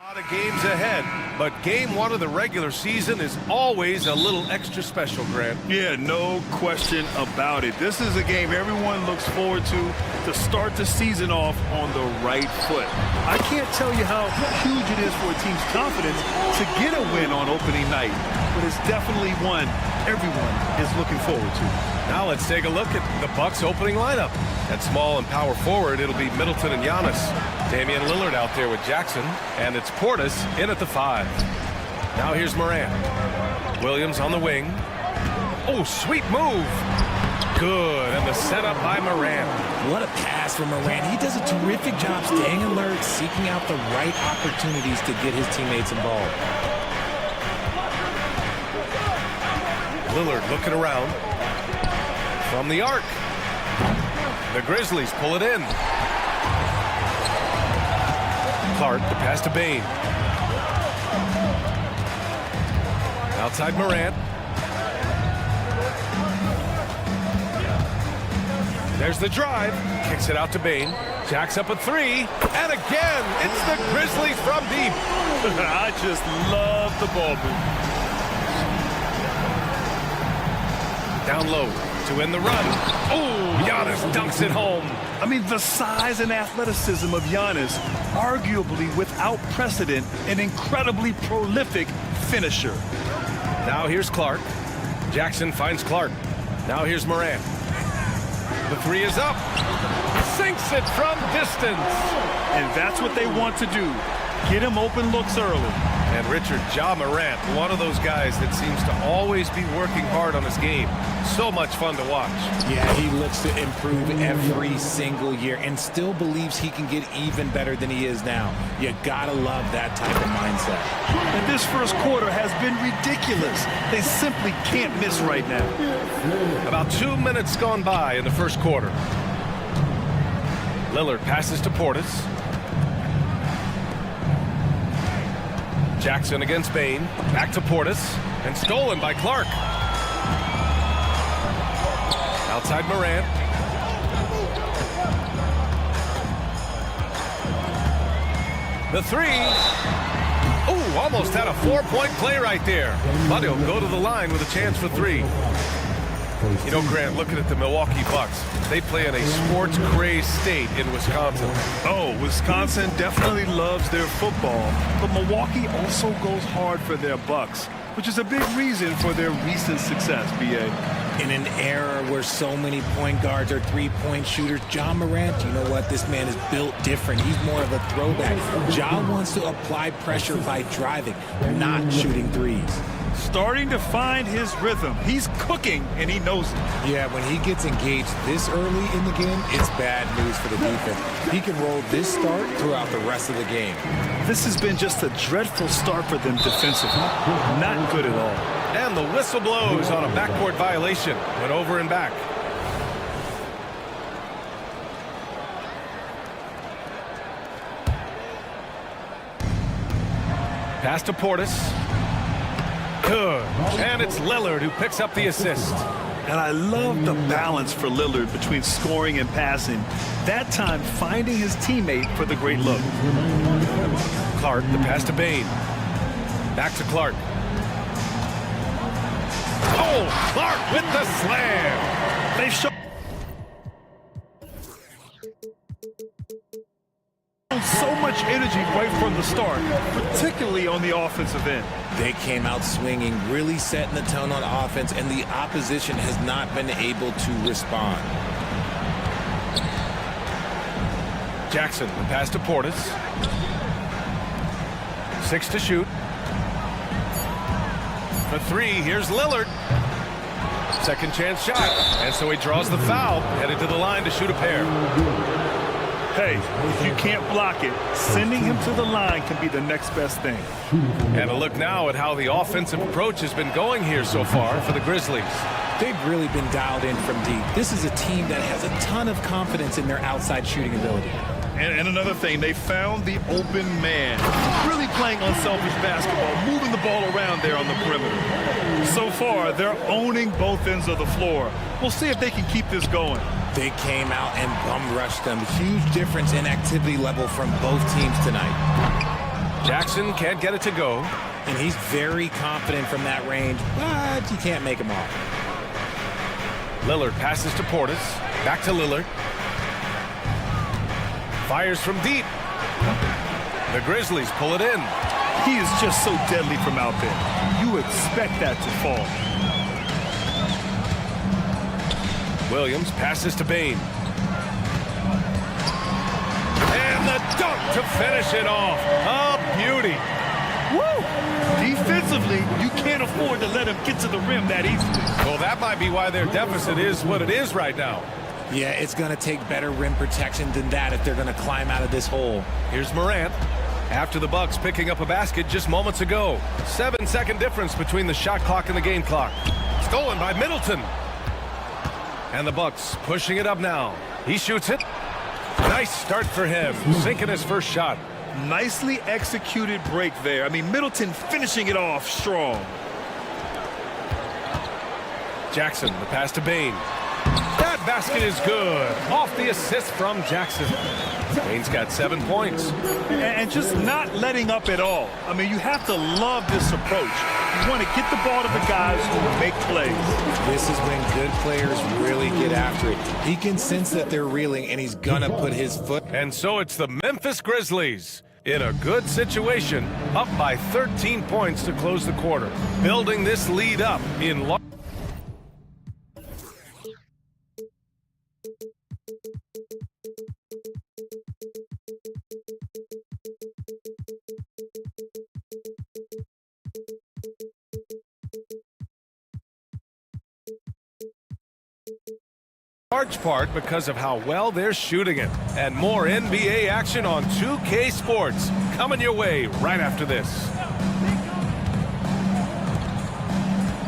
A lot of games ahead, but game one of the regular season is always a little extra special, Grant. Yeah, no question about it. This is a game everyone looks forward to start the season off on the right foot. I can't tell you how huge it is for a team's confidence to get a win on opening night, but it's definitely one everyone is looking forward to. Now let's take a look at the Bucks' opening lineup. At small and power forward, it'll be Middleton and Giannis. Damian Lillard out there with Jackson, and it's Portis in at the 5. Now here's Morant. Williams on the wing. Oh, sweet move. Good, and the setup by Morant. What a pass from Morant. He does a terrific job staying alert, seeking out the right opportunities to get his teammates involved. Lillard looking around. From the arc. The Grizzlies pull it in. Clark, the pass to Bane. Outside Morant. There's the drive. Kicks it out to Bane. Jacks up a 3. And again, it's the Grizzlies from deep. I just love the ball move. Down low to end the run. Oh, Giannis dunks it home. I mean, the size and athleticism of Giannis, arguably without precedent, an incredibly prolific finisher. Now here's Clark. Jackson finds Clark. Now here's Morant. The 3 is up. Sinks it from distance. And that's what they want to do. Get him open looks early. And Richard, Ja Morant, one of those guys that seems to always be working hard on his game. So much fun to watch. Yeah, he looks to improve every single year and still believes he can get even better than he is now. You gotta love that type of mindset. And this first quarter has been ridiculous. They simply can't miss right now. About 2 minutes gone by in the first quarter. Lillard passes to Portis. Jackson against Bane. Back to Portis. And stolen by Clark. Outside Morant. The 3. Ooh, almost had a 4-point play right there. But he'll go to the line with a chance for 3. You know, Grant, looking at the Milwaukee Bucks, they play in a sports-crazed state in Wisconsin. Oh, Wisconsin definitely loves their football, but Milwaukee also goes hard for their Bucks, which is a big reason for their recent success, B.A. In an era where so many point guards are three-point shooters, Ja Morant, you know what? This man is built different. He's more of a throwback. Ja wants to apply pressure by driving, not shooting threes. Starting to find his rhythm. He's cooking, and he knows it. Yeah, when he gets engaged this early in the game, it's bad news for the defense. He can roll this start throughout the rest of the game. This has been just a dreadful start for them defensively. Not good at all. And the whistle blows on a backcourt violation. Went over and back. Pass to Portis. Good. And it's Lillard who picks up the assist. And I love the balance for Lillard between scoring and passing. That time finding his teammate for the great look. Clark, the pass to Bane. Back to Clark. Oh, Clark with the slam. They show so much energy right from the start, particularly on the offensive end. They came out swinging, really setting the tone on offense, and the opposition has not been able to respond. Jackson, the pass to Portis. 6 to shoot. For 3, here's Lillard. Second chance shot. And so he draws the foul, headed to the line to shoot a pair. Hey, if you can't block it, sending him to the line can be the next best thing. And a look now at how the offensive approach has been going here so far for the Grizzlies. They've really been dialed in from deep. This is a team that has a ton of confidence in their outside shooting ability. And another thing, they found the open man. Really playing unselfish basketball, moving the ball around there on the perimeter. So far, they're owning both ends of the floor. We'll see if they can keep this going. They came out and bum rushed them. Huge difference in activity level from both teams tonight. Jackson can't get it to go. And he's very confident from that range, but you can't make him off. Lillard passes to Portis. Back to Lillard. Fires from deep. The Grizzlies pull it in. He is just so deadly from out there. You expect that to fall. Williams passes to Bain. And the dunk to finish it off. A beauty. Woo! Defensively, you can't afford to let him get to the rim that easily. Well, that might be why their deficit is what it is right now. Yeah, it's going to take better rim protection than that if they're going to climb out of this hole. Here's Morant. After the Bucks picking up a basket just moments ago. 7-second difference between the shot clock and the game clock. Stolen by Middleton. And the Bucks pushing it up now. He shoots it. Nice start for him. Sinking his first shot. Nicely executed break there. I mean, Middleton finishing it off strong. Jackson, the pass to Bain. That basket is good. Off the assist from Jackson. Bain's got 7 points. And just not letting up at all. I mean, you have to love this approach. You want to get the ball to the guys who make plays. This is when good players really get after it. He can sense that they're reeling, and he's going to put his foot. And so it's the Memphis Grizzlies in a good situation, up by 13 points to close the quarter. Building this lead up in large part because of how well they're shooting it. And more NBA action on 2K Sports coming your way right after this.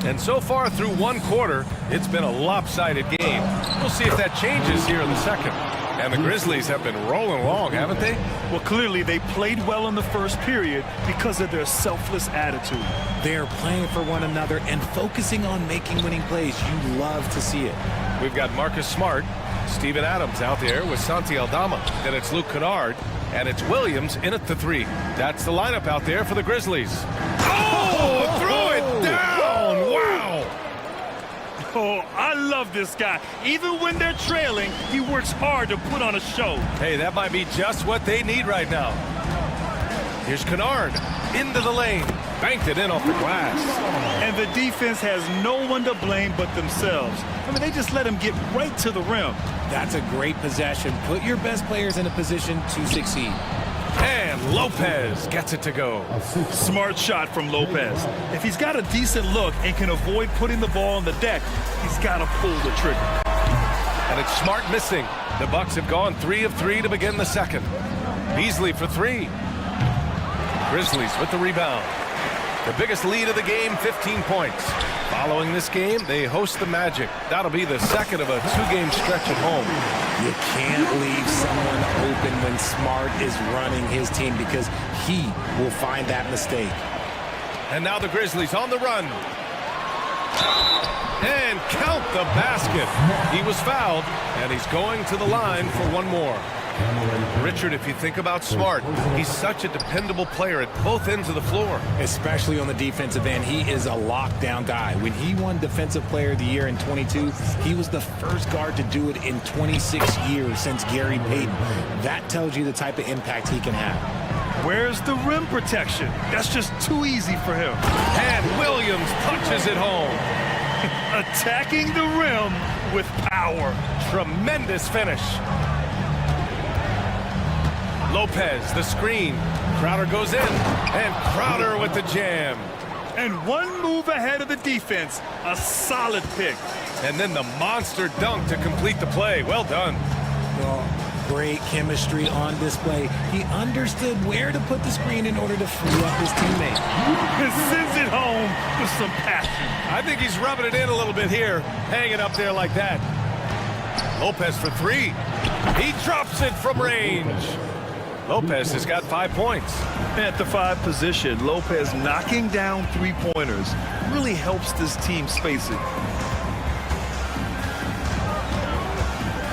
And so far through one quarter, it's been a lopsided game. We'll see if that changes here in the second. And the Grizzlies have been rolling along, haven't they? Well, clearly they played well in the first period because of their selfless attitude. They're playing for one another and focusing on making winning plays. You love to see it. We've got Marcus Smart, Steven Adams out there with Santi Aldama. Then it's Luke Kennard, and it's Williams in at the 3. That's the lineup out there for the Grizzlies. Oh, throw it down! Wow! Oh, I love this guy. Even when they're trailing, he works hard to put on a show. Hey, that might be just what they need right now. Here's Kennard into the lane. Banked it in off the glass. And the defense has no one to blame but themselves. I mean, they just let him get right to the rim. That's a great possession. Put your best players in a position to succeed. And Lopez gets it to go. Smart shot from Lopez. If he's got a decent look and can avoid putting the ball on the deck, he's got to pull the trigger. And it's Smart missing. The Bucks have gone 3 of 3 to begin the second. Beasley for 3. Grizzlies with the rebound. The biggest lead of the game, 15 points. Following this game, they host the Magic. That'll be the second of a 2-game stretch at home. You can't leave someone open when Smart is running his team because he will find that mistake. And now the Grizzlies on the run. And count the basket. He was fouled, and he's going to the line for one more. Richard, if you think about Smart, he's such a dependable player at both ends of the floor. Especially on the defensive end, he is a lockdown guy. When he won Defensive Player of the Year in 22, he was the first guard to do it in 26 years since Gary Payton. That tells you the type of impact he can have. Where's the rim protection? That's just too easy for him. And Williams punches it home. Attacking the rim with power. Tremendous finish. Lopez, the screen. Crowder goes in, and Crowder with the jam. And one move ahead of the defense. A solid pick. And then the monster dunk to complete the play. Well done. Well, great chemistry on display. He understood where to put the screen in order to free up his teammate. And sends it home with some passion. I think he's rubbing it in a little bit here, hanging up there like that. Lopez for 3. He drops it from range. Lopez has got 5 points. At the 5 position, Lopez knocking down 3-pointers really helps this team space it.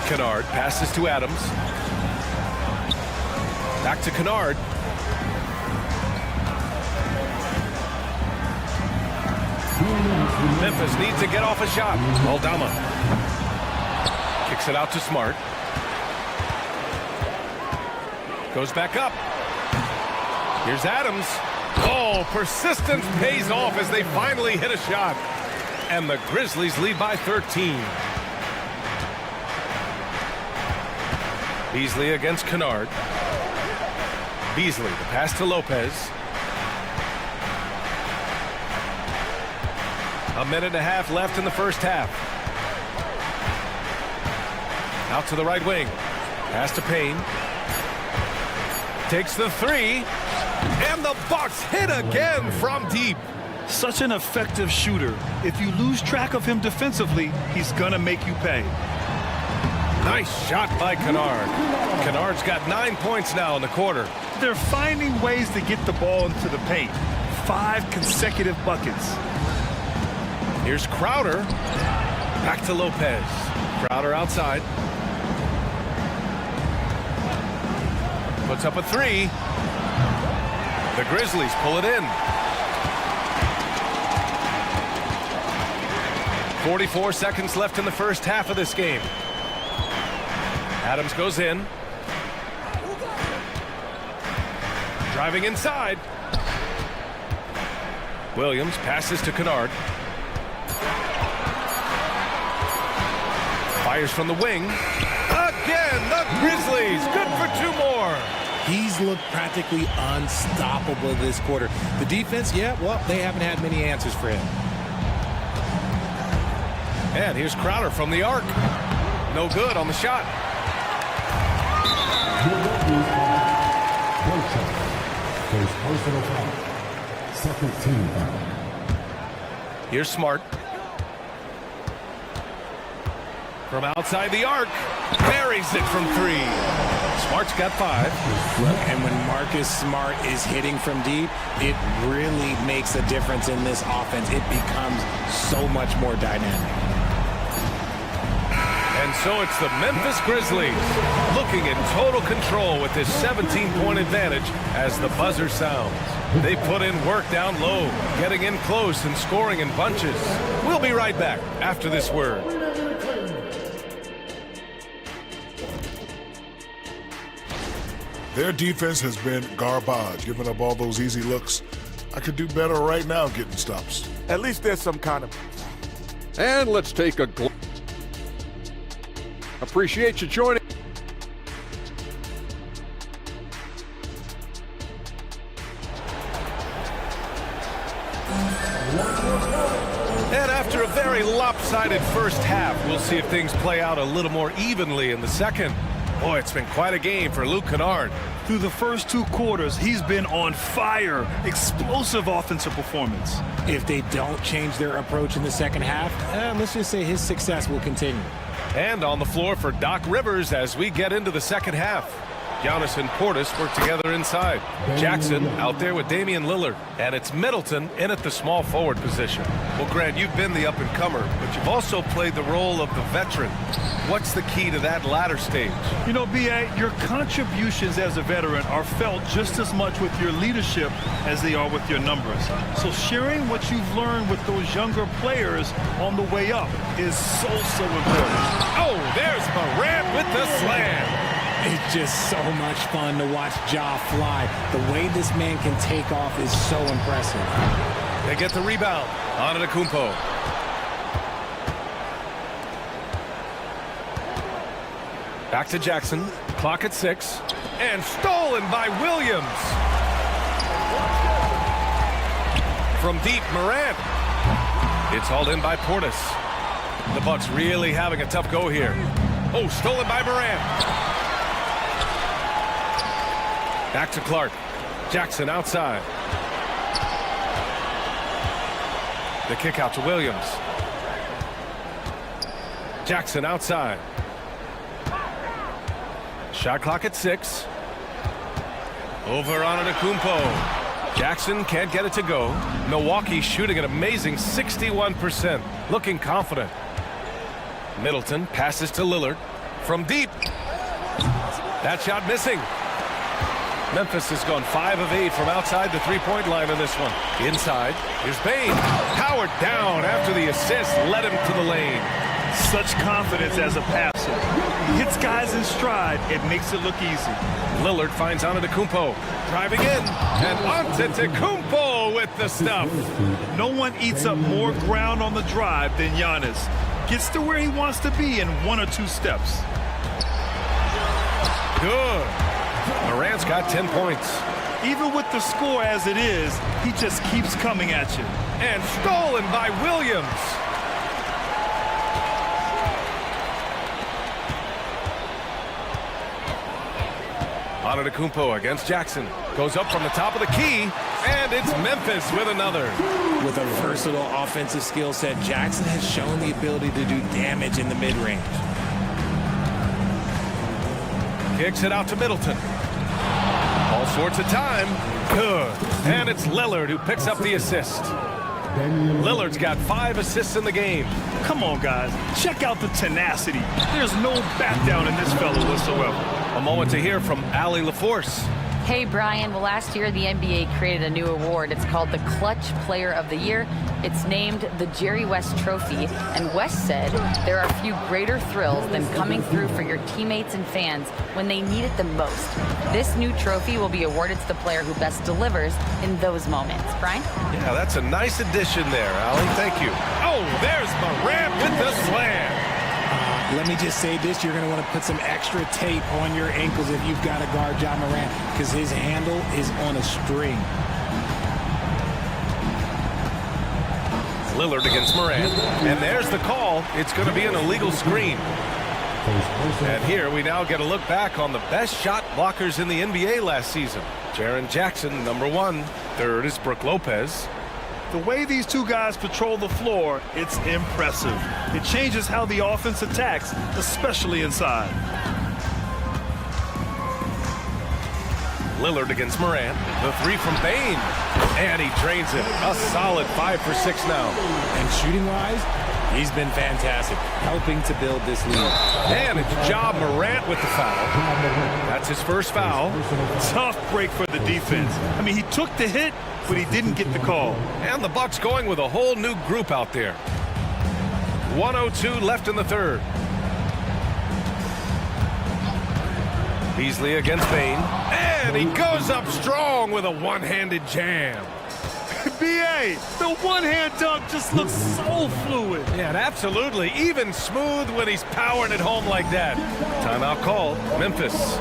Kennard passes to Adams. Back to Kennard. Memphis needs to get off a shot. Aldama kicks it out to Smart. Goes back up. Here's Adams. Oh, persistence pays off as they finally hit a shot. And the Grizzlies lead by 13. Beasley against Kennard. Beasley, the pass to Lopez. A minute and a half left in the first half. Out to the right wing. Pass to Payne. Takes the three. And the Bucks hit again from deep. Such an effective shooter. If you lose track of him defensively, he's gonna make you pay. Nice shot by Kennard. Kennard's got 9 points now in the quarter. They're finding ways to get the ball into the paint. 5 consecutive buckets. Here's Crowder. Back to Lopez. Crowder outside. Puts up a three. The Grizzlies pull it in. 44 seconds left in the first half of this game. Adams goes in. Driving inside. Williams passes to Kennard. Fires from the wing. Again, the Grizzlies. Good for 2 more. He's looked practically unstoppable this quarter. The defense, yeah, well, they haven't had many answers for him. And here's Crowder from the arc. No good on the shot. Second team foul. Here's Smart. From outside the arc. Buries it from 3. Smart's got 5. And when Marcus Smart is hitting from deep, it really makes a difference in this offense. It becomes so much more dynamic. And so it's the Memphis Grizzlies looking in total control with this 17-point advantage as the buzzer sounds. They put in work down low, getting in close and scoring in bunches. We'll be right back after this word. Their defense has been garbage, giving up all those easy looks. I could do better right now getting stops. At least there's some kind of... And let's take a glance. Appreciate you joining. And after a very lopsided first half, we'll see if things play out a little more evenly in the second. Boy, it's been quite a game for Luke Kennard. Through the first 2 quarters, he's been on fire. Explosive offensive performance. If they don't change their approach in the second half, let's just say his success will continue. And on the floor for Doc Rivers as we get into the second half. Giannis and Portis work together inside. Jackson out there with Damian Lillard. And it's Middleton in at the small forward position. Well, Grant, you've been the up-and-comer, but you've also played the role of the veteran. What's the key to that latter stage? You know, B.A., your contributions as a veteran are felt just as much with your leadership as they are with your numbers. So sharing what you've learned with those younger players on the way up is so important. Oh, there's Morant with the slam. It's just so much fun to watch Ja fly. The way this man can take off is so impressive. They get the rebound. Antetokounmpo. Back to Jackson. Clock at 6. And stolen by Williams. From deep, Morant. It's hauled in by Portis. The Bucks really having a tough go here. Oh, stolen by Morant. Back to Clark. Jackson outside. The kick out to Williams. Jackson outside. Shot clock at 6. Over Antetokounmpo. Jackson can't get it to go. Milwaukee shooting an amazing 61%. Looking confident. Middleton passes to Lillard. From deep. That shot missing. Memphis has gone 5 of 8 from outside the three-point line in this one. Inside, here's Bain. Powered down after the assist, led him to the lane. Such confidence as a passer. He hits guys in stride. It makes it look easy. Lillard finds Antetokounmpo. Driving in, and Antetokounmpo with the stuff. No one eats up more ground on the drive than Giannis. Gets to where he wants to be in 1 or 2 steps. Good. Morant's got 10 points. Even with the score as it is, he just keeps coming at you. And stolen by Williams. Antetokounmpo against Jackson. Goes up from the top of the key, and it's Memphis with another. With a versatile offensive skill set, Jackson has shown the ability to do damage in the mid-range. Kicks it out to Middleton. All sorts of time. Good. And it's Lillard who picks up the assist. Lillard's got 5 assists in the game. Come on, guys. Check out the tenacity. There's no back down in this fella whatsoever. A moment to hear from Allie LaForce. Hey, Brian. Well, last year the NBA created a new award. It's called the Clutch Player of the Year. It's named the Jerry West Trophy. And West said there are few greater thrills than coming through for your teammates and fans when they need it the most. This new trophy will be awarded to the player who best delivers in those moments. Brian? Yeah, that's a nice addition there, Allie. Thank you. Oh, there's Morant with the slam. Let me just say this, you're going to want to put some extra tape on your ankles if you've got to guard Ja Morant, because his handle is on a string. Lillard against Morant, and there's the call. It's going to be an illegal screen. And here we now get a look back on the best shot blockers in the NBA last season. Jaren Jackson, number 1. Third is Brook Lopez. The way these two guys patrol the floor, it's impressive. It changes how the offense attacks, especially inside. Lillard against Morant. The 3 from Bain. And he drains it. A solid 5 for 6 now. And shooting-wise, he's been fantastic, helping to build this lead. And it's Ja Morant with the foul. That's his first foul. Tough break for the defense. I mean, he took the hit, but he didn't get the call. And the Bucks going with a whole new group out there. 1:02 left in the third. Beasley against Bain. And he goes up strong with a one-handed jam. B.A., the one-hand dunk just looks so fluid. Yeah, absolutely. Even smooth when he's powering it home like that. Timeout called. Memphis.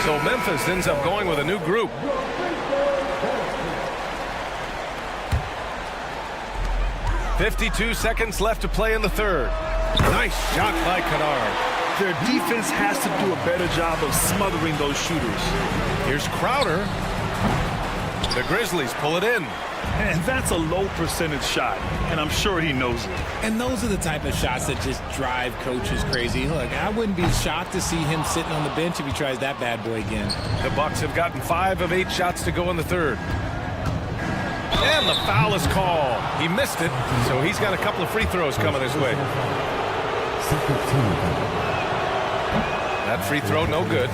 So Memphis ends up going with a new group. "52 seconds left to play in the third. Nice shot by Kennard. Their defense has to do a better job of smothering those shooters. Here's Crowder. The Grizzlies pull it in. And that's a low percentage shot, and I'm sure he knows it. And those are the type of shots that just drive coaches crazy. Look, I wouldn't be shocked to see him sitting on the bench if he tries that bad boy again. The Bucks have gotten 5 of 8 shots to go in the third. And the foul is called. He missed it, so he's got a couple of free throws coming his way. That free throw, no good.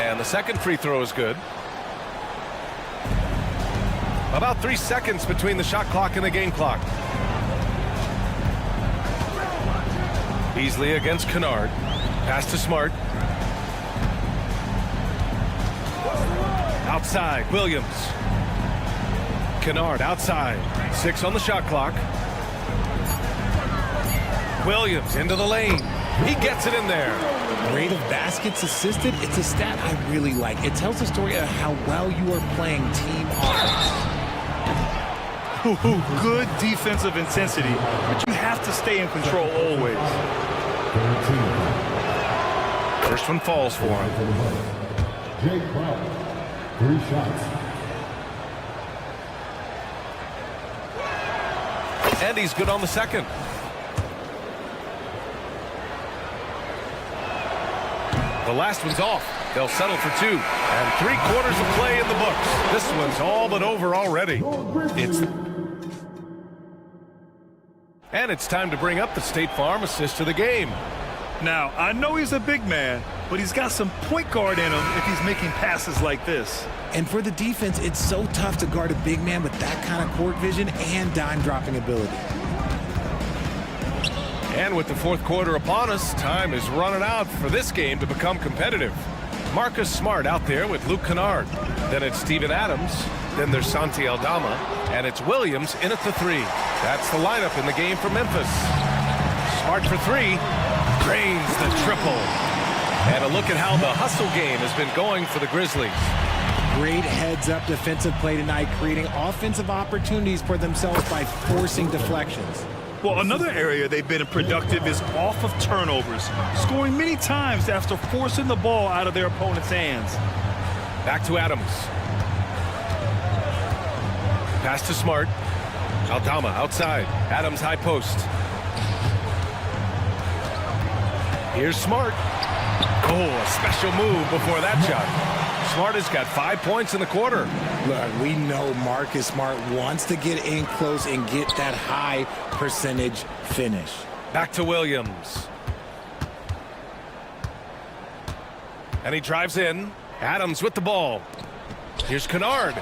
And the second free throw is good. About 3 seconds between the shot clock and the game clock. Beasley against Kennard. Pass to Smart. Outside, Williams. Kennard outside. 6 on the shot clock. Williams into the lane. He gets it in there. Rate of baskets assisted, it's a stat I really like. It tells the story of how well you are playing team offense. Good defensive intensity, but you have to stay in control always. First one falls for him. Jay Crowder, 3 shots. And he's good on the second. The last one's off. They'll settle for 2. And 3 quarters of play in the books. This one's all but over already. It's And it's time to bring up the State Farm assist to the game. Now, I know he's a big man, but he's got some point guard in him if he's making passes like this. And for the defense, it's so tough to guard a big man with that kind of court vision and dime-dropping ability. And with the fourth quarter upon us, time is running out for this game to become competitive. Marcus Smart out there with Luke Kennard. Then it's Steven Adams. Then there's Santi Aldama. And it's Williams in at the three. That's the lineup in the game for Memphis. Smart for three. Drains the triple. And a look at how the hustle game has been going for the Grizzlies. Great heads-up defensive play tonight, creating offensive opportunities for themselves by forcing deflections. Well, another area they've been productive is off of turnovers, scoring many times after forcing the ball out of their opponent's hands. Back to Adams. Pass to Smart. Aldama outside. Adams high post. Here's Smart. Oh, a special move before that shot. Smart has got 5 points in the quarter. Look, we know Marcus Smart wants to get in close and get that high percentage finish. Back to Williams. And he drives in. Adams with the ball. Here's Kennard.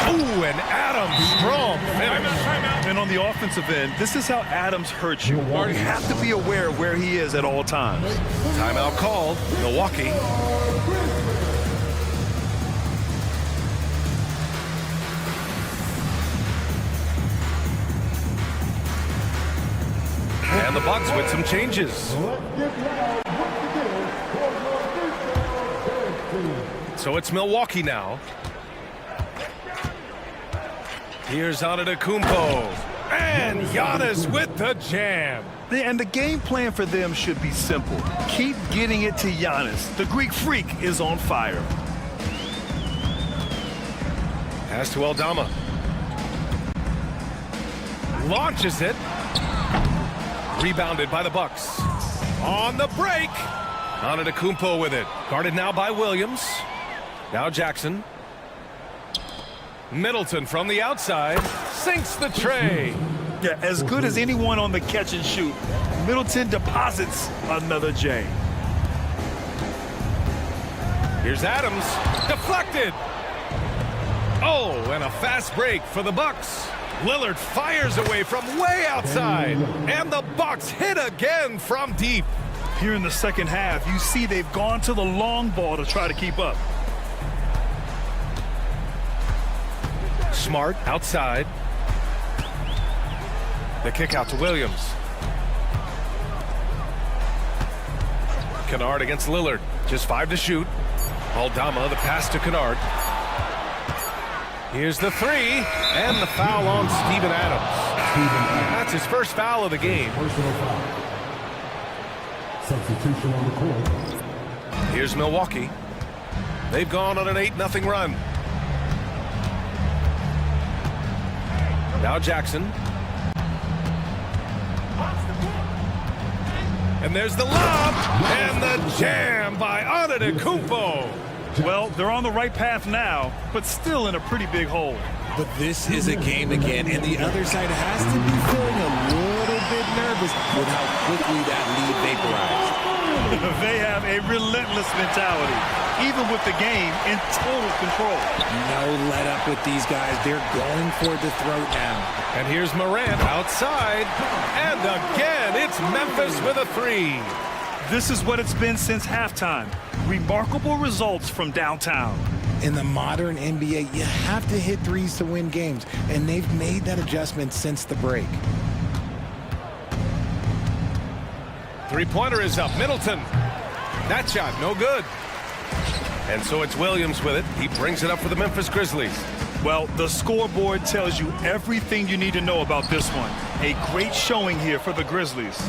Ooh, and Adams strong finish. And on the offensive end, this is how Adams hurts you. You have to be aware of where he is at all times. Timeout called. Milwaukee. And the Bucks with some changes. So it's Milwaukee now. Here's Antetokounmpo. And Giannis with the jam. And the game plan for them should be simple. Keep getting it to Giannis. The Greek freak is on fire. Pass to Aldama. Launches it. Rebounded by the Bucks. On the break. Antetokounmpo with it. Guarded now by Williams. Now Jackson. Middleton from the outside sinks the tray. Yeah, as good as anyone on the catch and shoot. Middleton deposits another J. Here's Adams. Deflected. Oh, and a fast break for the Bucks. Lillard fires away from way outside. And the Bucks hit again from deep. Here in the second half, you see they've gone to the long ball to try to keep up. Smart outside. The kick out to Williams. Kennard against Lillard. Just 5 to shoot. Aldama, the pass to Kennard. Here's the three. And the foul on Steven Adams. That's his first foul of the game. Substitution on the court. Here's Milwaukee. They've gone on an 8-0 run. Now Jackson. And there's the lob. And the jam by Antetokounmpo. Well, they're on the right path now, but still in a pretty big hole. But this is a game again, and the other side has to be feeling a little bit nervous with how quickly that lead vaporized. They have a relentless mentality, even with the game in total control. No let up with these guys. They're going for the throat now. And here's Morant outside. And again, it's Memphis with a three. This is what it's been since halftime. Remarkable results from downtown. In the modern NBA, you have to hit threes to win games, and they've made that adjustment since the break. Three-pointer is up. Middleton. That shot, no good. And so it's Williams with it. He brings it up for the Memphis Grizzlies. Well, the scoreboard tells you everything you need to know about this one. A great showing here for the Grizzlies.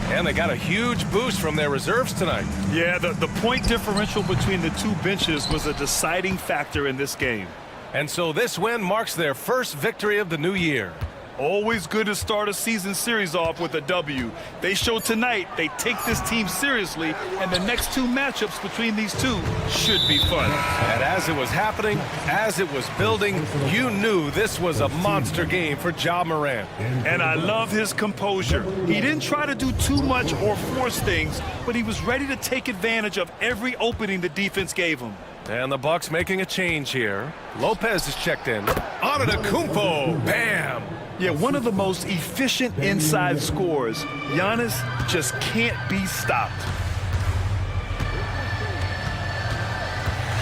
And they got a huge boost from their reserves tonight. Yeah, the point differential between the two benches was a deciding factor in this game. And so this win marks their first victory of the new year. Always good to start a season series off with a W. They show tonight they take this team seriously, and the next two matchups between these two should be fun. And as it was happening, as it was building, you knew this was a monster game for Ja Morant. And I love his composure. He didn't try to do too much or force things, but he was ready to take advantage of every opening the defense gave him. And the Bucks making a change here. Lopez is checked in. Antetokounmpo, bam! Yeah, one of the most efficient inside scorers. Giannis just can't be stopped.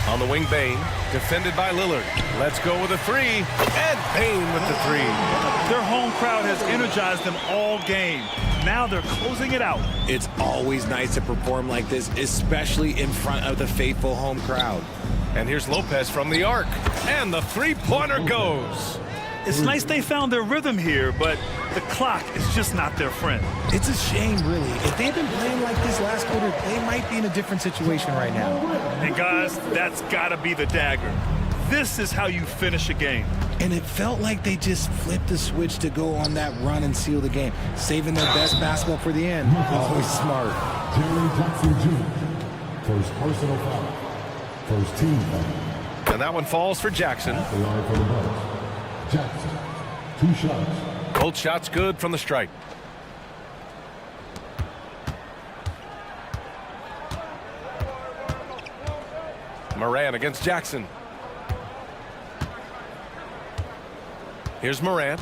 On the wing, Bane, defended by Lillard. Let's go with a three, and Bane with the three. Their home crowd has energized them all game. Now they're closing it out. It's always nice to perform like this, especially in front of the faithful home crowd. And here's Lopez from the arc, and the three-pointer goes. It's nice they found their rhythm here, but the clock is just not their friend. It's a shame, really. If they'd been playing like this last quarter, they might be in a different situation right now. And guys, that's got to be the dagger. This is how you finish a game. And it felt like they just flipped the switch to go on that run and seal the game, saving their best basketball for the end. Always smart. Jerry Jackson Jr. First personal foul. First team foul. And that one falls for Jackson. The line for the Bucks. Jackson, 2 shots. Both shots good from the stripe. Morant against Jackson. Here's Morant.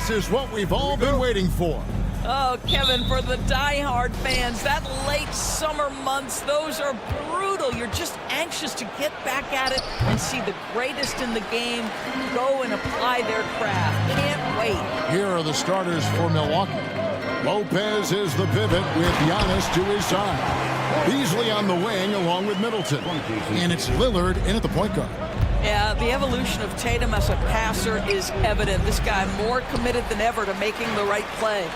This is what we've all been waiting for. Oh, Kevin, for the diehard fans, that late summer months, those are brutal. You're just anxious to get back at it and see the greatest in the game go and apply their craft. Can't wait. Here are the starters for Milwaukee. Lopez is the pivot with Giannis to his side. Beasley on the wing along with Middleton. And it's Lillard in at the point guard. Yeah, the evolution of Tatum as a passer is evident. This guy more committed than ever to making the right play.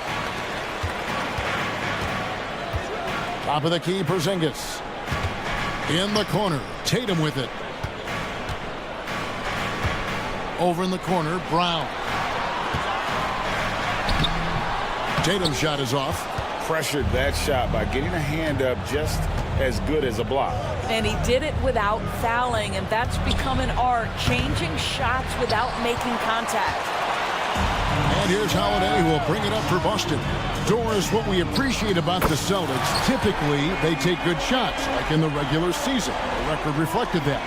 Top of the key, Porzingis. In the corner, Tatum with it. Over in the corner, Brown. Tatum's shot is off. Pressured that shot by getting a hand up just as good as a block. And he did it without fouling, and that's become an art, changing shots without making contact. And here's Holiday, who will bring it up for Boston. Doris, what we appreciate about the Celtics, typically they take good shots, like in the regular season. The record reflected that.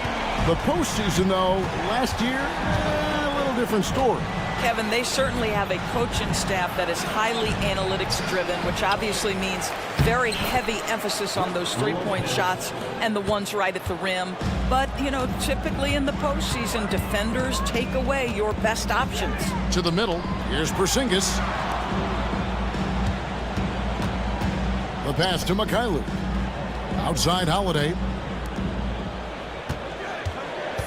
The postseason, though, last year, a little different story. Kevin, they certainly have a coaching staff that is highly analytics-driven, which obviously means very heavy emphasis on those three-point shots and the ones right at the rim. But, you know, typically in the postseason, defenders take away your best options. To the middle, here's Porzingis. The pass to Mikhailuk. Outside Holiday.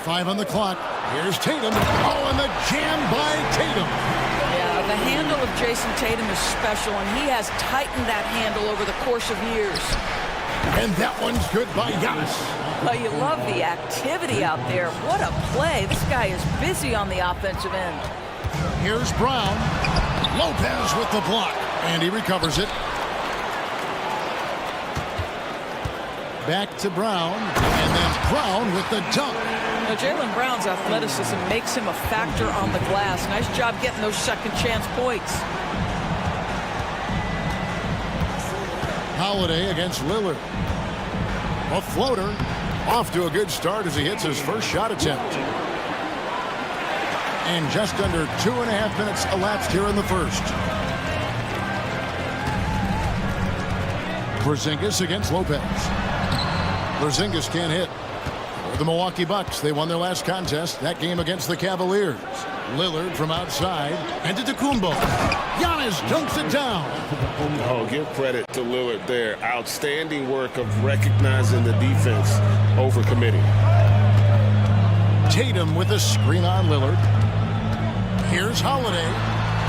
5 on the clock. Here's Tatum. Oh, and the jam by Tatum. Yeah, the handle of Jason Tatum is special, and he has tightened that handle over the course of years. And that one's good by Giannis. Oh, you love the activity out there. What a play. This guy is busy on the offensive end. Here's Brown. Lopez with the block, and he recovers it. Back to Brown, and then Brown with the dunk. Now, Jaylen Brown's athleticism makes him a factor on the glass. Nice job getting those second chance points. Holiday against Lillard. A floater. Off to a good start as he hits his first shot attempt. And just under 2.5 minutes elapsed here in the first. Porzingis against Lopez. Porzingis can't hit. The Milwaukee Bucks, they won their last contest, that game against the Cavaliers. Lillard from outside, and to Tacumbo. Giannis dunks it down. Oh, give credit to Lillard there. Outstanding work of recognizing the defense over committing. Tatum with a screen on Lillard. Here's Holiday.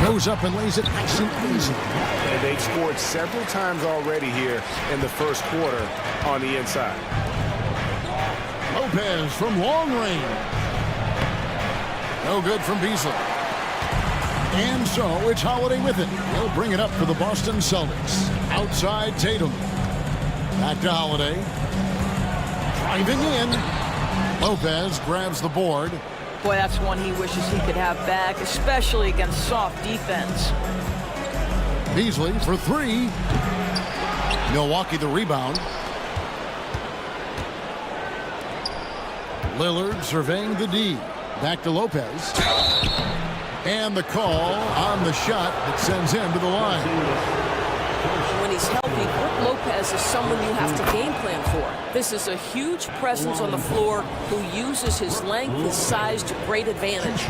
Goes up and lays it nice and easy. And they've scored several times already here in the first quarter on the inside. Lopez from long range. No good from Beasley. And so it's Holiday with it. He'll bring it up for the Boston Celtics. Outside Tatum. Back to Holiday. Driving in. Lopez grabs the board. Boy, that's one he wishes he could have back, especially against soft defense. Beasley for 3. Milwaukee the rebound. Lillard surveying the D. Back to Lopez. And the call on the shot that sends him to the line. When he's healthy, Brook Lopez is someone you have to game plan for. This is a huge presence on the floor who uses his length, his size to great advantage.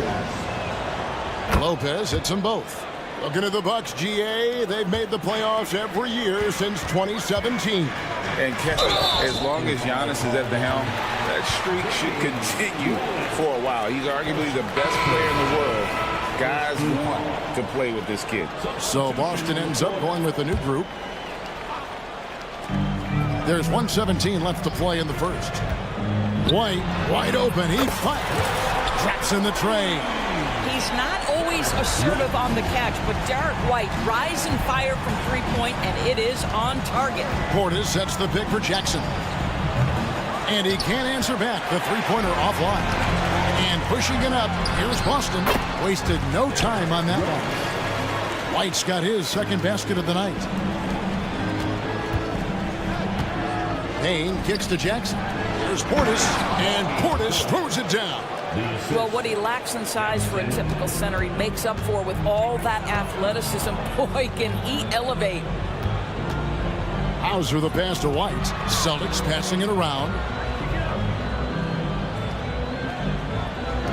Lopez hits them both. Looking at the Bucks, GA, they've made the playoffs every year since 2017. And as long as Giannis is at the helm, that streak should continue for a while. He's arguably the best player in the world. Guys want to play with this kid. So Boston ends up going with a new group. There's 1:17 left to play in the first. White, wide open, he fires. Traps in the tray. He's not always assertive on the catch, but Derek White rise and fire from three-point, and it is on target. Portis sets the pick for Jackson. And he can't answer back. The three-pointer offline. And pushing it up, here's Boston. Wasted no time on that one. White's got his second basket of the night. Payne kicks to Jackson. Here's Portis, and Portis throws it down. Well, what he lacks in size for a typical center, he makes up for with all that athleticism. Boy, can he elevate. Hauser the pass to White. Celtics passing it around.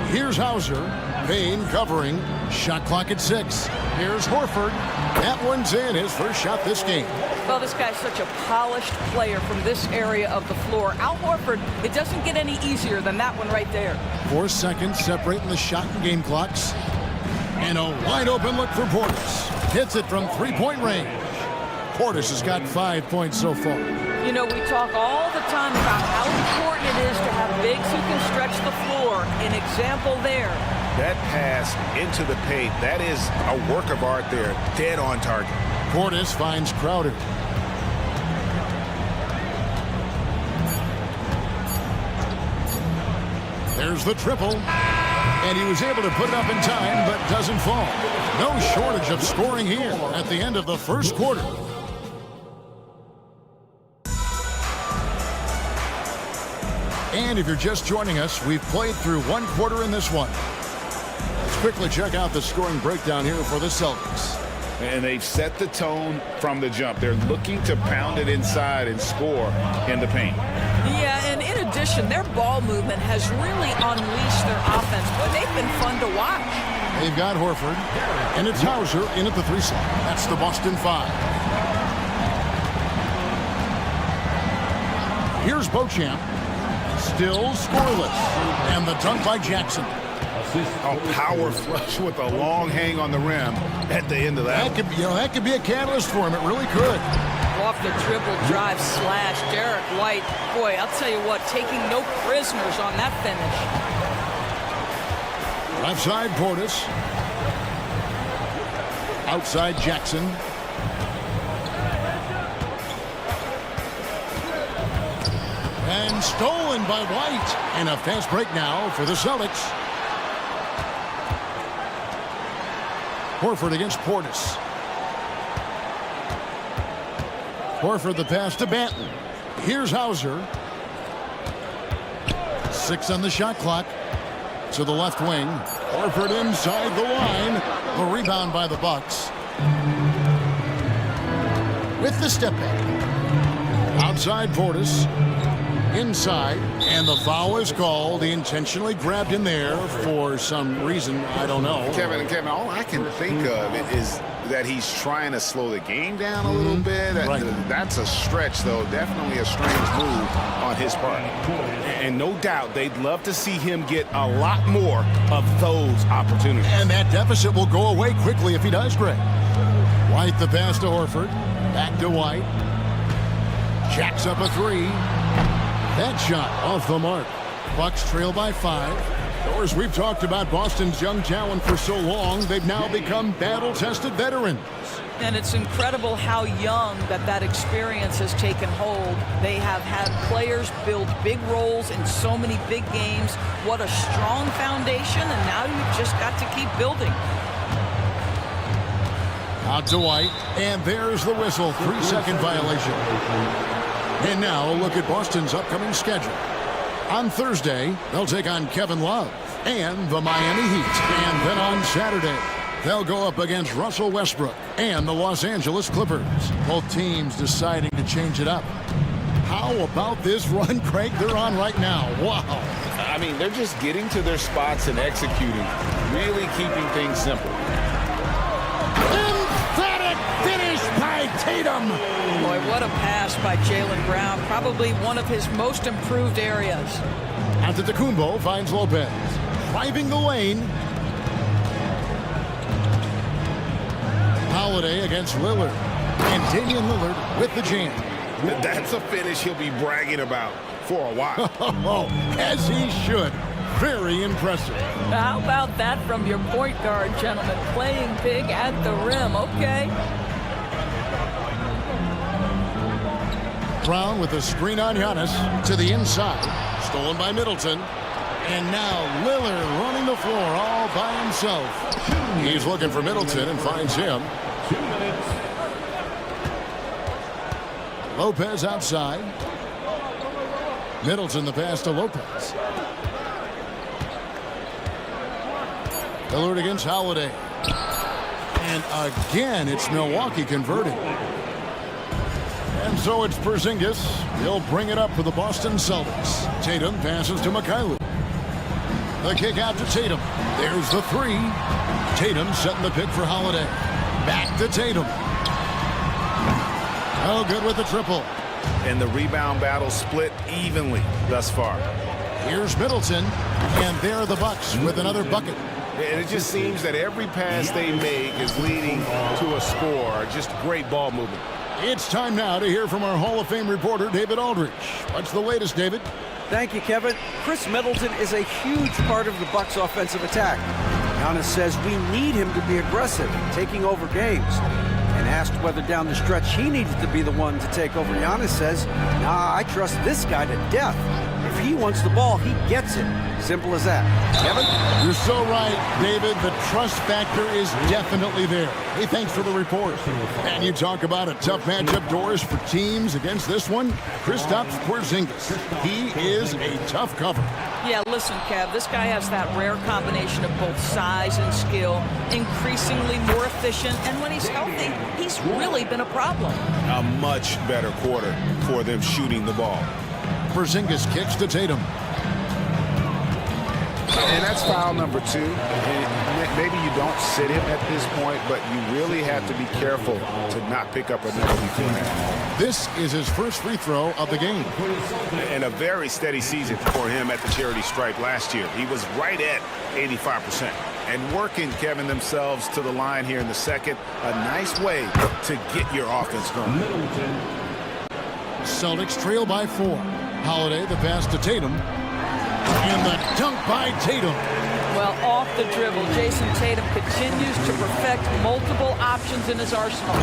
Here's Hauser. Payne covering. Shot clock at 6. Here's Horford. That one's in. His first shot this game. Well, this guy's such a polished player from this area of the floor. Al Horford, it doesn't get any easier than that one right there. 4 seconds separating the shot and game clocks. And a wide open look for Portis. Hits it from three-point range. Portis has got 5 points so far. You know, we talk all the time about how important it is to have bigs who can stretch the floor. An example there. That pass into the paint, that is a work of art there. Dead on target. Portis finds Crowder. There's the triple. And he was able to put it up in time, but doesn't fall. No shortage of scoring here at the end of the first quarter. And if you're just joining us, we've played through one quarter in this one. Let's quickly check out the scoring breakdown here for the Celtics. And they've set the tone from the jump. They're looking to pound it inside and score in the paint. Yeah, and in addition, their ball movement has really unleashed their offense. Boy, they've been fun to watch. They've got Horford, and it's Hauser in at the 3 slot. That's the Boston 5. Here's Beauchamp. Still scoreless. And the dunk by Jackson. A power flush with a long hang on the rim at the end of that. That could be a catalyst for him. It really could. Off the dribble, drive, slash. Derek White, boy, I'll tell you what, taking no prisoners on that finish. Left side, Portis. Outside, Jackson. And stolen by White. And a fast break now for the Celtics. Horford against Portis. Horford the pass to Banton. Here's Hauser. 6 on the shot clock. To the left wing. Horford inside the line. The rebound by the Bucks. With the step back. Outside Portis. Inside. And the foul is called. He intentionally grabbed in there for some reason. I don't know. Kevin, all I can think of is that he's trying to slow the game down a little bit. Right. That's a stretch, though. Definitely a strange move on his part. And no doubt they'd love to see him get a lot more of those opportunities. And that deficit will go away quickly if he does, Greg. White the pass to Horford. Back to White. Jacks up a 3. That shot off the mark. Bucks trail by 5. Or as we've talked about Boston's young talent for so long, they've now become battle-tested veterans. And it's incredible how young that experience has taken hold. They have had players build big roles in so many big games. What a strong foundation, and now you've just got to keep building. Out to White, and there's the whistle. 3-second violation. And now, look at Boston's upcoming schedule. On Thursday, they'll take on Kevin Love and the Miami Heat. And then on Saturday, they'll go up against Russell Westbrook and the Los Angeles Clippers. Both teams deciding to change it up. How about this run, Craig, they're on right now? Wow. I mean, they're just getting to their spots and executing, really keeping things simple. Emphatic finish by Tatum. Boy, what a pass by Jaylen Brown. Probably one of his most improved areas. Antetokounmpo finds Lopez. Driving the lane. Holiday against Lillard. And Damian Lillard with the jam. That's a finish he'll be bragging about for a while. As he should. Very impressive. How about that from your point guard, gentlemen? Playing big at the rim, okay? Brown with a screen on Giannis to the inside. Stolen by Middleton. And now Lillard running the floor all by himself. He's looking for Middleton and finds him. 2 minutes. Lopez outside. Middleton the pass to Lopez. Lillard against Holiday. And again, it's Milwaukee converting. And so it's Porzingis. He'll bring it up for the Boston Celtics. Tatum passes to Mikhailuk. The kick out to Tatum. There's the three. Tatum setting the pick for Holiday. Back to Tatum. Oh, good with the triple. And the rebound battle split evenly thus far. Here's Middleton. And there are the Bucks with another bucket. And it just seems that every pass they make is leading to a score. Just great ball movement. It's time now to hear from our Hall of Fame reporter, David Aldridge. What's the latest, David? Thank you, Kevin. Chris Middleton is a huge part of the Bucks' offensive attack. Giannis says we need him to be aggressive, taking over games. And asked whether down the stretch he needed to be the one to take over, Giannis says, nah, I trust this guy to death. If he wants the ball, he gets it. Simple as that. Kevin? You're so right, David. The trust factor is definitely there. Hey, thanks for the report. And you talk about a tough matchup, Doris, for teams against this one. Kristaps Porzingis. He is a tough cover. Yeah, listen, Kev, this guy has that rare combination of both size and skill, increasingly more efficient, and when he's healthy, he's really been a problem. A much better quarter for them shooting the ball. Porzingis kicks to Tatum. And that's foul number 2. And maybe you don't sit him at this point, but you really have to be careful to not pick up another beforehand. This is his first free throw of the game. And a very steady season for him at the charity stripe last year. He was right at 85%. And working, Kevin, themselves to the line here in the second. A nice way to get your offense going. Celtics trail by 4. Holiday, the pass to Tatum. And the dunk by Tatum. Well, off the dribble, Jason Tatum continues to perfect multiple options in his arsenal.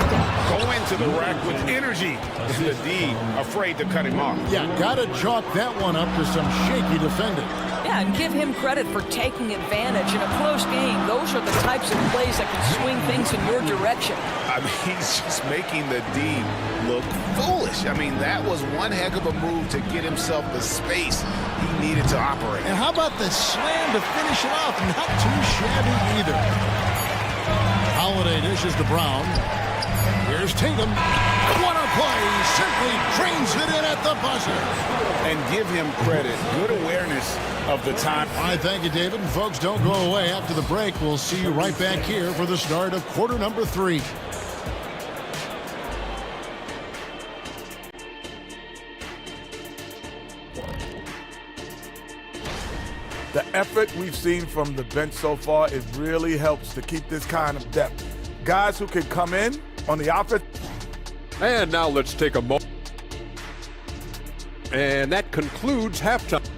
Go into the rack with energy. And the D afraid to cut him off. Yeah, gotta chalk that one up to some shaky defending. Yeah, and give him credit for taking advantage. In a close game, those are the types of plays that can swing things in your direction. I mean, he's just making the D look foolish. I mean, that was one heck of a move to get himself the space he needed to operate. And how about the slam to finish it off? Not too shabby either. Holiday dishes to Brown. Here's Tatum. What a play. Simply drains it in at the buzzer. And give him credit. Good awareness of the time. All right, thank you, David. And folks, don't go away. After the break, we'll see you right back here for the start of quarter number 3. The effort we've seen from the bench so far, it really helps to keep this kind of depth. Guys who can come in on the offense. And now let's take a moment. And that concludes halftime.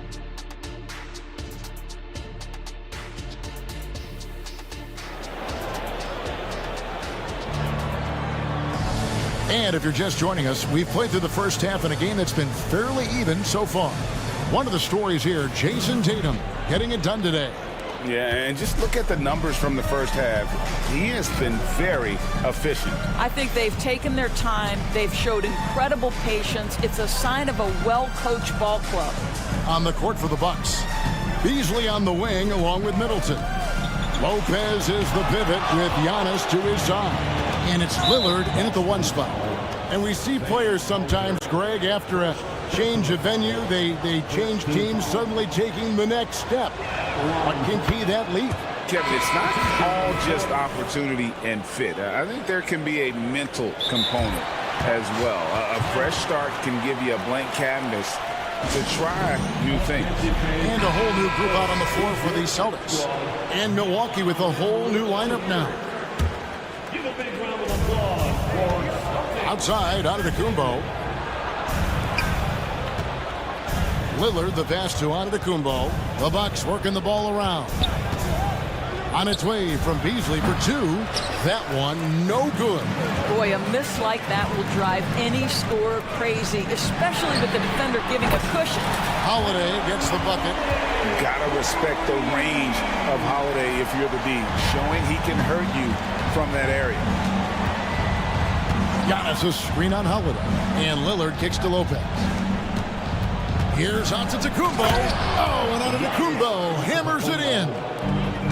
And if you're just joining us, we've played through the first half in a game that's been fairly even so far. One of the stories here, Jason Tatum getting it done today. Yeah, and just look at the numbers from the first half. He has been very efficient. I think they've taken their time. They've showed incredible patience. It's a sign of a well-coached ball club. On the court for the Bucks. Beasley on the wing along with Middleton. Lopez is the pivot with Giannis to his side. And it's Lillard in at the 1 spot. And we see players sometimes, Greg, after a change of venue, they change teams, suddenly taking the next step. What can key that leap? Kevin, it's not all just opportunity and fit. I think there can be a mental component as well. A fresh start can give you a blank canvas to try new things. And a whole new group out on the floor for the Celtics. And Milwaukee with a whole new lineup now. Outside, Antetokounmpo. Lillard, the pass to Antetokounmpo. The Bucks working the ball around. On its way from Beasley for 2. That one, no good. Boy, a miss like that will drive any scorer crazy, especially with the defender giving a cushion. Holiday gets the bucket. You gotta respect the range of Holiday if you're the D, showing he can hurt you from that area. Giannis a screen on Holiday. And Lillard kicks to Lopez. Here's Antetokounmpo. Oh, and Antetokounmpo hammers it in.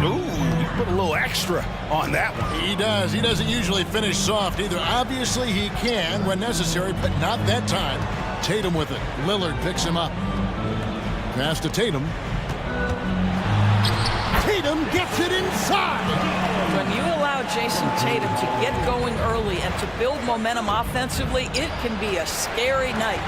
Ooh, he put a little extra on that one. He does. He doesn't usually finish soft either. Obviously, he can when necessary, but not that time. Tatum with it. Lillard picks him up. Pass to Tatum. Tatum gets it inside. When you allow Jason Tatum to get going early and to build momentum offensively, it can be a scary night.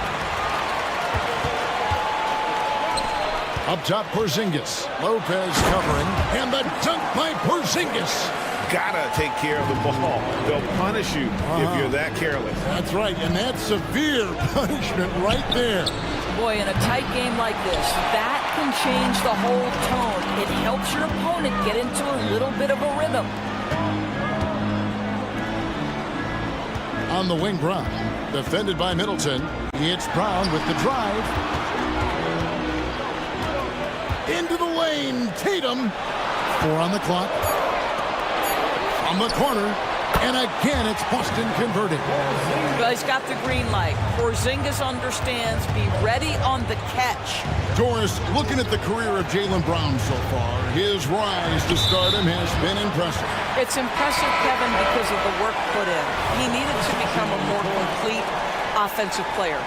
Up top, Porzingis. Lopez covering, and the dunk by Porzingis. Gotta take care of the ball. They'll punish you if you're that careless. That's right, and that's severe punishment right there. Boy, in a tight game like this, that can change the whole tone. It helps your opponent get into a little bit of a rhythm. On the wing, Brown. Defended by Middleton. It's Brown with the drive. Into the lane, Tatum. 4 on the clock. On the corner, and again it's Boston converting. Well, he's got the green light. Porzingis understands. Be ready on the catch. Doris, looking at the career of Jaylen Brown so far, his rise to stardom has been impressive. It's impressive, Kevin, because of the work put in. He needed to become a more complete offensive player.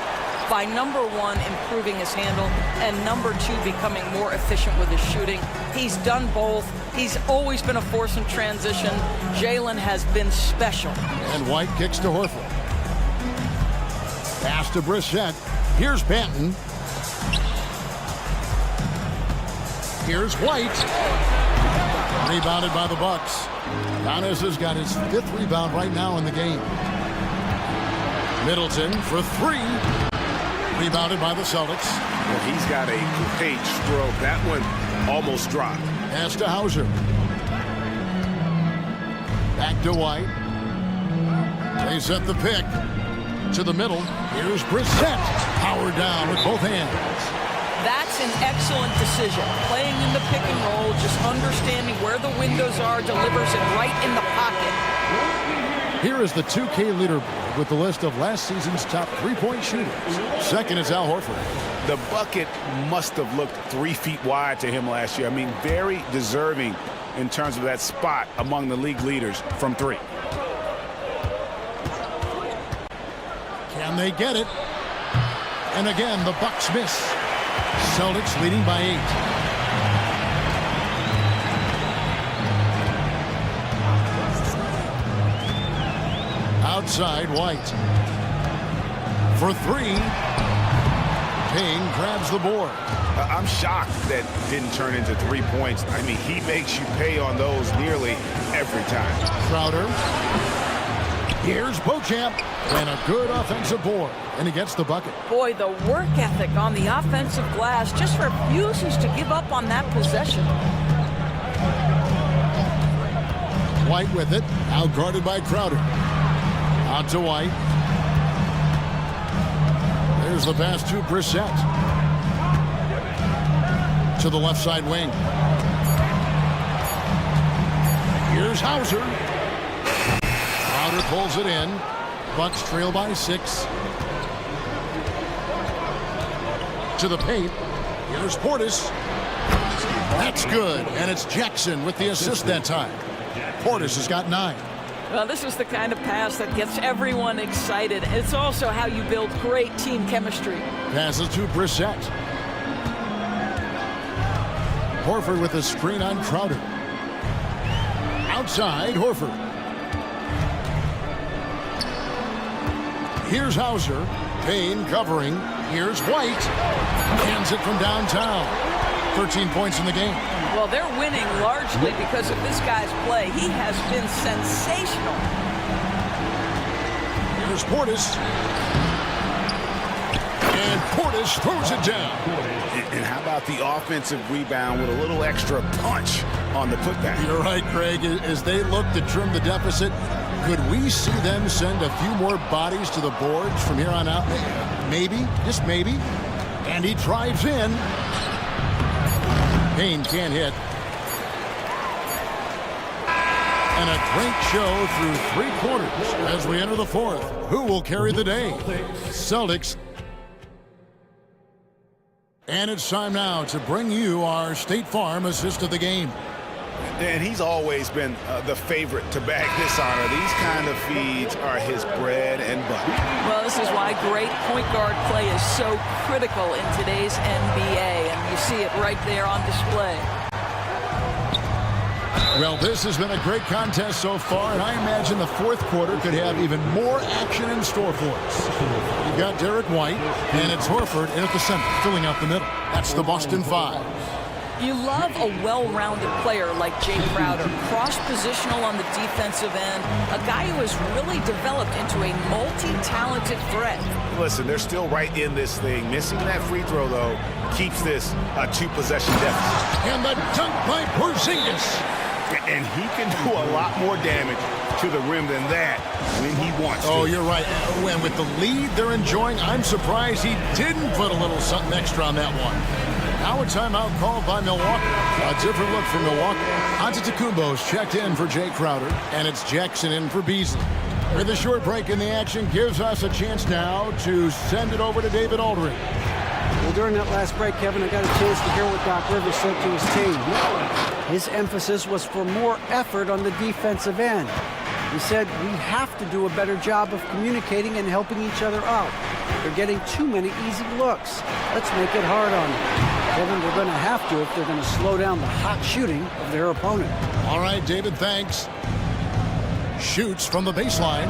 By number 1, improving his handle, and number 2, becoming more efficient with his shooting. He's done both. He's always been a force in transition. Jaylen has been special. And White kicks to Horford. Pass to Brissett. Here's Banton. Here's White. Rebounded by the Bucks. Giannis has got his 5th rebound right now in the game. Middleton for 3. Rebounded by the Celtics. Well, he's got a great stroke. That one almost dropped. Pass to Hauser. Back to White. They set the pick. To the middle. Here's Brissett. Power down with both hands. That's an excellent decision. Playing in the pick and roll, just understanding where the windows are, delivers it right in the pocket. Here is the 2K leaderboard with the list of last season's top 3-point shooters. Second is Al Horford. The bucket must have looked 3 feet wide to him last year. I mean, very deserving in terms of that spot among the league leaders from 3. Can they get it? And again, the Bucks miss. Celtics leading by 8. Outside, White. For 3. Payne grabs the board. I'm shocked that didn't turn into 3 points. I mean, he makes you pay on those nearly every time. Crowder. Here's Beauchamp. And a good offensive board. And he gets the bucket. Boy, the work ethic on the offensive glass just refuses to give up on that possession. White with it. Out guarded by Crowder. Out to White. There's the pass to Brissett. To the left side wing. Here's Hauser. Crowder pulls it in. Bucks trail by 6. To the paint. Here's Portis. That's good. And it's Jackson with the assist that time. Portis has got 9. Well, this is the kind of pass that gets everyone excited. It's also how you build great team chemistry. Passes to Brissett. Horford with a screen on Crowder. Outside, Horford. Here's Hauser. Payne covering. Here's White. Hands it from downtown. 13 points in the game. Well, they're winning largely because of this guy's play. He has been sensational. Here's Portis. And Portis throws it down. And how about the offensive rebound with a little extra punch on the putback? You're right, Craig. As they look to trim the deficit, could we see them send a few more bodies to the boards from here on out? Maybe, just maybe. And he drives in. Payne can't hit. And a great show through 3 quarters as we enter the 4th. Who will carry the day? Celtics. And it's time now to bring you our State Farm assist of the game. And he's always been the favorite to bag this honor. These kind of feeds are his bread and butter. Well, this is why great point guard play is so critical in today's NBA, and you see it right there on display. Well, this has been a great contest so far, and I imagine the fourth quarter could have even more action in store for us. You've got Derek White, and it's Horford in at the center, filling out the middle. That's the Boston Five. You love a well-rounded player like Jay Crowder, cross-positional on the defensive end, a guy who has really developed into a multi-talented threat. Listen, they're still right in this thing. Missing that free throw, though, keeps this a two-possession deficit. And the dunk by Porzingis. And he can do a lot more damage to the rim than that when he wants to. Oh, you're right. And with the lead they're enjoying, I'm surprised he didn't put a little something extra on that one. Now a timeout called by Milwaukee. A different look from Milwaukee. Antetokounmpo's checked in for Jay Crowder, and it's Jackson in for Beasley. With a short break in the action gives us a chance now to send it over to David Aldridge. Well, during that last break, Kevin, I got a chance to hear what Doc Rivers said to his team. His emphasis was for more effort on the defensive end. He said, we have to do a better job of communicating and helping each other out. They're getting too many easy looks. Let's make it hard on them. Kevin, they're going to have to if they're going to slow down the hot shooting of their opponent. All right, David, thanks. Shoots from the baseline.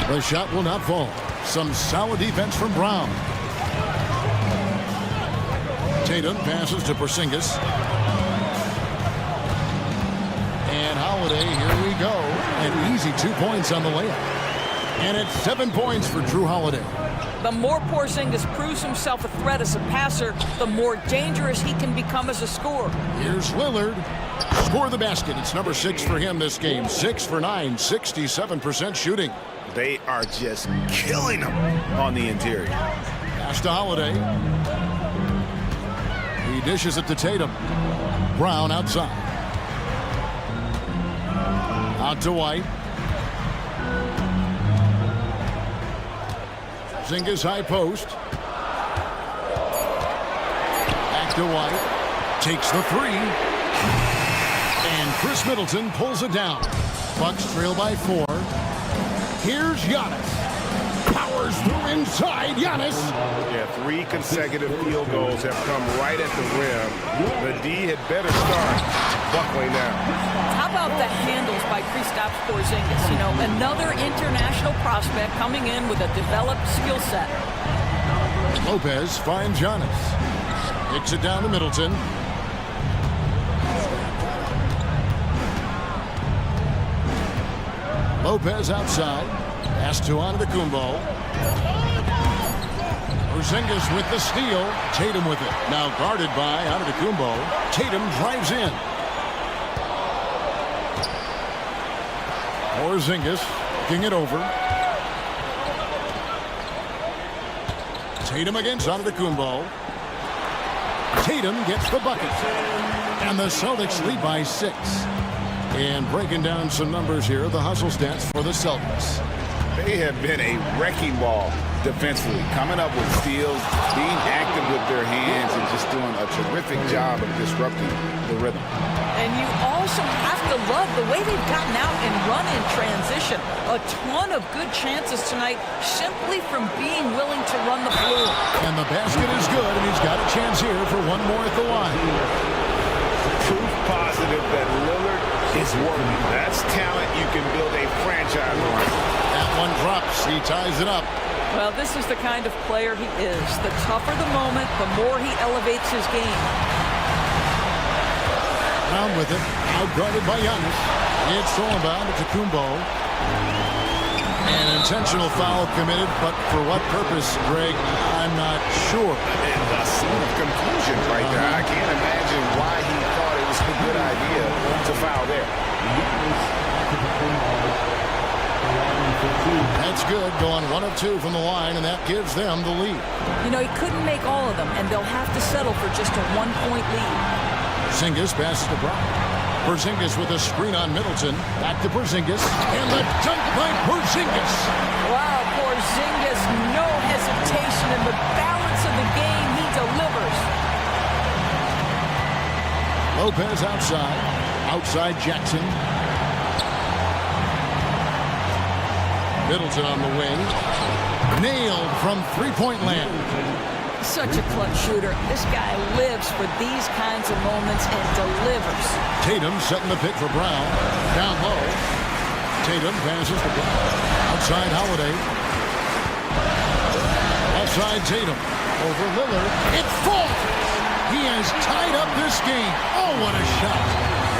The shot will not fall. Some solid defense from Brown. Tatum passes to Porzingis. And Holiday, here we go. An easy 2 points on the layup. And it's 7 points for Drew Holiday. The more Porzingis proves himself a threat as a passer, the more dangerous he can become as a scorer. Here's Lillard. Score the basket. It's number 6 for him this game. 6 for 9, 67% shooting. They are just killing him on the interior. Pass to Holiday. He dishes it to Tatum. Brown outside. Out to White. Porzingis high post. Back to White. Takes the three. And Chris Middleton pulls it down. Bucks trail by 4. Here's Giannis. Powers through inside. Giannis. Yeah, 3 consecutive field goals have come right at the rim. The D had better start buckling now. How about the handles by Kristaps Porzingis? You know, another international prospect coming in with a developed skill set. Lopez finds Giannis. Kicks it down to Middleton. Lopez outside. Pass to Antetokounmpo. Porzingis with the steal. Tatum with it. Now guarded by Antetokounmpo. Tatum drives in. Porzingis kicking it over. Tatum against Antetokounmpo. Tatum gets the bucket. And the Celtics lead by 6. And breaking down some numbers here, the hustle stats for the Celtics. They have been a wrecking ball defensively, coming up with steals, being active with their hands, and just doing a terrific job of disrupting the rhythm. And you also have to love the way they've gotten out and run in transition. A ton of good chances tonight simply from being willing to run the floor. And the basket is good, and he's got a chance here for one more at the line. Proof positive that Lillard is worthy. That's talent you can build a franchise on. That one drops. He ties it up. Well, this is the kind of player he is. The tougher the moment, the more he elevates his game. Brown with it. Outguarded by Giannis. It's thrown by Antetokounmpo. An intentional foul committed, but for what purpose, Greg, I'm not sure. And a scene of confusion right there. I can't imagine why he thought it was a good idea to foul there. That's good, going 1 of 2 from the line, and that gives them the lead. You know, he couldn't make all of them, and they'll have to settle for just a 1-point lead. Porzingis passes to Brown. Porzingis with a screen on Middleton. Back to Porzingis. And the dunk by Porzingis. Wow, Porzingis, no hesitation in the balance of the game. He delivers. Lopez outside. Outside Jackson. Middleton on the wing. Nailed from three-point land. Such a clutch shooter. This guy lives for these kinds of moments and delivers. Tatum setting the pick for Brown. Down low. Tatum passes to Brown. Outside Holiday. Outside Tatum. Over Lillard. It falls! He has tied up this game. Oh, what a shot.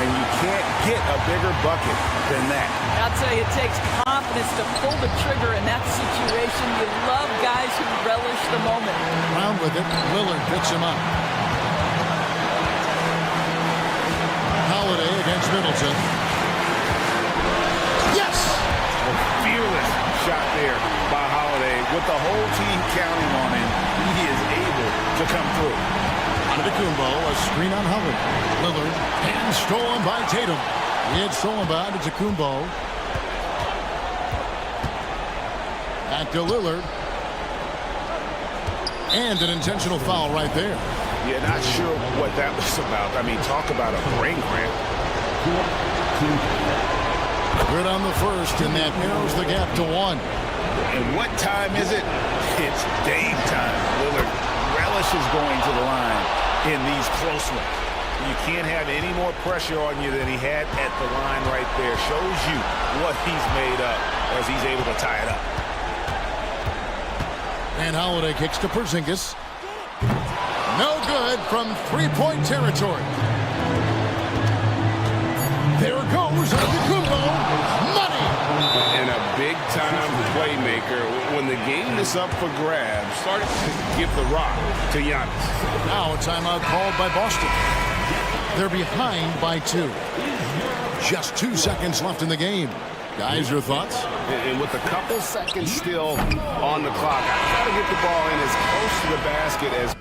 And you can't get a bigger bucket than that. I'll tell you, it takes confidence to pull the trigger in that situation. You love guys who relish the moment. Brown with it. Lillard picks him up. Holiday against Middleton. Yes! A fearless shot there by Holiday. With the whole team counting on him, he is able to come through. Antetokounmpo, a screen on Holiday. Lillard, and stolen by Tatum. It's stolen by Antetokounmpo. Back to Lillard. And an intentional foul right there. Yeah, not sure what that was about. I mean, talk about a brain cramp. Good on the first, and that narrows the gap to 1. And what time is it? It's Dame time. Lillard relishes going to the line in these close ones. You can't have any more pressure on you than he had at the line right there. Shows you what he's made up as he's able to tie it up. And Holiday kicks to Porzingis. No good from three-point territory. There goes Antetokounmpo. Money! And a big-time playmaker. When the game is up for grabs, start to give the rock to Giannis. Now a timeout called by Boston. They're behind by 2. Just 2 seconds left in the game. Guys, your thoughts? And with a couple seconds still on the clock, I try to get the ball in as close to the basket as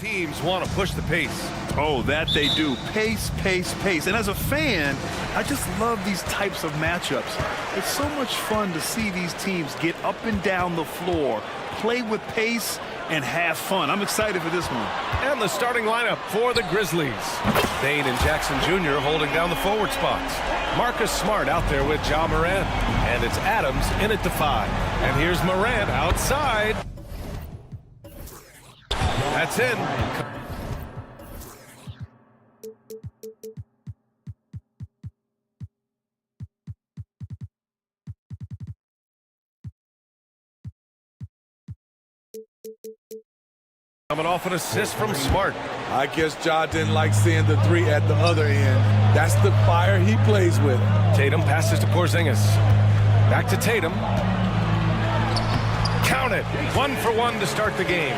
teams want to push the pace. Oh, that they do. Pace, pace, pace. And as a fan, I just love these types of matchups. It's so much fun to see these teams get up and down the floor, play with pace, and have fun. I'm excited for this one. And the starting lineup for the Grizzlies. Bain and Jackson Jr. holding down the forward spots. Marcus Smart out there with Ja Morant. And it's Adams in at the 5. And here's Morant outside. That's in. Coming off an assist from Smart. I guess Ja didn't like seeing the 3 at the other end. That's the fire he plays with. Tatum passes to Porzingis. Back to Tatum. Count it. 1 for 1 to start the game.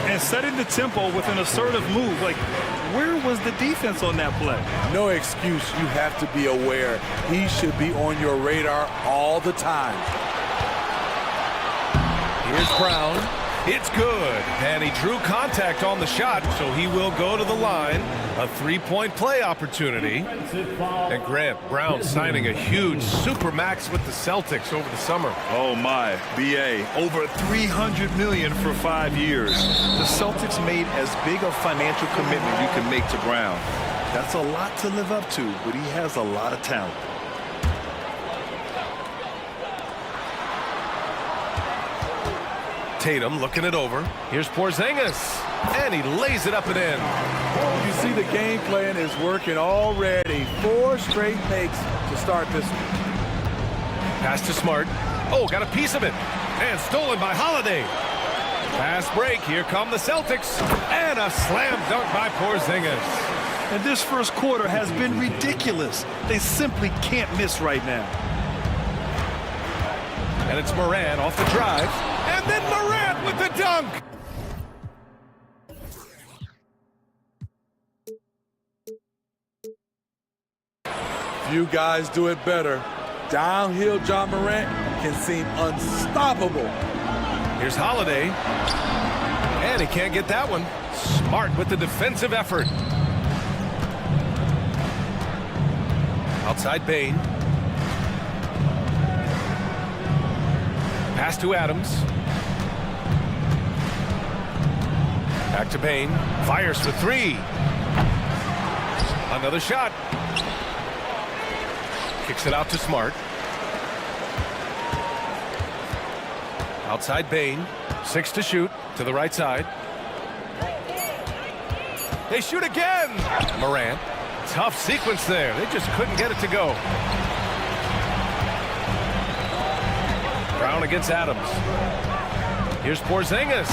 And setting the tempo with an assertive move. Like, where was the defense on that play? No excuse. You have to be aware. He should be on your radar all the time. Here's Brown. It's good. And he drew contact on the shot, so he will go to the line. A 3-point play opportunity. And Grant, Brown signing a huge supermax with the Celtics over the summer. Oh my, BA, over $300 million for 5 years. The Celtics made as big a financial commitment you can make to Brown. That's a lot to live up to, but he has a lot of talent. Tatum looking it over. Here's Porzingis. And he lays it up and in. You see the game plan is working already. 4 straight makes to start this one. Pass to Smart. Oh, got a piece of it. And stolen by Holiday. Fast break. Here come the Celtics. And a slam dunk by Porzingis. And this first quarter has been ridiculous. They simply can't miss right now. And it's Morant off the drive. And then Morant with the dunk. Few guys do it better. Downhill Ja Morant can seem unstoppable. Here's Holiday. And he can't get that one. Smart with the defensive effort. Outside Bain. Pass to Adams. Back to Bain. Fires for 3. Another shot. Kicks it out to Smart. Outside Bain. 6 to shoot. To the right side. They shoot again. Morant. Tough sequence there. They just couldn't get it to go. Brown against Adams. Here's Porzingis.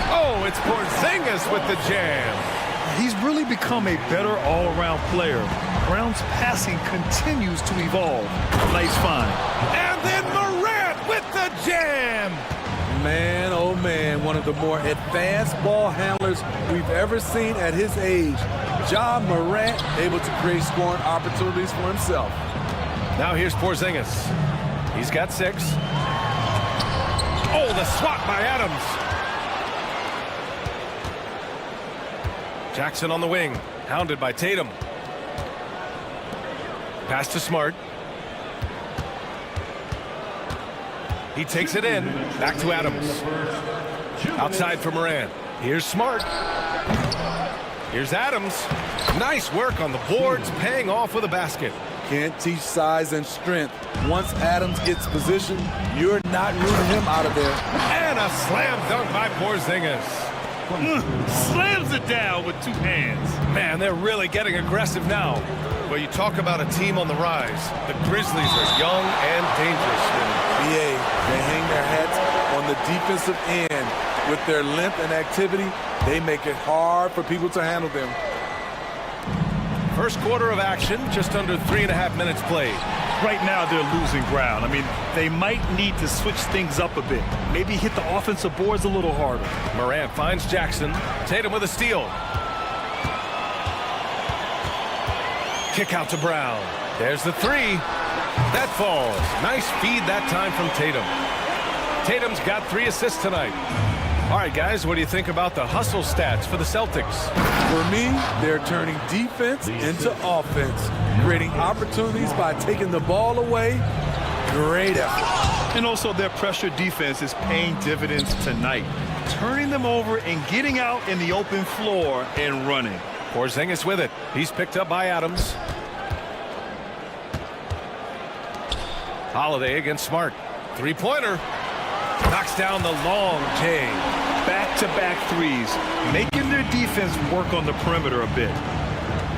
Oh, it's Porzingis with the jam. He's really become a better all-around player. Brown's passing continues to evolve. Nice find. And then Morant with the jam. Man, oh man, one of the more advanced ball handlers we've ever seen at his age. Ja Morant able to create scoring opportunities for himself. Now here's Porzingis. He's got 6. Oh, the swat by Adams. Jackson on the wing, hounded by Tatum. Pass to Smart. He takes it in. Back to Adams. Outside for Morant. Here's Smart. Here's Adams. Nice work on the boards, paying off with a basket. Can't teach size and strength. Once Adams gets position, you're not rooting him out of there. And a slam dunk by Porzingis. Slams it down with 2 hands. Man, they're really getting aggressive now. But you talk about a team on the rise. The Grizzlies are young and dangerous. BA, they hang their hats on the defensive end. With their length and activity, they make it hard for people to handle them. First quarter of action, just under 3.5 minutes played. Right now, they're losing ground. I mean, they might need to switch things up a bit. Maybe hit the offensive boards a little harder. Morant finds Jackson. Tatum with a steal. Kick out to Brown. There's the 3. That falls. Nice feed that time from Tatum. Tatum's got 3 assists tonight. All right, guys, what do you think about the hustle stats for the Celtics? For me, they're turning defense into offense, creating opportunities by taking the ball away. Great effort. And also their pressure defense is paying dividends tonight, turning them over and getting out in the open floor and running. Porzingis with it. He's picked up by Adams. Holiday against Smart. Three-pointer. Knocks down the long J. Back-to-back threes, making their defense work on the perimeter a bit.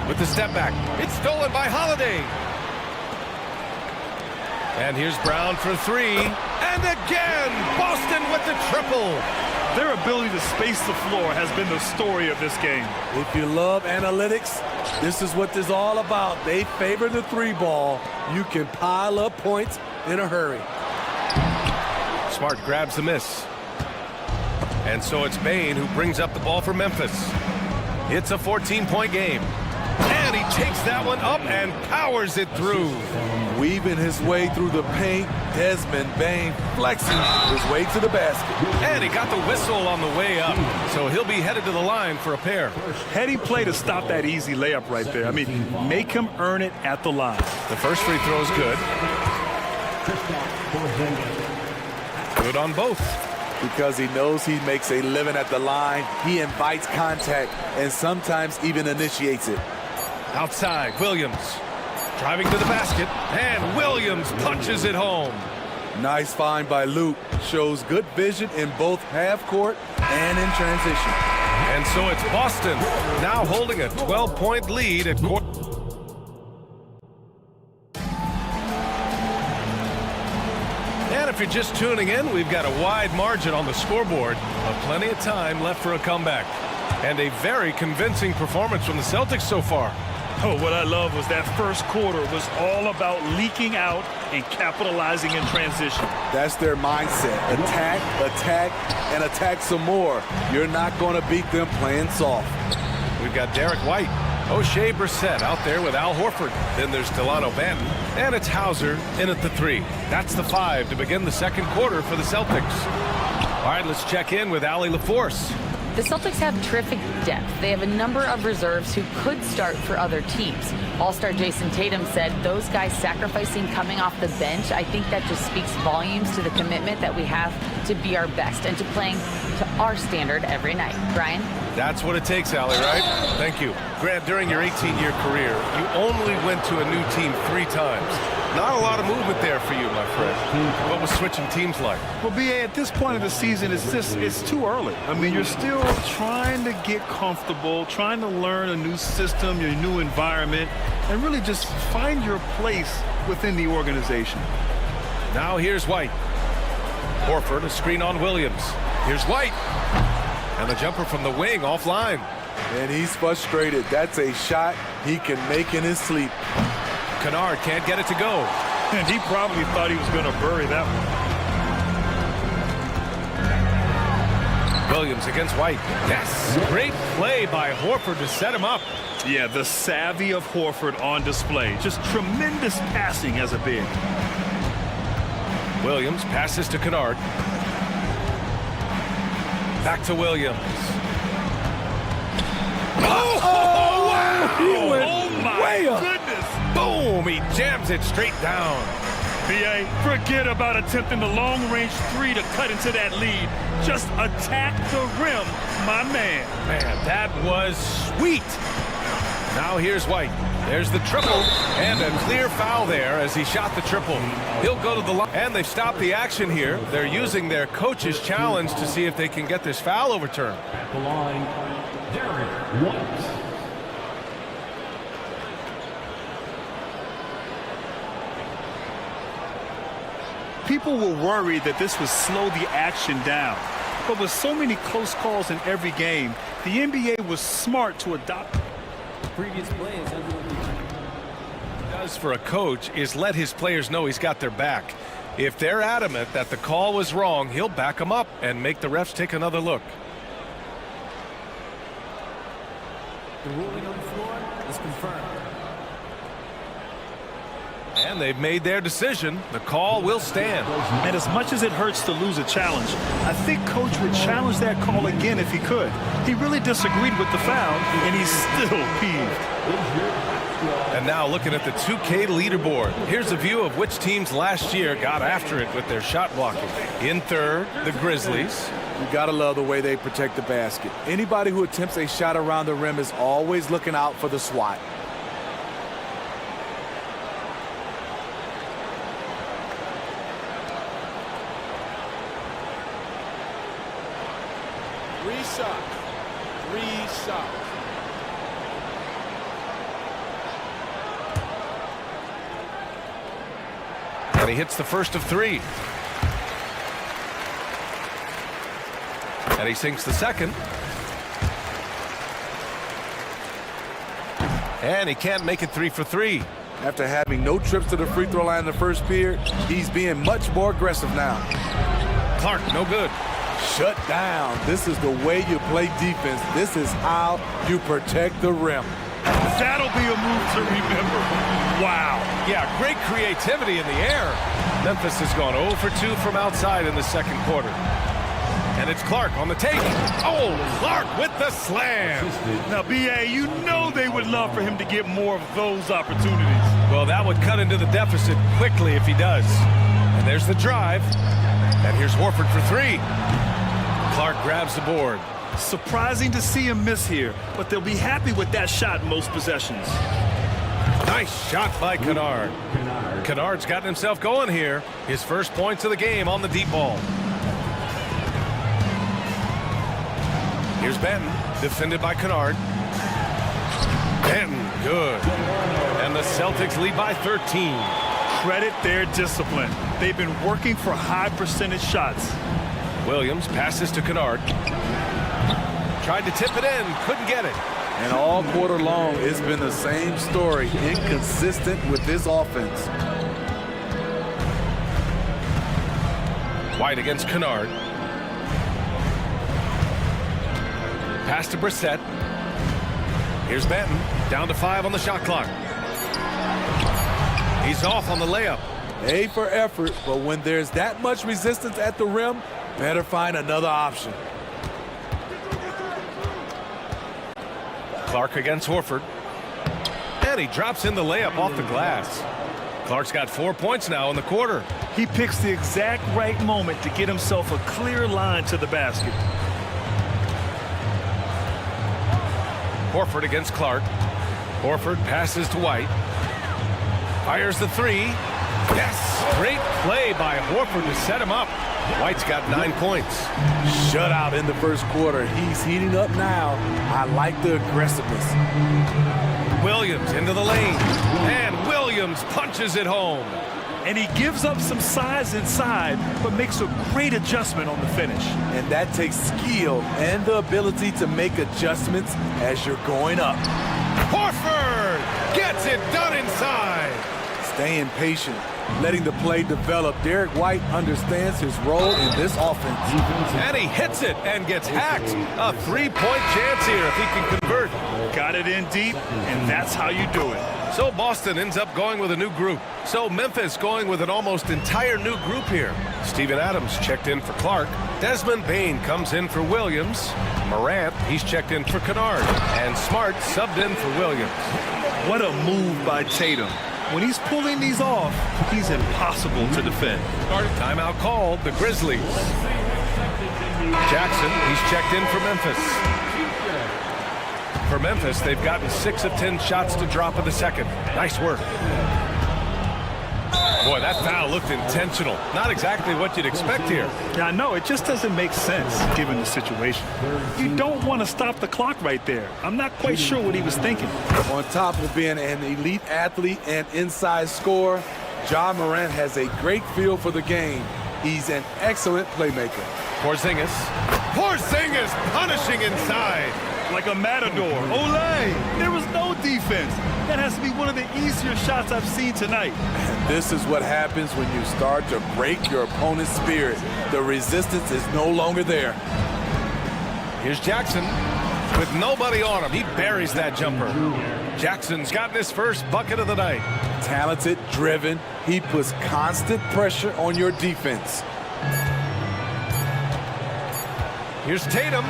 With the step back. It's stolen by Holiday. And here's Brown for three. And again, Boston with the triple. Their ability to space the floor has been the story of this game. If you love analytics, this is what this is all about. They favor the three ball. You can pile up points in a hurry. Smart grabs the miss. And so it's Bane who brings up the ball for Memphis. It's a 14-point game. And he takes that one up and powers it through. Weaving his way through the paint, Desmond Bane flexing his way to the basket. And he got the whistle on the way up. So he'll be headed to the line for a pair. Heady play to stop that easy layup right there. I mean, make him earn it at the line. The first free throw is good. Good on both. Because he knows he makes a living at the line, he invites contact and sometimes even initiates it. Outside, Williams driving to the basket, and Williams punches it home. Nice find by Luke. Shows good vision in both half court and in transition. And so it's Boston now holding a 12-point lead at court. And if you're just tuning in, we've got a wide margin on the scoreboard, but plenty of time left for a comeback. And a very convincing performance from the Celtics so far. Oh, what I love was that first quarter was all about leaking out and capitalizing in transition. That's their mindset. Attack, attack, and attack some more. You're not going to beat them playing soft. We've got Derek White, O'Shea Brissett out there with Al Horford. Then there's Delano Banton, and it's Hauser in at the three. That's the five to begin the second quarter for the Celtics. All right, let's check in with Allie LaForce. The Celtics have terrific depth. They have a number of reserves who could start for other teams. All-star Jason Tatum said those guys sacrificing coming off the bench, I think that just speaks volumes to the commitment that we have to be our best and to playing to our standard every night. Brian? That's what it takes, Allie, right? Thank you. Grant, during your 18-year career, you only went to a new team 3 times. Not a lot of movement there for you, my friend. What was switching teams like? Well, BA, at this point of the season, it's too early. I mean, you're still trying to get comfortable, trying to learn a new system, your new environment, and really just find your place within the organization. Now here's White. Horford, a screen on Williams. Here's White. And the jumper from the wing offline. And he's frustrated. That's a shot he can make in his sleep. Kennard can't get it to go. And he probably thought he was going to bury that one. Williams against White. Yes. Great play by Horford to set him up. Yeah, the savvy of Horford on display. Just tremendous passing as a big. Williams passes to Kennard. Back to Williams. Oh, wow! He went way up. Goodness. Boom! He jams it straight down. BA, forget about attempting the long-range 3 to cut into that lead. Just attack the rim, my man. Man, that was sweet. Now here's White. There's the triple, and a clear foul there as he shot the triple. He'll go to the line, and they've stopped the action here. They're using their coach's challenge to see if they can get this foul overturned. At the line, Derek White. People were worried that this would slow the action down. But with so many close calls in every game, the NBA was smart to adopt. Previous play is under does for a coach is let his players know he's got their back. If they're adamant that the call was wrong, he'll back them up and make the refs take another look. The ruling on the floor is confirmed. And they've made their decision. The call will stand. And as much as it hurts to lose a challenge, I think Coach would challenge that call again if he could. He really disagreed with the foul, and he's still peeved. And now looking at the 2K leaderboard. Here's a view of which teams last year got after it with their shot blocking. In third, the Grizzlies. You gotta love the way they protect the basket. Anybody who attempts a shot around the rim is always looking out for the swat. Three shots. And he hits the first of three. And he sinks the second. And he can't make it 3 for 3. After having no trips to the free throw line in the first period, he's being much more aggressive now. Clark, no good. Shut down. This is the way you play defense. This is how you protect the rim. That'll be a move to remember. Wow. Yeah, great creativity in the air. Memphis has gone 0 for 2 from outside in the second quarter. And it's Clark on the take. Oh, Clark with the slam. Now, B.A., you know they would love for him to get more of those opportunities. Well, that would cut into the deficit quickly if he does. And there's the drive. And here's Horford for 3. Clark grabs the board. Surprising to see him miss here, but they'll be happy with that shot most possessions. Nice shot by Kennard. Kennard's gotten himself going here. His first points of the game on the deep ball. Here's Benton, defended by Kennard. Benton, good. And the Celtics lead by 13. Credit their discipline. They've been working for high percentage shots. Williams passes to Kennard. Tried to tip it in, couldn't get it. And all quarter long, it's been the same story, inconsistent with this offense. White against Kennard. Pass to Brissett. Here's Benton, down to 5 on the shot clock. He's off on the layup. A for effort, but when there's that much resistance at the rim, better find another option. Clark against Horford. And he drops in the layup off the glass. Clark's got 4 points now in the quarter. He picks the exact right moment to get himself a clear line to the basket. Horford against Clark. Horford passes to White. Fires the 3. Yes! Great play by Horford to set him up. White's got 9 points. Shutout in the first quarter. He's heating up now. I like the aggressiveness. Williams into the lane. And Williams punches it home. And he gives up some size inside, but makes a great adjustment on the finish. And that takes skill and the ability to make adjustments as you're going up. Horford gets it done inside. Staying patient, letting the play develop. Derek White understands his role in this offense. And he hits it and gets hacked. A 3-point chance here if he can convert. Got it in deep, and that's how you do it. So Boston ends up going with a new group. So Memphis going with an almost entire new group here. Steven Adams checked in for Clark. Desmond Bane comes in for Williams. Morant, he's checked in for Kennard. And Smart subbed in for Williams. What a move by Tatum. When he's pulling these off, he's impossible to defend. Timeout called, the Grizzlies. Jackson, he's checked in for Memphis. For Memphis, they've gotten 6 of 10 shots to drop in the second. Nice work. Boy, that foul looked intentional. Not exactly what you'd expect here. Yeah, I know. It just doesn't make sense given the situation. You don't want to stop the clock right there. I'm not quite sure what he was thinking. On top of being an elite athlete and inside scorer, Ja Morant has a great feel for the game. He's an excellent playmaker. Porzingis punishing inside. Like a matador. Olay! There was no defense. That has to be one of the easier shots I've seen tonight. And this is what happens when you start to break your opponent's spirit. The resistance is no longer there. Here's Jackson with nobody on him. He buries that jumper. Jackson's gotten his first bucket of the night. Talented, driven. He puts constant pressure on your defense. Here's Tatum.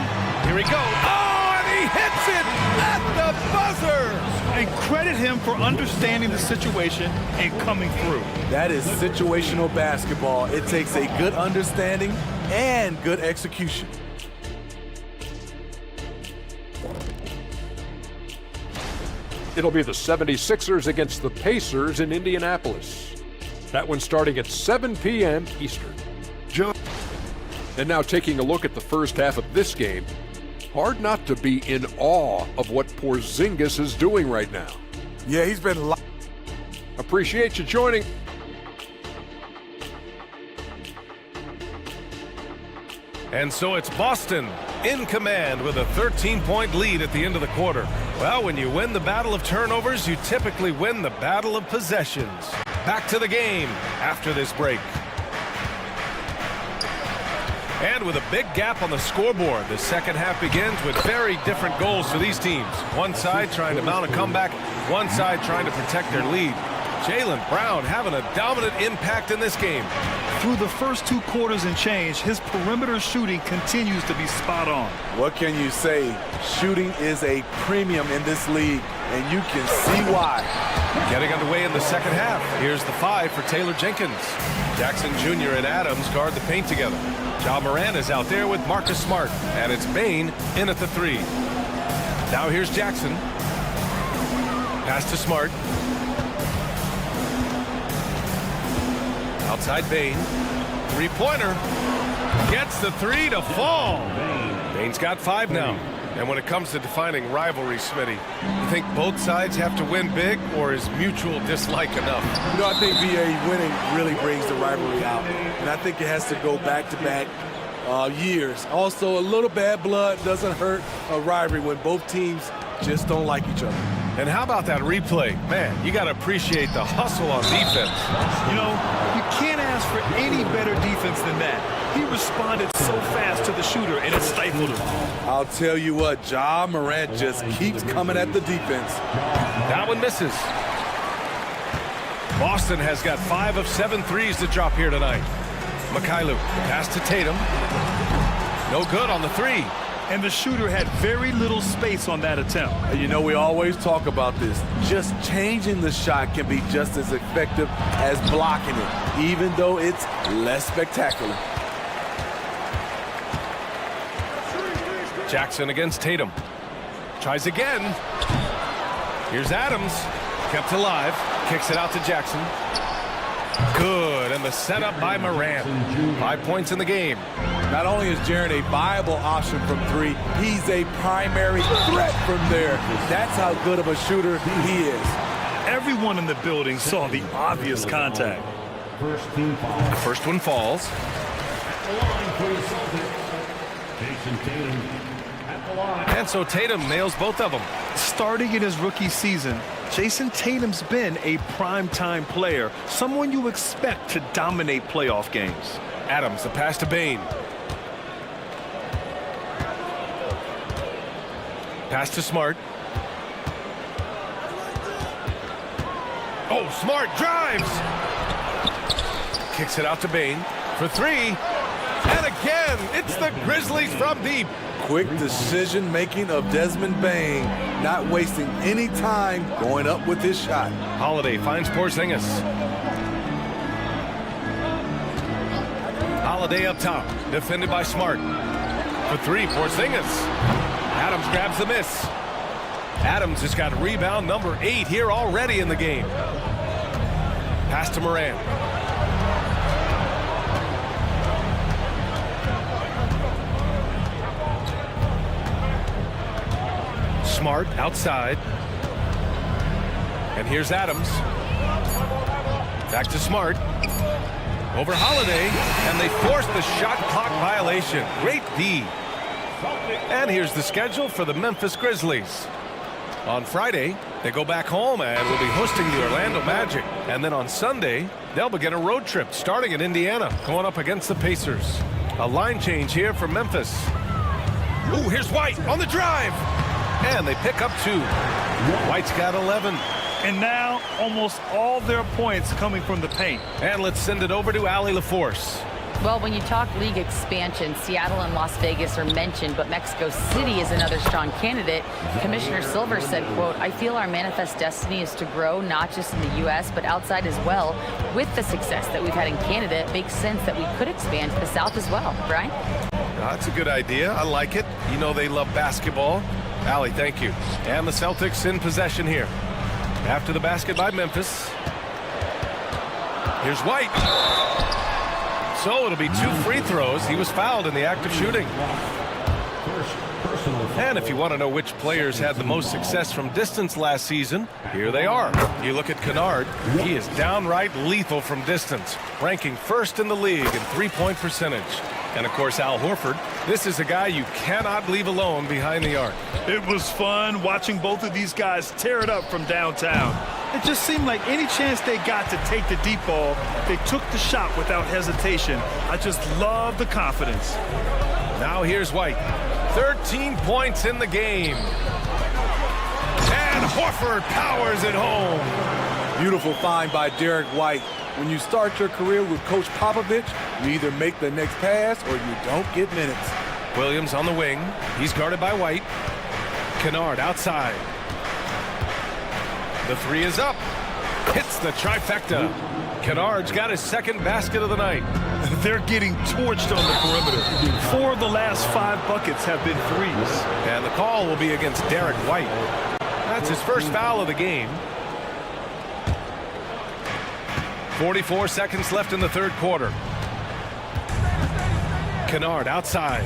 Here he goes. Oh, and he hits it at the buzzer. And credit him for understanding the situation and coming through. That is situational basketball. It takes a good understanding and good execution. It'll be the 76ers against the Pacers in Indianapolis. That one's starting at 7 p.m. Eastern. And now taking a look at the first half of this game, hard not to be in awe of what Porzingis is doing right now. Yeah, he's been... Appreciate you joining. And so it's Boston in command with a 13-point lead at the end of the quarter. Well, when you win the battle of turnovers, you typically win the battle of possessions. Back to the game after this break. And with a big gap on the scoreboard, the second half begins with very different goals for these teams. One side trying to mount a comeback, one side trying to protect their lead. Jaylen Brown having a dominant impact in this game. Through the first 2 quarters and change, his perimeter shooting continues to be spot on. What can you say? Shooting is a premium in this league, and you can see why. Getting underway in the second half. Here's the 5 for Taylor Jenkins. Jackson Jr. and Adams guard the paint together. Ja Morant is out there with Marcus Smart, and it's Bane in at the 3. Now here's Jackson. Pass to Smart. Outside Bane. 3-pointer. Gets the 3 to fall. Bane's got 5 now. And when it comes to defining rivalry, Smitty, you think both sides have to win big, or is mutual dislike enough? You know, I think BA winning really brings the rivalry out. And I think it has to go back-to-back years. Also, a little bad blood doesn't hurt a rivalry when both teams just don't like each other. And how about that replay? Man, you got to appreciate the hustle on defense. You know, you can't ask for any better defense than that. He responded so fast to the shooter, and it stifled him. I'll tell you what, Ja Morant just keeps coming at the defense. That one misses. Boston has got 5 of 7 threes to drop here tonight. Mikhailuk, pass to Tatum. No good on the 3. And the shooter had very little space on that attempt. You know, we always talk about this. Just changing the shot can be just as effective as blocking it, even though it's less spectacular. Jackson against Tatum. Tries again. Here's Adams. Kept alive. Kicks it out to Jackson. Good, and the setup by Morant. 5 points in the game. Not only is Jaren a viable option from 3, he's a primary threat from there. That's how good of a shooter he is. Everyone in the building saw the obvious contact. The first one falls. And so Tatum nails both of them. Starting in his rookie season, Jason Tatum's been a primetime player, someone you expect to dominate playoff games. Adams, the pass to Bane. Pass to Smart. Oh, Smart drives. Kicks it out to Bane for 3. And again, it's the Grizzlies from deep. Quick decision-making of Desmond Bane, not wasting any time going up with his shot. Holiday finds Porzingis. Holiday up top, defended by Smart. For 3, Porzingis. Adams grabs the miss. Adams has got rebound number 8 here already in the game. Pass to Morant. Smart outside. And here's Adams. Back to Smart. Over Holiday. And they force the shot clock violation. Great D. And here's the schedule for the Memphis Grizzlies. On Friday, they go back home and will be hosting the Orlando Magic. And then on Sunday, they'll begin a road trip starting in Indiana, going up against the Pacers. A line change here for Memphis. Ooh, here's White on the drive. And they pick up 2. White's got 11. And now almost all their points coming from the paint. And let's send it over to Allie LaForce. Well, when you talk league expansion, Seattle and Las Vegas are mentioned, but Mexico City is another strong candidate. Commissioner Silver said, quote, "I feel our manifest destiny is to grow not just in the U.S., but outside as well. With the success that we've had in Canada, it makes sense that we could expand to the South as well." Brian? That's a good idea. I like it. You know they love basketball. Allie, thank you. And the Celtics in possession here. After the basket by Memphis. Here's White. So it'll be 2 free throws. He was fouled in the act of shooting. And if you want to know which players had the most success from distance last season, here they are. You look at Kennard. He is downright lethal from distance, ranking first in the league in three-point percentage. And of course, Al Horford. This is a guy you cannot leave alone behind the arc. It was fun watching both of these guys tear it up from downtown. It just seemed like any chance they got to take the deep ball, they took the shot without hesitation. I just love the confidence. Now here's White. 13 points in the game. And Horford powers it home. Beautiful find by Derek White. When you start your career with Coach Popovich, you either make the next pass or you don't get minutes. Williams on the wing. He's guarded by White. Kennard outside. The three is up. Hits the trifecta. Kennard's got his second basket of the night. They're getting torched on the perimeter. 4 of the last 5 buckets have been threes. And the call will be against Derek White. That's his first foul of the game. 44 seconds left in the third quarter. Kennard outside.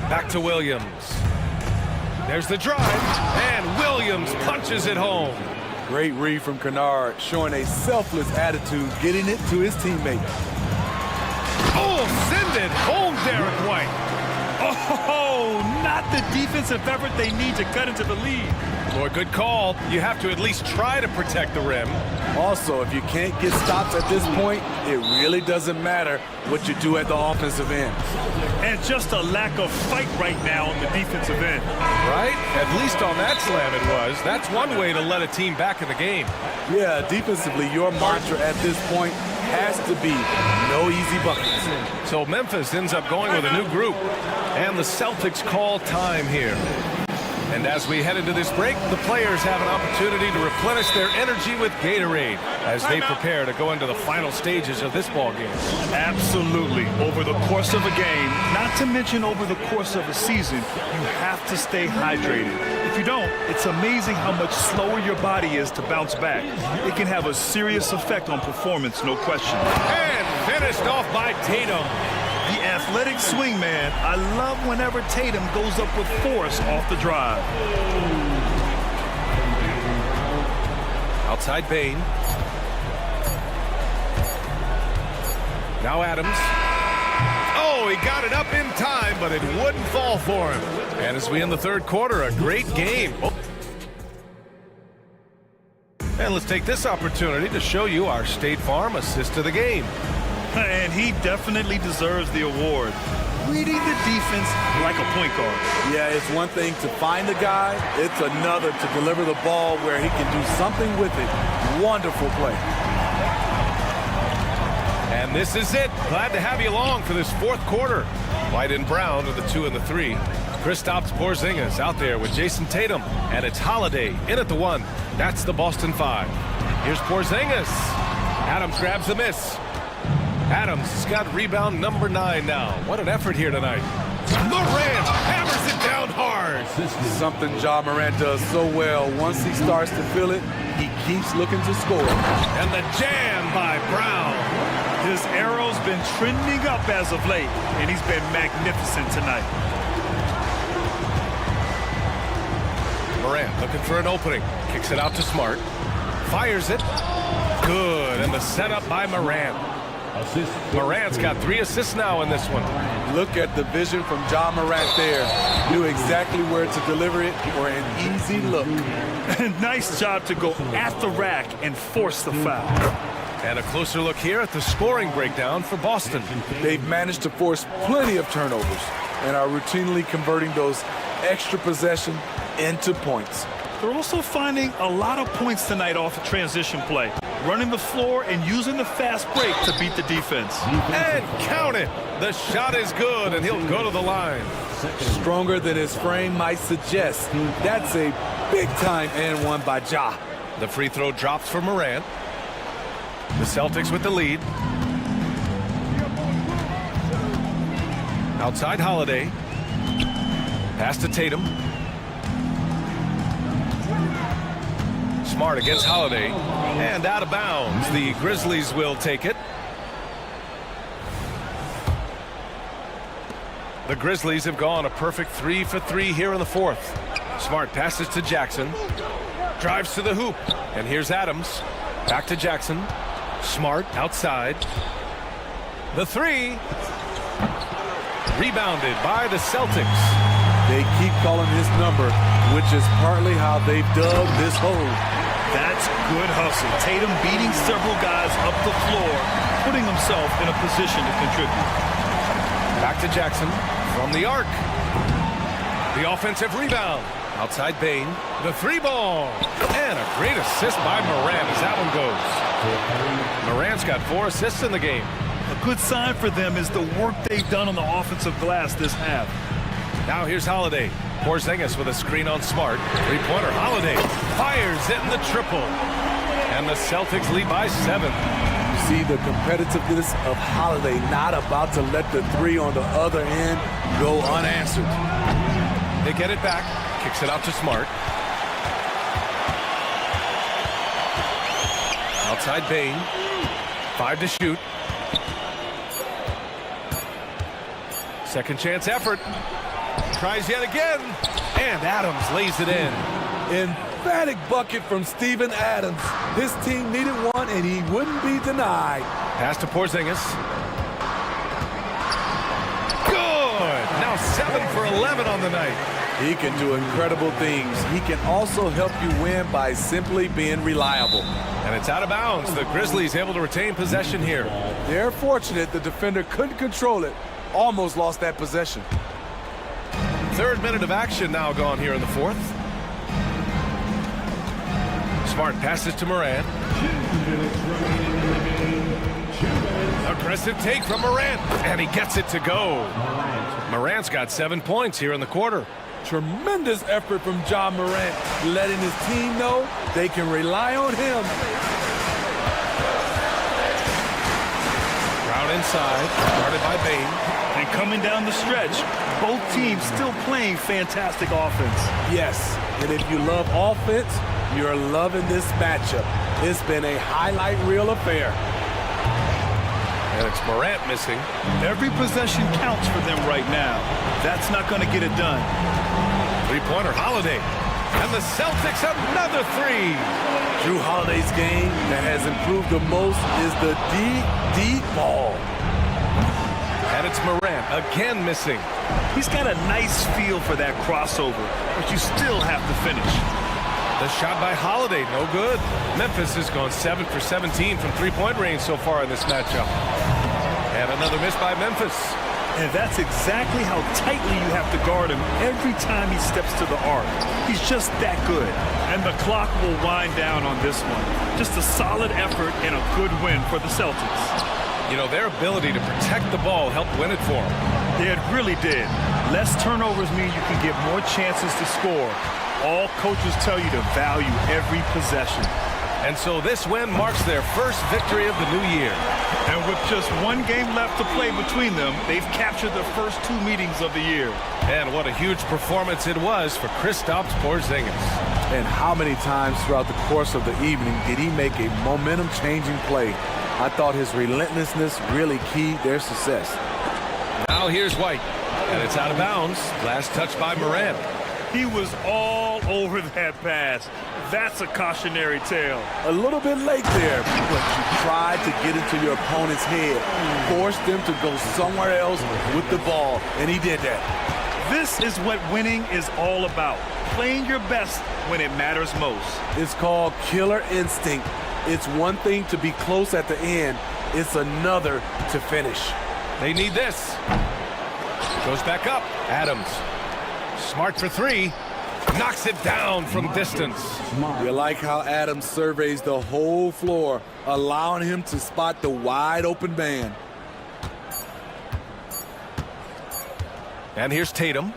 Back to Williams. There's the drive, and Williams punches it home. Great read from Kennard, showing a selfless attitude, getting it to his teammate. Oh, send it home, Derek White. Oh, not the defensive effort they need to cut into the lead. Boy, good call. You have to at least try to protect the rim. Also, if you can't get stops at this point, it really doesn't matter what you do at the offensive end. And just a lack of fight right now on the defensive end. Right? At least on that slam it was. That's one way to let a team back in the game. Yeah, defensively, your mantra at this point has to be no easy buckets. So Memphis ends up going with a new group. And the Celtics call time here. And as we head into this break, the players have an opportunity to replenish their energy with Gatorade as they prepare to go into the final stages of this ball game. Absolutely. Over the course of a game, not to mention over the course of a season, you have to stay hydrated. If you don't, it's amazing how much slower your body is to bounce back. It can have a serious effect on performance, no question. And finished off by Tatum. The athletic swingman. I love whenever Tatum goes up with force off the drive. Outside Bain. Now Adams. Oh, he got it up in time, but it wouldn't fall for him. And as we end the third quarter, a great game. And let's take this opportunity to show you our State Farm assist of the game. And he definitely deserves the award. Reading the defense like a point guard. Yeah, it's one thing to find a guy. It's another to deliver the ball where he can do something with it. Wonderful play. And this is it. Glad to have you along for this fourth quarter. White and Brown are the 2 and the 3. Kristaps Porzingis out there with Jason Tatum. And it's Holiday in at the 1. That's the Boston 5. Here's Porzingis. Adams grabs the miss. Adams has got rebound number 9 now. What an effort here tonight. Morant hammers it down hard. Something Ja Morant does so well. Once he starts to feel it, he keeps looking to score. And the jam by Brown. His arrow's been trending up as of late, and he's been magnificent tonight. Morant looking for an opening. Kicks it out to Smart. Fires it. Good. And the setup by Morant. Morant's got 3 assists now in this one. Look at the vision from Ja Morant there. Knew exactly where to deliver it for an easy look. Nice job to go at the rack and force the foul. And a closer look here at the scoring breakdown for Boston. They've managed to force plenty of turnovers and are routinely converting those extra possession into points. They're also finding a lot of points tonight off of transition play, running the floor and using the fast break to beat the defense. And count it. The shot is good, and he'll go to the line. Stronger than his frame might suggest. That's a big-time and one by Ja. The free throw drops for Morant. The Celtics with the lead. Outside Holiday. Pass to Tatum. Smart against Holiday. And out of bounds. The Grizzlies will take it. The Grizzlies have gone a perfect 3 for 3 here in the fourth. Smart passes to Jackson. Drives to the hoop. And here's Adams. Back to Jackson. Smart outside. The three. Rebounded by the Celtics. They keep calling his number, which is partly how they've dug this hole. That's good hustle. Tatum beating several guys up the floor, putting himself in a position to contribute. Back to Jackson from the arc. The offensive rebound. Outside Bain. The three ball. And a great assist by Morant as that one goes. Morant's got 4 assists in the game. A good sign for them is the work they've done on the offensive glass this half. Now here's Holiday. Porzingis with a screen on Smart. Three-pointer. Holiday fires in the triple. And the Celtics lead by 7. You see the competitiveness of Holiday, not about to let the three on the other end go unanswered. They get it back. Kicks it out to Smart. Outside Bain. 5 to shoot. Second chance effort. Tries yet again. And Adams lays it in. Emphatic bucket from Steven Adams. His team needed one, and he wouldn't be denied. Pass to Porzingis. Good. Now 7 for 11 on the night. He can do incredible things. He can also help you win by simply being reliable. And it's out of bounds. The Grizzlies able to retain possession here. They're fortunate the defender couldn't control it. Almost lost that possession. Third minute of action now gone here in the fourth. Smart passes to Morant. Aggressive take from Morant. And he gets it to go. Morant's got 7 points here in the quarter. Tremendous effort from Ja Morant, letting his team know they can rely on him. Brown inside, guarded by Bain. And coming down the stretch, both teams still playing fantastic offense. Yes, and if you love offense, you're loving this matchup. It's been a highlight reel affair. And it's Morant missing. Every possession counts for them right now. That's not going to get it done. Three-pointer, Holiday. And the Celtics another three. Drew Holiday's game that has improved the most is the deep ball. And it's Morant again missing. He's got a nice feel for that crossover, but you still have to finish. The shot by Holiday, no good. Memphis has gone 7 for 17 from three-point range so far in this matchup. And another miss by Memphis. And that's exactly how tightly you have to guard him every time he steps to the arc. He's just that good. And the clock will wind down on this one. Just a solid effort and a good win for the Celtics. You know, their ability to protect the ball helped win it for them. It really did. Less turnovers mean you can get more chances to score. All coaches tell you to value every possession. And so this win marks their first victory of the new year. And with just one game left to play between them, they've captured the first 2 meetings of the year. And what a huge performance it was for Kristaps Porzingis. And how many times throughout the course of the evening did he make a momentum-changing play? I thought his relentlessness really keyed their success. Now here's White. And it's out of bounds. Last touch by Morant. He was all over that pass. That's a cautionary tale. A little bit late there, but you tried to get into your opponent's head. Forced them to go somewhere else with the ball, and he did that. This is what winning is all about. Playing your best when it matters most. It's called killer instinct. It's one thing to be close at the end. It's another to finish. They need this. Goes back up. Adams. Smart for three. knocks it down from distance. You like how Adams surveys the whole floor, allowing him to spot the wide open man. And here's Tatum.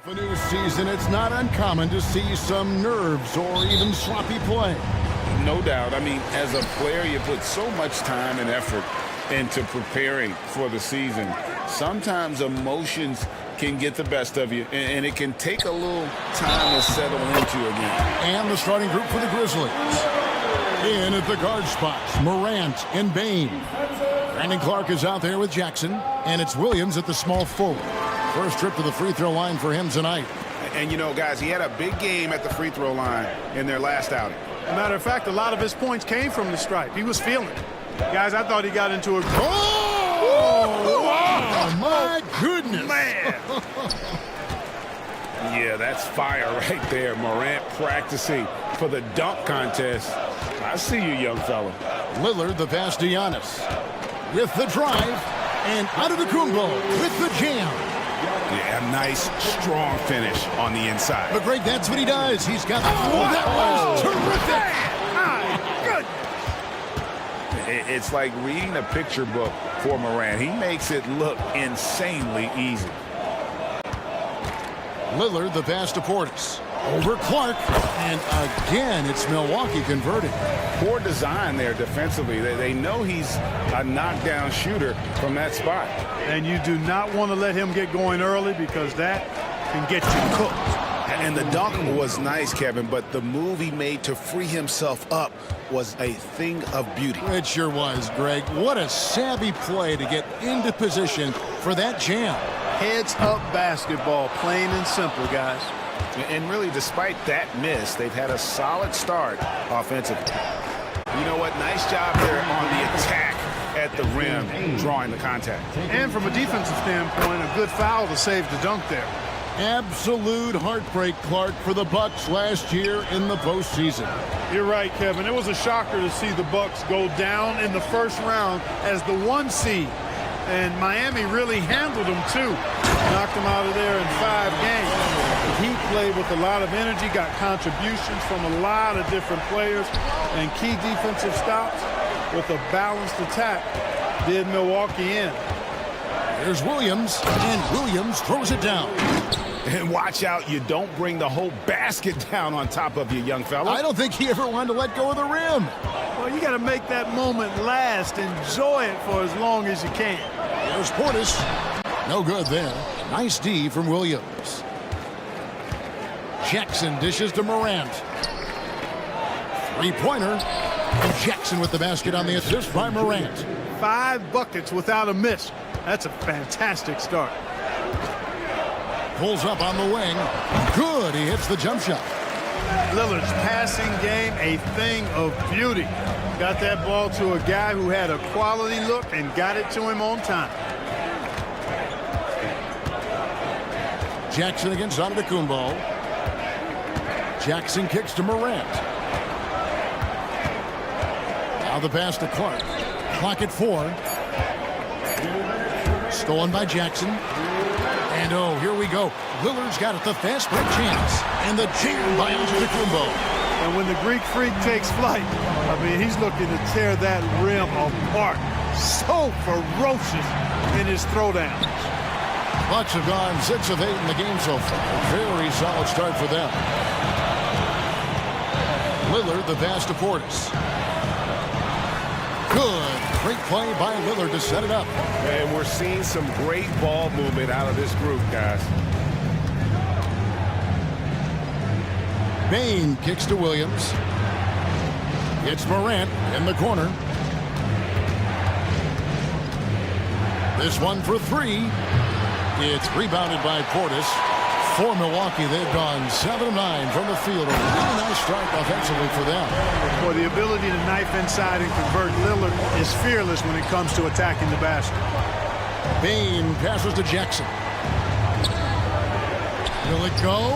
The new season, it's not uncommon to see some nerves or even sloppy play. No doubt. I mean, as a player, you put so much time and effort into preparing for the season. Sometimes emotions can get the best of you, and it can take a little time to settle into again. And the starting group for the Grizzlies. In at the guard spots, Morant and Bain. Brandon Clark is out there with Jackson, and it's Williams at the small forward. First trip to the free throw line for him tonight. And, you know, guys, he had a big game at the free throw line in their last outing. As a matter of fact, a lot of his points came from the stripe. He was feeling it. Guys, I thought he got into a... Oh, my goodness. Man. Yeah, that's fire right there. Morant practicing for the dunk contest. I see you, young fella. Lillard, the pass to Giannis. With the drive, and out of the Kumbo with the jam. Yeah, nice, strong finish on the inside. But Greg, that's what he does. He's got... Oh, that was terrific. It's like reading a picture book for Morant. He makes it look insanely easy. Lillard, the pass to Portis. Over Clark, and again, it's Milwaukee converting. Poor design there defensively. They know he's a knockdown shooter from that spot. And you do not want to let him get going early because that can get you cooked. And the dunk was nice, Kevin, but the move he made to free himself up was a thing of beauty. It sure was, Greg. What a savvy play to get into position for that jam. Heads-up basketball, plain and simple, guys. And really, despite that miss, they've had a solid start offensively. You know what? Nice job there on the attack at the rim, drawing the contact. And from a defensive standpoint, a good foul to save the dunk there. Absolute heartbreak, Clark, for the Bucks last year in the postseason. You're right, Kevin. It was a shocker to see the Bucks go down in the first round as the 1 seed. And Miami really handled them, too. Knocked them out of there in 5 games. He played with a lot of energy, got contributions from a lot of different players, and key defensive stops with a balanced attack did Milwaukee in. There's Williams, and Williams throws it down. And watch out, you don't bring the whole basket down on top of you, young fella. I don't think he ever wanted to let go of the rim. Well, you got to make that moment last. Enjoy it for as long as you can. There's Portis. No good there. Nice D from Williams. Jackson dishes to Morant. Three-pointer. Jackson with the basket on the assist by Morant. 5 buckets without a miss. That's a fantastic start. Pulls up on the wing. Good. He hits the jump shot. Lillard's passing game, a thing of beauty. Got that ball to a guy who had a quality look and got it to him on time. Jackson against Antetokounmpo. Jackson kicks to Morant. Now the pass to Clark. Clock at 4. Stolen by Jackson. And oh, here we go. Lillard's got it, the fast break chance. And the jam by Antetokounmpo. And when the Greek Freak takes flight, I mean, he's looking to tear that rim apart. So ferocious in his throwdowns. Bucks have gone 6 of 8 in the game so far. Very solid start for them. Lillard, the pass to Portis. Good. Great play by Lillard to set it up. And we're seeing some great ball movement out of this group, guys. Bain kicks to Williams. It's Morant in the corner. This one for 3. It's rebounded by Portis. For Milwaukee, they've gone 7 of 9 from the field. A really nice start offensively for them. For the ability to knife inside and convert, Lillard is fearless when it comes to attacking the basket. Bain passes to Jackson. Will it go?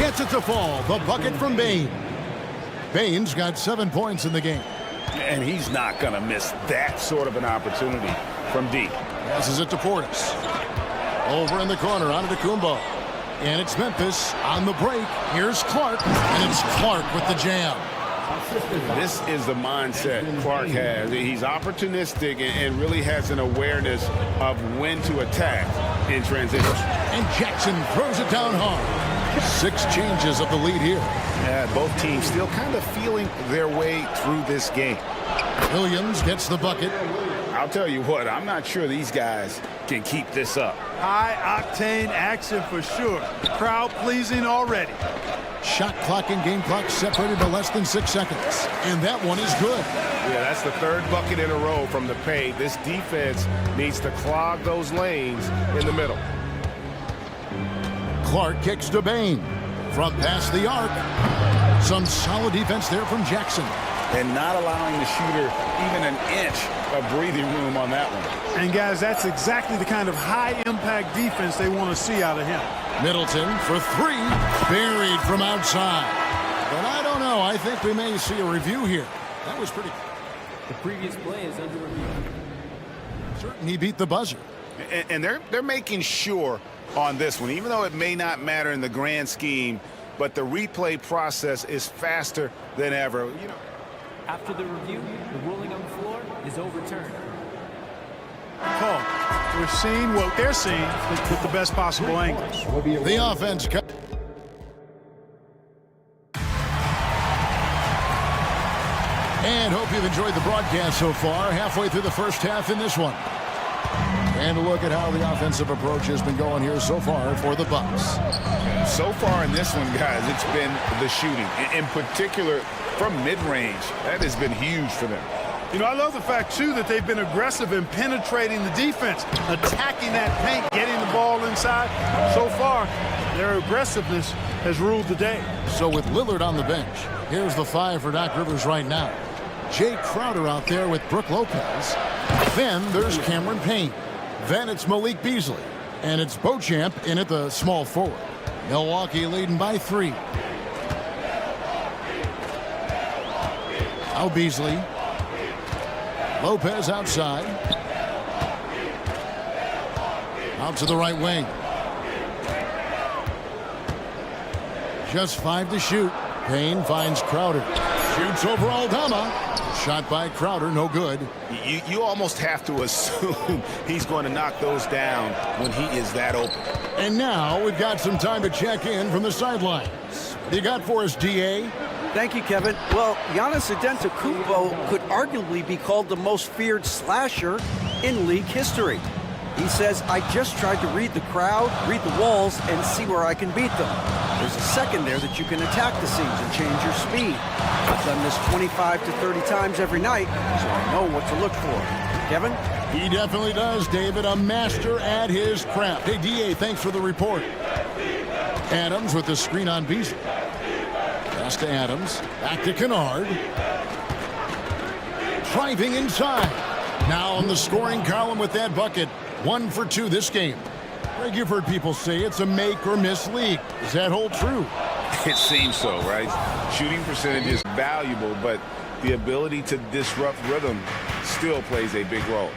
Gets it to fall. The bucket from Bain. Bain's got 7 points in the game. And he's not going to miss that sort of an opportunity from deep. Passes it to Portis. Over in the corner, Antetokounmpo. And it's Memphis on the break. Here's Clark, and it's Clark with the jam. This is the mindset Clark has. He's opportunistic and really has an awareness of when to attack in transition. And Jackson throws it down hard. 6 changes of the lead here. Yeah, both teams still kind of feeling their way through this game. Williams gets the bucket. I'll tell you what, I'm not sure these guys can keep this up. High-octane action for sure. Crowd pleasing already. Shot clock and game clock separated by less than 6 seconds. And that one is good. Yeah, that's the 3rd bucket in a row from the paint. This defense needs to clog those lanes in the middle. Clark kicks to Bain. From past the arc. Some solid defense there from Jackson. And not allowing the shooter even an inch of breathing room on that one. And guys, that's exactly the kind of high-impact defense they want to see out of him. Middleton for 3. Buried from outside. But I don't know. I think we may see a review here. That was pretty. The previous play is under review. Certain he beat the buzzer. And they're making sure on this one, even though it may not matter in the grand scheme, but the replay process is faster than ever. You know. After the review, the ruling on the floor is overturned. Call. We're seeing what they're seeing with the best possible angles. The offense cut. And hope you've enjoyed the broadcast so far. Halfway through the first half in this one. And a look at how the offensive approach has been going here so far for the Bucks. So far in this one, guys, it's been the shooting. In particular, from mid-range. That has been huge for them. You know, I love the fact, too, that they've been aggressive in penetrating the defense, attacking that paint, getting the ball inside. So far, their aggressiveness has ruled the day. So with Lillard on the bench, here's the 5 for Doc Rivers right now. Jay Crowder out there with Brook Lopez. Then there's Cameron Payne. Then it's Malik Beasley. And it's Beauchamp in at the small forward. Milwaukee leading by 3. Now Beasley. Lopez outside. Out to the right wing. Just 5 to shoot. Payne finds Crowder. Shoots over Aldama. Shot by Crowder, no good. You almost have to assume he's going to knock those down when he is that open. And now we've got some time to check in from the sidelines. What you got for us, DA? Thank you, Kevin. Well, Giannis Antetokounmpo could arguably be called the most feared slasher in league history. He says, I just tried to read the crowd, read the walls, and see where I can beat them. There's a second there that you can attack the seams and change your speed. I've done this 25 to 30 times every night, so I know what to look for. Kevin? He definitely does, David. A master at his craft. Hey, DA, thanks for the report. Adams with the screen on Beasley. Pass to Adams. Back to Kennard. Driving inside. Now on the scoring column with that bucket. 1 for 2 this game. Greg, you've heard people say it's a make or miss league. Does that hold true? It seems so, right? Shooting percentage is valuable, but the ability to disrupt rhythm still plays a big role.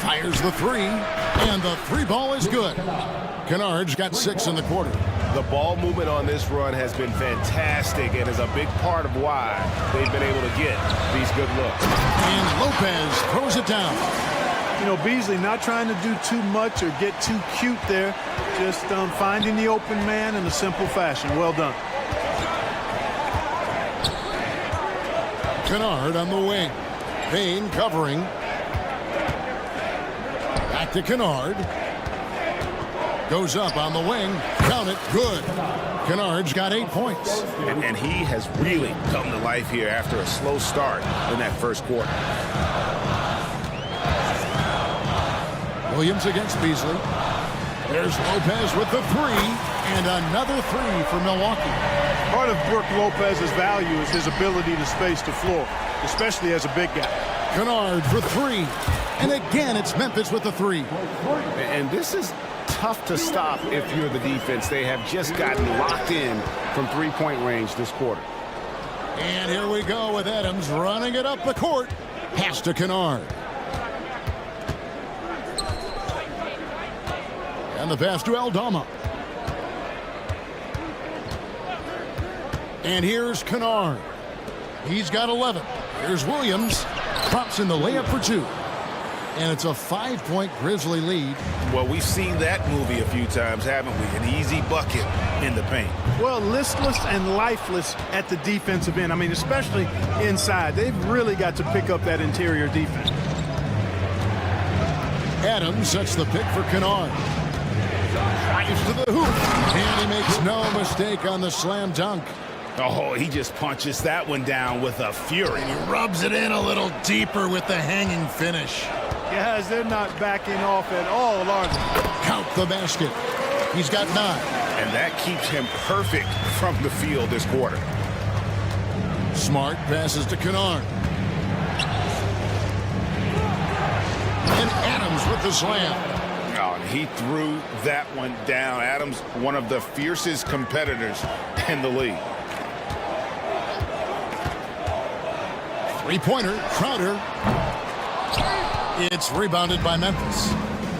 Fires the 3, and the 3 ball is good. Kennard's got 6 in the quarter. The ball movement on this run has been fantastic and is a big part of why they've been able to get these good looks. And Lopez throws it down. You know, Beasley not trying to do too much or get too cute there. Just finding the open man in a simple fashion. Well done. Kennard on the wing. Payne covering. Back to Kennard. Goes up on the wing. Count it. Good. Kennard's got 8 points. And he has really come to life here after a slow start in that first quarter. Williams against Beasley. There's Lopez with the 3, and another 3 for Milwaukee. Part of Brook Lopez's value is his ability to space the floor, especially as a big guy. Kennard for 3, and again it's Memphis with the 3. And this is tough to stop if you're the defense. They have just gotten locked in from 3-point range this quarter. And here we go with Adams running it up the court. Pass to Kennard. And the pass to Aldama. And here's Kennard. He's got 11. Here's Williams. Pops in the layup for 2. And it's a 5-point Grizzly lead. Well, we've seen that movie a few times, haven't we? An easy bucket in the paint. Well, listless and lifeless at the defensive end. I mean, especially inside. They've really got to pick up that interior defense. Adams sets the pick for Kennard. Drives to the hoop. And he makes no mistake on the slam dunk. Oh, he just punches that one down with a fury. And he rubs it in a little deeper with the hanging finish. Guys, they're not backing off at all, are they? Count the basket. He's got 9. And that keeps him perfect from the field this quarter. Smart passes to Kennard. And Adams with the slam. Oh, and he threw that one down. Adams, one of the fiercest competitors in the league. Three-pointer, Crowder. It's rebounded by Memphis.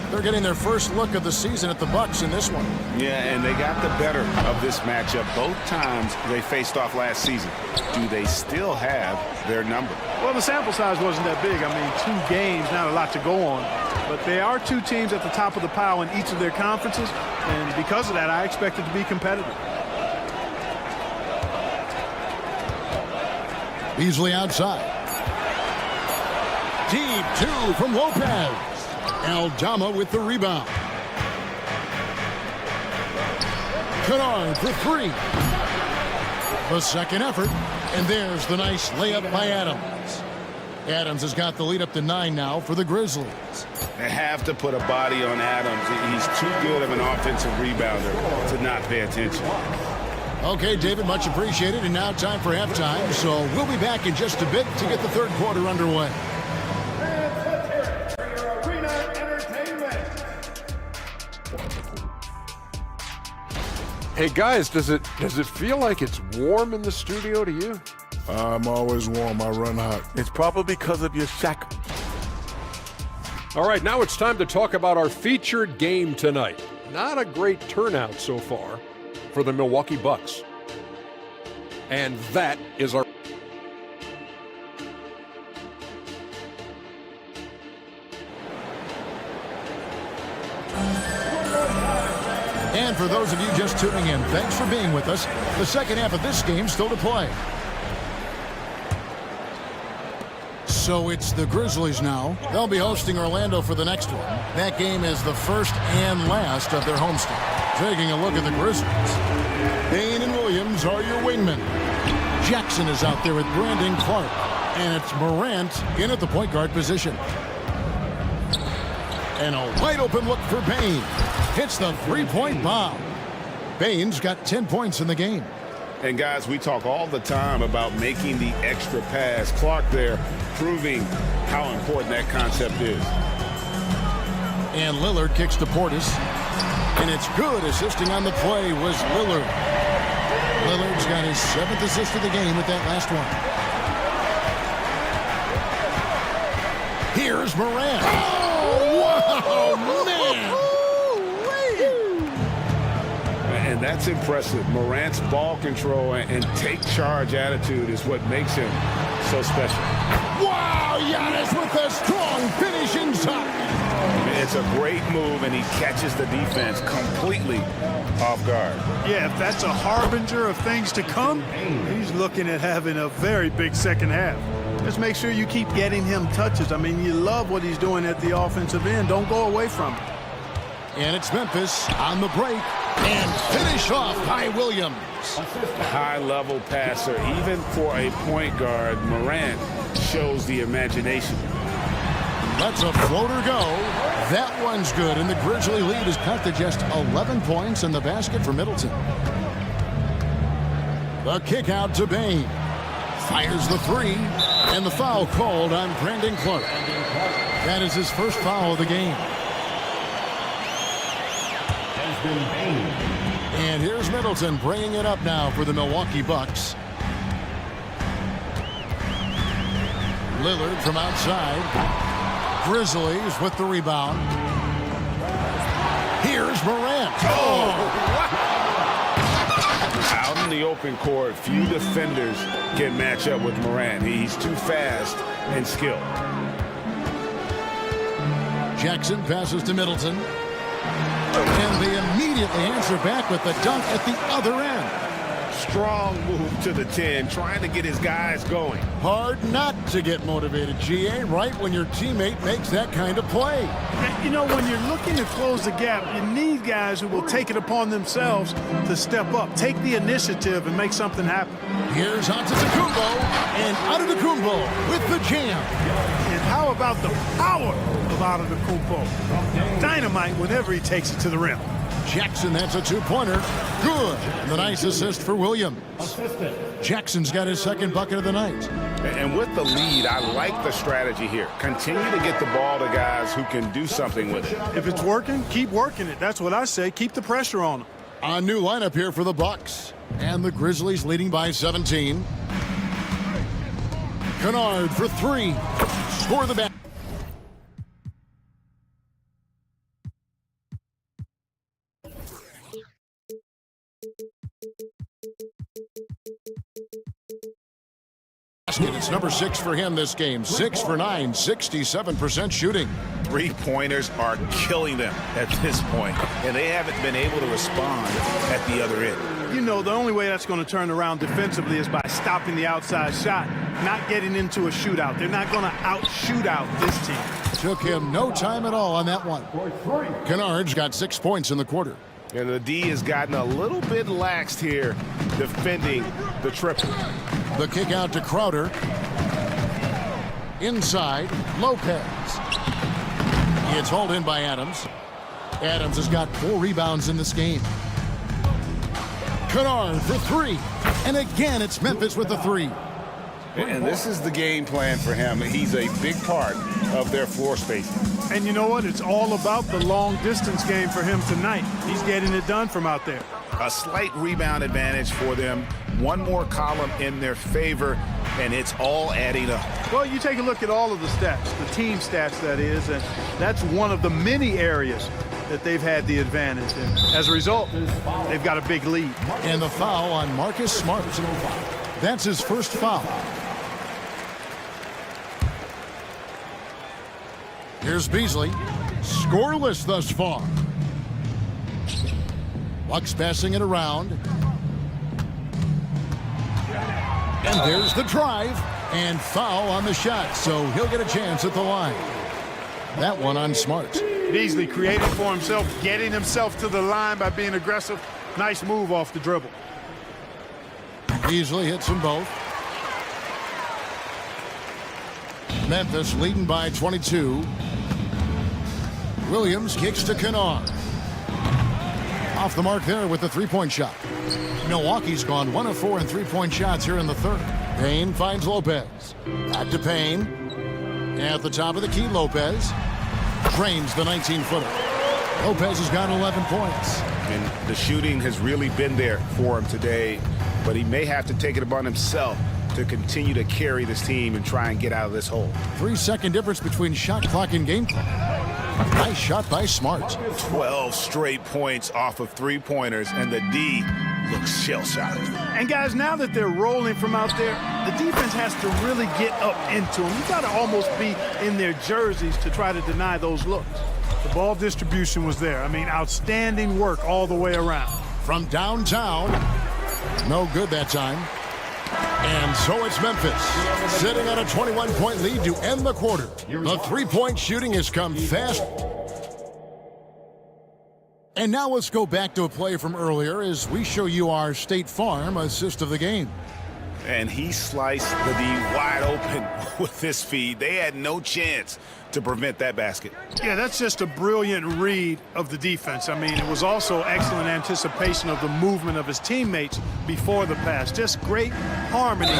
They're getting their first look of the season at the Bucks in this one. Yeah, and they got the better of this matchup both times they faced off last season. Do they still have their number? Well, the sample size wasn't that big. I mean, 2 games, not a lot to go on. But they are 2 teams at the top of the pile in each of their conferences. And because of that, I expect it to be competitive. Beasley outside. Deep 2 from Lopez. Aldama with the rebound. Kennard for 3. The second effort. And there's the nice layup by Adams. Adams has got the lead up to 9 now for the Grizzlies. They have to put a body on Adams. He's too good of an offensive rebounder to not pay attention. Okay, David, much appreciated. And now time for halftime. So we'll be back in just a bit to get the third quarter underway. Hey guys, does it feel like it's warm in the studio to you? I'm always warm. I run hot. It's probably because of your shackles. All right, now it's time to talk about our featured game tonight. Not a great turnout so far for the Milwaukee Bucks. And that is our... And for those of you just tuning in, thanks for being with us. The second half of this game still to play. So it's the Grizzlies now. They'll be hosting Orlando for the next one. That game is the first and last of their homestand. Taking a look at the Grizzlies. Payne and Williams are your wingmen. Jackson is out there with Brandon Clark. And it's Morant in at the point guard position. And a wide open look for Payne. Hits the three-point bomb. Payne's got 10 points in the game. And guys, we talk all the time about making the extra pass. Clark there proving how important that concept is. And Lillard kicks to Portis. And it's good. Assisting on the play was Lillard. Lillard's got his 7th assist of the game with that last one. Here's Morant. Oh, wow, man. And that's impressive. Morant's ball control and take charge attitude is what makes him so special. Wow, Giannis with a strong finish inside. It's a great move, and he catches the defense completely off guard. Yeah, if that's a harbinger of things to come, he's looking at having a very big second half. Just make sure you keep getting him touches. I mean, you love what he's doing at the offensive end. Don't go away from it. And it's Memphis on the break. And finish off by Williams. High-level passer. Even for a point guard, Morant shows the imagination. Let's a floater go. That one's good. And the Grizzly lead is cut to just 11 points in the basket for Middleton. The kick out to Payne. Fires the 3. And the foul called on Brandon Clark. That is his first foul of the game. And here's Middleton bringing it up now for the Milwaukee Bucks. Lillard from outside. Grizzlies with the rebound. Here's Morant. Oh! Out in the open court, few defenders can match up with Morant. He's too fast and skilled. Jackson passes to Middleton. And they immediately answer back with the dunk at the other end. Strong move to the 10, trying to get his guys going. Hard not to get motivated, GA, right when your teammate makes that kind of play. You know, when you're looking to close the gap, you need guys who will take it upon themselves to step up, take the initiative, and make something happen. Here's Antetokounmpo, and Antetokounmpo with the jam. And how about the power of Antetokounmpo? Dynamite whenever he takes it to the rim. Jackson, that's a two-pointer. Good. And the nice assist for Williams. Jackson's got his second bucket of the night. And with the lead, I like the strategy here. Continue to get the ball to guys who can do something with it. If it's working, keep working it. That's what I say. Keep the pressure on them. A new lineup here for the Bucks. And the Grizzlies leading by 17. Kennard for three. Score the back. It's number 6 for him this game. 6 for 9, 67% shooting. Three-pointers are killing them at this point, and they haven't been able to respond at the other end. You know, the only way that's going to turn around defensively is by stopping the outside shot, not getting into a shootout. They're not going to out-shoot out this team. Took him no time at all on that one. Kennard's got 6 points in the quarter. And the D has gotten a little bit laxed here defending the triple. The kick out to Crowder. Inside, Lopez. It's hauled in by Adams. Adams has got 4 rebounds in this game. Kennard for three. And again, it's Memphis with the three. And this is the game plan for him. He's a big part of their floor spacing. And you know what? It's all about the long distance game for him tonight. He's getting it done from out there. A slight rebound advantage for them. One more column in their favor, and it's all adding up. Well, you take a look at all of the stats, the team stats that is, and that's one of the many areas that they've had the advantage. And as a result, they've got a big lead. And the foul on Marcus Smart. That's his first foul. Here's Beasley. Scoreless thus far. Bucks passing it around. And there's the drive. And foul on the shot. So he'll get a chance at the line. That one on Smart. Beasley creating for himself, getting himself to the line by being aggressive. Nice move off the dribble. Beasley hits them both. Memphis leading by 22. Williams kicks to Kennard. Off the mark there with the three-point shot. Milwaukee's gone 1 of 4 in three-point shots here in the third. Payne finds Lopez. Back to Payne. At the top of the key, Lopez drains the 19-footer. Lopez has got 11 points. And the shooting has really been there for him today, but he may have to take it upon himself to continue to carry this team and try and get out of this hole. 3-second difference between shot clock and game clock. Nice shot by Smart. 12 straight points off of three-pointers, and the D looks shell-shocked. And guys, now that they're rolling from out there, the defense has to really get up into them. You got to almost be in their jerseys to try to deny those looks. The ball distribution was there. I mean, outstanding work all the way around. From downtown, no good that time. And so it's Memphis, sitting on a 21-point lead to end the quarter. The three-point shooting has come fast. And now let's go back to a play from earlier as we show you our State Farm assist of the game. And he sliced the D wide open with this feed. They had no chance to prevent that basket. Yeah, that's just a brilliant read of the defense. I mean, it was also excellent anticipation of the movement of his teammates before the pass. Just great harmony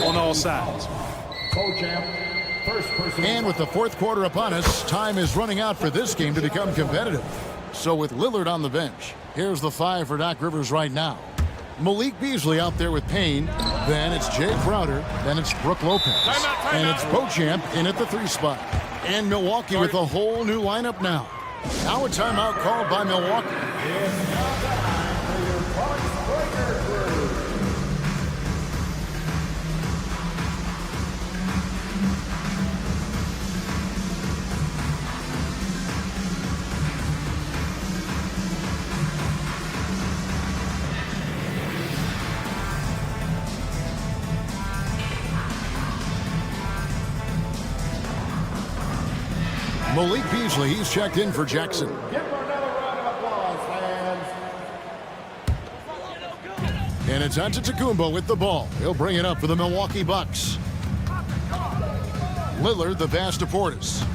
on all sides. And with the fourth quarter upon us, time is running out for this game to become competitive. So with Lillard on the bench, here's the 5 for Doc Rivers right now. Malik Beasley out there with Payne. Then it's Jay Crowder. Then it's Brook Lopez. And it's Beauchamp in at the 3 spot. And Milwaukee with a whole new lineup now. Now a timeout called by Milwaukee. Malik Beasley, he's checked in for Jackson. And it's Antetokounmpo with the ball. He'll bring it up for the Milwaukee Bucks. Lillard, the pass to Portis.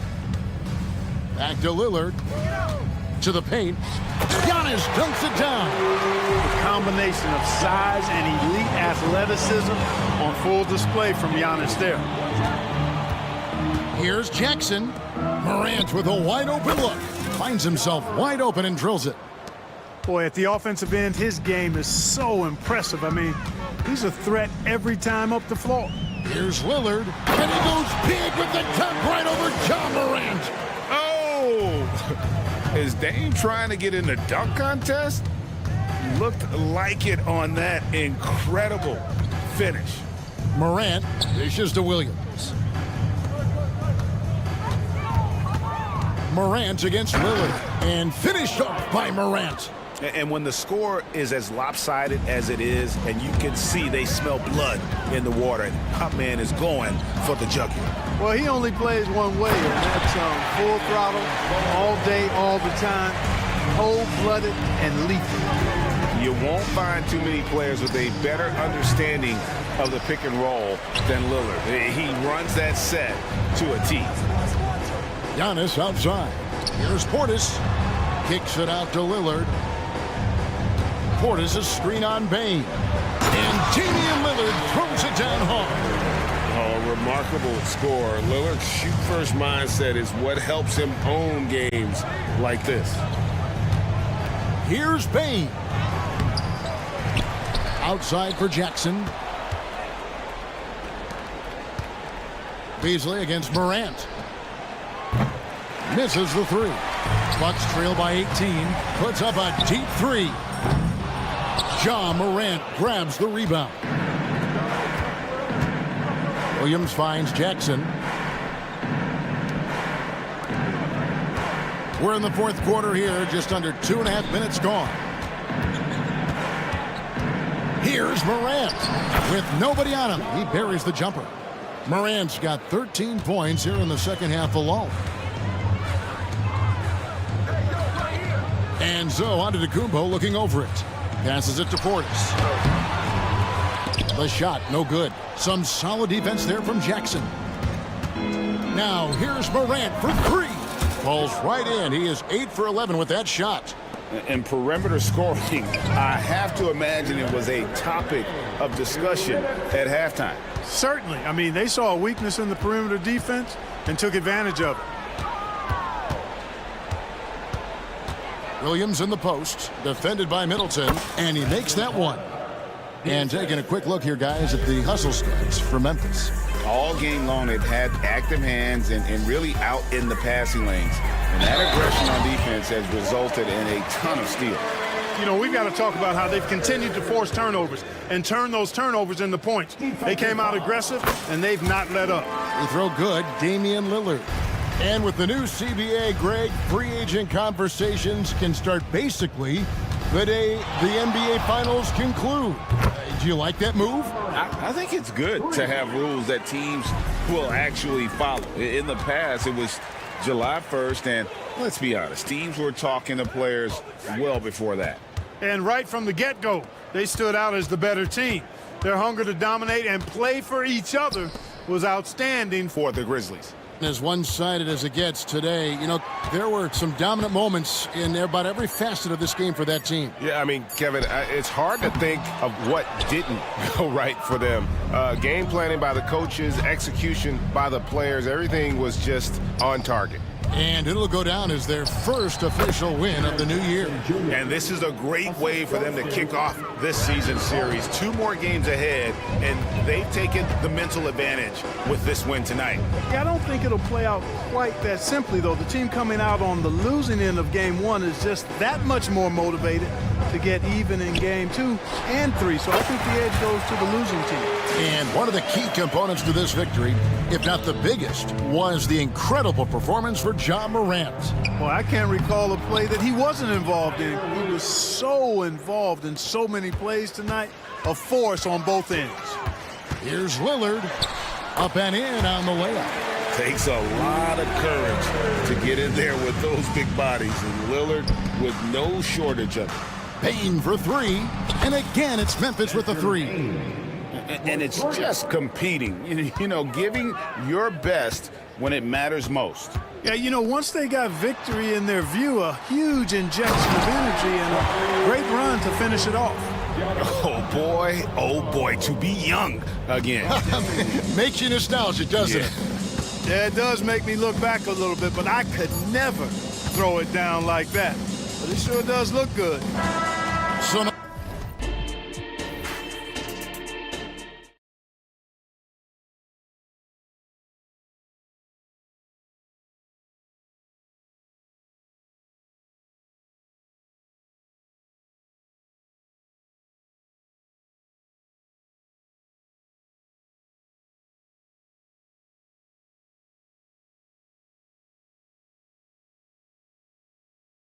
Back to Lillard. To the paint. Giannis dunks it down. The combination of size and elite athleticism on full display from Giannis there. Here's Jackson. Morant with a wide open look. Finds himself wide open and drills it. Boy, at the offensive end, his game is so impressive. I mean, he's a threat every time up the floor. Here's Lillard. And he goes big with the dunk right over John Morant. Oh! Is Dame trying to get in the dunk contest? Looked like it on that incredible finish. Morant dishes to Williams. Morant against Lillard. And finished off by Morant. And when the score is as lopsided as it is, and you can see they smell blood in the water, our man is going for the jugular. Well, he only plays one way, and that's full throttle, all day, all the time, cold-blooded and lethal. You won't find too many players with a better understanding of the pick and roll than Lillard. He runs that set to a T. Giannis outside. Here's Portis. Kicks it out to Lillard. Portis' screen on Bane. And Damian Lillard throws it down hard. Oh, remarkable score. Lillard's shoot-first mindset is what helps him own games like this. Here's Bane. Outside for Jackson. Beasley against Morant. Misses the three. Bucks trail by 18. Puts up a deep three. Ja Morant grabs the rebound. Williams finds Jackson. We're in the fourth quarter here, just under 2.5 minutes gone. Here's Morant with nobody on him. He buries the jumper. Morant's got 13 points here in the second half alone. And so Antetokounmpo looking over it. Passes it to Portis. The shot, no good. Some solid defense there from Jackson. Now here's Morant for three. Falls right in. He is 8 for 11 with that shot. And perimeter scoring, I have to imagine it was a topic of discussion at halftime. Certainly. I mean, they saw a weakness in the perimeter defense and took advantage of it. Williams in the post, defended by Middleton, and he makes that one. And taking a quick look here, guys, at the hustle stats for Memphis. All game long, they've had active hands and really out in the passing lanes. And that aggression on defense has resulted in a ton of steals. You know, we've got to talk about how they've continued to force turnovers and turn those turnovers into points. They came out aggressive, and they've not let up. They throw good, Damian Lillard. And with the new CBA, Greg, free agent conversations can start basically the day the NBA Finals conclude. Do you like that move? I think it's good to have rules that teams will actually follow. In the past, it was July 1st, and let's be honest, teams were talking to players well before that. And right from the get-go, they stood out as the better team. Their hunger to dominate and play for each other was outstanding for the Grizzlies. As one-sided as it gets today, you know, there were some dominant moments in about every facet of this game for that team. Yeah, I mean, Kevin, it's hard to think of what didn't go right for them. Game planning by the coaches, execution by the players, everything was just on target. And it'll go down as their first official win of the new year. And this is a great way for them to kick off this season series. 2 more games ahead, and they've taken the mental advantage with this win tonight. Yeah, I don't think it'll play out quite that simply, though. The team coming out on the losing end of game 1 is just that much more motivated to get even in game 2 and 3. So I think the edge goes to the losing team. And one of the key components to this victory, if not the biggest, was the incredible performance for Ja Morant. Well, I can't recall a play that he wasn't involved in. He was so involved in so many plays tonight, a force on both ends. Here's Lillard, up and in on the layup. Takes a lot of courage to get in there with those big bodies, and Lillard with no shortage of it. Payne for three, and again it's Memphis with the three. And it's just competing, you know, giving your best when it matters most. Yeah, you know, once they got victory in their view, a huge injection of energy and a great run to finish it off. Oh boy, to be young again. Makes you nostalgic, doesn't it? Yeah, it does make me look back a little bit, but I could never throw it down like that. But it sure does look good. So